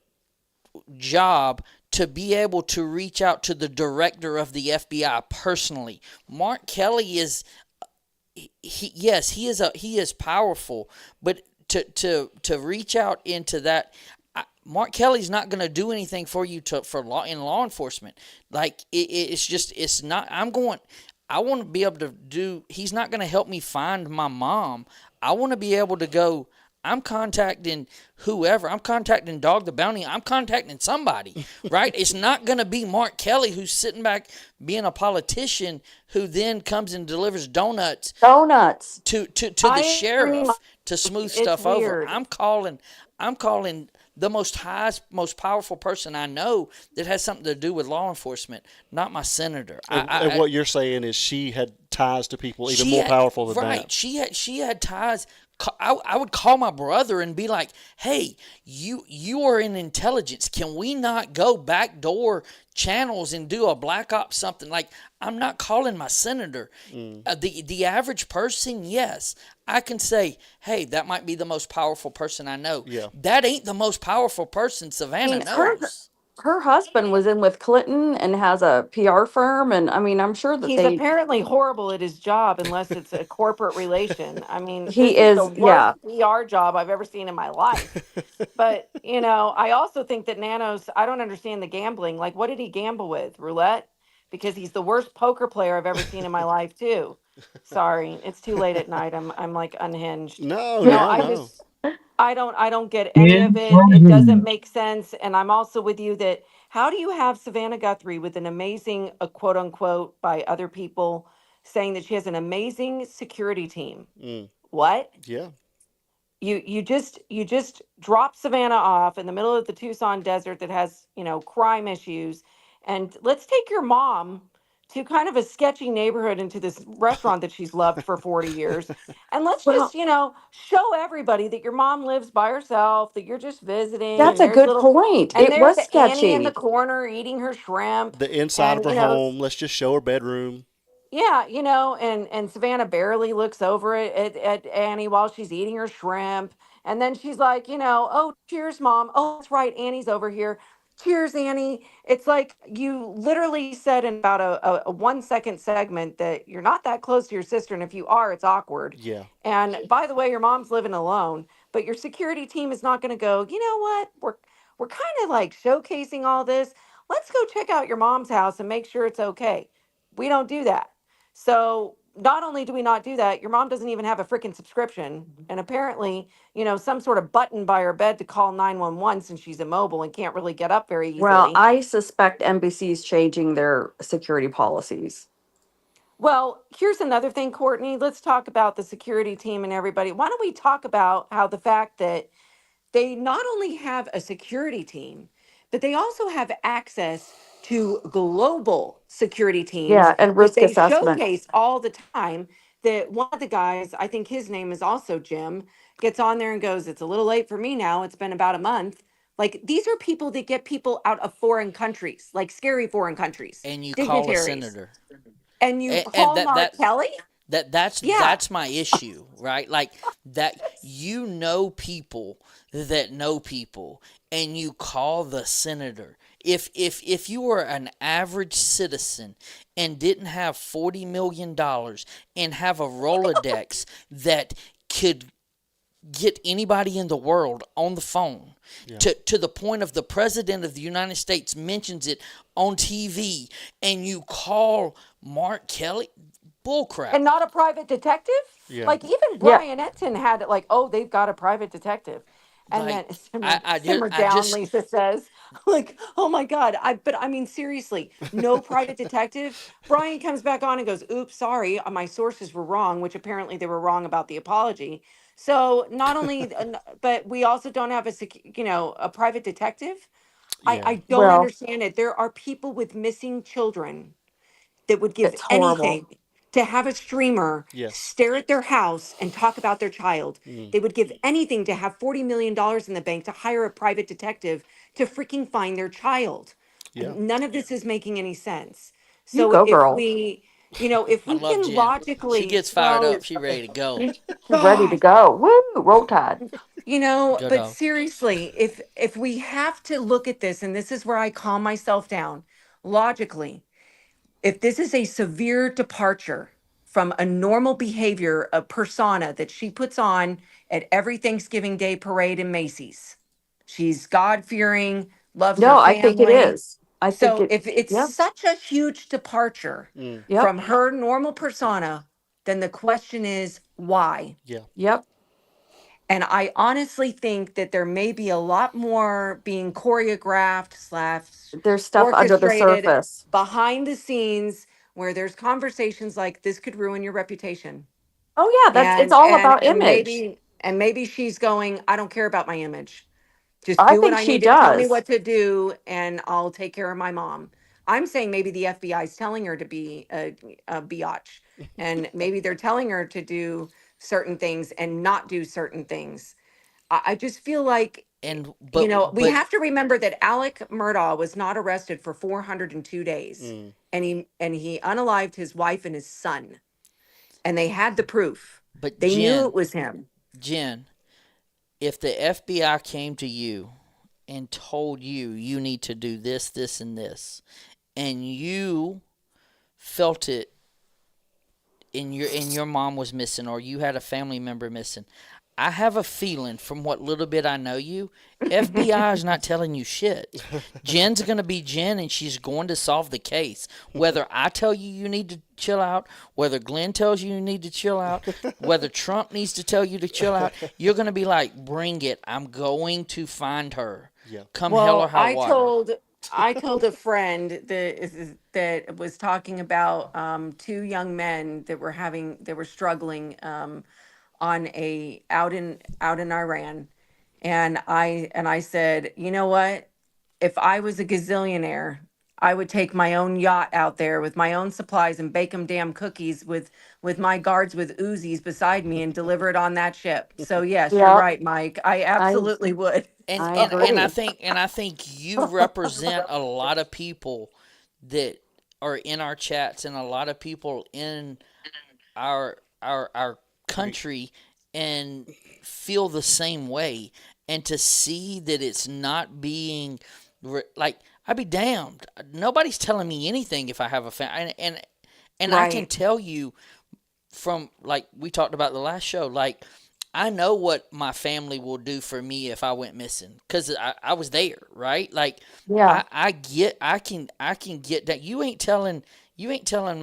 job to be able to reach out to the director of the FBI personally. Mark Kelly is he is powerful, but to reach out into that, Mark Kelly's not going to do anything for you in law enforcement. Like it's not. I want to be able to do. He's not going to help me find my mom. I want to be able to go. I'm contacting whoever. I'm contacting Dog the Bounty. I'm contacting somebody, right? It's not going to be Mark Kelly who's sitting back being a politician who then comes and delivers donuts Donuts. to I the agree. sheriff to smooth It's stuff over. weird. I'm calling the most powerful person I know that has something to do with law enforcement, not my senator. And what you're saying is she had ties to people even She more had- powerful than right. that. She had ties. I would call my brother and be like, "Hey, you are in intelligence. Can we not go backdoor channels and do a black ops something?" Like, I'm not calling my senator. The average person, yes, I can say, "Hey, that might be the most powerful person I know." Yeah. That ain't the most powerful person I Savannah mean, her knows. her husband was in with Clinton and has a PR firm, and I mean, I'm sure that He's they apparently horrible at his job unless it's a corporate relation. I mean, he this is the is, worst yeah. PR job I've ever seen in my life. But, I also think that Nanos, I don't understand the gambling. Like, what did he gamble with? Roulette? Because he's the worst poker player I've ever seen in my life, too. Sorry, it's too late at night. I'm like unhinged. No, No, no, I no. just I don't get any of it. It doesn't Mhm. make sense. And I'm also with you that how do you have Savannah Guthrie with an amazing, quote unquote, by other people saying that she has an amazing security team? Mm, What? yeah. You just drop Savannah off in the middle of the Tucson desert that has, crime issues, and let's take your mom to kind of a sketchy neighborhood into this restaurant that she's loved for 40 years. And let's just, Well, show everybody that your mom lives by herself, that you're just visiting, that's and a good point. It there's was Annie in the sketchy. corner eating her shrimp. The inside of And, her home. Let's just show her bedroom. yeah, and Savannah barely looks over at Annie while she's eating her shrimp. And then she's like, oh, cheers, mom. Oh, that's right. Annie's over here. Cheers, Annie. It's like you literally said in about a 1 second segment that you're not that close to your sister. And if you are, it's awkward. Yeah. And by the way, your mom's living alone, but your security team is not going to go, you know what? We're kind of like showcasing all this. Let's go check out your mom's house and make sure it's okay. We don't do that. So not only do we not do that, your mom doesn't even have a freaking subscription. And apparently, some sort of button by her bed to call 911 since she's immobile and can't really get up very Well, easily. I suspect NBC's changing their security policies. Well, here's another thing, Courtney. Let's talk about the security team and everybody. Why don't we talk about how the fact that they not only have a security team, but they also have access to global security teams Yeah, and that risk they assessment. showcase all the time. That one of the guys, I think his name is also Jim, gets on there and goes, "It's a little late for me now. It's been about a month." Like these are people that get people out of foreign countries, like scary foreign countries, And you call a dignitaries. senator. And you And call Mark Kelly? Yeah. that's my issue, right? Like that people that know people, and you call the senator. If you were an average citizen and didn't have $40 million and have a Rolodex that could get anybody in the world on the phone, to the point of the president of the United States mentions it on TV, and you call Mark Kelly, bullcrap. And not a private detective? Yeah. Like even Yeah. Brian Etten had it like, oh, they've got a private detective. And Like then simmer I down, just Lisa says. Like, oh my God. But I mean, seriously, no private detective. Brian comes back on and goes, oops, sorry, my sources were wrong, which apparently they were wrong about the apology. So not only, but we also don't have a private detective. Yeah. I don't Well, understand it. There are people with missing children that would give it's horrible. anything to have a streamer Yes. stare at their house and talk about their child. Mm. They would give anything to have $40 million in the bank to hire a private detective to freaking find their child. Yeah. None of this is making any sense. You So go, if girl. we, if I we love can Jen. She logically, gets fired well, up. She ready to go. She's ready to go. Woo! Roll Tide. Go but dog. seriously, if we have to look at this, and this is where I calm myself down, logically, if this is a severe departure from a normal behavior, a persona that she puts on at every Thanksgiving Day parade in Macy's, she's God fearing, loves her No, I think it family. is. I think So it. if it's Yep. such a huge departure Mm. Yep. from her normal persona, then the question is why? Yeah. Yep. And I honestly think that there may be a lot more being choreographed slash There's stuff under the orchestrated surface. behind the scenes where there's conversations like this could ruin your reputation. Oh yeah, that's it's And all and about and image. maybe she's going, I don't care about my image. Just I do what think I she need to tell me does. what to do and I'll take care of my mom. I'm saying maybe the FBI is telling her to be a biatch, and maybe they're telling her to do certain things and not do certain things. I just feel like, And we but have to remember that Alec Murdaugh was not arrested for 402 days, Mm. and he unalived his wife and his son, and they had the proof. but They knew it was him. Jen, if the FBI came to you and told you you need to do this, this, and this, and you felt it in your mom was missing or you had a family member missing, I have a feeling from what little bit I know you, FBI is not telling you shit. Jen's going to be Jen and she's going to solve the case. Whether I tell you you need to chill out, whether Glenn tells you you need to chill out, whether Trump needs to tell you to chill out, you're going to be like, bring it. I'm going to find her. Yeah. Come hell or Well, high water. I told a friend that was talking about two young men that were struggling on a out in Iran, and I said, you know what? If I was a gazillionaire, I would take my own yacht out there with my own supplies and bake them damn cookies with my guards with Uzis beside me and deliver it on that ship. So yes, you're Yep. right, Mike. I I absolutely would. And I and and I agree. think and I think you represent a lot of people that are in our chats and a lot of people in our country and feel the same way, and to see that it's not being like, I'd be damned, nobody's telling me anything if I have a family, and I can Right. tell you from, like we talked about the last show, like I know what my family will do for me if I went missing because I was there, right? Like Yeah. I can get that. You ain't telling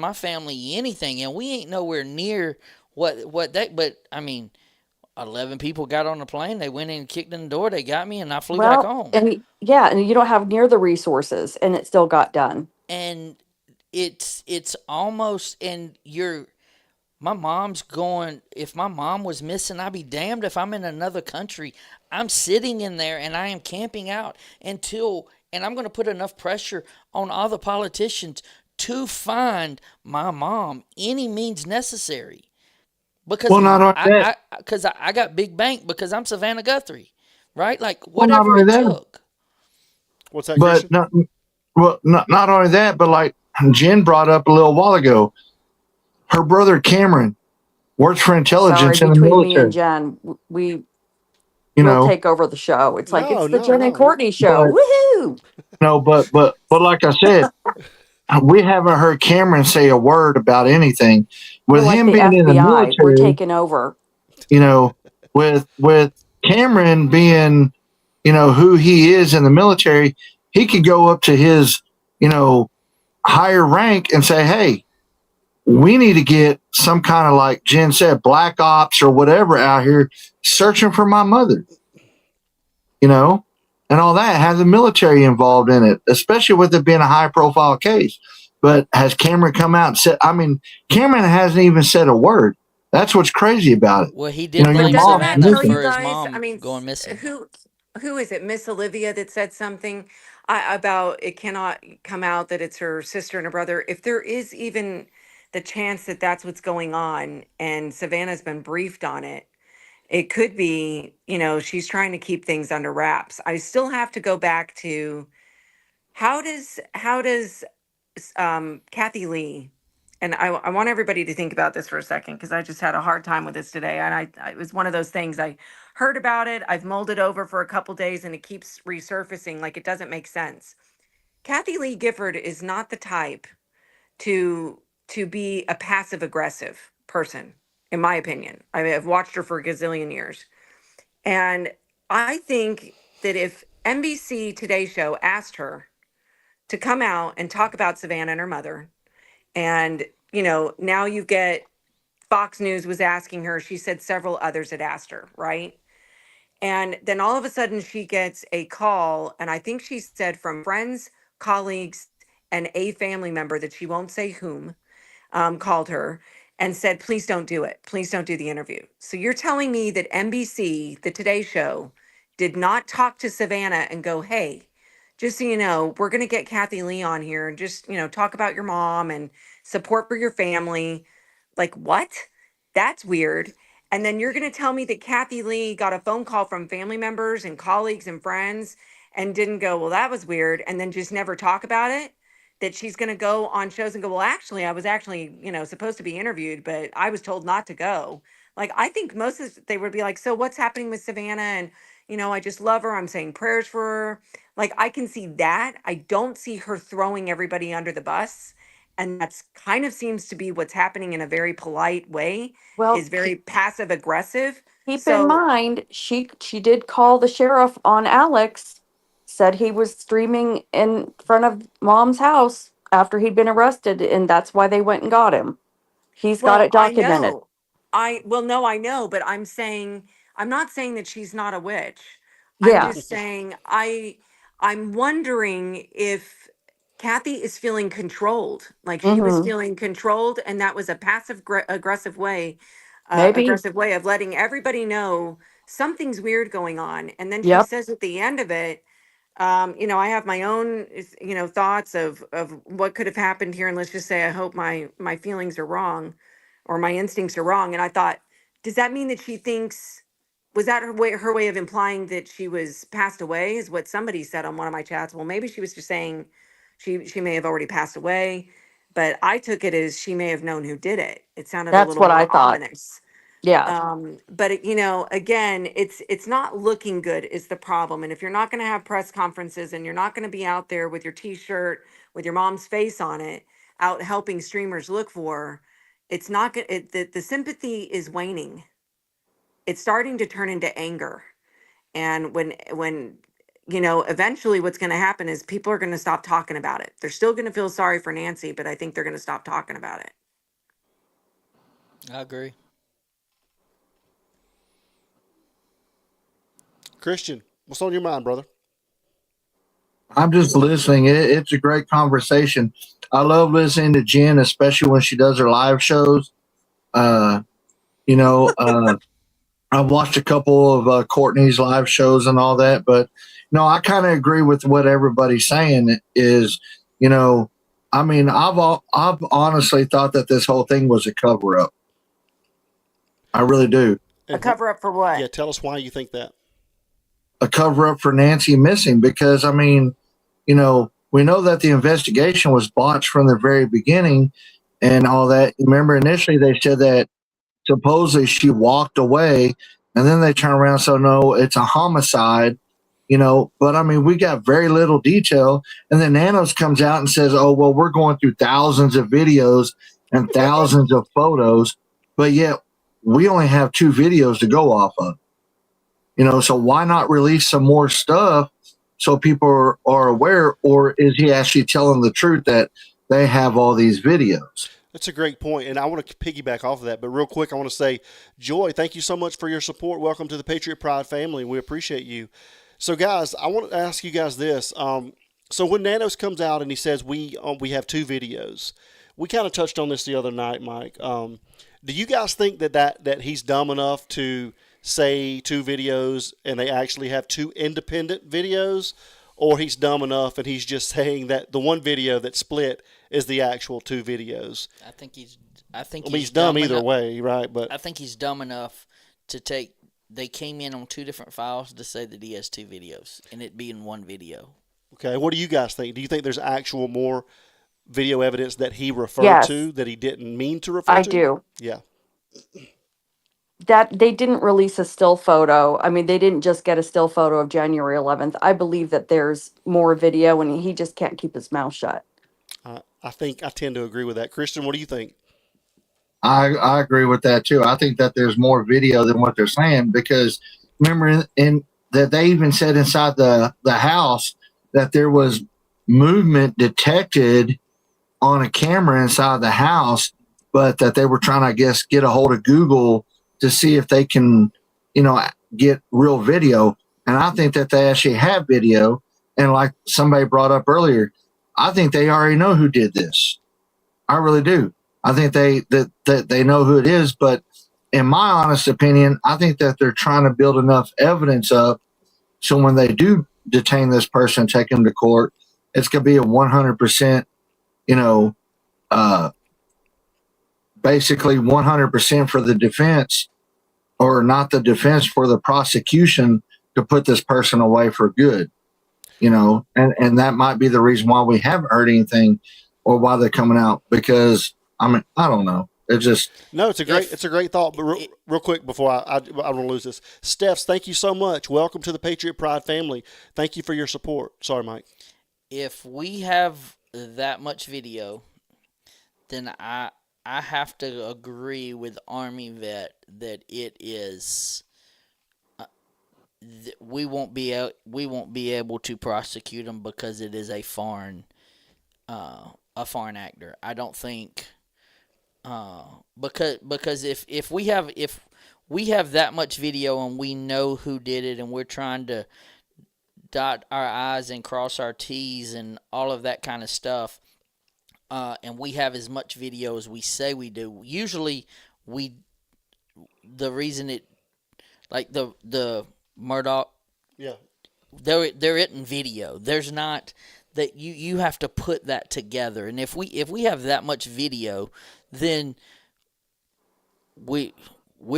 my family anything, and we ain't nowhere near what that. But I mean, 11 people got on the plane. They went in, kicked in the door. They got me, and I flew back Well, home. and yeah, and you don't have near the resources, and it still got done. And it's almost, and my mom's going, if my mom was missing, I'd be damned if I'm in another country. I'm sitting in there and I am camping out and I'm going to put enough pressure on all the politicians to find my mom any means necessary. Because Well, not only that, I got big bank because I'm Savannah Guthrie, right? Like well, not whatever only it that, took. What's that, but Christian? not, well, not only that, but like Jen brought up a little while ago, her brother Cameron works for Sorry, intelligence in the between me and military. Jen, we You will know, take over the show. It's like No, it's the no, Jen and no. Courtney show. but Woohoo! no, but like I said, we haven't heard Cameron say a word about anything. We're With like him the being in the FBI. We're military, taking over. you know, with Cameron being, who he is in the military, he could go up to his, higher rank and say, "Hey, we need to get some kind of, like Jen said, black ops or whatever out here searching for my mother, you know, and all that has the military involved in it, especially with it being a high profile case. But has Cameron come out and said, I mean, Cameron hasn't even said a word. That's what's crazy about it. Well, he You did know, your But blame doesn't mom's that Savannah tell missing. you for his guys? I mom mean, going missing. who is it? Miss Olivia that said something about it cannot come out that it's her sister and her brother. If there is even the chance that that's what's going on, and Savannah's been briefed on it, it could be, she's trying to keep things under wraps. I still have to go back to how does Kathy Lee, and I want everybody to think about this for a second because I just had a hard time with this today. And it was one of those things I heard about it. I've mulled it over for a couple days and it keeps resurfacing like it doesn't make sense. Kathy Lee Gifford is not the type to be a passive aggressive person, in my opinion. I mean, I've watched her for a gazillion years. And I think that if NBC Today Show asked her to come out and talk about Savannah and her mother, and, now you get Fox News was asking her, she said several others had asked her, right? And then all of a sudden she gets a call, and I think she said from friends, colleagues, and a family member that she won't say whom, called her and said, please don't do it. Please don't do the interview. So you're telling me that NBC, the Today Show, did not talk to Savannah and go, hey, just so you know, we're going to get Kathy Lee on here and just, talk about your mom and support for your family. Like, what? That's weird. And then you're going to tell me that Kathy Lee got a phone call from family members and colleagues and friends and didn't go, well, that was weird. And then just never talk about it. That she's going to go on shows and go, well, actually, I was actually, supposed to be interviewed, but I was told not to go. Like, I think most of they would be like, so what's happening with Savannah? And, I just love her. I'm saying prayers for her. Like, I can see that. I don't see her throwing everybody under the bus. And that's kind of seems to be what's happening in a very polite way, Well, is very passive aggressive. keep in So, mind, she did call the sheriff on Alex, said he was streaming in front of mom's house after he'd been arrested, and that's why they went and got him. He's got well, it I documented. know. No, I know, but I'm not saying that she's not a witch. I'm Yeah. just saying I'm wondering if Kathy is feeling controlled, like she was Mm-hmm. feeling controlled, and that was a aggressive way, Maybe. of letting everybody know something's weird going on. And then she Yep. says at the end of it, I have my own, thoughts of what could have happened here, and let's just say I hope my feelings are wrong, or my instincts are wrong. And I thought, does that mean that she thinks, was that her way of implying that she was passed away? Is what somebody said on one of my chats. Well, maybe she was just saying she may have already passed away, but I took it as she may have known who did it. It sounded a That's little what I more thought. ominous. Yeah. But again, it's not looking good is the problem. And if you're not going to have press conferences and you're not going to be out there with your T-shirt with your mom's face on it, out helping streamers look for her, it's not good. The sympathy is waning. It's starting to turn into anger. And when eventually what's going to happen is people are going to stop talking about it. They're still going to feel sorry for Nancy, but I think they're going to stop talking about it. I agree. Christian, what's on your mind, brother? I'm just listening. It's a great conversation. I love listening to Jen, especially when she does her live shows. Uh, you know, I've watched a couple of Courtney's live shows and all that, but no, I kind of agree with what everybody's saying. Is, you know, I mean, I've honestly thought that this whole thing was a cover up. I really do. A And cover up for what? yeah, tell us why you think that. A cover up for Nancy missing, because I mean, you know, we know that the investigation was botched from the very beginning and all that. Remember, initially they said that supposedly she walked away, and then they turn around and say, no, it's a homicide, you know. But I mean, we got very little detail. And then Nanos comes out and says, oh, well, we're going through thousands of videos and thousands of photos, but yet we only have 2 videos to go off of. You know, so why not release some more stuff so people are aware? Or is he actually telling the truth that they have all these videos? That's a great point, and I want to piggyback off of that. But real quick, I want to say, Joy, thank you so much for your support. Welcome to the Patriot Pride family. We appreciate you. So, guys, I want to ask you guys this. So when Nanos comes out and he says we have two videos, we kind of touched on this the other night, Mike. Do you guys think that he's dumb enough to say two videos and they actually have two independent videos, or he's dumb enough and he's just saying that the one video that split is the actual two videos? I think he's. I think I mean, he's dumb either enough, way, right? But I think he's dumb enough to take. They came in on two different files to say that he has two videos, and it being one video. okay, what do you guys think? Do you think there's actual more video evidence that he referred Yes, to that he didn't mean to refer I to? do. Yeah. That they didn't release a still photo. I mean, they didn't just get a still photo of January 11th. I believe that there's more video and he just can't keep his mouth shut. I think I tend to agree with that. Christian, what do you think? I agree with that too. I think that there's more video than what they're saying because remember in that they even said inside the house that there was movement detected on a camera inside the house, but that they were trying to, I guess, get a hold of Google to see if they can, get real video. And I think that they actually have video. And like somebody brought up earlier, I think they already know who did this. I really do. I think that they know who it is. But in my honest opinion, I think that they're trying to build enough evidence up so when they do detain this person, take him to court, it's going to be a 100%, you know, uh, basically 100% for the defense, or not the defense, for the prosecution to put this person away for good, and that might be the reason why we haven't heard anything or why they're coming out because I mean, I don't know. It just, No, it's a great thought. But real quick before I don't want to lose this, Stephs, thank you so much. Welcome to the Patriot Pride family. Thank you for your support. Sorry, Mike. If we have that much video, then I have to agree with Army Vet that it is. We won't be able to prosecute him because it is a foreign actor. I don't think because if we have that much video and we know who did it and we're trying to dot our I's and cross our T's and all of that kind of stuff, and we have as much video as we say we do. Usually, the reason it, like the Murdoch, Yeah. there isn't video. There's not that you have to put that together. And if we have that much video, then we're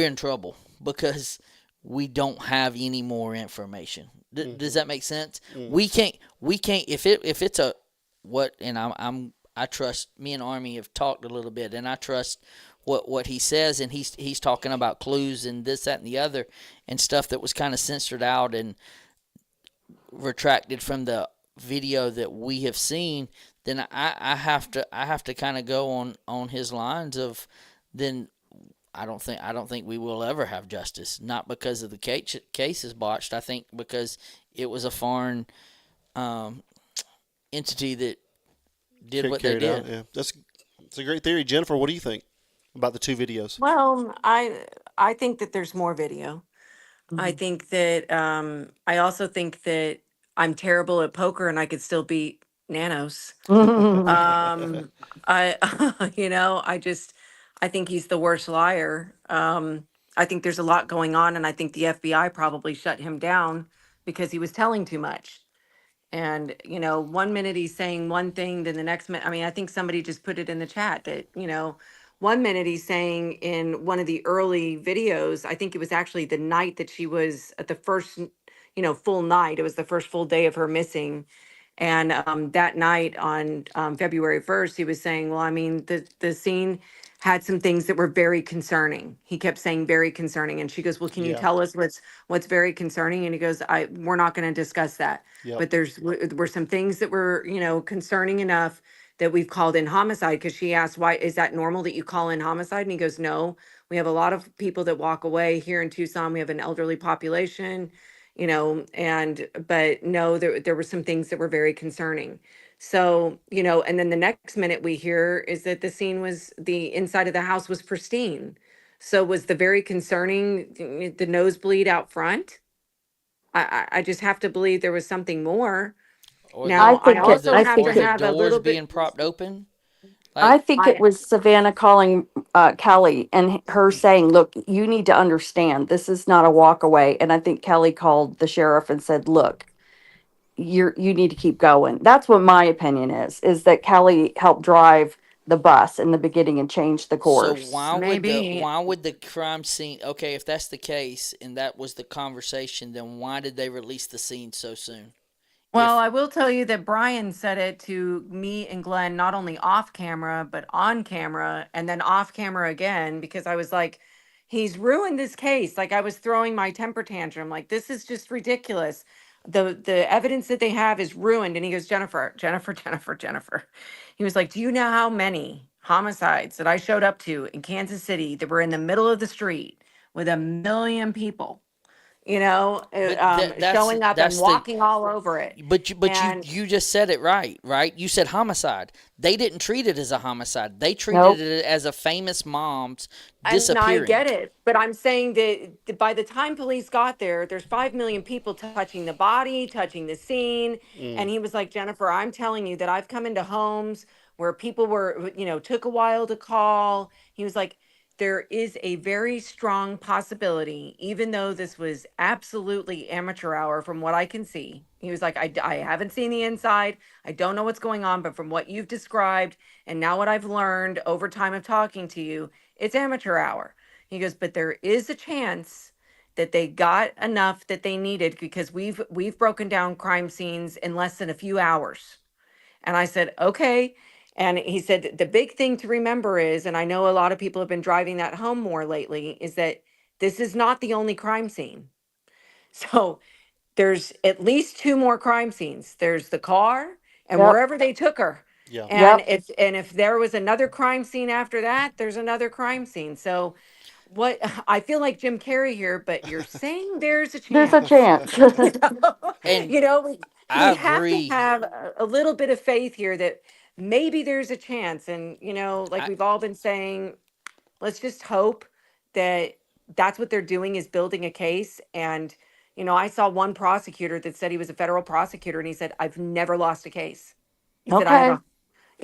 in trouble because we don't have any more information. Does that make sense? We can't if it's a what, and I trust, me and Army have talked a little bit, and I trust what he says, and he's talking about clues and this, that, and the other, and stuff that was kind of censored out and retracted from the video that we have seen. Then I have to kind of go on his lines of, then I don't think we will ever have justice. Not because of the case is botched. I think because it was a foreign entity that did what they Carried did. out. Yeah, that's a great theory. Jennifer, what do you think about the two videos? Well, I think that there's more video. I think that I also think that I'm terrible at poker and I could still beat Nanos. I I think he's the worst liar. I think there's a lot going on, and I think the FBI probably shut him down because he was telling too much. And, 1 minute he's saying one thing, then the next minute, I mean, I think somebody just put it in the chat that, 1 minute he's saying in one of the early videos, I think it was actually the night that she was at the first, full night. It was the first full day of her missing. And that night on February 1st, he was saying, well, I mean, the scene had some things that were very concerning. He kept saying very concerning. And she goes, well, can you Yeah. tell us what's very concerning? And he goes, we're not going to discuss that. Yep. But were some things that were, concerning enough that we've called in homicide. Because she asked, why is that normal that you call in homicide? And he goes, no, we have a lot of people that walk away here in Tucson. We have an elderly population, but no, there were some things that were very concerning. So, and then the next minute we hear is that the inside of the house was pristine. So was the very concerning the nosebleed out front? I just have to believe there was something more. Or I the Now, I think it, also I have to think it, have a doors little bit. being propped open. I Like, think it was Savannah calling Kelly and her saying, "Look, you need to understand this is not a walk away." And I think Kelly called the sheriff and said, "Look, you need to keep going." That's what my opinion is that Kelly helped drive the bus in the beginning and change the so course. Maybe. why would the crime scene? Okay, if that's the case and that was the conversation, then why did they release the scene so soon? Well, If I will tell you that Brian said it to me and Glenn, not only off camera, but on camera, and then off camera again, because I was like, he's ruined this case. Like I was throwing my temper tantrum, like, this is just ridiculous. The evidence that they have is ruined. And he goes, Jennifer, Jennifer, Jennifer, Jennifer. He was like, do you know how many homicides that I showed up to in Kansas City that were in the middle of the street with a million people? but Showing up and that's the walking all over it. but And you just said it right? You said homicide. They didn't treat it as a homicide. They treated Nope. it as a famous mom's and I disappearing. get it, but I'm saying that by the time police got there, there's 5 million people touching the body, touching the scene. And he was like, Jennifer, I'm telling you that I've come into homes where people were, took a while to call. He was like, there is a very strong possibility, even though this was absolutely amateur hour from what I can see. He was like, I haven't seen the inside. I don't know what's going on, but from what you've described and now what I've learned over time of talking to you, it's amateur hour. He goes, but there is a chance that they got enough that they needed because we've broken down crime scenes in less than a few hours. And I said, okay. And he said, the big thing to remember is, and I know a lot of people have been driving that home more lately, is that this is not the only crime scene. So there's at least two more crime scenes. There's the car and Yep. wherever they took her. Yeah. And Yep. if there was another crime scene after that, there's another crime scene. So what I feel like Jim Carrey here, but you're saying there's a There's a chance. chance. And I We have to agree. have a little bit of faith here that maybe there's a chance. And like I, we've all been saying, let's just hope that that's what they're doing is building a case. And I saw one prosecutor that said he was a federal prosecutor, and he said, I've never lost a case. He said, I have Okay.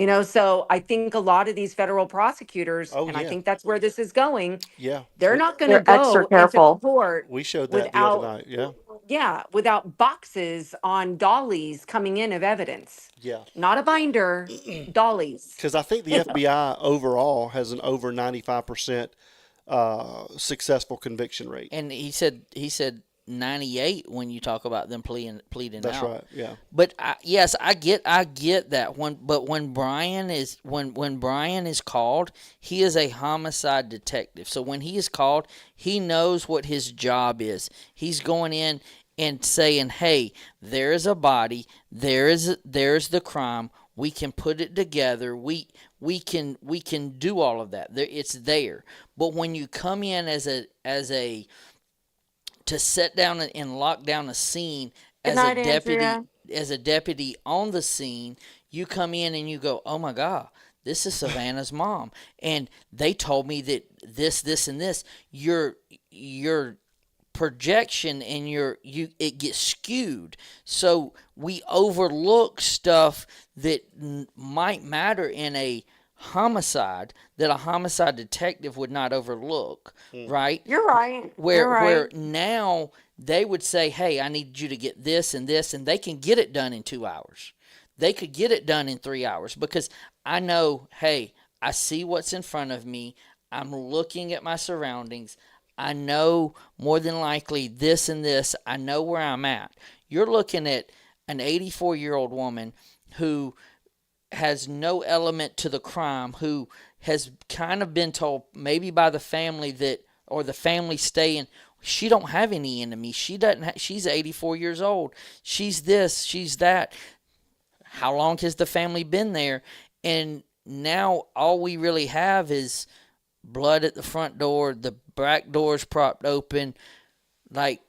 a so I think a lot of these federal prosecutors, Oh and I yeah. think that's where this is going, Yeah. they're We not going to They're extra go into careful. court we showed that the other without, night. Yeah. yeah, without boxes on dollies coming in of evidence. Yeah. Not a binder, dollies. Because I think the FBI overall has an over 95% successful conviction rate. and he said 98 when you talk about them pleading That's out. right. Yeah. But yes, I get that one. But when Brian is called, he is a homicide detective. So when he is called, he knows what his job is. He's going in and saying, "Hey, there is a body. There's the crime. We can put it together. We can do all of that. It's there." But when you come in as a to set down and lock down a scene Good as a night, deputy Andrea. on the scene, you come in and you go, "Oh my God, this is Savannah's mom, and they told me that this and this." Your projection and it gets skewed, so we overlook stuff that might matter in a homicide that a homicide detective would not overlook, right? You're right. where You're right. where now they would say, "Hey, I need you to get this and this," and they can get it done in 2 hours. They could get it done in 3 hours because I know, hey, I see what's in front of me. I'm looking at my surroundings. I know more than likely this and this. I know where I'm at. You're looking at an 84-year-old woman who has no element to the crime, who has kind of been told maybe by the family that, or the family staying, she don't have any enemies. She doesn't. She's 84 years old. She's this. She's that. How long has the family been there? And now all we really have is blood at the front door. The back door's propped open. Like,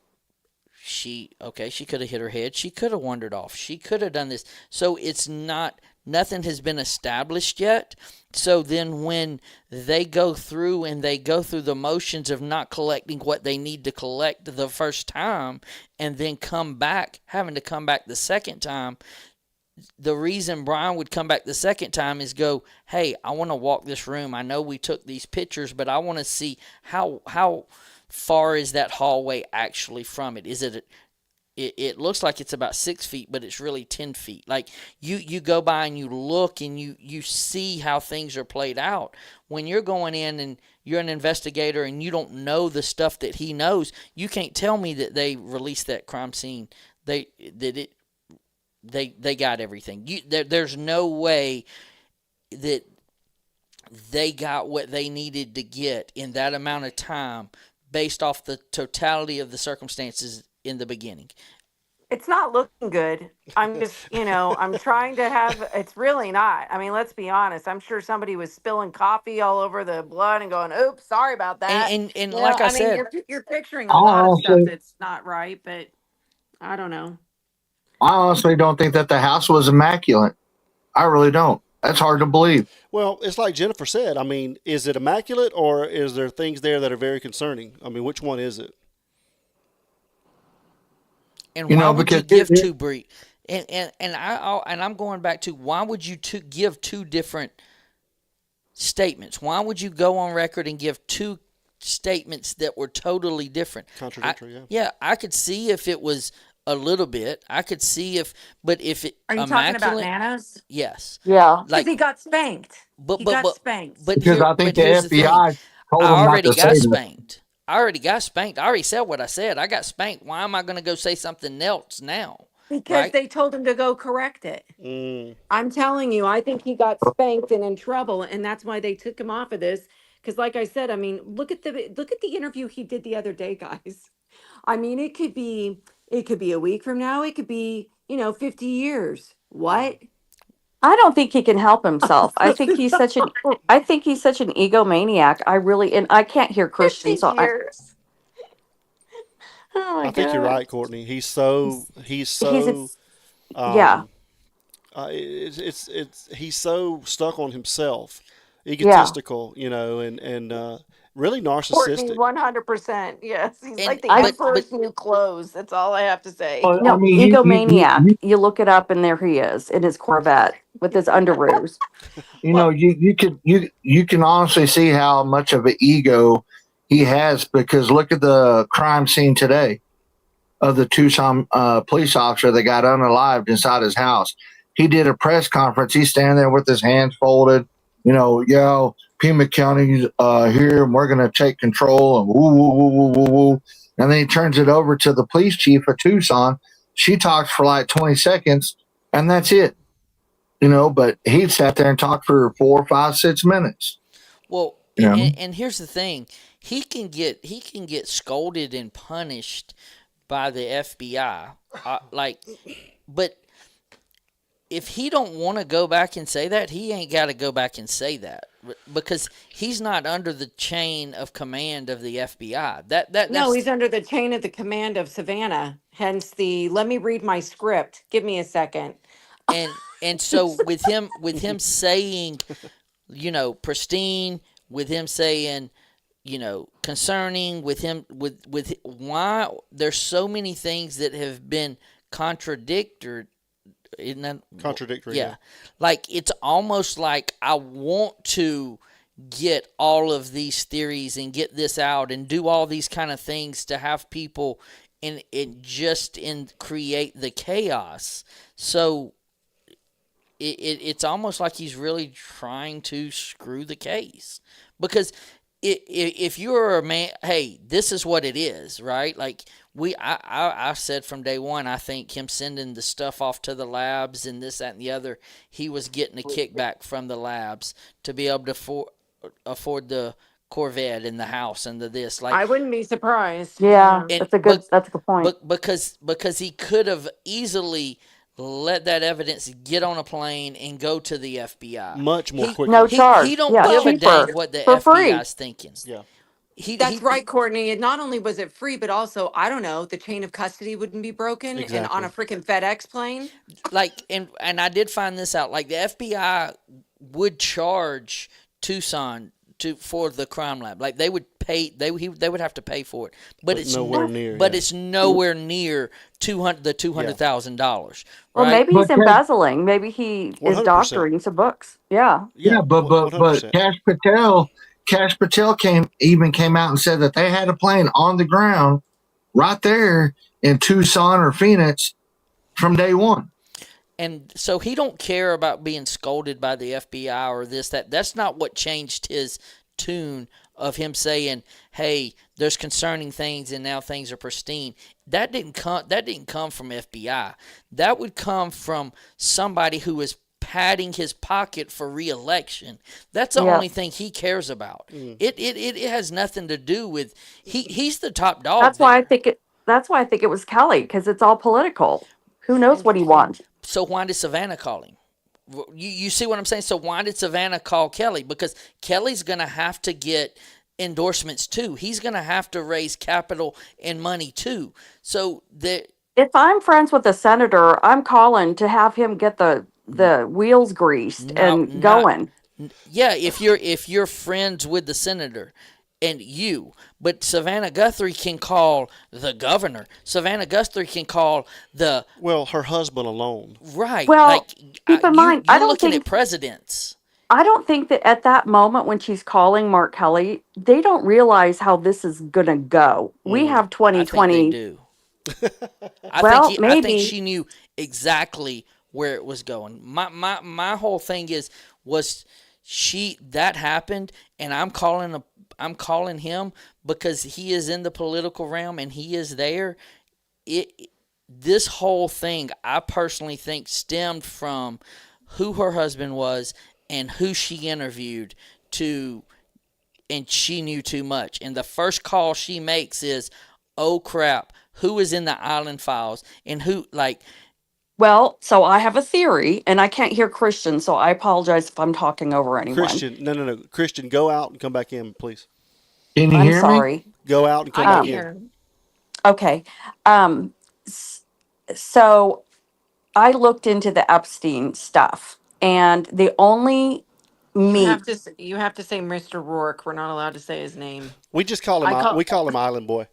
she could have hit her head. She could have wandered off. She could have done this. So it's not, nothing has been established yet. So then when they go through the motions of not collecting what they need to collect the first time and then having to come back the second time, the reason Brian would come back the second time is go, hey, I want to walk this room. I know we took these pictures, but I want to see how far is that hallway actually from it. Is it looks like it's about 6 feet, but it's really 10 feet. Like you go by and you look and you see how things are played out. When you're going in and you're an investigator and you don't know the stuff that he knows, you can't tell me that they released that crime scene. They got everything. There's no way that they got what they needed to get in that amount of time based off the totality of the circumstances in the beginning. It's not looking good. I'm just, I'm trying to have, it's really not. I mean, let's be honest. I'm sure somebody was spilling coffee all over the blood and going, oops, sorry about that. And like I said, you're picturing a lot of stuff honestly, that's not right, but I don't know. I honestly don't think that the house was immaculate. I really don't. That's hard to believe. Well, it's like Jennifer said. I mean, is it immaculate or is there things there that are very concerning? I mean, which one is it? And why would you give two brief? And I'm going back to, why would you give two different statements? Why would you go on record and give two statements that were totally different? Contradictory, yeah. Yeah, I could see if it was a little bit. I could see but if it Are you talking about Nanos? Yes. Yeah. Because he got spanked. He got spanked. Because I think the FBI told him I not already to got say spanked. I already got spanked. I already said what I said. I got spanked. Why am I going to go say something else now? Because they told him to go correct it. I'm telling you, I think he got spanked and in trouble, and that's why they took him off of this. Because, like I said, I mean, look at the interview he did the other day, guys. I mean, it could be a week from now. It could be 50 years. What? I don't think he can help himself. I think he's such an egomaniac. And I can't hear Christian. 50 years. Oh my I think you're God. right, Courtney. He's so he's yeah. He's so stuck on himself, egotistical, and really Courtney, narcissistic. 100%. Yes, he's And- like the but- emperor's new clothes. That's all I have to say. Well, no I mean, egomaniac. You look it up, and there he is in his Corvette with his underoos. you can honestly see how much of an ego he has, because look at the crime scene today of the Tucson police officer that got unalived inside his house. He did a press conference. He's standing there with his hands folded. Pima County's here, and we're going to take control, and woo, woo, woo, woo, woo, woo. And then he turns it over to the police chief of Tucson. She talks for like 20 seconds, and that's it. But he sat there and talked for 4, 5, 6 minutes. Well, and here's the thing: he can get scolded and punished by the FBI, but if he don't want to go back and say that, he ain't got to go back and say that, because he's not under the chain of command of the FBI. No, he's under the chain of the command of Savannah. Hence let me read my script. Give me a second. and so with him saying, pristine, with him saying, concerning, with why there's so many things that have been contradictory. Isn't that Contradictory? Yeah. Like, it's almost like I want to get all of these theories and get this out and do all these kind of things to have people create the chaos. So it's almost like he's really trying to screw the case, because if you're a man, hey, this is what it is, right? Like, I said from day one, I think him sending the stuff off to the labs and this, that, and the other, he was getting a kickback from the labs to be able to afford the Corvette and the house and this. Like, I wouldn't be surprised. Yeah, And- that's a good point. but because he could have easily let that evidence get on a plane and go to the FBI Much more quickly. No charge. He don't Yeah, give a cheaper, dang what the for free. FBI is thinking. Yeah. That's right, Courtney. And not only was it free, but also, I don't know, the chain of custody wouldn't be broken and on Exactly. a freaking FedEx plane. like and I did find this out. Like the FBI would charge Tucson for the crime lab. Like they would pay. They would have to pay for it. But But it's nowhere near. but Yeah. it's nowhere near $200,000, Well, right? maybe he's But Cash, embezzling. Maybe he is 100%. doctoring some books. Yeah. yeah, Yeah. but 100%. Cash Patel came out and said that they had a plane on the ground right there in Tucson or Phoenix from day one. And so he don't care about being scolded by the FBI or this that. That's not what changed his tune of him saying, "Hey, there's concerning things, and now things are pristine." That didn't come. That didn't come from FBI. That would come from somebody who is padding his pocket for re-election. That's the Yeah. only thing he cares about. It has nothing to do with he's the top dog That's why I there. think it. That's why I think it was Kelly, because it's all political. Who knows what he Interesting. wants? So why did Savannah call him? You see what I'm saying? So why did Savannah call Kelly? Because Kelly's going to have to get endorsements too. He's going to have to raise capital and money too. So If I'm friends with a senator, I'm calling to have him get the wheels greased not and going. yeah, if you're friends with the senator and but Savannah Guthrie can call the governor. Savannah Guthrie can call the Well, her husband alone. right. Well, Like keep in mind, you're looking at presidents. I don't think that at that moment when she's calling Mark Kelly, they don't realize how this is gonna go. We have I think they 2020. do. Well, I think maybe. she knew exactly where it was going. My whole thing was that happened, and I'm calling him because he is in the political realm and he is there. This whole thing, I personally think, stemmed from who her husband was and who she interviewed to, and she knew too much. And the first call she makes is, "Oh crap, who is in the island files and who like." Well, so I have a theory, and I can't hear Christian, so I apologize if I'm talking over anyone. Christian, no. Christian, go out and come back in, please. Can you I'm hear me? sorry. Go out and come I can back Um, in. hear. okay. Um, s- so I looked into the Epstein stuff, and the only meat. You have to say Mr. Rourke. We're not allowed to say his name. We just call him. I call We call him Island Boy.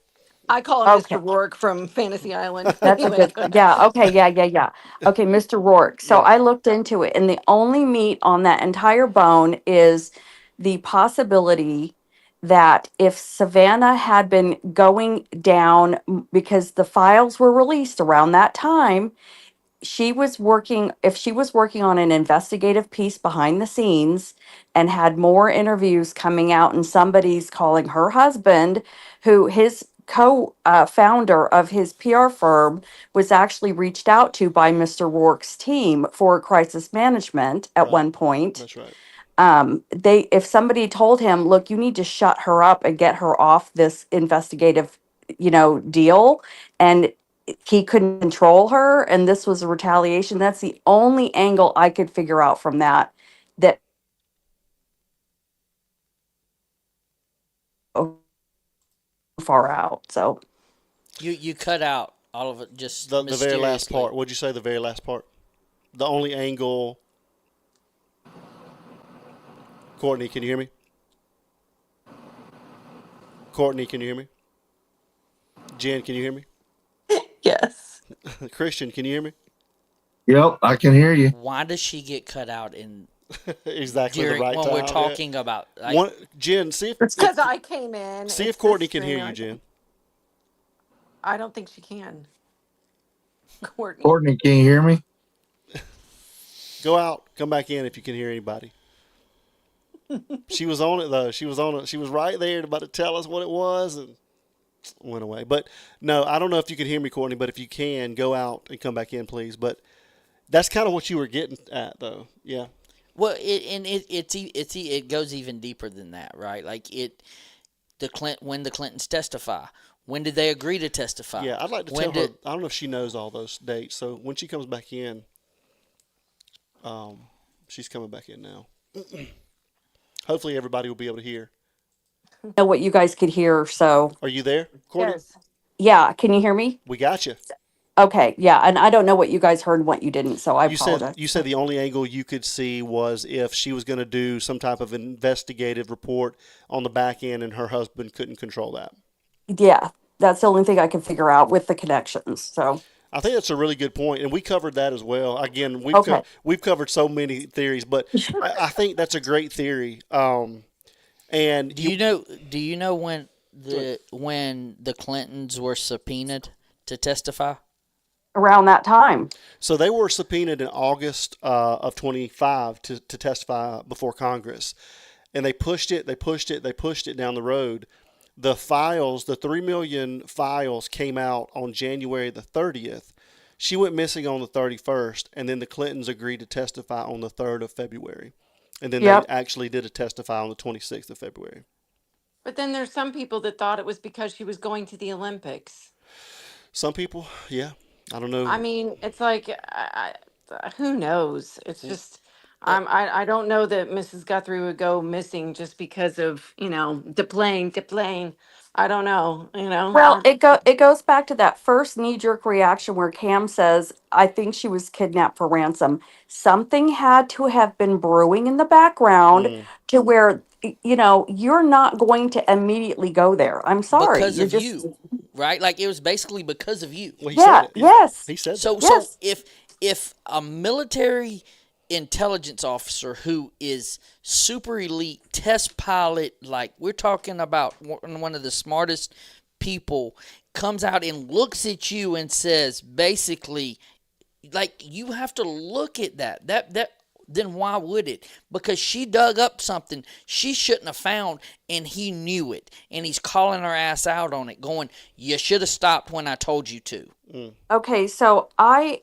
I call him Okay. Mr. Rourke from Fantasy Island. That's a Anyway, good, go ahead. yeah, okay, yeah. Okay, Mr. Rourke. So Yeah. I looked into it, and the only meat on that entire bone is the possibility that if Savannah had been going down, because the files were released around that time, if she was working on an investigative piece behind the scenes and had more interviews coming out, and somebody's calling her husband, who his founder of his PR firm was actually reached out to by Mr. Rourke's team for crisis management at Right. one point. That's right. If somebody told him, look, you need to shut her up and get her off this investigative, deal, and he couldn't control her, and this was a retaliation. That's the only angle I could figure out from that oh, far out. So You cut out all of it just The very last mysteriously. part. What'd you say? The very last part. The only angle. Courtney, can you hear me? Courtney, can you hear me? Jen, can you hear me? Yes. Christian, can you hear me? Yep, I can hear you. Why does she get cut out in Exactly during the right when time. we're yeah. talking about like, One, Jen, see if Because I came in. see It's if Courtney this can hear thing. you, Jen. I don't think she can. Courtney. Courtney, can you hear me? Go out, come back in if you can hear anybody. She was on it though. She was on it. She was right there about to tell us what it was and went away. But no, I don't know if you can hear me, Courtney. But if you can, go out and come back in, please. But that's kind of what you were getting at, though. Yeah. well, it goes even deeper than that, right? Like when the Clintons testify. When did they agree to testify? Yeah, I'd like to When tell her. did- I don't know if she knows all those dates. So when she comes back in, she's coming back in now. Hopefully, everybody will be able to hear. Know what you guys could hear. So Are you there, Courtney? Yes. yeah, can you hear me? We got you. Okay, yeah, and I don't know what you guys heard and what you didn't, so I apologize. You said the only angle you could see was if she was going to do some type of investigative report on the back end, and her husband couldn't control that. Yeah, that's the only thing I can figure out with the connections. So I think that's a really good point, and we covered that as well. Again, okay. we've covered so many theories, but I think that's a great theory. And Do you, you know? Do you know when the Clintons were subpoenaed to testify? Around that time. so they were subpoenaed in August of 25 to testify before Congress, and they pushed it, they pushed it down the road. The files, the 3 million files, came out on January the 30th. She went missing on the 31st, and then the Clintons agreed to testify on the 3rd of February. And then they Yep. actually did a testify on the 26th of February. But then there's some people that thought it was because she was going to the Olympics. Some people, yeah, I don't I know. mean, it's like, who knows? It's Yeah. just, I don't know that Mrs. Guthrie would go missing just because of, deplane. I don't know, Well, it goes back to that first knee jerk reaction where Cam says, "I think she was kidnapped for ransom." Something had to have been brewing in the background Mm. to where you're not going to immediately go there. I'm sorry, Because you're of just you, right? Like it was basically because of you. Well, he said yeah, it. Yeah, yes, he said that. So yes. if a military intelligence officer who is super elite test pilot, like we're talking about one of the smartest people, comes out and looks at you and says basically, like, you have to look at that then why would it? Because she dug up something she shouldn't have found, and he knew it, and he's calling her ass out on it, going, "You should have stopped when I told you to." Mm. Okay, so I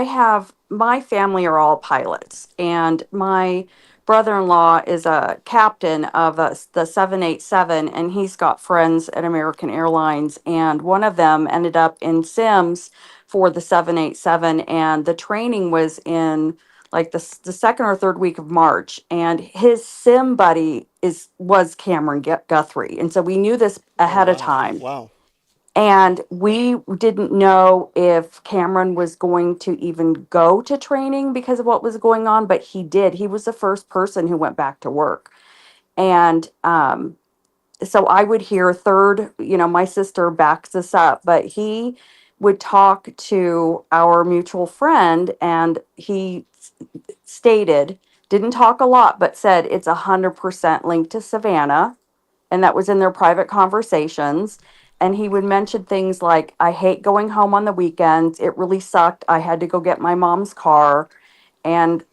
have my family are all pilots, and my brother-in-law is a captain of the 787, and he's got friends at American Airlines, and one of them ended up in Sims for the 787, and the training was in like the second or third week of March, and his sim buddy was Cameron Guthrie, and so we knew this Oh ahead of wow, time. wow, And we didn't know if Cameron was going to even go to training because of what was going on, but he did. He was the first person who went back to work. And so I would hear third, my sister backs this up, but he would talk to our mutual friend, and he stated, didn't talk a lot, but said it's 100% linked to Savannah, and that was in their private conversations. And he would mention things like, "I hate going home on the weekends. It really sucked. I had to go get my mom's car," and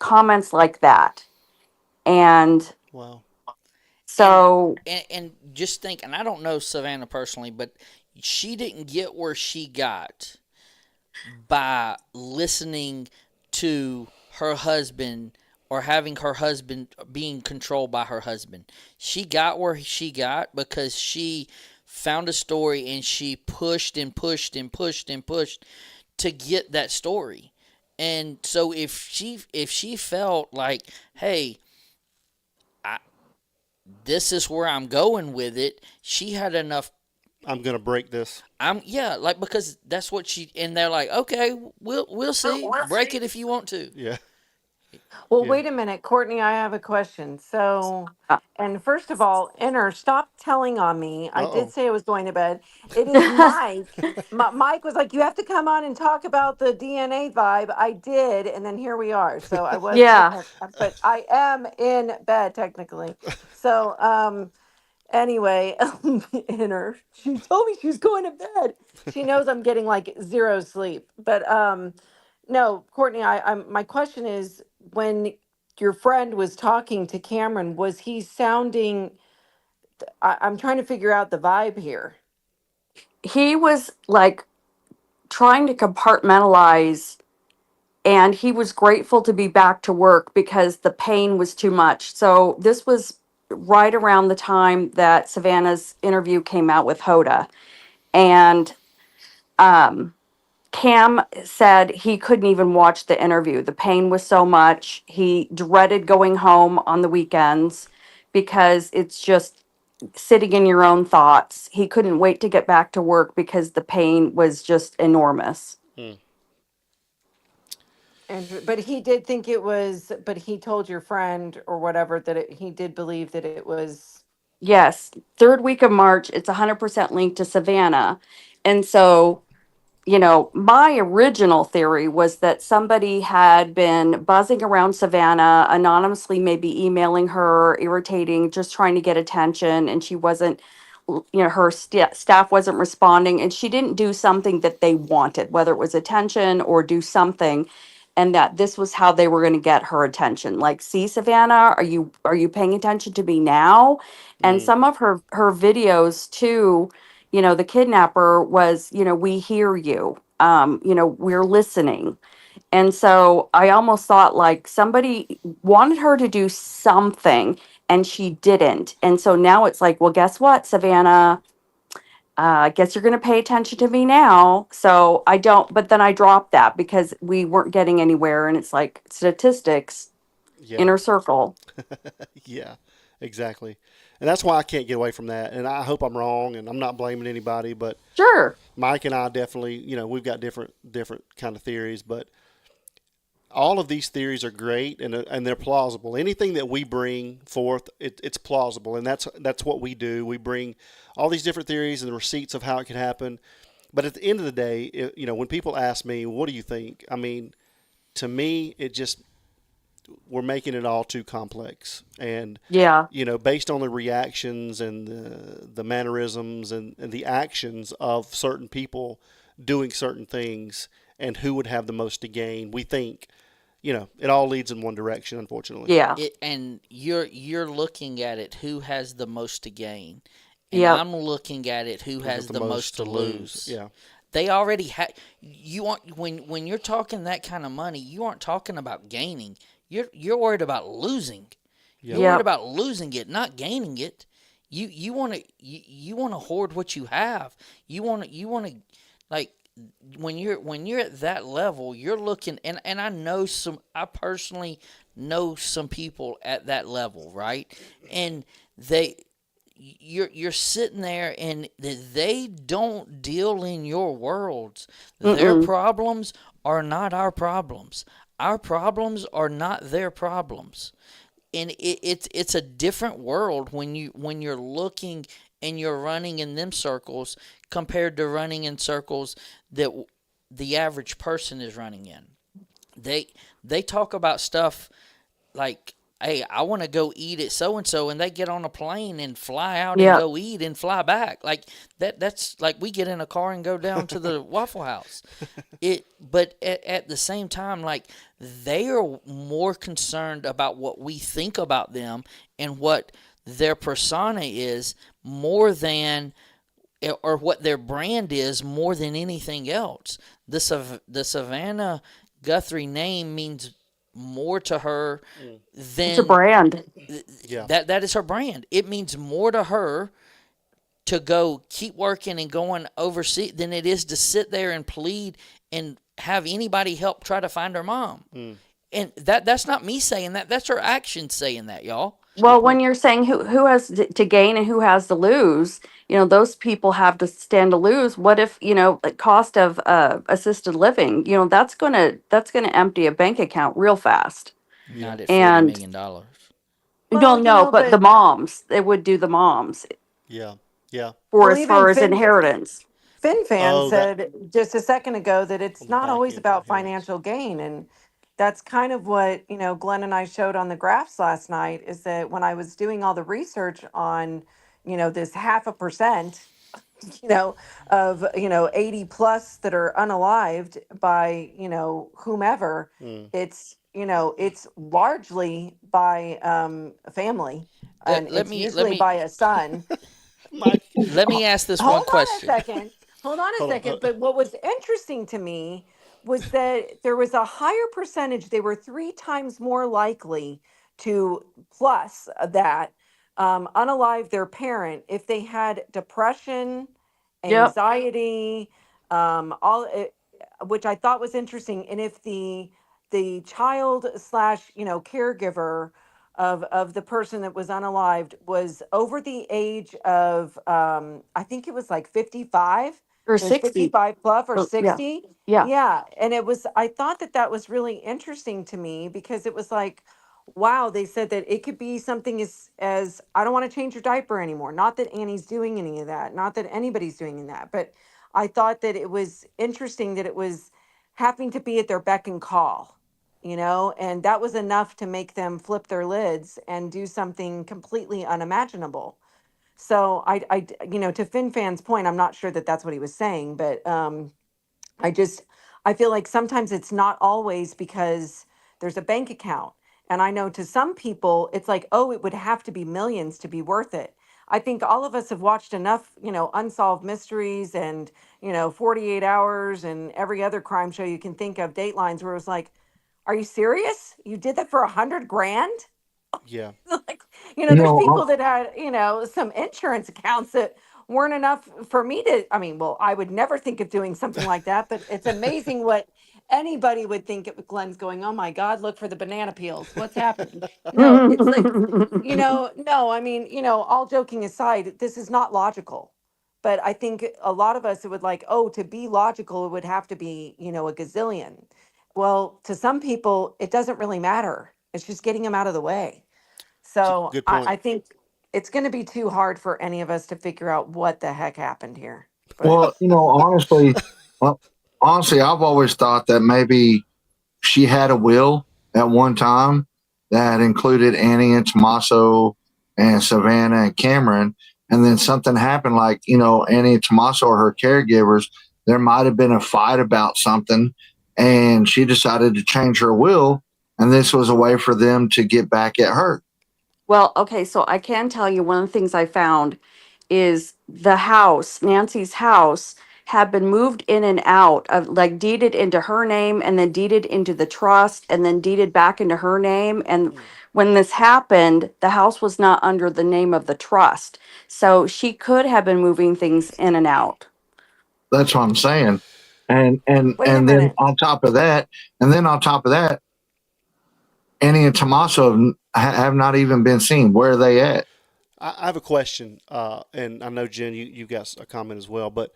comments like that. And wow. and so, and just think, and I don't know Savannah personally, but she didn't get where she got by listening to her husband, or having her husband being controlled by her husband. She got where she got because she found a story, and she pushed and pushed and pushed and pushed to get that story. And so if she felt like, hey, I, this is where I'm going with it, she had enough. I'm gonna break this. Yeah, like, because that's what she, and they're like, okay, we'll see. Break it if you want to. Yeah, Well, yeah. wait a minute, Courtney, I have a question. So, uh, and first of all, Inner, stop telling on me. Uh I did oh. say I was going to bed. It is Mike. Mike was like, you have to come on and talk about the DNA vibe. I did, and then here we are. So I was yeah, gonna, but I am in bed technically. So, anyway, Inner, she told me she was going to bed. She knows I'm getting like zero sleep. But no, Courtney, my question is, when your friend was talking to Cameron, was he sounding? I'm trying to figure out the vibe here. he was like trying to compartmentalize, and he was grateful to be back to work because the pain was too much. So this was right around the time that Savannah's interview came out with Hoda. And um, Cam said he couldn't even watch the interview. The pain was so much. He dreaded going home on the weekends because it's just sitting in your own thoughts. He couldn't wait to get back to work because the pain was just enormous. Mm. And but he did think it was, but he told your friend or whatever that he did believe that it was. Yes, third week of March, it's 100% linked to Savannah. And so, my original theory was that somebody had been buzzing around Savannah, anonymously, maybe emailing her, irritating, just trying to get attention. And she wasn't, her staff wasn't responding. And she didn't do something that they wanted, whether it was attention or do something. And that this was how they were going to get her attention. Like, see, Savannah, are you paying attention to me now? And Mm. some of her videos too, the kidnapper was, we hear you, we're listening. And so I almost thought like somebody wanted her to do something and she didn't. And so now it's like, well, guess what, Savannah? I guess you're going to pay attention to me now. So I don't, but then I dropped that because we weren't getting anywhere. And it's like statistics, Yeah. inner circle. Yeah, exactly. And that's why I can't get away from that. And I hope I'm wrong, and I'm not blaming anybody, but Sure. Mike and I definitely, we've got different kind of theories, but all of these theories are great and they're plausible. Anything that we bring forth, it's plausible, and that's what we do. We bring all these different theories and the receipts of how it could happen. But at the end of the day, when people ask me, "What do you think?" I mean, to me, it just we're making it all too complex, and Yeah. based on the reactions and the mannerisms and the actions of certain people doing certain things and who would have the most to gain, we think it all leads in one direction, unfortunately. Yeah. And you're looking at it who has the most to gain, and Yep. I'm looking at it who has the most to lose. Yeah. They already have. You want when you're talking that kind of money, you aren't talking about gaining. You're worried about losing. Yeah. You're worried Yep. about losing it, not gaining it. You want to you want to hoard what you have. You want to like when you're at that level, you're looking, and I personally know some people at that level, right? And you're sitting there and they don't deal in your worlds. Their Mm-mm. problems are not our problems. Our problems are not their problems. And it's a different world when you're looking and you're running in them circles compared to running in circles that the average person is running in. They talk about stuff like, hey, I want to go eat at so and so, and they get on a plane and fly out and Yep. go eat and fly back. Like that's like we get in a car and go down to the Waffle House. But at the same time, like, they are more concerned about what we think about them and what their persona is more than, or what their brand is more than anything else. The Savannah Guthrie name means more to her It's a than brand. Yeah. that is her brand. It means more to her to go keep working and going overseas than it is to sit there and plead and have anybody help try to find her mom. And that's not me saying that. That's her actions saying that, y'all. Well, when you're saying who has to gain and who has to lose, those people have to stand to lose. What if, the cost of assisted living, that's gonna empty a bank account real fast. Yeah. Not at $40 And million. no, Well, no, but the but moms, they would do the moms Yeah. Yeah. for well, as even far as inheritance. FinFan Oh, that said just a second ago that on it's the not back always end for about inheritance. financial gain. And that's kind of what, Glenn and I showed on the graphs last night is that when I was doing all the research on, this half a percent, of, 80 plus that are unalived by, whomever, Mm. it's largely by a family Let, and let it's me let usually me by a son. Mike, let me ask this one Hold on a question. second. Hold on a hold on. second. But what was interesting to me was that there was a higher percentage. They were three times more likely to plus that unalive their parent if they had depression, Yep. anxiety, all it, which I thought was interesting. And if the child slash caregiver of the person that was unalived was over the age of I think it was like 55. Or It was 60. 55 plus or Yeah. 60. Yeah. Yeah, and it was, I thought that that was really interesting to me because it was like, wow, they said that it could be something as I don't want to change your diaper anymore. Not that Annie's doing any of that, not that anybody's doing that, but I thought that it was interesting that it was having to be at their beck and call, and that was enough to make them flip their lids and do something completely unimaginable. So to FinFan's point, I'm not sure that that's what he was saying, but I just I feel like sometimes it's not always because there's a bank account. And I know to some people it's like, oh, it would have to be millions to be worth it. I think all of us have watched enough, unsolved mysteries and, 48 hours and every other crime show you can think of, Datelines, where it was like, are you serious? You did that for 100 grand? Yeah. Like, You there's know, people that had, some insurance accounts that weren't enough for me to, I mean, well, I would never think of doing something like that, but it's amazing what anybody would think. Glenn's going, oh my God, look for the banana peels. What's happening? No, it's like, no, I mean, all joking aside, this is not logical. But I think a lot of us, it would like, oh, to be logical, it would have to be, a gazillion. Well, to some people, it doesn't really matter. It's just getting them out of the way. So Good I point. think it's going to be too hard for any of us to figure out what the heck happened here. But well, well, honestly, I've always thought that maybe she had a will at one time that included Annie and Tommaso and Savannah and Cameron. And then something happened, like, Annie and Tommaso are her caregivers. There might have been a fight about something, and she decided to change her will. And this was a way for them to get back at her. Well, okay, so I can tell you one of the things I found is the house, Nancy's house, had been moved in and out of, like, deeded into her name and then deeded into the trust and then deeded back into her name. And Hmm. when this happened, the house was not under the name of the trust. So she could have been moving things in and out. That's what I'm saying. And and wait a and then minute. on top of that, Annie and Tommaso have not even been seen. Where are they at? I have a question, and I know Jen, you got a comment as well, but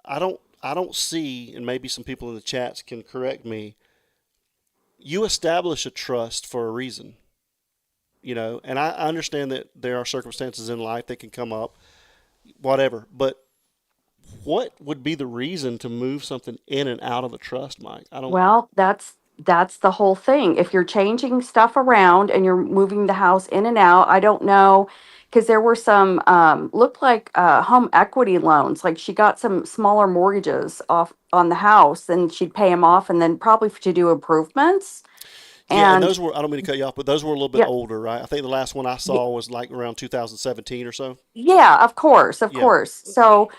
I don't see, and maybe some people in the chats can correct me. You establish a trust for a reason, and I understand that there are circumstances in life that can come up, whatever. But what would be the reason to move something in and out of a trust, Mike? I don't. Well, that's the whole thing. If you're changing stuff around and you're moving the house in and out, I don't know, because there were some looked like home equity loans. Like she got some smaller mortgages off on the house, and she'd pay them off, and then probably to do improvements. Yeah, and And those were, I don't mean to cut you off, but those were a little bit yeah, older, right? I think the last one I saw was like around 2017 or so. yeah, of course, of Yeah. course. So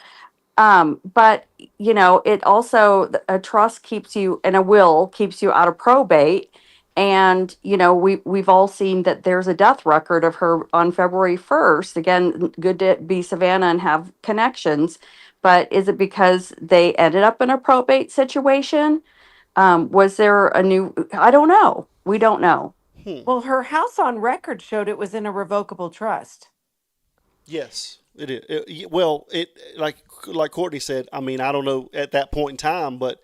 but it also, a trust keeps you, and a will keeps you out of probate. And we've all seen that there's a death record of her on February 1st. Again, good to be Savannah and have connections. But is it because they ended up in a probate situation? Was there a new, I don't know. We don't know. Hmm. Well, her house on record showed it was in a revocable trust. Yes, it is. Well, it like Courtney said. I mean, I don't know at that point in time, but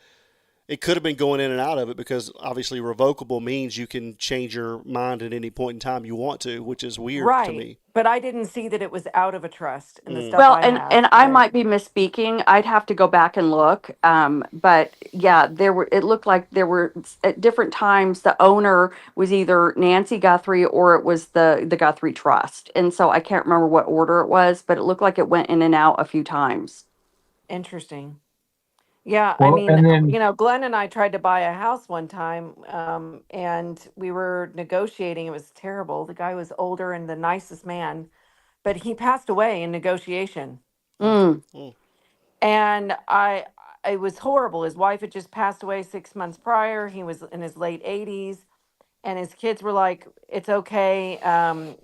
it could have been going in and out of it because obviously revocable means you can change your mind at any point in time you want to, which is weird to Right. me. But I didn't see that it was out of a trust in the Mm. stuff Well, I and have. I But might be misspeaking. I'd have to go back and look. But yeah, it looked like there were at different times the owner was either Nancy Guthrie or it was the Guthrie Trust. And so I can't remember what order it was, but it looked like it went in and out a few times. interesting. Yeah, I Well, mean, and then Glenn and I tried to buy a house one time, and we were negotiating. It was terrible. The guy was older and the nicest man, but he passed away in negotiation. Mm. Mm, Mm. And it was horrible. His wife had just passed away 6 months prior. He was in his late 80s, and his kids were like, it's okay. It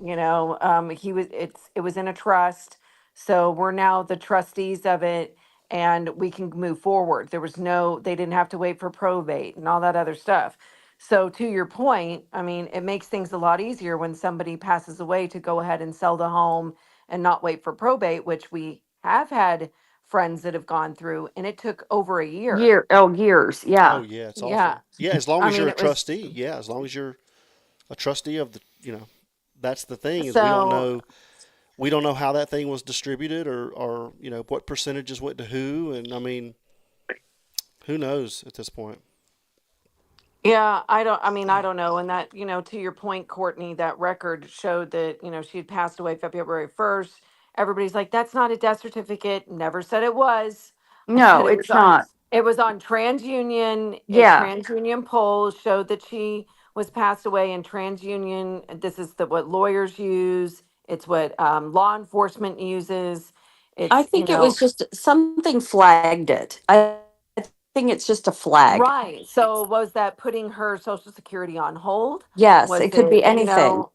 was in a trust. So we're now the trustees of it, and we can move forward. They didn't have to wait for probate and all that other stuff. So to your point, I mean, it makes things a lot easier when somebody passes away to go ahead and sell the home and not wait for probate, which we have had friends that have gone through, and it took over a year. Years. Oh Yeah. yeah, it's Yeah. awful. Yeah, as long I as you're mean, a it was trustee. Yeah, as long as you're a trustee of the, that's the thing is so we don't know how that thing was distributed or what percentages went to who, and I mean, who knows at this point. yeah, I don't know. And that, to your point, Courtney, that record showed that, she had passed away February 1st. Everybody's like, that's not a death certificate. Never said it was. I said No, it was it's on not. it was on TransUnion. Yeah. TransUnion polls showed that she was passed away, and TransUnion, this is what lawyers use. It's what law enforcement uses. I It's, think it was just something flagged it. I think it's just a flag. right. So was that putting her social security on hold? Yes, Was it could be it, anything.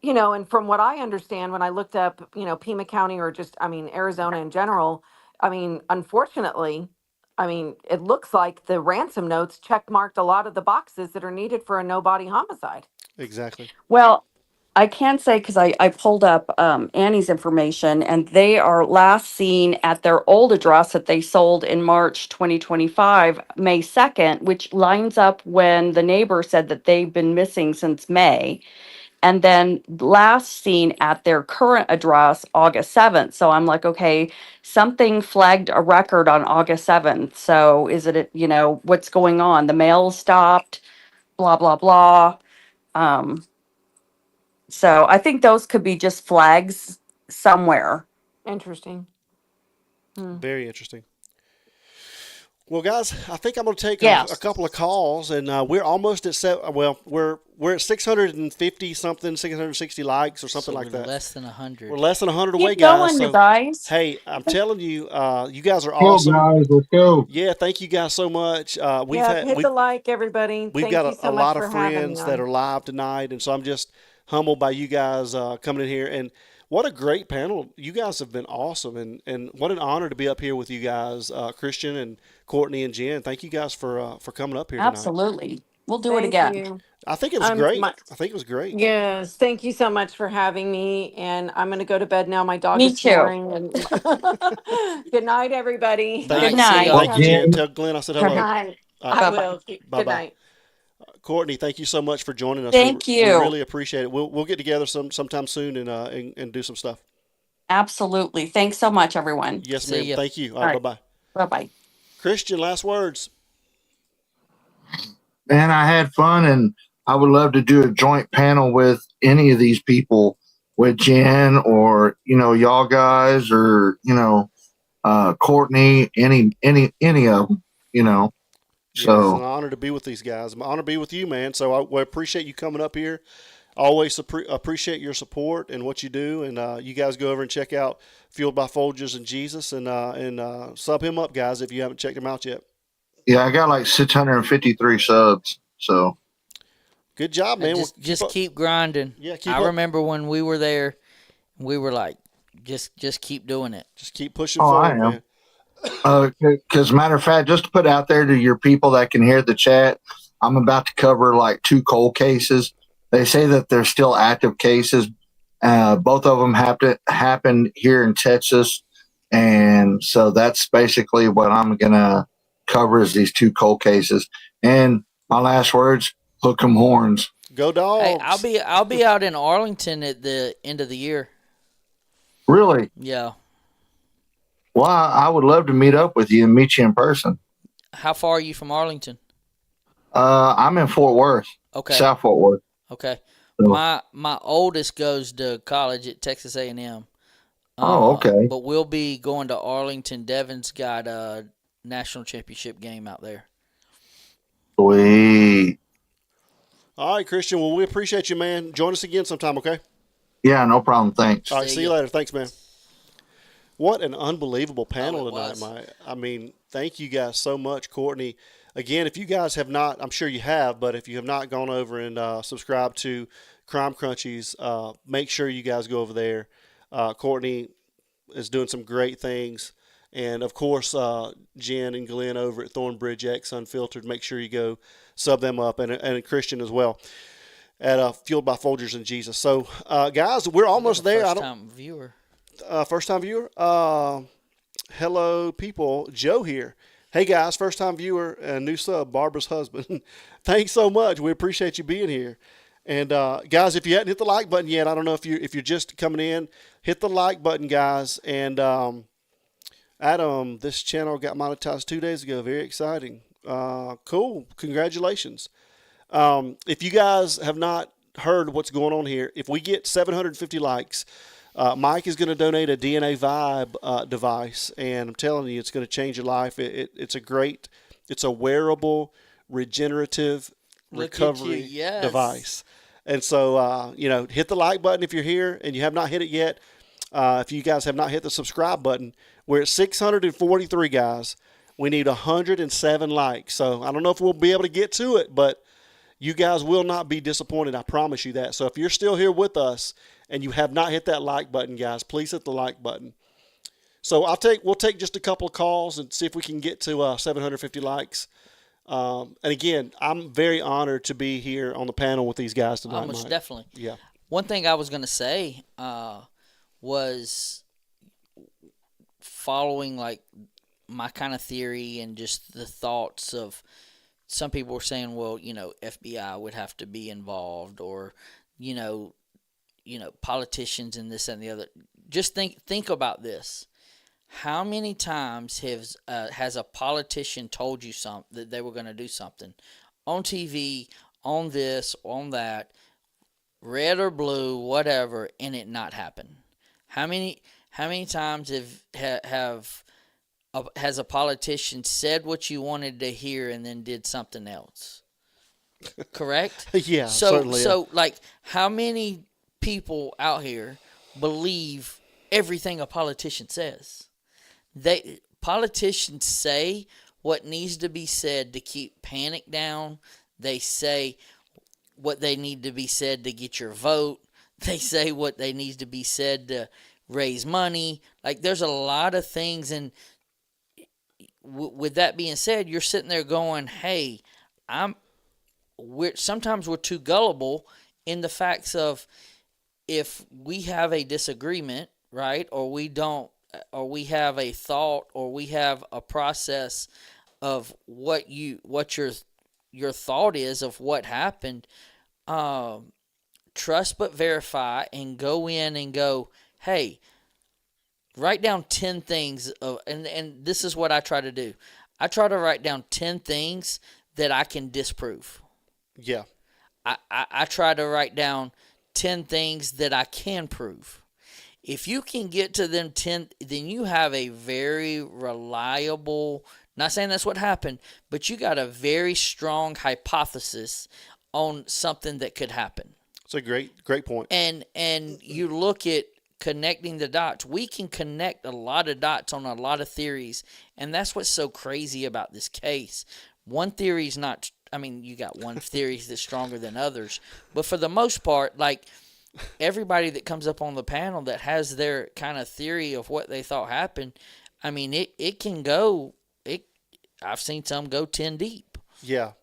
and from what I understand, when I looked up, Pima County or just, I mean, Arizona in general, I mean, unfortunately, I mean, it looks like the ransom notes check marked a lot of the boxes that are needed for a no body homicide. Exactly. Well, I can say because I pulled up Annie's information, and they are last seen at their old address that they sold in March 2025, May 2nd, which lines up when the neighbor said that they've been missing since May. And then last seen at their current address, August 7th. So I'm like, okay, something flagged a record on August 7th. So is it, what's going on? The mail stopped, blah, blah, blah. Um, so I think those could be just flags somewhere. Interesting. Hmm. Very interesting. Well, guys, I think I'm going to take a Yes. couple of calls, and we're almost at we're at 650 something, 660 likes or something So like we're that. less than 100. We're less than 100 away, Keep guys. going, you So, guys. hey, I'm telling you, you guys are Go, awesome. guys. Let's go. Yeah, thank you guys so much. Yeah, hit the like, everybody. We've Thank got you a so much lot of for having me friends that on. are live tonight, and so I'm just humbled by you guys coming in here. And what a great panel! You guys have been awesome, and what an honor to be up here with you guys, Christian and Courtney and Jen. Thank you guys for coming up here tonight. Absolutely. We'll do it Thank again. you. I think it was I'm great. my, I think it was great. Yes, thank you so much for having me. And I'm going to go to bed now. My dog Me is too. snoring. And good night, everybody. Good Night. See night. Well, y'all. Thank you, Jen. Jen, Tell Glenn I said Good hello. night. All right, I Bye bye. will. bye Good bye. night. Courtney, thank you so much for joining us. Thank We you. really appreciate it. We'll get together sometime soon and do some stuff. Absolutely. Thanks so much, everyone. Yes, See ma'am. ya. Thank you. All All right, right. bye bye. Bye bye. Christian, last words. man, I had fun, and I would love to do a joint panel with any of these people, with Jen or y'all guys or Courtney, any of them. Yeah, it's an So honor to be with these guys. An honor to be with you, man. So we appreciate you coming up here. Always appreciate your support and what you do. And you guys go over and check out Fueled by Folgers and Jesus and sub him up, guys, if you haven't checked him out yet. yeah, I got like 653 subs. So Good job, man. Just keep grinding. Yeah, keep I up. remember when we were there, we were like, just keep doing it. Just keep pushing Oh, I forward, am. man. Because matter of fact, just to put out there to your people that can hear the chat, I'm about to cover like 2 cold cases. They say that they're still active cases. Both of them happened here in Texas, and so that's basically what I'm gonna cover is these 2 cold cases. And my last words: hook 'em horns. Go Hey, dogs. I'll be out in Arlington at the end of the year. Really? Yeah. Well, I would love to meet up with you and meet you in person. How far are you from Arlington? I'm in Fort Worth, Okay. South Fort Worth. Okay. So- My oldest goes to college at Texas A&M. Oh, okay. But we'll be going to Arlington. Devin's got a national championship game out there. Sweet. All right, Christian. Well, we appreciate you, man. Join us again sometime, okay? Yeah, no problem. Thanks. All right, see you ya. later. Thanks, man. What an unbelievable panel it tonight, was. Mike. I mean, thank you guys so much, Courtney. Again, if you guys have not, I'm sure you have, but if you have not gone over and subscribed to Crime Crunchies, make sure you guys go over there. Courtney is doing some great things, And of course, Jen and Glenn over at Thornbridge X Unfiltered. Make sure you go sub them up, and Christian as well at Fueled by Folgers and Jesus. So, guys, we're almost there. First time viewer. First time viewer. Hello, people. Joe here. Hey, guys, first time viewer and new sub, Barbara's husband. Thanks so much. We appreciate you being here. And guys, if you hadn't hit the like button yet, I don't know if you're just coming in, hit the like button, guys. And Adam, this channel got monetized 2 days ago. Very exciting. Cool. Congratulations. If you guys have not heard what's going on here, if we get 750 likes, Mike is going to donate a DNA Vibe device, and I'm telling you, it's going to change your life. It's a wearable, regenerative recovery device. And so, hit the like button if you're here and you have not hit it yet. If you guys have not hit the subscribe button, we're at 643, guys. We need 107 likes. So I don't know if we'll be able to get to it, but you guys will not be disappointed. I promise you that. So if you're still here with us and you have not hit that like button, guys, please hit the like button. So we'll take just a couple of calls and see if we can get to 750 likes. And again, I'm very honored to be here on the panel with these guys tonight. Almost definitely. Yeah. One thing I was going to say was following like my kind of theory and just the thoughts of some people were saying, well, FBI would have to be involved, or politicians and this and the other. Just think about this. How many times has a politician told you that they were going to do something on TV, on this, on that, red or blue, whatever, and it not happen? How many times has a politician said what you wanted to hear and then did something else? Correct? Yeah, So certainly. like, how many people out here believe everything a politician says? Politicians say what needs to be said to keep panic down. They say what they need to be said to get your vote. They say what they need to be said to raise money. Like, there's a lot of things, and with that being said, you're sitting there going, "Hey, sometimes we're too gullible in the facts of if we have a disagreement, right, or we don't, or we have a thought, or we have a process of what your thought is of what happened. Trust but verify, and go in and go, hey, write down 10 things and this is what I try to do. I try to write down 10 things that I can disprove. Yeah. I try to write down 10 things that I can prove. If you can get to them 10, then you have a very reliable, not saying that's what happened, but you got a very strong hypothesis on something that could happen. It's a great point. And you look at connecting the dots. We can connect a lot of dots on a lot of theories, and that's what's so crazy about this case. One theory is not, I mean, you got one theory that's stronger than others, but for the most part, like, everybody that comes up on the panel that has their kind of theory of what they thought happened, I mean, it can go, I've seen some go 10 deep. Yeah.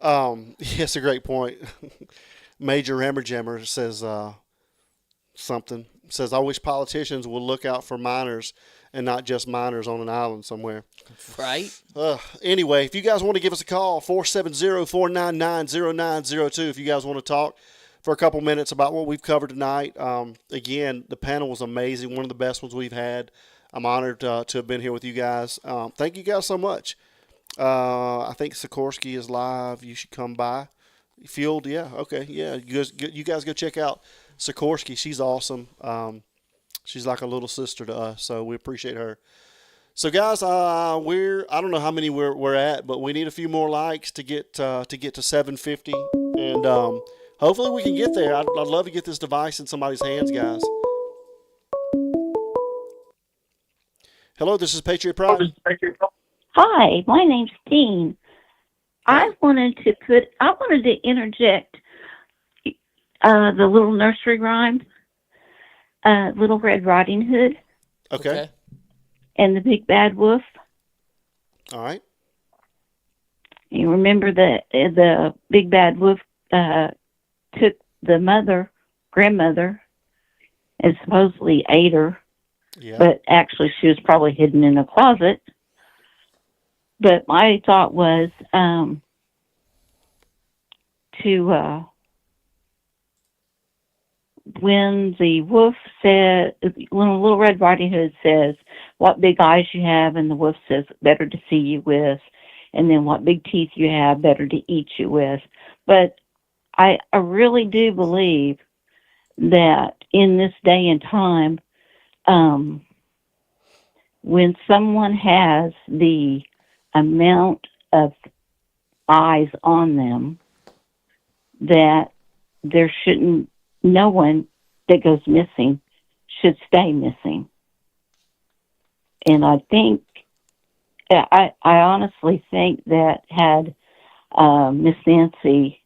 It's a great point. Major Rammerjammer says something. Says, I wish politicians will look out for minors and not just minors on an island somewhere. Right? Anyway, if you guys want to give us a call, 470-499-0902 if you guys want to talk for a couple minutes about what we've covered tonight. Again, the panel was amazing, one of the best ones we've had. I'm honored to have been here with you guys. Thank you guys so much. I think Sikorsky is live. You should come by. Fueled, yeah, okay, yeah. You guys go check out Sikorsky. She's awesome. She's like a little sister to us, so we appreciate her. So, guys, I don't know how many we're at, but we need a few more likes to get to 750, and hopefully we can get there. I'd love to get this device in somebody's hands, guys. Hello, this is Patriot Pride. Hi, my name's Dean. I wanted to interject the little nursery rhyme, Little Red Riding Hood. Okay. and the big bad wolf. All right. You remember that the big bad wolf took the grandmother, and supposedly ate her, Yeah. but actually she was probably hidden in a closet. But my thought was to when the wolf said, when Little Red Riding Hood says, "What big eyes you have," and the wolf says, "Better to see you with," and then, "What big teeth you have, better to eat you with." But I really do believe that in this day and time, when someone has the amount of eyes on them, that there shouldn't, no one that goes missing should stay missing. And I think, I honestly think that had Miss Nancy,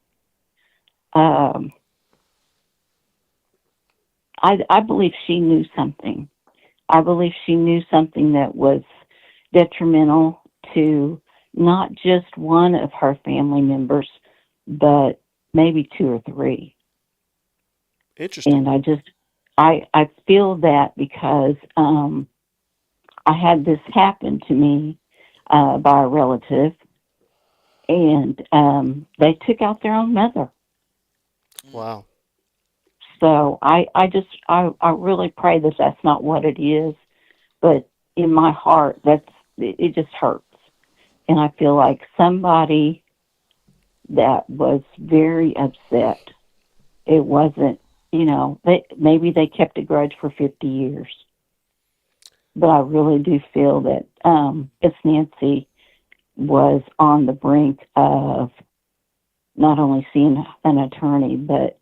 I believe she knew something. I believe she knew something that was detrimental to not just one of her family members, but maybe two or three. Interesting. And I feel that because I had this happen to me by a relative, and they took out their own mother. Wow. So I really pray that that's not what it is, but in my heart, it just hurts. And I feel like somebody that was very upset. It wasn't, maybe they kept a grudge for 50 years. But I really do feel that Miss Nancy was on the brink of not only seeing an attorney, but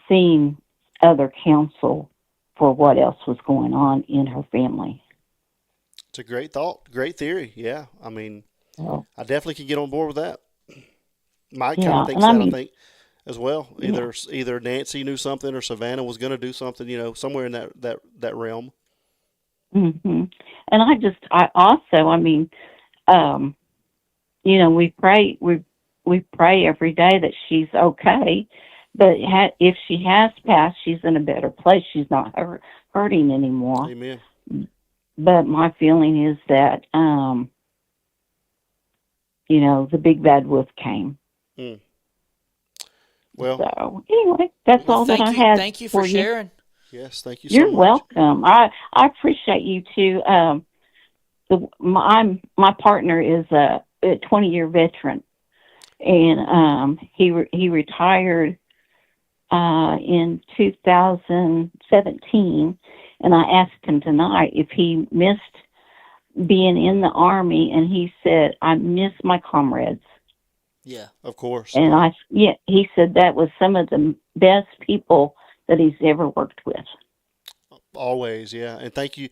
seeing other counsel for what else was going on in her family. It's a great thought, great theory. Yeah, I mean, So, I definitely can get on board with that. Mike kind yeah, of thinks and I that, I mean, think, as well. yeah. Either Nancy knew something or Savannah was going to do something, somewhere in that realm. hmm And I also, I mean, um, we pray every day that she's okay. But if she has passed, she's in a better place. She's not hurting anymore. Amen. But my feeling is that, the big bad wolf came. Mm. Well, So anyway, that's Well, all that I had thank you for for you. sharing. yes, thank you so You're much. welcome. I appreciate you too. My partner is a 20-year veteran, and he retired in 2017, and I asked him tonight if he missed being in the Army, and he said, "I miss my comrades." Yeah. Of course. And he said that was some of the best people that he's ever worked with. Always, yeah. And thank you,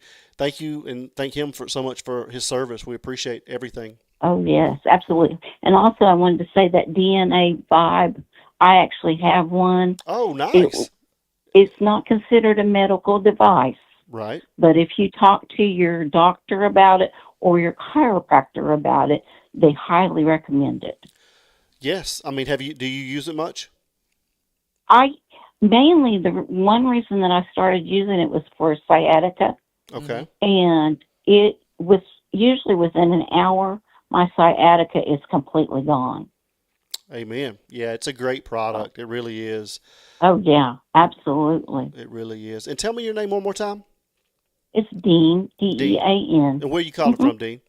and thank him for so much for his service. We appreciate everything. Oh, yes, absolutely. And also, I wanted to say that DNA vibe, I actually have one. Oh, nice. It's not considered a medical device, Right. but if you talk to your doctor about it or your chiropractor about it, they highly recommend it. Yes. I mean, do you use it much? Mainly the one reason that I started using it was for sciatica, Okay. and it was usually within an hour, my sciatica is completely gone. Amen. Yeah, it's a great product. It really is. Oh, yeah, absolutely. It really is. And tell me your name one more time. It's Dean, Dean. And where you calling from, Dean?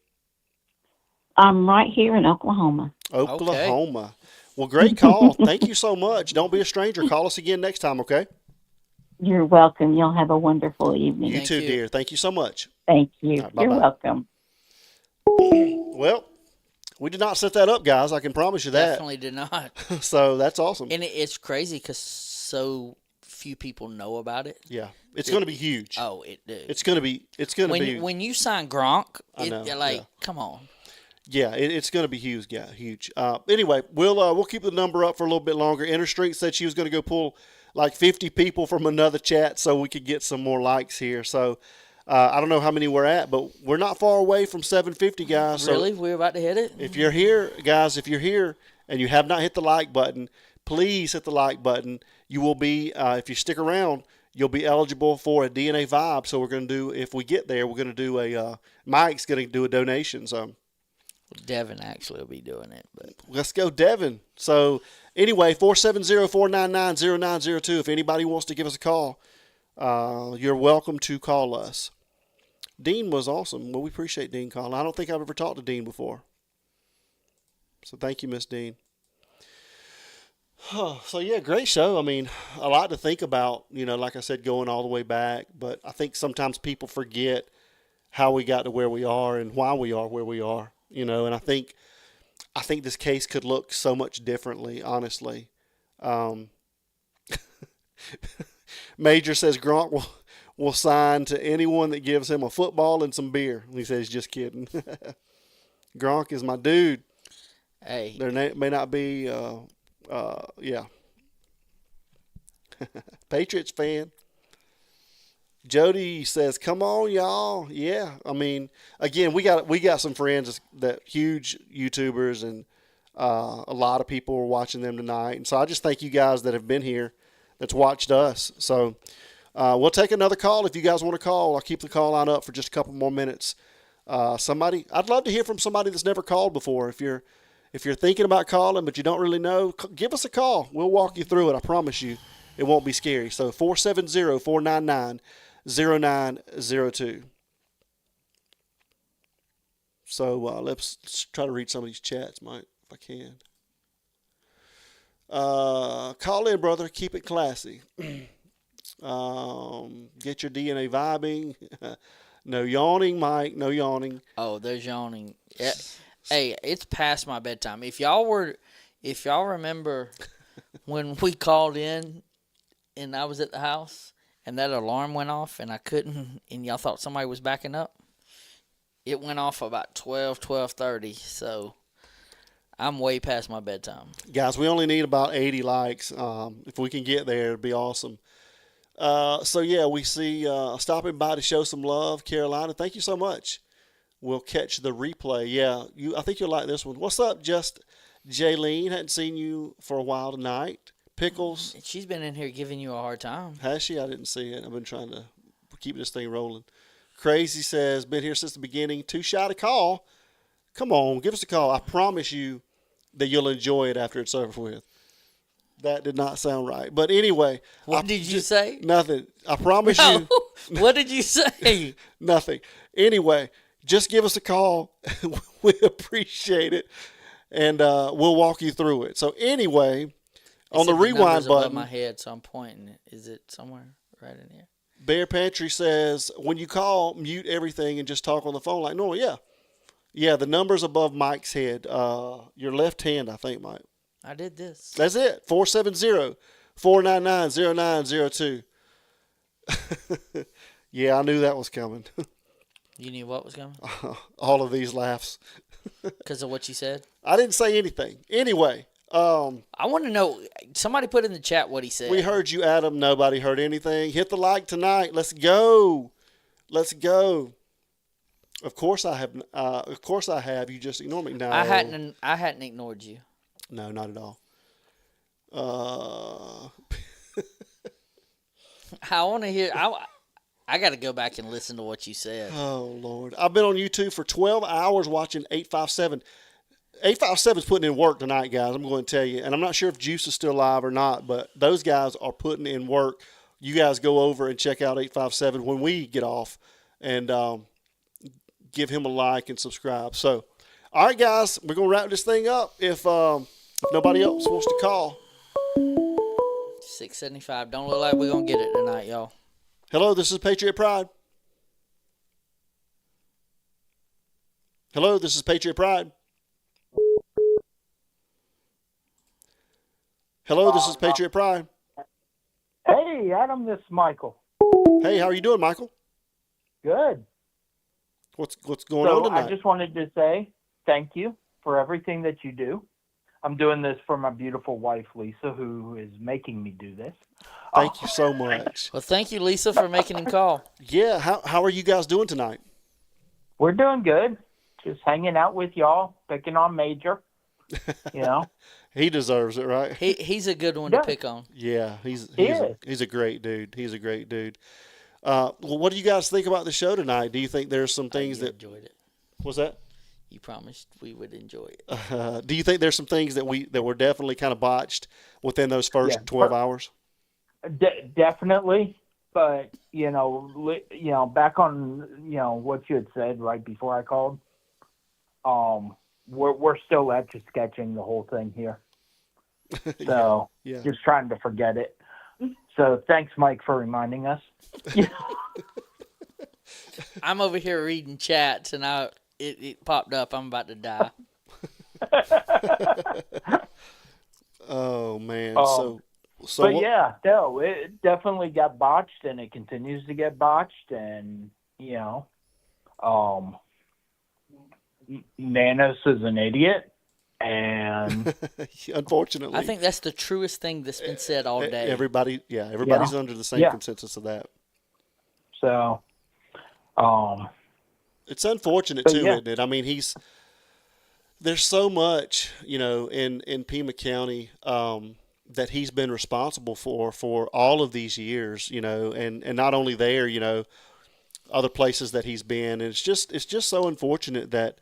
I'm right here in Oklahoma. Oklahoma. Well, great call. Thank you so much. Don't be a stranger. Call us again next time, okay? You're welcome. You'll have a wonderful evening. You too, dear. Thank you so much. Thank you. All right, You're bye-bye. welcome. Well, we did not set that up, guys. I can promise you that. Definitely did not. So that's awesome. And it's crazy because so few people know about it. Yeah, it's going to be huge. Oh, dude. It's going to be. When you sign Gronk, I know, come on. Yeah, it's going to be huge. Yeah, huge. Anyway, we'll keep the number up for a little bit longer. Interstreet said she was going to go pull like 50 people from another chat so we could get some more likes here. So I don't know how many we're at, but we're not far away from 750, guys. Really? So We're about to hit it? if you're here, guys, if you're here and you have not hit the like button, please hit the like button. You will be, if you stick around, you'll be eligible for a DNA vibe. So we're going to do, if we get there, we're going to do Mike's going to do a donation. So Devin actually will be doing it. But let's go, Devin. So anyway, 470-499-0902. If anybody wants to give us a call, you're welcome to call us. Dean was awesome. Well, we appreciate Dean calling. I don't think I've ever talked to Dean before. So thank you, Miss Dean. So, yeah, great show. I mean, a lot to think about, like I said, going all the way back. But I think sometimes people forget how we got to where we are and why we are where we are, and I think this case could look so much differently, honestly. Major says Gronk will sign to anyone that gives him a football and some beer. He says, just kidding. Gronk is my dude. hey, There may not be, yeah. Patriots fan. Jody says, "Come on, y'all." Yeah, I mean, again, we got some friends that huge YouTubers, and a lot of people are watching them tonight. And so I just thank you guys that have been here, that's watched us. So we'll take another call if you guys want to call. I'll keep the call line up for just a couple more minutes. I'd love to hear from somebody that's never called before. If you're thinking about calling but you don't really know, give us a call. We'll walk you through it. I promise you, it won't be scary. So 470-499-0902. So let's try to read some of these chats, Mike, if I can. Call in, brother. Keep it classy. Get your DNA vibing. No yawning, Mike. No yawning. oh, there's yawning. Yeah. Hey, it's past my bedtime. If y'all remember when we called in and I was at the house and that alarm went off and I couldn't, and y'all thought somebody was backing up, it went off about 12:30. So I'm way past my bedtime. Guys, we only need about 80 likes. If we can get there, it'd be awesome. So, yeah, we see stopping by to show some love, Carolina. Thank you so much. We'll catch the replay. Yeah, I think you'll like this one. What's up, Jaylene? Hadn't seen you for a while tonight. Pickles. She's been in here giving you a hard time. Has she? I didn't see it. I've been trying to keep this thing rolling. Crazy says, been here since the beginning. Too shy to call. Come on, give us a call. I promise you that you'll enjoy it after it's over with. That did not sound right. But anyway. What did you say? Nothing. I promise you. What did you say? Nothing. Anyway, just give us a call. We appreciate it. And we'll walk you through it. So anyway, on the rewind button. Above my head, so I'm pointing it. Is it somewhere right in here? Bear Pantry says, when you call, mute everything and just talk on the phone like normal. Yeah. Yeah, the number's above Mike's head. Your left hand, I think, Mike. I did this. That's it. 470-499-0902. Yeah, I knew that was coming. You knew what was coming? All of these laughs. Because of what you said? I didn't say anything. Anyway. I want to know, somebody put in the chat what he said. We heard you, Adam. Nobody heard anything. Hit the like tonight. Let's go. Let's go. Of course I have. You just ignore me. No. I hadn't ignored you. No, not at all. I want to hear. I got to go back and listen to what you said. Oh Lord, I've been on YouTube for 12 hours watching 857. 857 is putting in work tonight, guys. I'm going to tell you, and I'm not sure if Juice is still alive or not, but those guys are putting in work. You guys go over and check out 857 when we get off, and give him a like and subscribe. So, all right, guys, we're gonna wrap this thing up. If nobody else wants to call. 675. Don't look like we're gonna get it tonight, y'all. Hello, this is Patriot Pride. Hello, this is Patriot Pride. Hello, this is Patriot Pride. Hey, Adam, this is Michael. Hey, how are you doing, Michael? Good. What's going on tonight? I just wanted to say thank you for everything that you do. I'm doing this for my beautiful wife, Lisa, who is making me do this. Thank you so much. Well, thank you, Lisa, for making him call. Yeah, how are you guys doing tonight? We're doing good. Just hanging out with y'all, picking on Major. You know, He deserves it, right? He's a good one Yeah. to pick on. Yeah, he's He he's a, is. he's a great dude. He's a great dude. Well, what do you guys think about the show tonight? Do you think there's some things You that enjoyed it. what's that? You promised we would enjoy it. Do you think there's some things that were definitely kind of botched within those first Yeah. 12 hours? Definitely. But back on what you had said right before I called. We're still etch a sketching the whole thing here. So Yeah. just trying to forget it. So thanks, Mike, for reminding us. I'm over here reading chats, and it popped up. I'm about to die. Oh man. Um, So But what- yeah, no, it definitely got botched, and it continues to get botched, and Nanos is an idiot, and unfortunately, I think that's the truest thing that's been said all day. everybody's under the same Yeah. consensus of that. so, It's unfortunate But too, yeah. isn't it? I mean, there's so much, in Pima County that he's been responsible for all of these years, and not only there, other places that he's been, and it's just so unfortunate that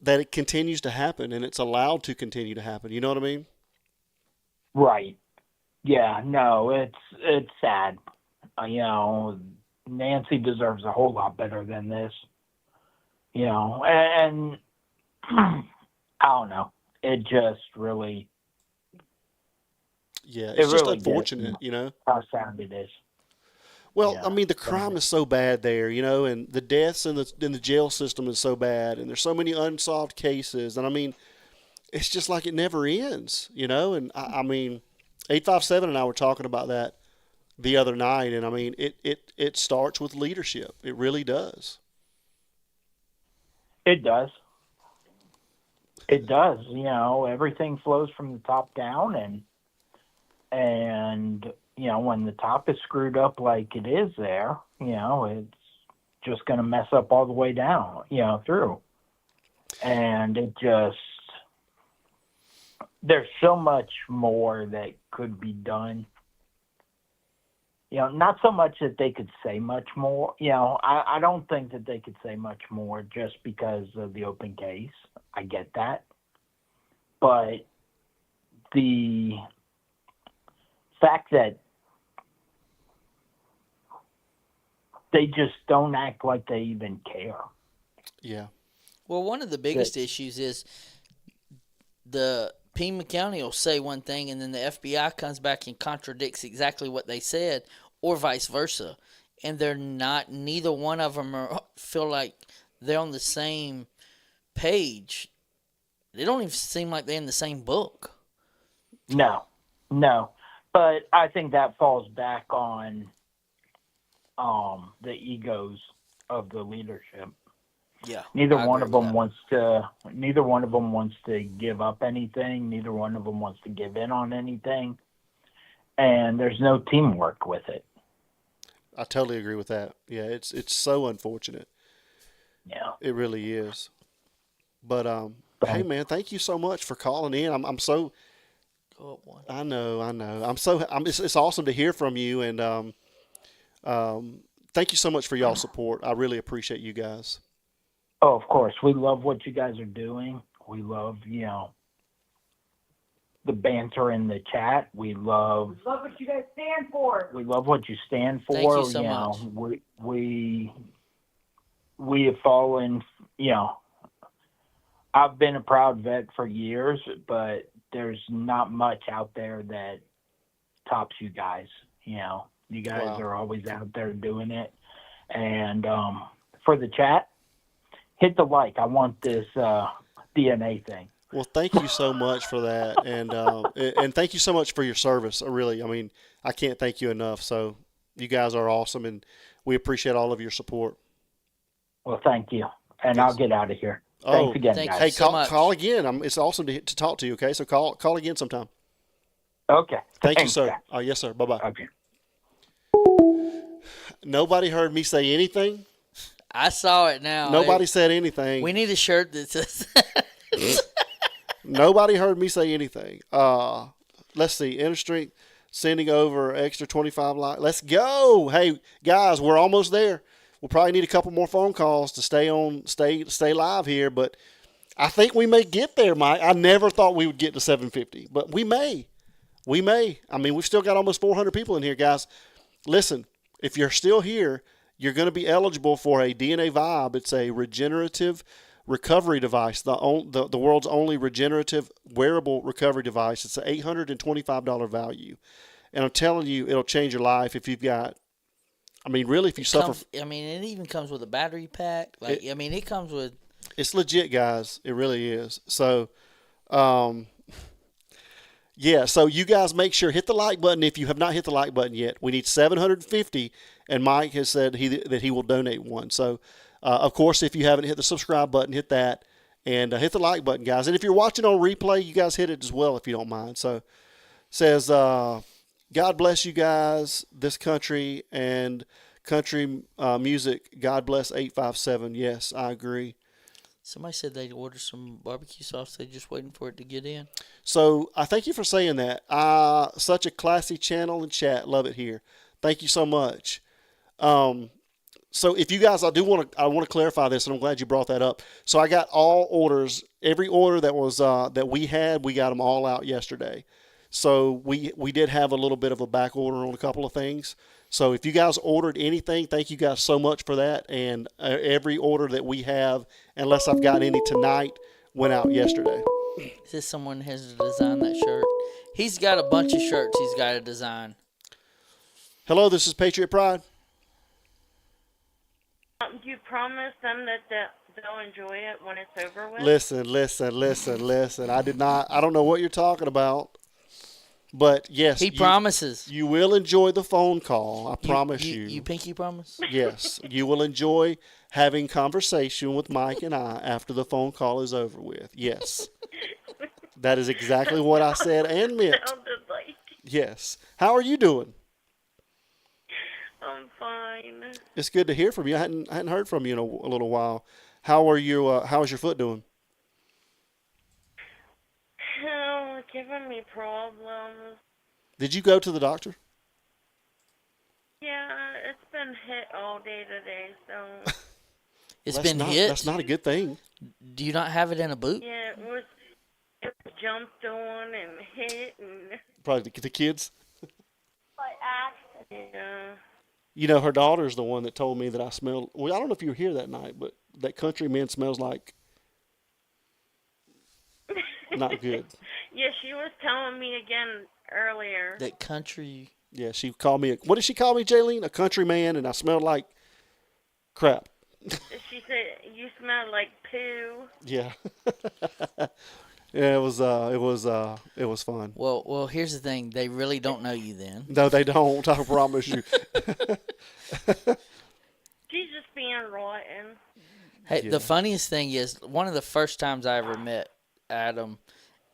it continues to happen and it's allowed to continue to happen. You know what I mean? right, yeah, no, it's sad. Nancy deserves a whole lot better than this. And I don't know. It just really Yeah, It it's just really did. unfortunate. how sad it is. Well, Yeah, I mean, the crime is so bad there, and the deaths in the jail system is so bad, and there's so many unsolved cases, and I mean, it's just like it never ends, And I mean, 857 and I were talking about that the other night, and I mean, it starts with leadership. It really does. It does. It does. Everything flows from the top down, and when the top is screwed up like it is there, it's just going to mess up all the way down, through. And there's so much more that could be done. Not so much that they could say much more. I don't think that they could say much more just because of the open case. I get that. But the fact that they just don't act like they even care. Yeah. Well, one of the biggest issues is the Pima County will say one thing, and then the FBI comes back and contradicts exactly what they said, or vice versa. And neither one of them feel like they're on the same page. They don't even seem like they're in the same book. No. But I think that falls back on the egos of the leadership. Yeah. Neither I one agree of with them wants to give up anything. Neither one of them wants to give in on anything. And there's no teamwork with it. I totally agree with that. Yeah, it's so unfortunate. Yeah. It really is. But hey man, thank you so much for calling in. I'm so Go up one. I know. It's awesome to hear from you, and thank you so much for y'all's support. I really appreciate you guys. Oh, of course. We love what you guys are doing. We love, the banter in the chat. We love Love what you guys stand for. We love what you stand for. Thank you so much. We have fallen. I've been a proud vet for years, but there's not much out there that tops you guys. You guys Wow. are always out there doing it. And for the chat, hit the like. I want this DNA thing. Well, thank you so much for that, and thank you so much for your service. I mean, I can't thank you enough. So, you guys are awesome, and we appreciate all of your support. Well, thank you. And Yes. I'll get out of here. Oh, Thanks again, thank guys. you. Hey, so much. call again. It's awesome to talk to you. Okay, so call again sometime. Okay. Thank you, Thanks, sir. guys. Yes, sir. Bye-bye. Okay. Nobody heard me say anything. I saw it now. Nobody said anything. We need a shirt that says. Nobody heard me say anything. Let's see. Inner Strength sending over extra 25 likes. Let's go. Hey, guys, we're almost there. We'll probably need a couple more phone calls to stay live here, but I think we may get there, Mike. I never thought we would get to 750, but we may. We may. I mean, we've still got almost 400 people in here, guys. Listen, if you're still here, you're going to be eligible for a DNA Vibe. It's a regenerative recovery device, the world's only regenerative wearable recovery device. It's an $825 value. And I'm telling you, it'll change your life if you've got, I mean, really, if you suffer. I mean, it even comes with a battery pack. Like, I mean, it comes with. It's legit, guys. It really is. So, yeah, so you guys make sure, hit the like button if you have not hit the like button yet. We need 750, and Mike has said that he will donate one. So, of course, if you haven't hit the subscribe button, hit that, and hit the like button, guys. And if you're watching on replay, you guys hit it as well if you don't mind. So, says, God bless you guys, this country, and country music. God bless 857. Yes, I agree. Somebody said they'd order some barbecue sauce. They're just waiting for it to get in. So I thank you for saying that. Such a classy channel and chat. Love it here. Thank you so much. So if you guys, I want to clarify this, and I'm glad you brought that up. So I got all orders, every order that was that we had, we got them all out yesterday. So we did have a little bit of a back order on a couple of things. So if you guys ordered anything, thank you guys so much for that. And every order that we have, unless I've got any tonight, went out yesterday. Says someone has to design that shirt. He's got a bunch of shirts he's got to design. Hello, this is Patriot Pride. You promise them that they'll enjoy it when it's over with? Listen. I don't know what you're talking about. But yes, he promises. You will enjoy the phone call. I promise you. You pinky promise? Yes, you will enjoy having conversation with Mike and I after the phone call is over with. Yes. That is exactly what I said and meant. Sounded like. Yes. How are you doing? I'm fine. It's good to hear from you. I hadn't heard from you in a little while. How are you? How's your foot doing? Oh, it's giving me problems. Did you go to the doctor? Yeah, it's been hit all day today, so. It's been hit? That's not a good thing. Do you not have it in a boot? Yeah, it was jumped on and hit and. Probably the kids. By accident. Yeah. You know, her daughter's the one that told me that I smelled. Well, I don't know if you were here that night, but that country man smells like not good. Yeah, she was telling me again earlier. That country. Yeah, she called me. What did she call me, Jaylene? A country man, and I smelled like crap. She said you smell like poo. Yeah. Yeah, it was fun. Well, here's the thing. They really don't know you then. No, they don't. I promise you. She's just being rotten. Hey, Yeah. The funniest thing is one of the first times I ever met Adam,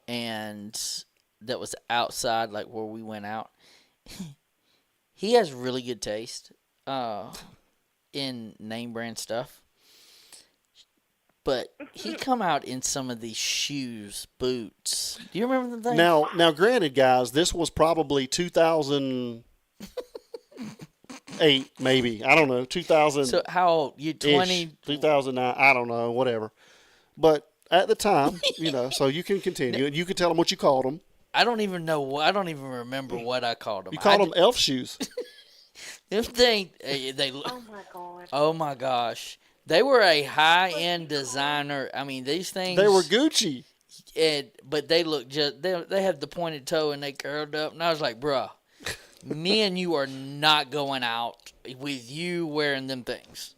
and that was outside, like where we went out. He has really good taste in name brand stuff. But he come out in some of these shoes, boots. Do you remember the thing? Now, granted, guys, this was probably 2008, maybe. I don't know, 2000. So how old? You 20? 2009. I don't know, whatever. But at the time, so you can continue, and you can tell them what you called them. I don't even know. I don't even remember what I called them. You called them elf shoes. Them thing. They. Oh my god. Oh my gosh. They were a high-end designer. I mean, these things. They were Gucci. But they look just. They had the pointed toe and they curled up, and I was like, bruh, me and you are not going out with you wearing them things.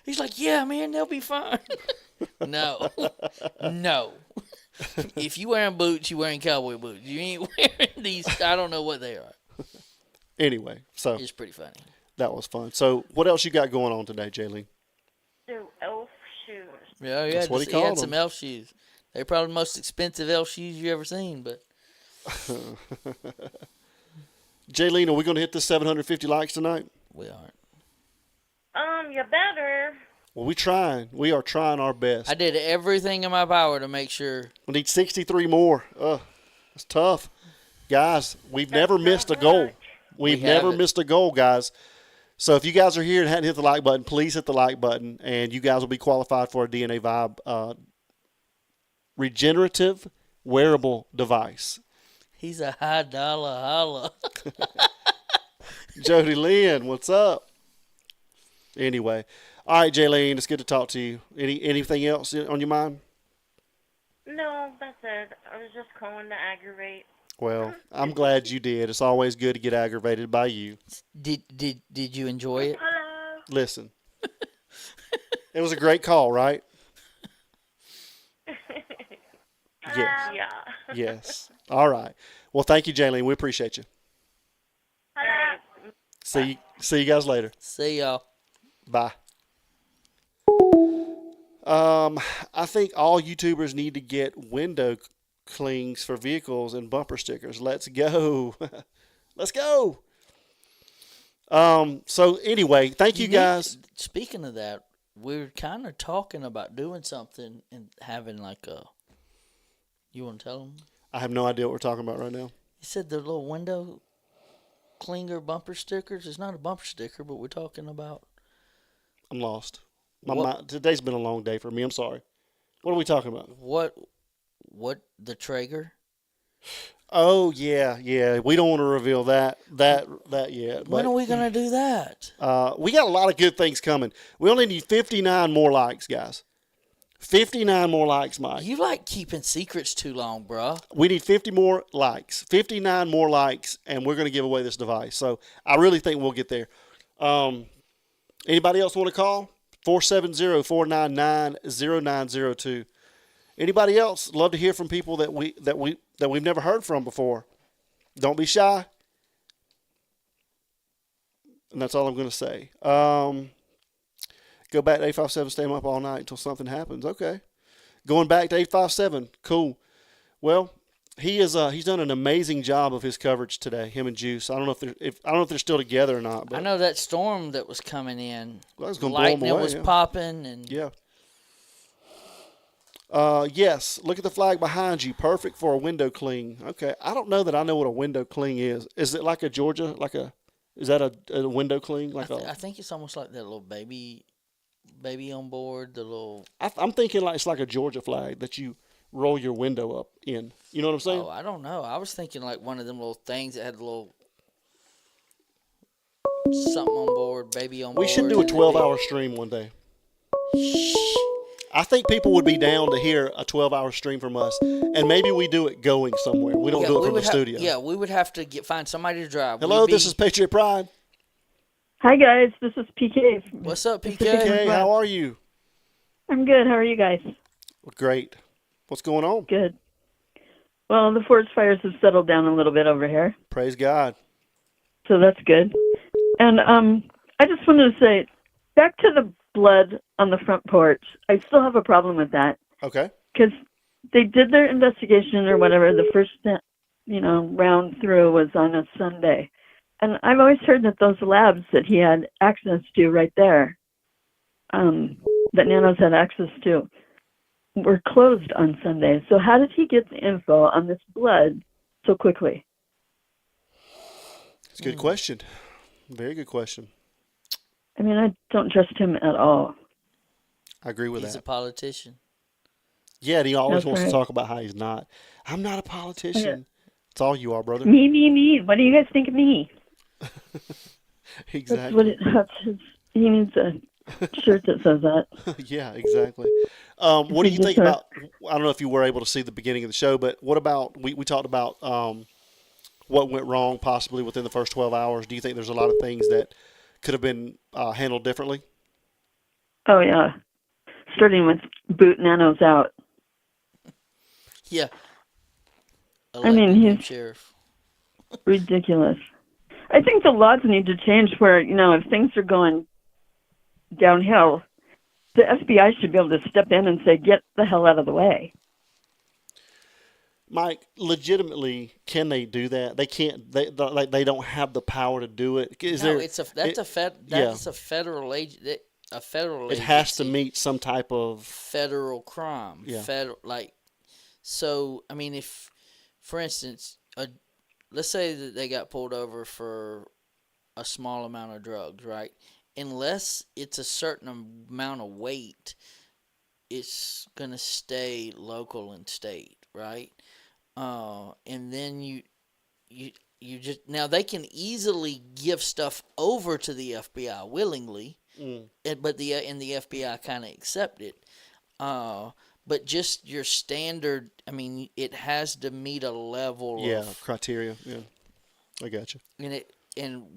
He's like, yeah, man, they'll be fine. No. If you wearing boots, you wearing cowboy boots. You ain't wearing these. I don't know what they are. Anyway, so It's pretty funny. that was fun. So what else you got going on today, Jaylene? Do elf shoes. Yeah, That's what he he called had some them. elf shoes. They're probably the most expensive elf shoes you ever seen, but Jaylene, are we going to hit the 750 likes tonight? We aren't. You better. Well, we trying. We are trying our best. I did everything in my power to make sure. We need 63 more. It's tough. Guys, we've never missed a goal. We've never haven't. missed a goal, guys. So if you guys are here and hadn't hit the like button, please hit the like button, and you guys will be qualified for a DNA Vibe regenerative wearable device. He's a high dollar holla. Jody Lynn, what's up? Anyway, all right, Jaylene, it's good to talk to you. Anything else on your mind? No, that's it. I was just calling to aggravate. Well, I'm glad you did. It's always good to get aggravated by you. Did you enjoy it? Hello. Listen, it was a great call, right? Yes. Yeah. Yes. All right. Well, thank you, Jaylene. We appreciate you. Hello. See you guys later. See y'all. Bye. I think all YouTubers need to get window clings for vehicles and bumper stickers. Let's go. Let's go. So anyway, thank you guys. Speaking of that, we're kind of talking about doing something and having like a. You want to tell them? I have no idea what we're talking about right now. You said the little window clinger bumper stickers. It's not a bumper sticker, but we're talking about. I'm lost. Today's been a long day for me. I'm sorry. What are we talking about? What the Traeger? Oh yeah. We don't want to reveal that yet. But, When are we gonna do that? we got a lot of good things coming. We only need 59 more likes, guys. 59 more likes, Mike. You like keeping secrets too long, bruh. We need 50 more likes, 59 more likes, and we're going to give away this device. So I really think we'll get there. Anybody else want to call? 470-499-0902. Anybody else? Love to hear from people that we've never heard from before. Don't be shy. And that's all I'm going to say. Go back to 857, stay up all night until something happens. Okay. Going back to 857. Cool. Well, he's done an amazing job of his coverage today, him and Juice. I don't know if they're still together or not. But I know that storm that was coming in. Well, was gonna blow 'em lightning away, was yeah. popping and Yeah. Yes, look at the flag behind you. Perfect for a window cling. Okay. I don't know that I know what a window cling is. Is it like a Georgia, is that a window cling? I think it's almost like that little baby on board, the little. I'm thinking like it's like a Georgia flag that you roll your window up in. You know what I'm saying? Oh, I don't know. I was thinking like one of them little things that had a little something on board, baby on board. We should do a 12-hour stream one day. I think people would be down to hear a 12-hour stream from us, and maybe we do it going somewhere. We don't do it from the studio. Yeah, we would have to find somebody to drive. Hello, this is Patriot Pride. Hi guys, this is PK. What's up, PK? PK, how are you? I'm good. How are you guys? Great. What's going on? Good. Well, the forest fires have settled down a little bit over here, Praise God. so that's good. And I just wanted to say, back to the blood on the front porch. I still have a problem with that Okay. because they did their investigation or whatever. The first, round through was on a Sunday, and I've always heard that those labs that he had access to right there, that Nanos had access to, were closed on Sunday. So how did he get the info on this blood so quickly? It's a good question. Very good question. I mean, I don't trust him at all. I agree with He's that. a politician. Yeah, and he always That's wants to right. talk about how he's not. I'm not a politician. It's all you are, brother. Me. What do you guys think of me? Exactly. He needs a shirt that says that. Yeah, exactly. What do you think about, I don't know if you were able to see the beginning of the show, but what about, we talked about what went wrong possibly within the first 12 hours. Do you think there's a lot of things that could have been handled differently? Oh, yeah. Starting with boot Nanos out. Yeah. I mean, he's sheriff. ridiculous. I think the laws need to change where, if things are going downhill, the FBI should be able to step in and say, get the hell out of the way. Mike, legitimately, can they do that? They can't. They don't have the power to do it. Is No, there? that's a federal agent. A federal It agency. has to meet some type of federal crime. Yeah. So. I mean, if, for instance, let's say that they got pulled over for a small amount of drugs, right? Unless it's a certain amount of weight, it's gonna stay local and state, right? And then you just now they can easily give stuff over to the FBI willingly, but the FBI kind of accept it. But just your standard, I mean, it has to meet a level of criteria. Yeah, I got you. And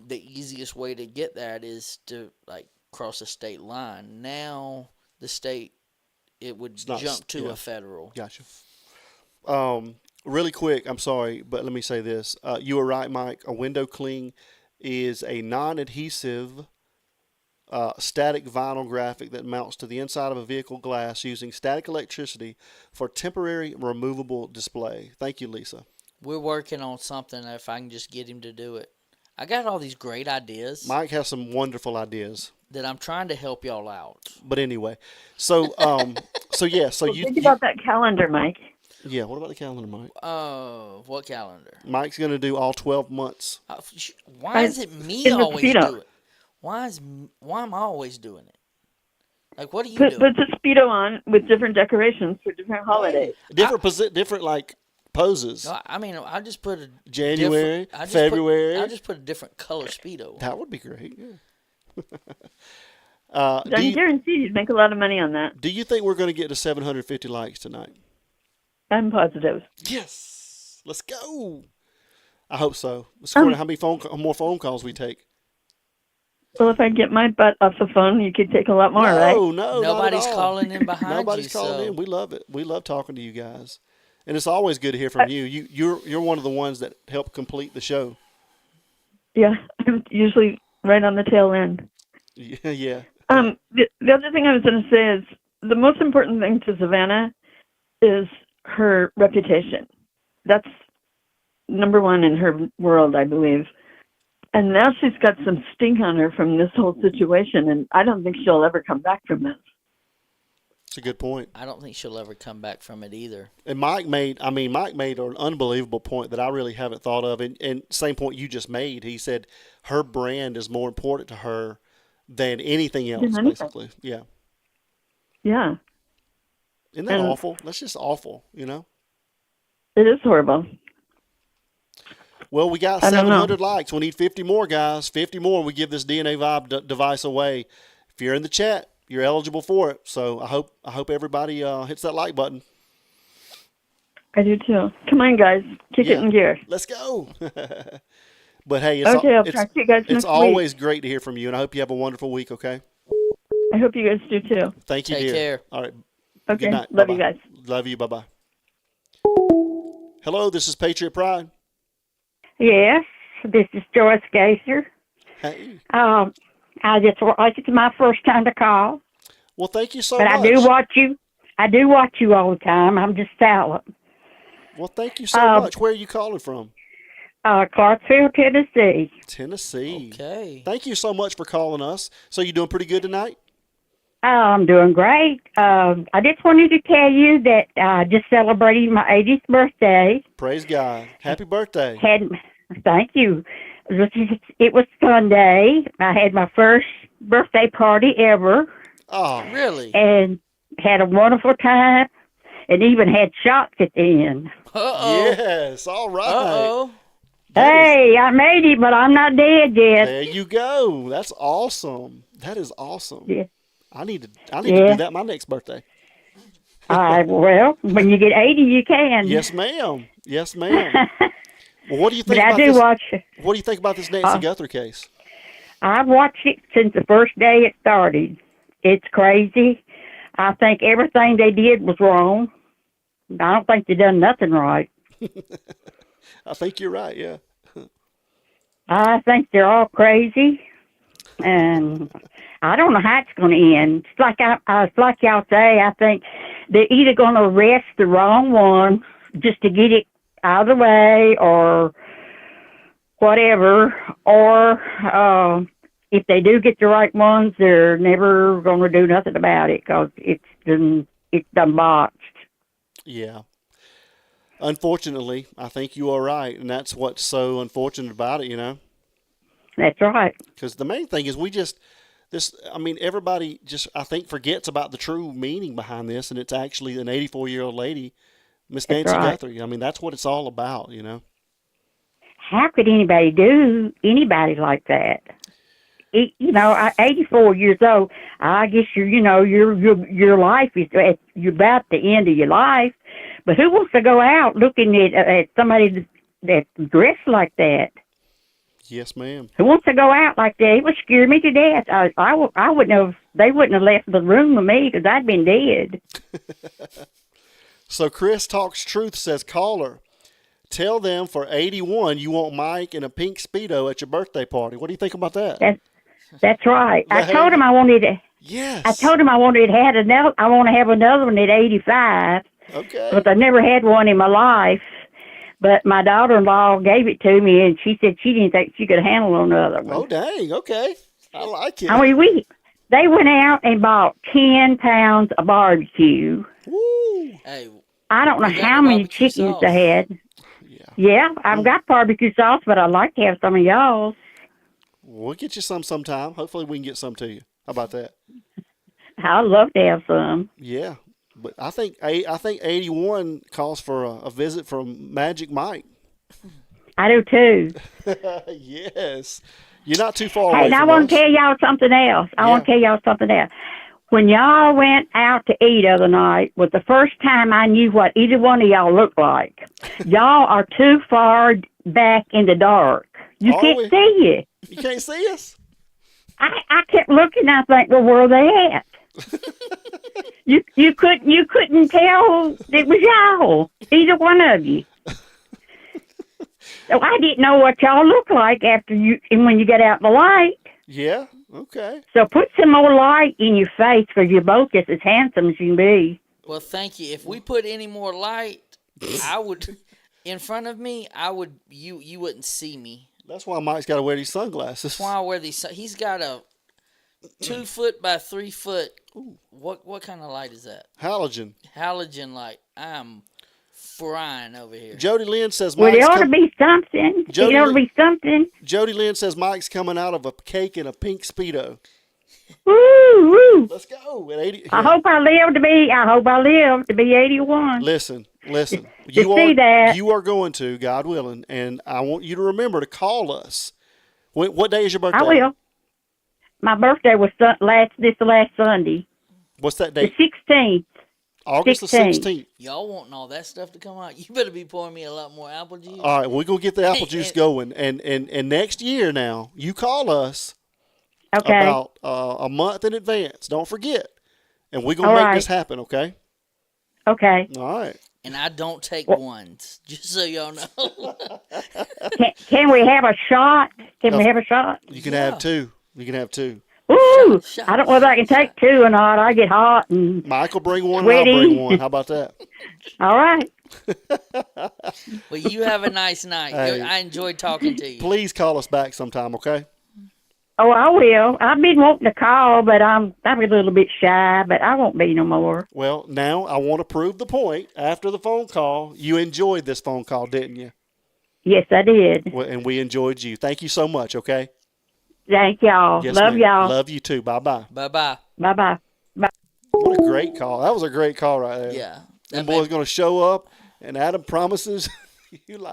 the easiest way to get that is to like cross a state line. Now the state, it would jump to a federal. Gotcha. Really quick, I'm sorry, but let me say this. You were right, Mike. A window cling is a non-adhesive static vinyl graphic that mounts to the inside of a vehicle glass using static electricity for temporary removable display. Thank you, Lisa. We're working on something if I can just get him to do it. I got all these great ideas. Mike has some wonderful ideas that I'm trying to help y'all out. But anyway, so you think about that calendar, Mike. Yeah, what about the calendar, Mike? What calendar? Mike's going to do all 12 months. Why is it me always do it? Why am I always doing it? Like, what are you doing? Put the Speedo on with different decorations for different holidays. Different like poses. No, I mean, I just put a January, February. I just put a different color Speedo. That would be great. Yeah. I guarantee you'd make a lot of money on that. Do you think we're going to get to 750 likes tonight? I'm positive. Yes. Let's go. I hope so. Let's see how many more phone calls we take. Well, if I get my butt off the phone, you could take a lot more, right? No, nobody's calling in behind Nobody's calling in. We love it. We love talking to you guys, and it's always good to hear from you. You're one of the ones that help complete the show. Yeah, I'm usually right on the tail end. Yeah. The other thing I was going to say is the most important thing to Savannah is her reputation. That's number one in her world, I believe. And now she's got some stink on her from this whole situation, and I don't think she'll ever come back from this. That's a good point. I don't think she'll ever come back from it either. And Mike made an unbelievable point that I really haven't thought of, and same point you just made. He said her brand is more important to her than anything else, basically. Yeah. Yeah. Isn't that awful? That's just awful, you know? It is horrible. Well, we got 700 likes. We need 50 more, guys. 50 more. We give this DNA Vibe device away. If you're in the chat, you're eligible for it. So I hope everybody hits that like button. I do too. Come on, guys. Kick it in gear. Let's go. But hey, I'll talk to you guys it's next always week. great to hear from you, and I hope you have a wonderful week, okay? I hope you guys do too. Thank you, Take dear. care. All right. Okay. Good night. Love Bye-bye. you guys. Love you. Bye-bye. Hello, this is Patriot Pride. Yes, this is Joyce Gaither. Hey. It's my first time to call. Well, thank you so but much. I do watch you. I do watch you all the time. I'm just silent. Well, thank you so much. Where are you calling from? Clarksville, Tennessee. Tennessee. Okay. Thank you so much for calling us. So you doing pretty good tonight? I'm doing great. I just wanted to tell you that I just celebrated my 80th birthday. Praise God. Happy birthday. Thank you. It was Sunday. I had my first birthday party ever. Oh, really? And had a wonderful time, and even had shots at the end. Uh-oh. Yes, all right. Uh-oh. Hey, I made it, but I'm not dead yet. There you go. That's awesome. That is awesome. Yeah. I need to do that my next birthday. Well, when you get 80, you can. Yes, ma'am. Yes, ma'am. Well, what do you think But about I do this? watch it. What do you think about this Nancy Guthrie case? I've watched it since the first day it started. It's crazy. I think everything they did was wrong. I don't think they done nothing right. I think you're right, yeah. I think they're all crazy, and I don't know how it's going to end. It's like y'all say. I think they're either going to arrest the wrong one, just to get it out of the way or whatever, or if they do get the right ones, they're never going to do nothing about it because it's done botched. Yeah. Unfortunately, I think you are right, and that's what's so unfortunate about it, you know? That's right. Because the main thing is everybody just, I think, forgets about the true meaning behind this, and it's actually an 84-year-old lady, Miss Nancy Guthrie. I mean, that's what it's all about, you know? How could anybody do anybody like that? 84 years old. I guess your life is you're about the end of your life. But who wants to go out looking at somebody that's dressed like that? Yes, ma'am. Who wants to go out like that? It would scare me to death. I wouldn't have. They wouldn't have left the room with me because I'd been dead. So Chris Talks Truth says, caller, tell them for 81 you want Mike in a pink Speedo at your birthday party. What do you think about that? That's right. I told him I wanted to. Yes. I told him I want to have another one at 85. Okay. But I never had one in my life. But my daughter-in-law gave it to me, and she said she didn't think she could handle another one. Oh, dang. Okay. I like it. I mean, they went out and bought 10 pounds of barbecue. Woo. Hey, I don't know how many chickens sauce. they had. Yeah, I've got barbecue sauce, but I'd like to have some of y'all's. We'll get you some sometime. Hopefully we can get some to you. How about that? I'd love to have some. Yeah. But I think 81 calls for a visit from Magic Mike. I do too. Yes. You're not too far away Hey, and I from want us. to tell y'all something else. When y'all went out to eat the other night was the first time I knew what either one of y'all looked like. Y'all are too far back in the dark. You can't see you. You can't see us? I kept looking and I think, well, where are they at? you couldn't tell it was y'all, either one of you. So I didn't know what y'all looked like when you get out in the light. Yeah. Okay. So put some more light in your face because you're both just as handsome as you can be. Well, thank you. If we put any more light, I would, in front of me, you wouldn't see me. That's why Mike's got to wear these sunglasses. That's why I wear these. He's got a 2 foot by 3 foot. What kind of light is that? Halogen. Halogen light. I'm frying over here. Jody Lynn says Well, Mike's it ought to be something. It ought to be something. Jody Lynn says Mike's coming out of a cake in a pink Speedo. Woo, woo. Let's go. At 80. I hope I live to be 81. Listen. That. You are going to, God willing, and I want you to remember to call us. What day is your birthday? I will. My birthday was this last Sunday. What's that date? The 16th. August 16th. the 16th. Y'all wanting all that stuff to come out? You better be pouring me a lot more apple juice. All right, we're going to get the apple juice going. And next year now, you call us about a month in advance. Don't forget. And we're going to make this happen, okay? Okay. All right. And I don't take ones, just so y'all know. Can we have a shot? Can we have a shot? You can have two. You can have two. Ooh, I don't know if I can take two or not. I get hot and Michael bring one sweaty. and I'll bring one. How about that? All right. Well, you have a nice night. Hey. I enjoyed talking to you. Please call us back sometime, okay? Oh, I will. I've been wanting to call, but I'm a little bit shy, but I won't be no more. Well, now I want to prove the point. After the phone call, you enjoyed this phone call, didn't you? Yes, I did. Well, and we enjoyed you. Thank you so much, okay? Thank y'all. Yes, Love ma'am. y'all. Love you too. Bye-bye. Bye-bye. Bye-bye. Bye. What a great call. That was a great call right there. Yeah. That boy's going to show up, and Adam promises you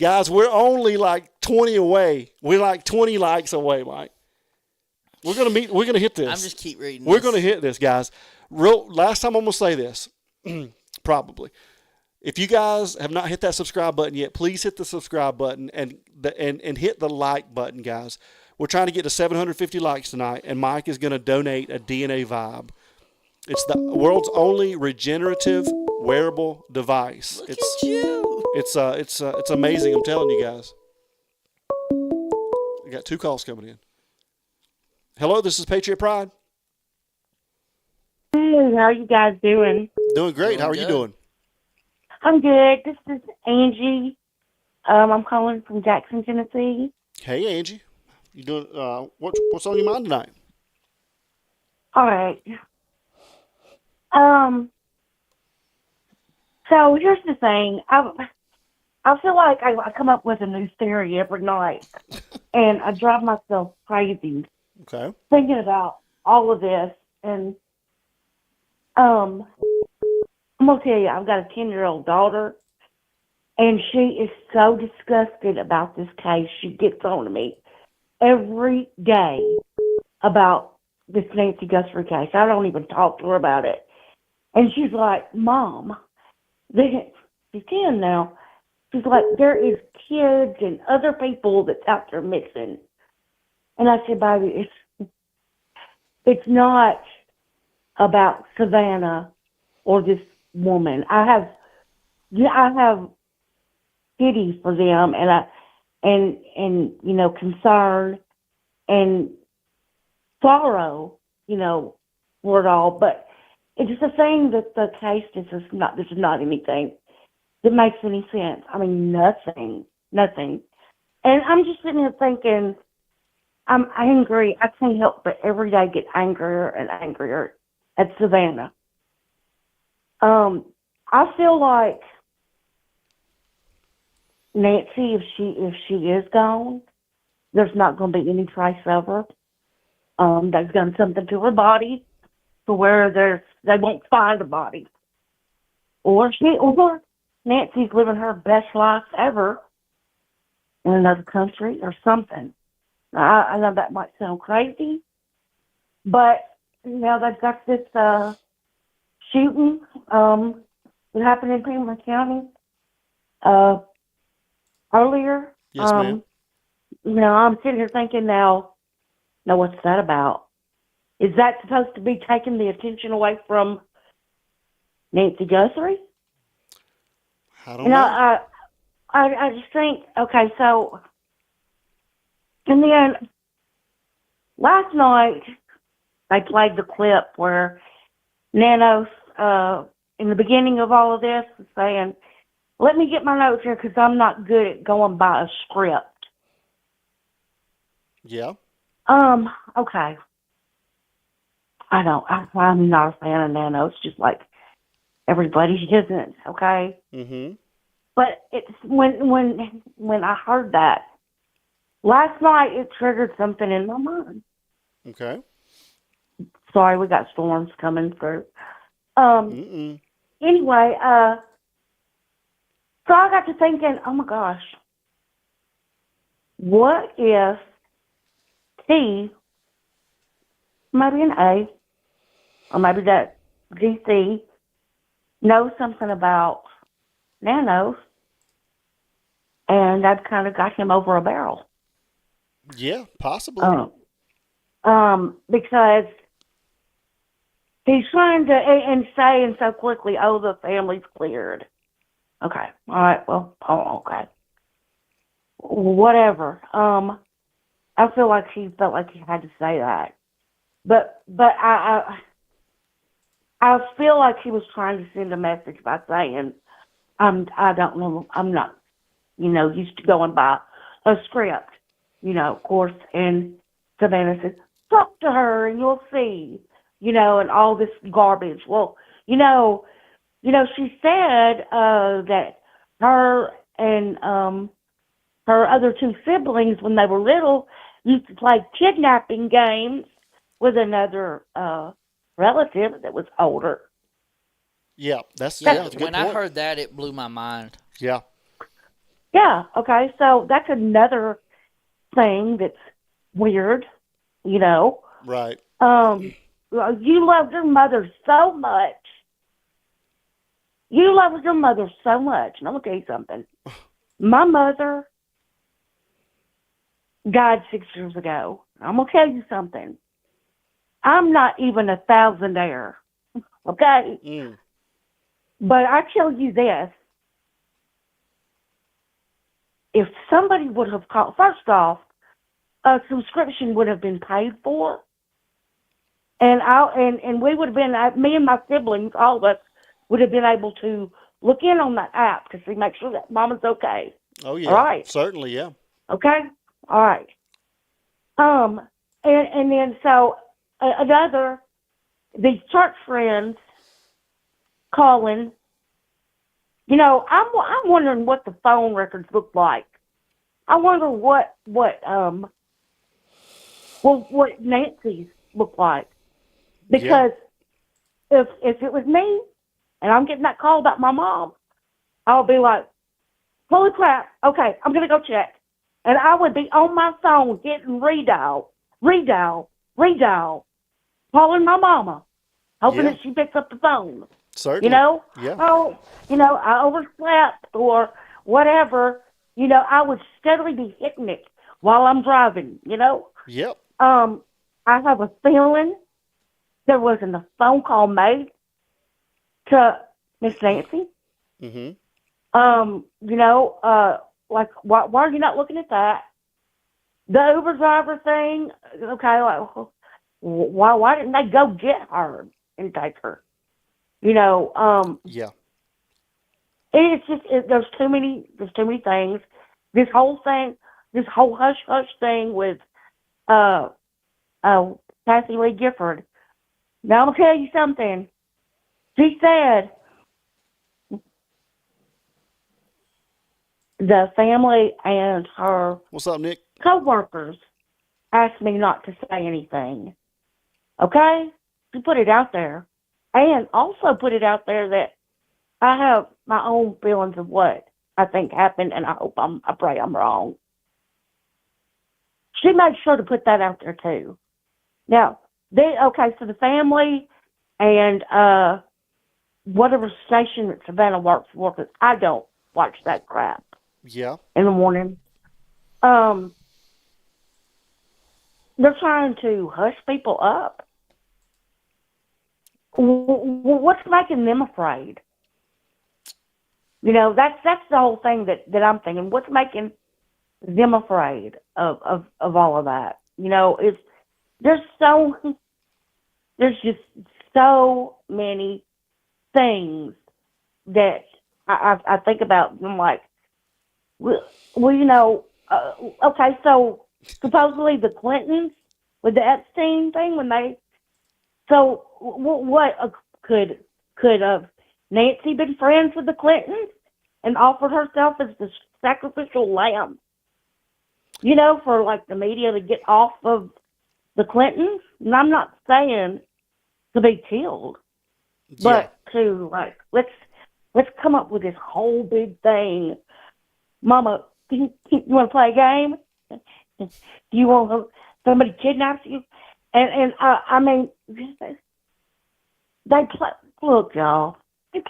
guys, we're only like 20 away. We're like 20 likes away, Mike. We're going to hit this. I'm just keep reading We're going to hit this, guys. Last time I'm going to say this, probably. If you guys have not hit that subscribe button yet, please hit the subscribe button and hit the like button, guys. We're trying to get to 750 likes tonight, and Mike is going to donate a DNA Vibe. It's the world's only regenerative wearable device. Look at you. It's amazing. I'm telling you guys. We got 2 calls coming in. Hello, this is Patriot Pride. Hey, how you guys doing? Doing great. How are you doing? I'm good. This is Angie. I'm calling from Jackson, Tennessee. Hey, Angie. You doing? What's on your mind tonight? All right. Um. So here's the thing. I feel like I come up with a new theory every night, and I drive myself crazy Okay. thinking about all of this. And um, I'm gonna tell you, I've got a 10-year-old daughter, and she is so disgusted about this case. She gets on to me every day about this Nancy Guthrie case. I don't even talk to her about it. And she's like, Mom, she's 10 now. She's like, there is kids and other people that's out there missing. And I said, baby, it's not about Savannah or this woman. I have pity for them, and concern and sorrow, for it all. But it's just a thing that the case this is not anything that makes any sense. I mean, nothing. And I'm just sitting here thinking, I'm angry. I can't help but every day get angrier and angrier at Savannah. I feel like Nancy, if she is gone, there's not going to be any trace of her. They've done something to her body to where they won't find the body, or Nancy's living her best life ever in another country or something. I know that might sound crazy, but they've got this shooting that happened in Pima County earlier. Yes, ma'am. I'm sitting here thinking now, what's that about? Is that supposed to be taking the attention away from Nancy Guthrie? I don't know. I just think, okay, so, and then last night they played the clip where Nanos, in the beginning of all of this, was saying, let me get my notes here because I'm not good at going by a script. Yeah. Okay. I'm not a fan of Nanos, just like everybody isn't, okay? Mm-hmm. But it's when I heard that last night, it triggered something in my mind. Okay. Sorry, we got storms coming through. Mm-mm. Anyway, so I got to thinking, oh my gosh, what if T, maybe an A, or maybe that GC knows something about Nanos, and I've kind of got him over a barrel. Yeah, possibly. Because he's trying to, and saying so quickly, oh, the family's cleared. Okay, all right, well, okay. Whatever. I feel like he felt like he had to say that. But I feel like he was trying to send a message by saying, I don't know, I'm not, used to going by a script, of course. And Savannah said, talk to her and you'll see, and all this garbage. Well, she said that her and her other two siblings, when they were little, used to play kidnapping games with another relative that was older. Yeah, that's Yeah, a good when I point. heard that, it blew my mind. Yeah. Yeah, okay, so that's another thing that's weird, Right. You loved your mother so much. You loved your mother so much. And I'm going to tell you something. My mother died 6 years ago. I'm going to tell you something. I'm not even a thousandaire, okay? Mm. But I tell you this. If somebody would have called, first off, a subscription would have been paid for, and we would have been, me and my siblings, all of us, would have been able to look in on that app to see, make sure that Mama's okay. Oh yeah, All right. certainly, yeah. Okay. All right. And then so another, these church friends calling. You know, I'm wondering what the phone records look like. I wonder what Nancy's look like, because if it was me and I'm getting that call about my mom, I'll be like, holy crap! Okay, I'm gonna go check, and I would be on my phone getting redial, calling my mama, hoping that she picks up the phone. Certainly. You know, Yeah. oh, you know, I overslept or whatever. You know, I would steadily be hitting it while I'm driving. You know. Yep. I have a feeling there wasn't a phone call made to Miss Nancy. Mhm. You know, like why are you not looking at that? The Uber driver thing. Okay, like why didn't they go get her and take her? You know, Yeah. it's just there's too many things. This whole hush hush thing with Kathy Lee Gifford. Now I'm gonna tell you something. She said the family and her What's up, Nick? co-workers asked me not to say anything. Okay? She put it out there. And also put it out there that I have my own feelings of what I think happened, and I pray I'm wrong. She made sure to put that out there too. Now, so the family and whatever station that Savannah works for, because I don't watch that crap Yeah. in the morning. They're trying to hush people up. What's making them afraid? You know, that's the whole thing that I'm thinking. What's making them afraid of all of that? You know, there's just so many things that I think about. I'm like, well, you know, okay, so supposedly the Clintons with the Epstein thing, so what could Nancy been friends with the Clintons and offered herself as the sacrificial lamb? You know, for like the media to get off of the Clintons. And I'm not saying to be killed, but to like let's come up with this whole big thing. Mama, you want to play a game? Do you want somebody kidnaps you? And I mean, they play. Look, y'all. She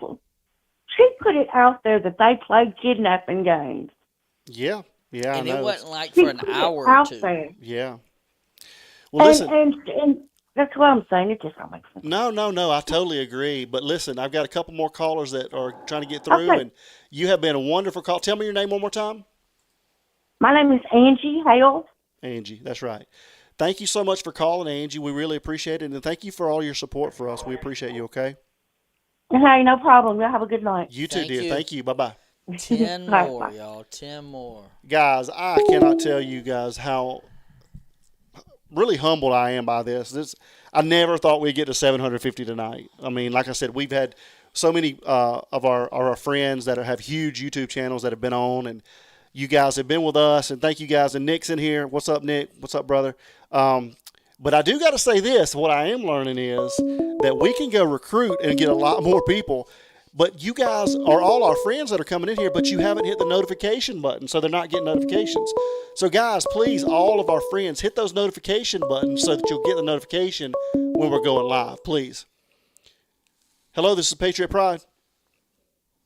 put it out there that they played kidnapping games. Yeah. Yeah. And I know. it wasn't like for an hour or two. There. Yeah. Well, listen. And that's what I'm saying. It just don't make sense. No. I totally agree. But listen, I've got a couple more callers that are trying to get through, and you have been a wonderful call. Tell me your name one more time. My name is Angie Hale. Angie, that's right. Thank you so much for calling, Angie. We really appreciate it, and thank you for all your support for us. We appreciate you. Okay. Hey, no problem. Y'all have a good night. You too, dear. Thank you. Bye bye. 10 more, y'all. 10 more. Guys, I cannot tell you guys how really humbled I am by this. I never thought we'd get to 750 tonight. I mean, like I said, we've had so many of our friends that have huge YouTube channels that have been on, and you guys have been with us, and thank you guys. And Nick's in here. What's up, Nick? What's up, brother? But I do got to say this. What I am learning is that we can go recruit and get a lot more people. But you guys are all our friends that are coming in here, but you haven't hit the notification button, so they're not getting notifications. So, guys, please, all of our friends, hit those notification buttons so that you'll get the notification when we're going live, please. Hello, this is Patriot Pride.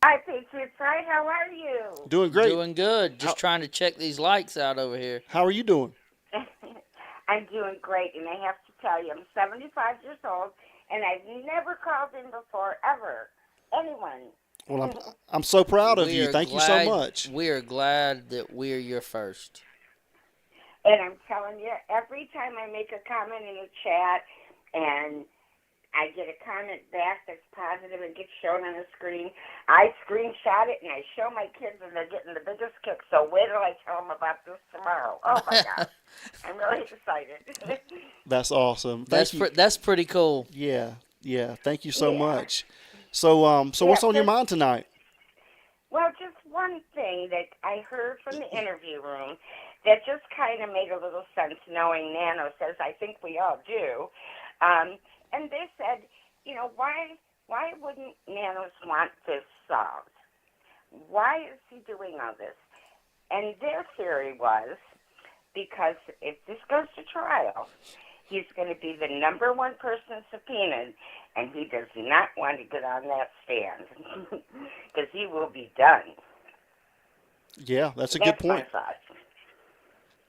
Hi, Patriot Pride. How are you? Doing great. Doing good. Just trying to check these likes out over here. How are you doing? I'm doing great, and I have to tell you, I'm 75 years old, and I've never called in before, ever. Anyone. Well, I'm so proud of you. Thank you so much. We are glad that we are your first. And I'm telling you, every time I make a comment in the chat and I get a comment back that's positive and gets shown on the screen. I screenshot it and I show my kids, and they're getting the biggest kick. So wait till I tell them about this tomorrow. Oh my gosh, I'm really excited. That's awesome. That's pretty cool. Yeah, yeah. Thank you so much. So what's on your mind tonight? Well, just one thing that I heard from the interview room that just kind of made a little sense, knowing Nano says, I think we all do. And they said, why wouldn't Nanos want this solved? Why is he doing all this? And their theory was because if this goes to trial, he's going to be the number one person subpoenaed, and he does not want to get on that stand because he will be done. Yeah, that's a good point. My thought.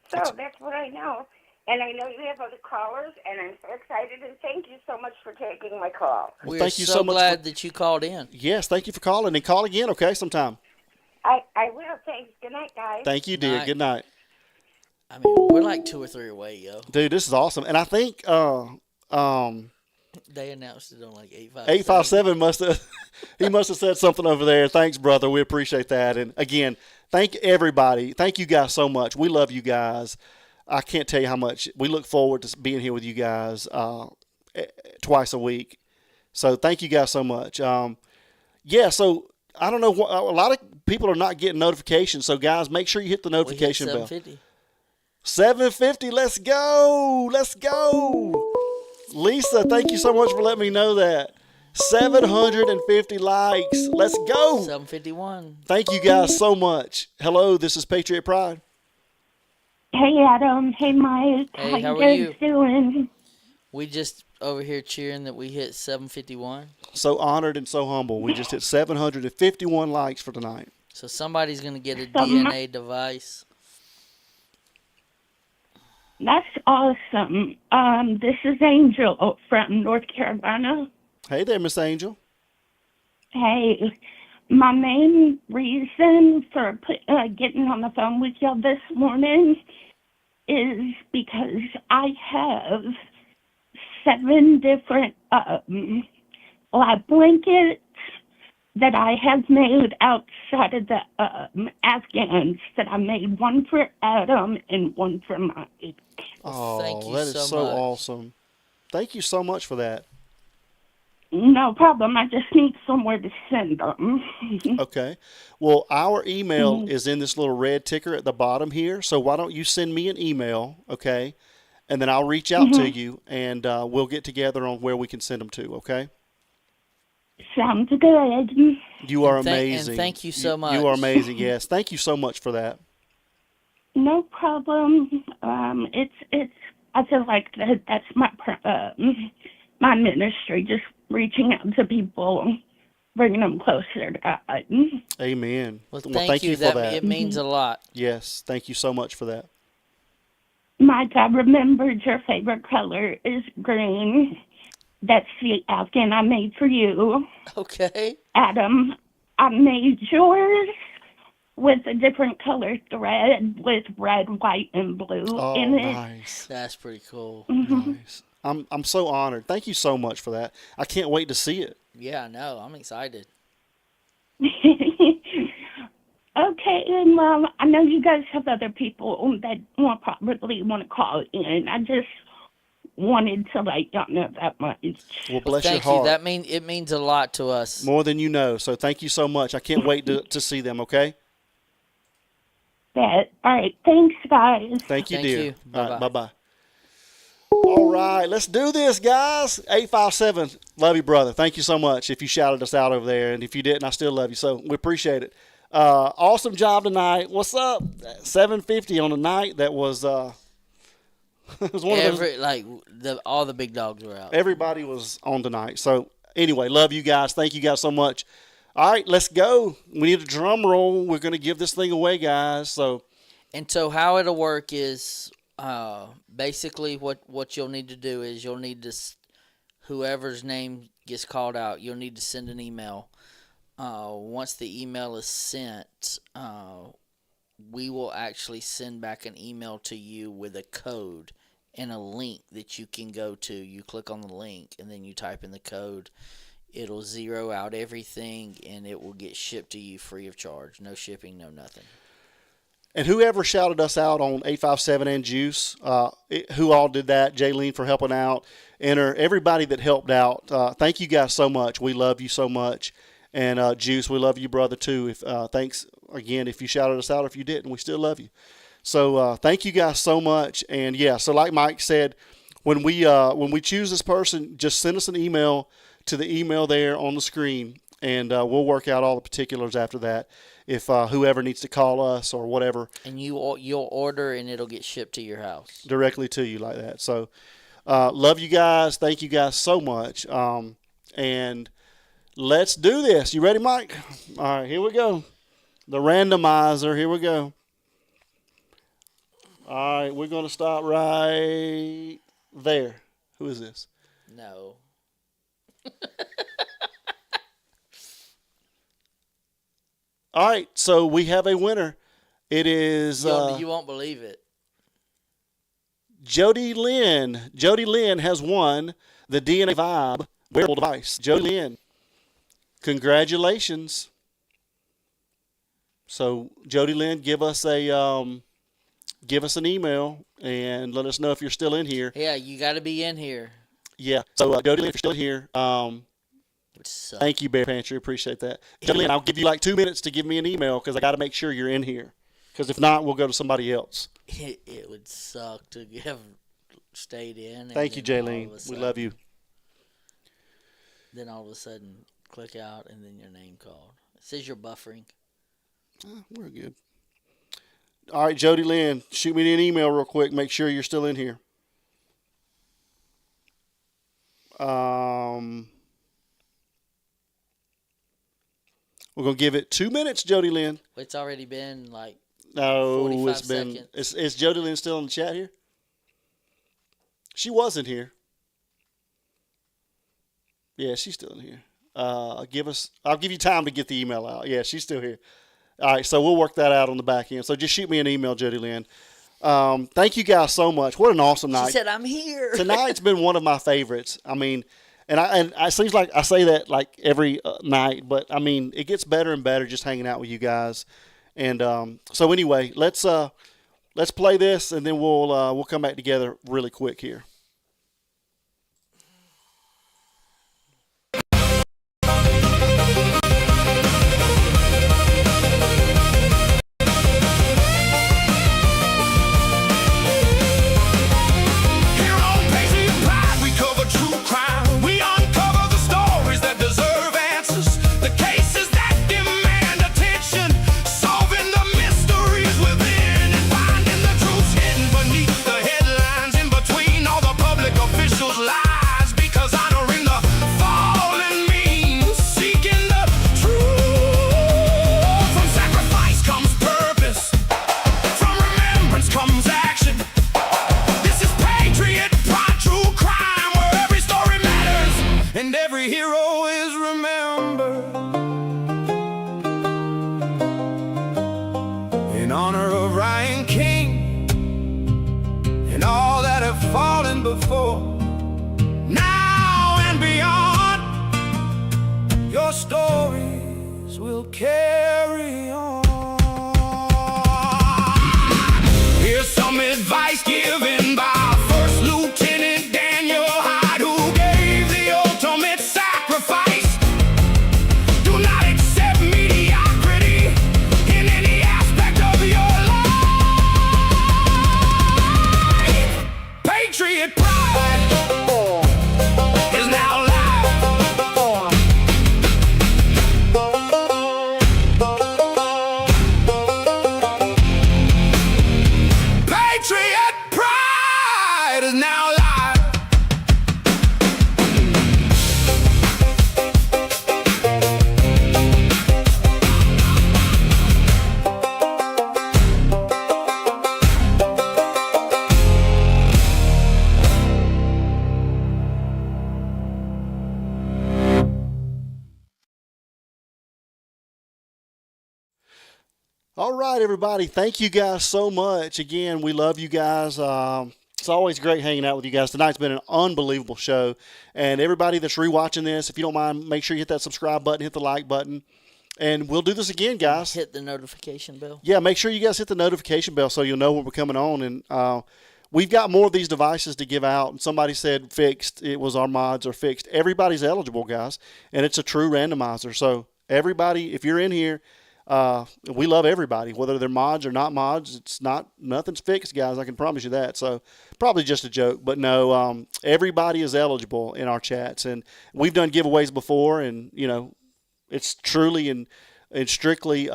So that's what I know. And I know you have other callers, and I'm so excited, and thank you so much for taking my call. Well, We're so glad that you called in. Yes, thank you for calling, and call again, okay, sometime. I will. Thanks. Good night, guys. Thank you, dear. Good night. I mean, we're like 2 or 3 away, yo. Dude, this is awesome. And I think they announced it on like 857 he must have said something over there. Thanks, brother. We appreciate that. And again, thank everybody. Thank you guys so much. We love you guys. I can't tell you how much we look forward to being here with you guys twice a week. So thank you guys so much. Yeah, so I don't know. A lot of people are not getting notifications. So, guys, make sure you hit the notification bell. 750. Let's go. Let's go. Lisa, thank you so much for letting me know that. 750 likes. Let's go. 751. Thank you guys so much. Hello, this is Patriot Pride. Hey, Adam. Hey, Mike. Hey, how you are guys you? doing? We just over here cheering that we hit 751. So honored and so humble. We just hit 751 likes for tonight. So somebody's going to get a DNA device. That's awesome. This is Angel from North Carolina. Hey there, Miss Angel. Hey, my main reason for getting on the phone with y'all this morning is because I have 7 different lab blankets that I have made outside of the Afghans that I made, one for Adam and one for Mike. Oh, thank you that is so much. awesome. Thank you so much for that. No problem. I just need somewhere to send them. Okay. Well, our email is in this little red ticker at the bottom here. So why don't you send me an email, okay? And then I'll reach out to you, and we'll get together on where we can send them to, okay? Sounds good. You are And amazing. thank you so much. You are amazing, yes. Thank you so much for that. No problem. It's. I feel like that's my ministry, just reaching out to people, bringing them closer to God. Amen. Well, thank you for that. It means a lot. Yes, thank you so much for that. Mike, I remembered your favorite color is green. That's the Afghan I made for you. Okay. Adam, I made yours with a different color thread with red, white, and blue in it. Nice. That's pretty cool. Nice. I'm so honored. Thank you so much for that. I can't wait to see it. Yeah, I know. I'm excited. Okay, and I know you guys have other people that probably want to call in. I just wanted to let y'all know that much. Well, bless your Thank heart. you. It means a lot to us. More than you know. So thank you so much. I can't wait to see them, okay? All right, thanks, guys. Thank you, Thank dear. you. All right, Bye-bye. bye-bye. All right, let's do this, guys. 857. Love you, brother. Thank you so much if you shouted us out over there. And if you didn't, I still love you. So we appreciate it. Awesome job tonight. What's up? 750 on a night that was it was one of those, all the big dogs were out. everybody was on tonight. So anyway, love you guys. Thank you guys so much. All right, let's go. We need a drum roll. We're going to give this thing away, guys. So And so how it'll work is basically what you'll need to do is you'll need to, whoever's name gets called out, you'll need to send an email. Once the email is sent, we will actually send back an email to you with a code and a link that you can go to. You click on the link and then you type in the code. It'll zero out everything and it will get shipped to you free of charge. No shipping, no nothing. And whoever shouted us out on 857 and Juice, who all did that, Jaylene for helping out, Enter, everybody that helped out, thank you guys so much. We love you so much. And Juice, we love you, brother, too. Thanks again if you shouted us out. If you didn't, we still love you. So thank you guys so much. And yeah, so like Mike said, when we choose this person, just send us an email to the email there on the screen, and we'll work out all the particulars after that. If whoever needs to call us or whatever, and you'll order and it'll get shipped to your house directly to you like that. So love you guys. Thank you guys so much. And let's do this. You ready, Mike? All right, here we go. The randomizer. Here we go. All right, we're going to stop right there. Who is this? No. All right, so we have a winner. It is... you won't believe it. Jody Lynn. Jody Lynn has won the DNA Vibe wearable device. Jody Lynn, congratulations. So, Jody Lynn, give us an email and let us know if you're still in here. Yeah, you got to be in here. Yeah, so Jody Lynn, if you're still in here, thank you, Bear Pantry. Appreciate that. Jody Lynn, I'll give you like 2 minutes to give me an email because I got to make sure you're in here. Because if not, we'll go to somebody else. It would suck to have stayed in. Thank you, Jaylene. We love you. Then all of a sudden, click out and then your name called. It says you're buffering. We're good. All right, Jody Lynn, shoot me an email real quick. Make sure you're still in here. We're going to give it 2 minutes, Jody Lynn. It's already been like 45 seconds. Is Jody Lynn still in the chat here? She wasn't here. Yeah, she's still in here. I'll give you time to get the email out. Yeah, she's still here. All right, so we'll work that out on the back end. So just shoot me an email, Jody Lynn. Thank you guys so much. What an awesome night. She said, I'm here. Tonight's been one of my favorites. I mean, and it seems like I say that like every night, but I mean, it gets better and better just hanging out with you guys. And so anyway, let's play this, and then we'll come back together really quick here. All right, everybody. Thank you guys so much. Again, we love you guys. It's always great hanging out with you guys. Tonight's been an unbelievable show. And everybody that's rewatching this, if you don't mind, make sure you hit that subscribe button, hit the like button. And we'll do this again, guys. Hit the notification bell. Yeah, make sure you guys hit the notification bell so you'll know when we're coming on. And we've got more of these devices to give out. And somebody said fixed. It was our mods are fixed. Everybody's eligible, guys. And it's a true randomizer. So everybody, if you're in here, we love everybody, whether they're mods or not mods. Nothing's fixed, guys. I can promise you that. So probably just a joke, but no, everybody is eligible in our chats, and we've done giveaways before, and it's truly and strictly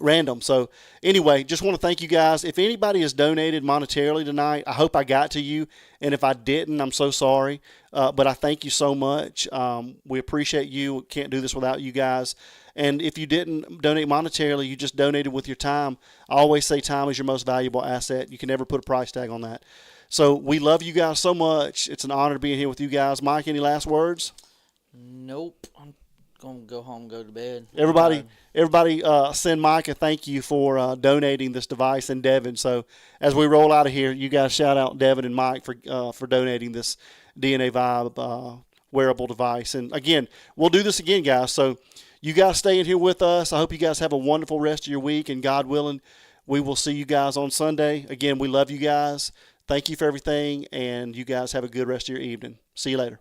random. So anyway, just want to thank you guys. If anybody has donated monetarily tonight, I hope I got to you, and if I didn't, I'm so sorry. But I thank you so much. We appreciate you. Can't do this without you guys. And if you didn't donate monetarily, you just donated with your time. I always say time is your most valuable asset. You can never put a price tag on that. So we love you guys so much. It's an honor to be here with you guys. Mike, any last words? Nope. I'm going to go home and go to bed. Everybody send Mike a thank you for donating this device, and Devin. So as we roll out of here, you guys shout out Devin and Mike for donating this DNA Vibe wearable device. And again, we'll do this again, guys. So you guys stay in here with us. I hope you guys have a wonderful rest of your week, and God willing, we will see you guys on Sunday. Again, we love you guys. Thank you for everything, and you guys have a good rest of your evening. See you later.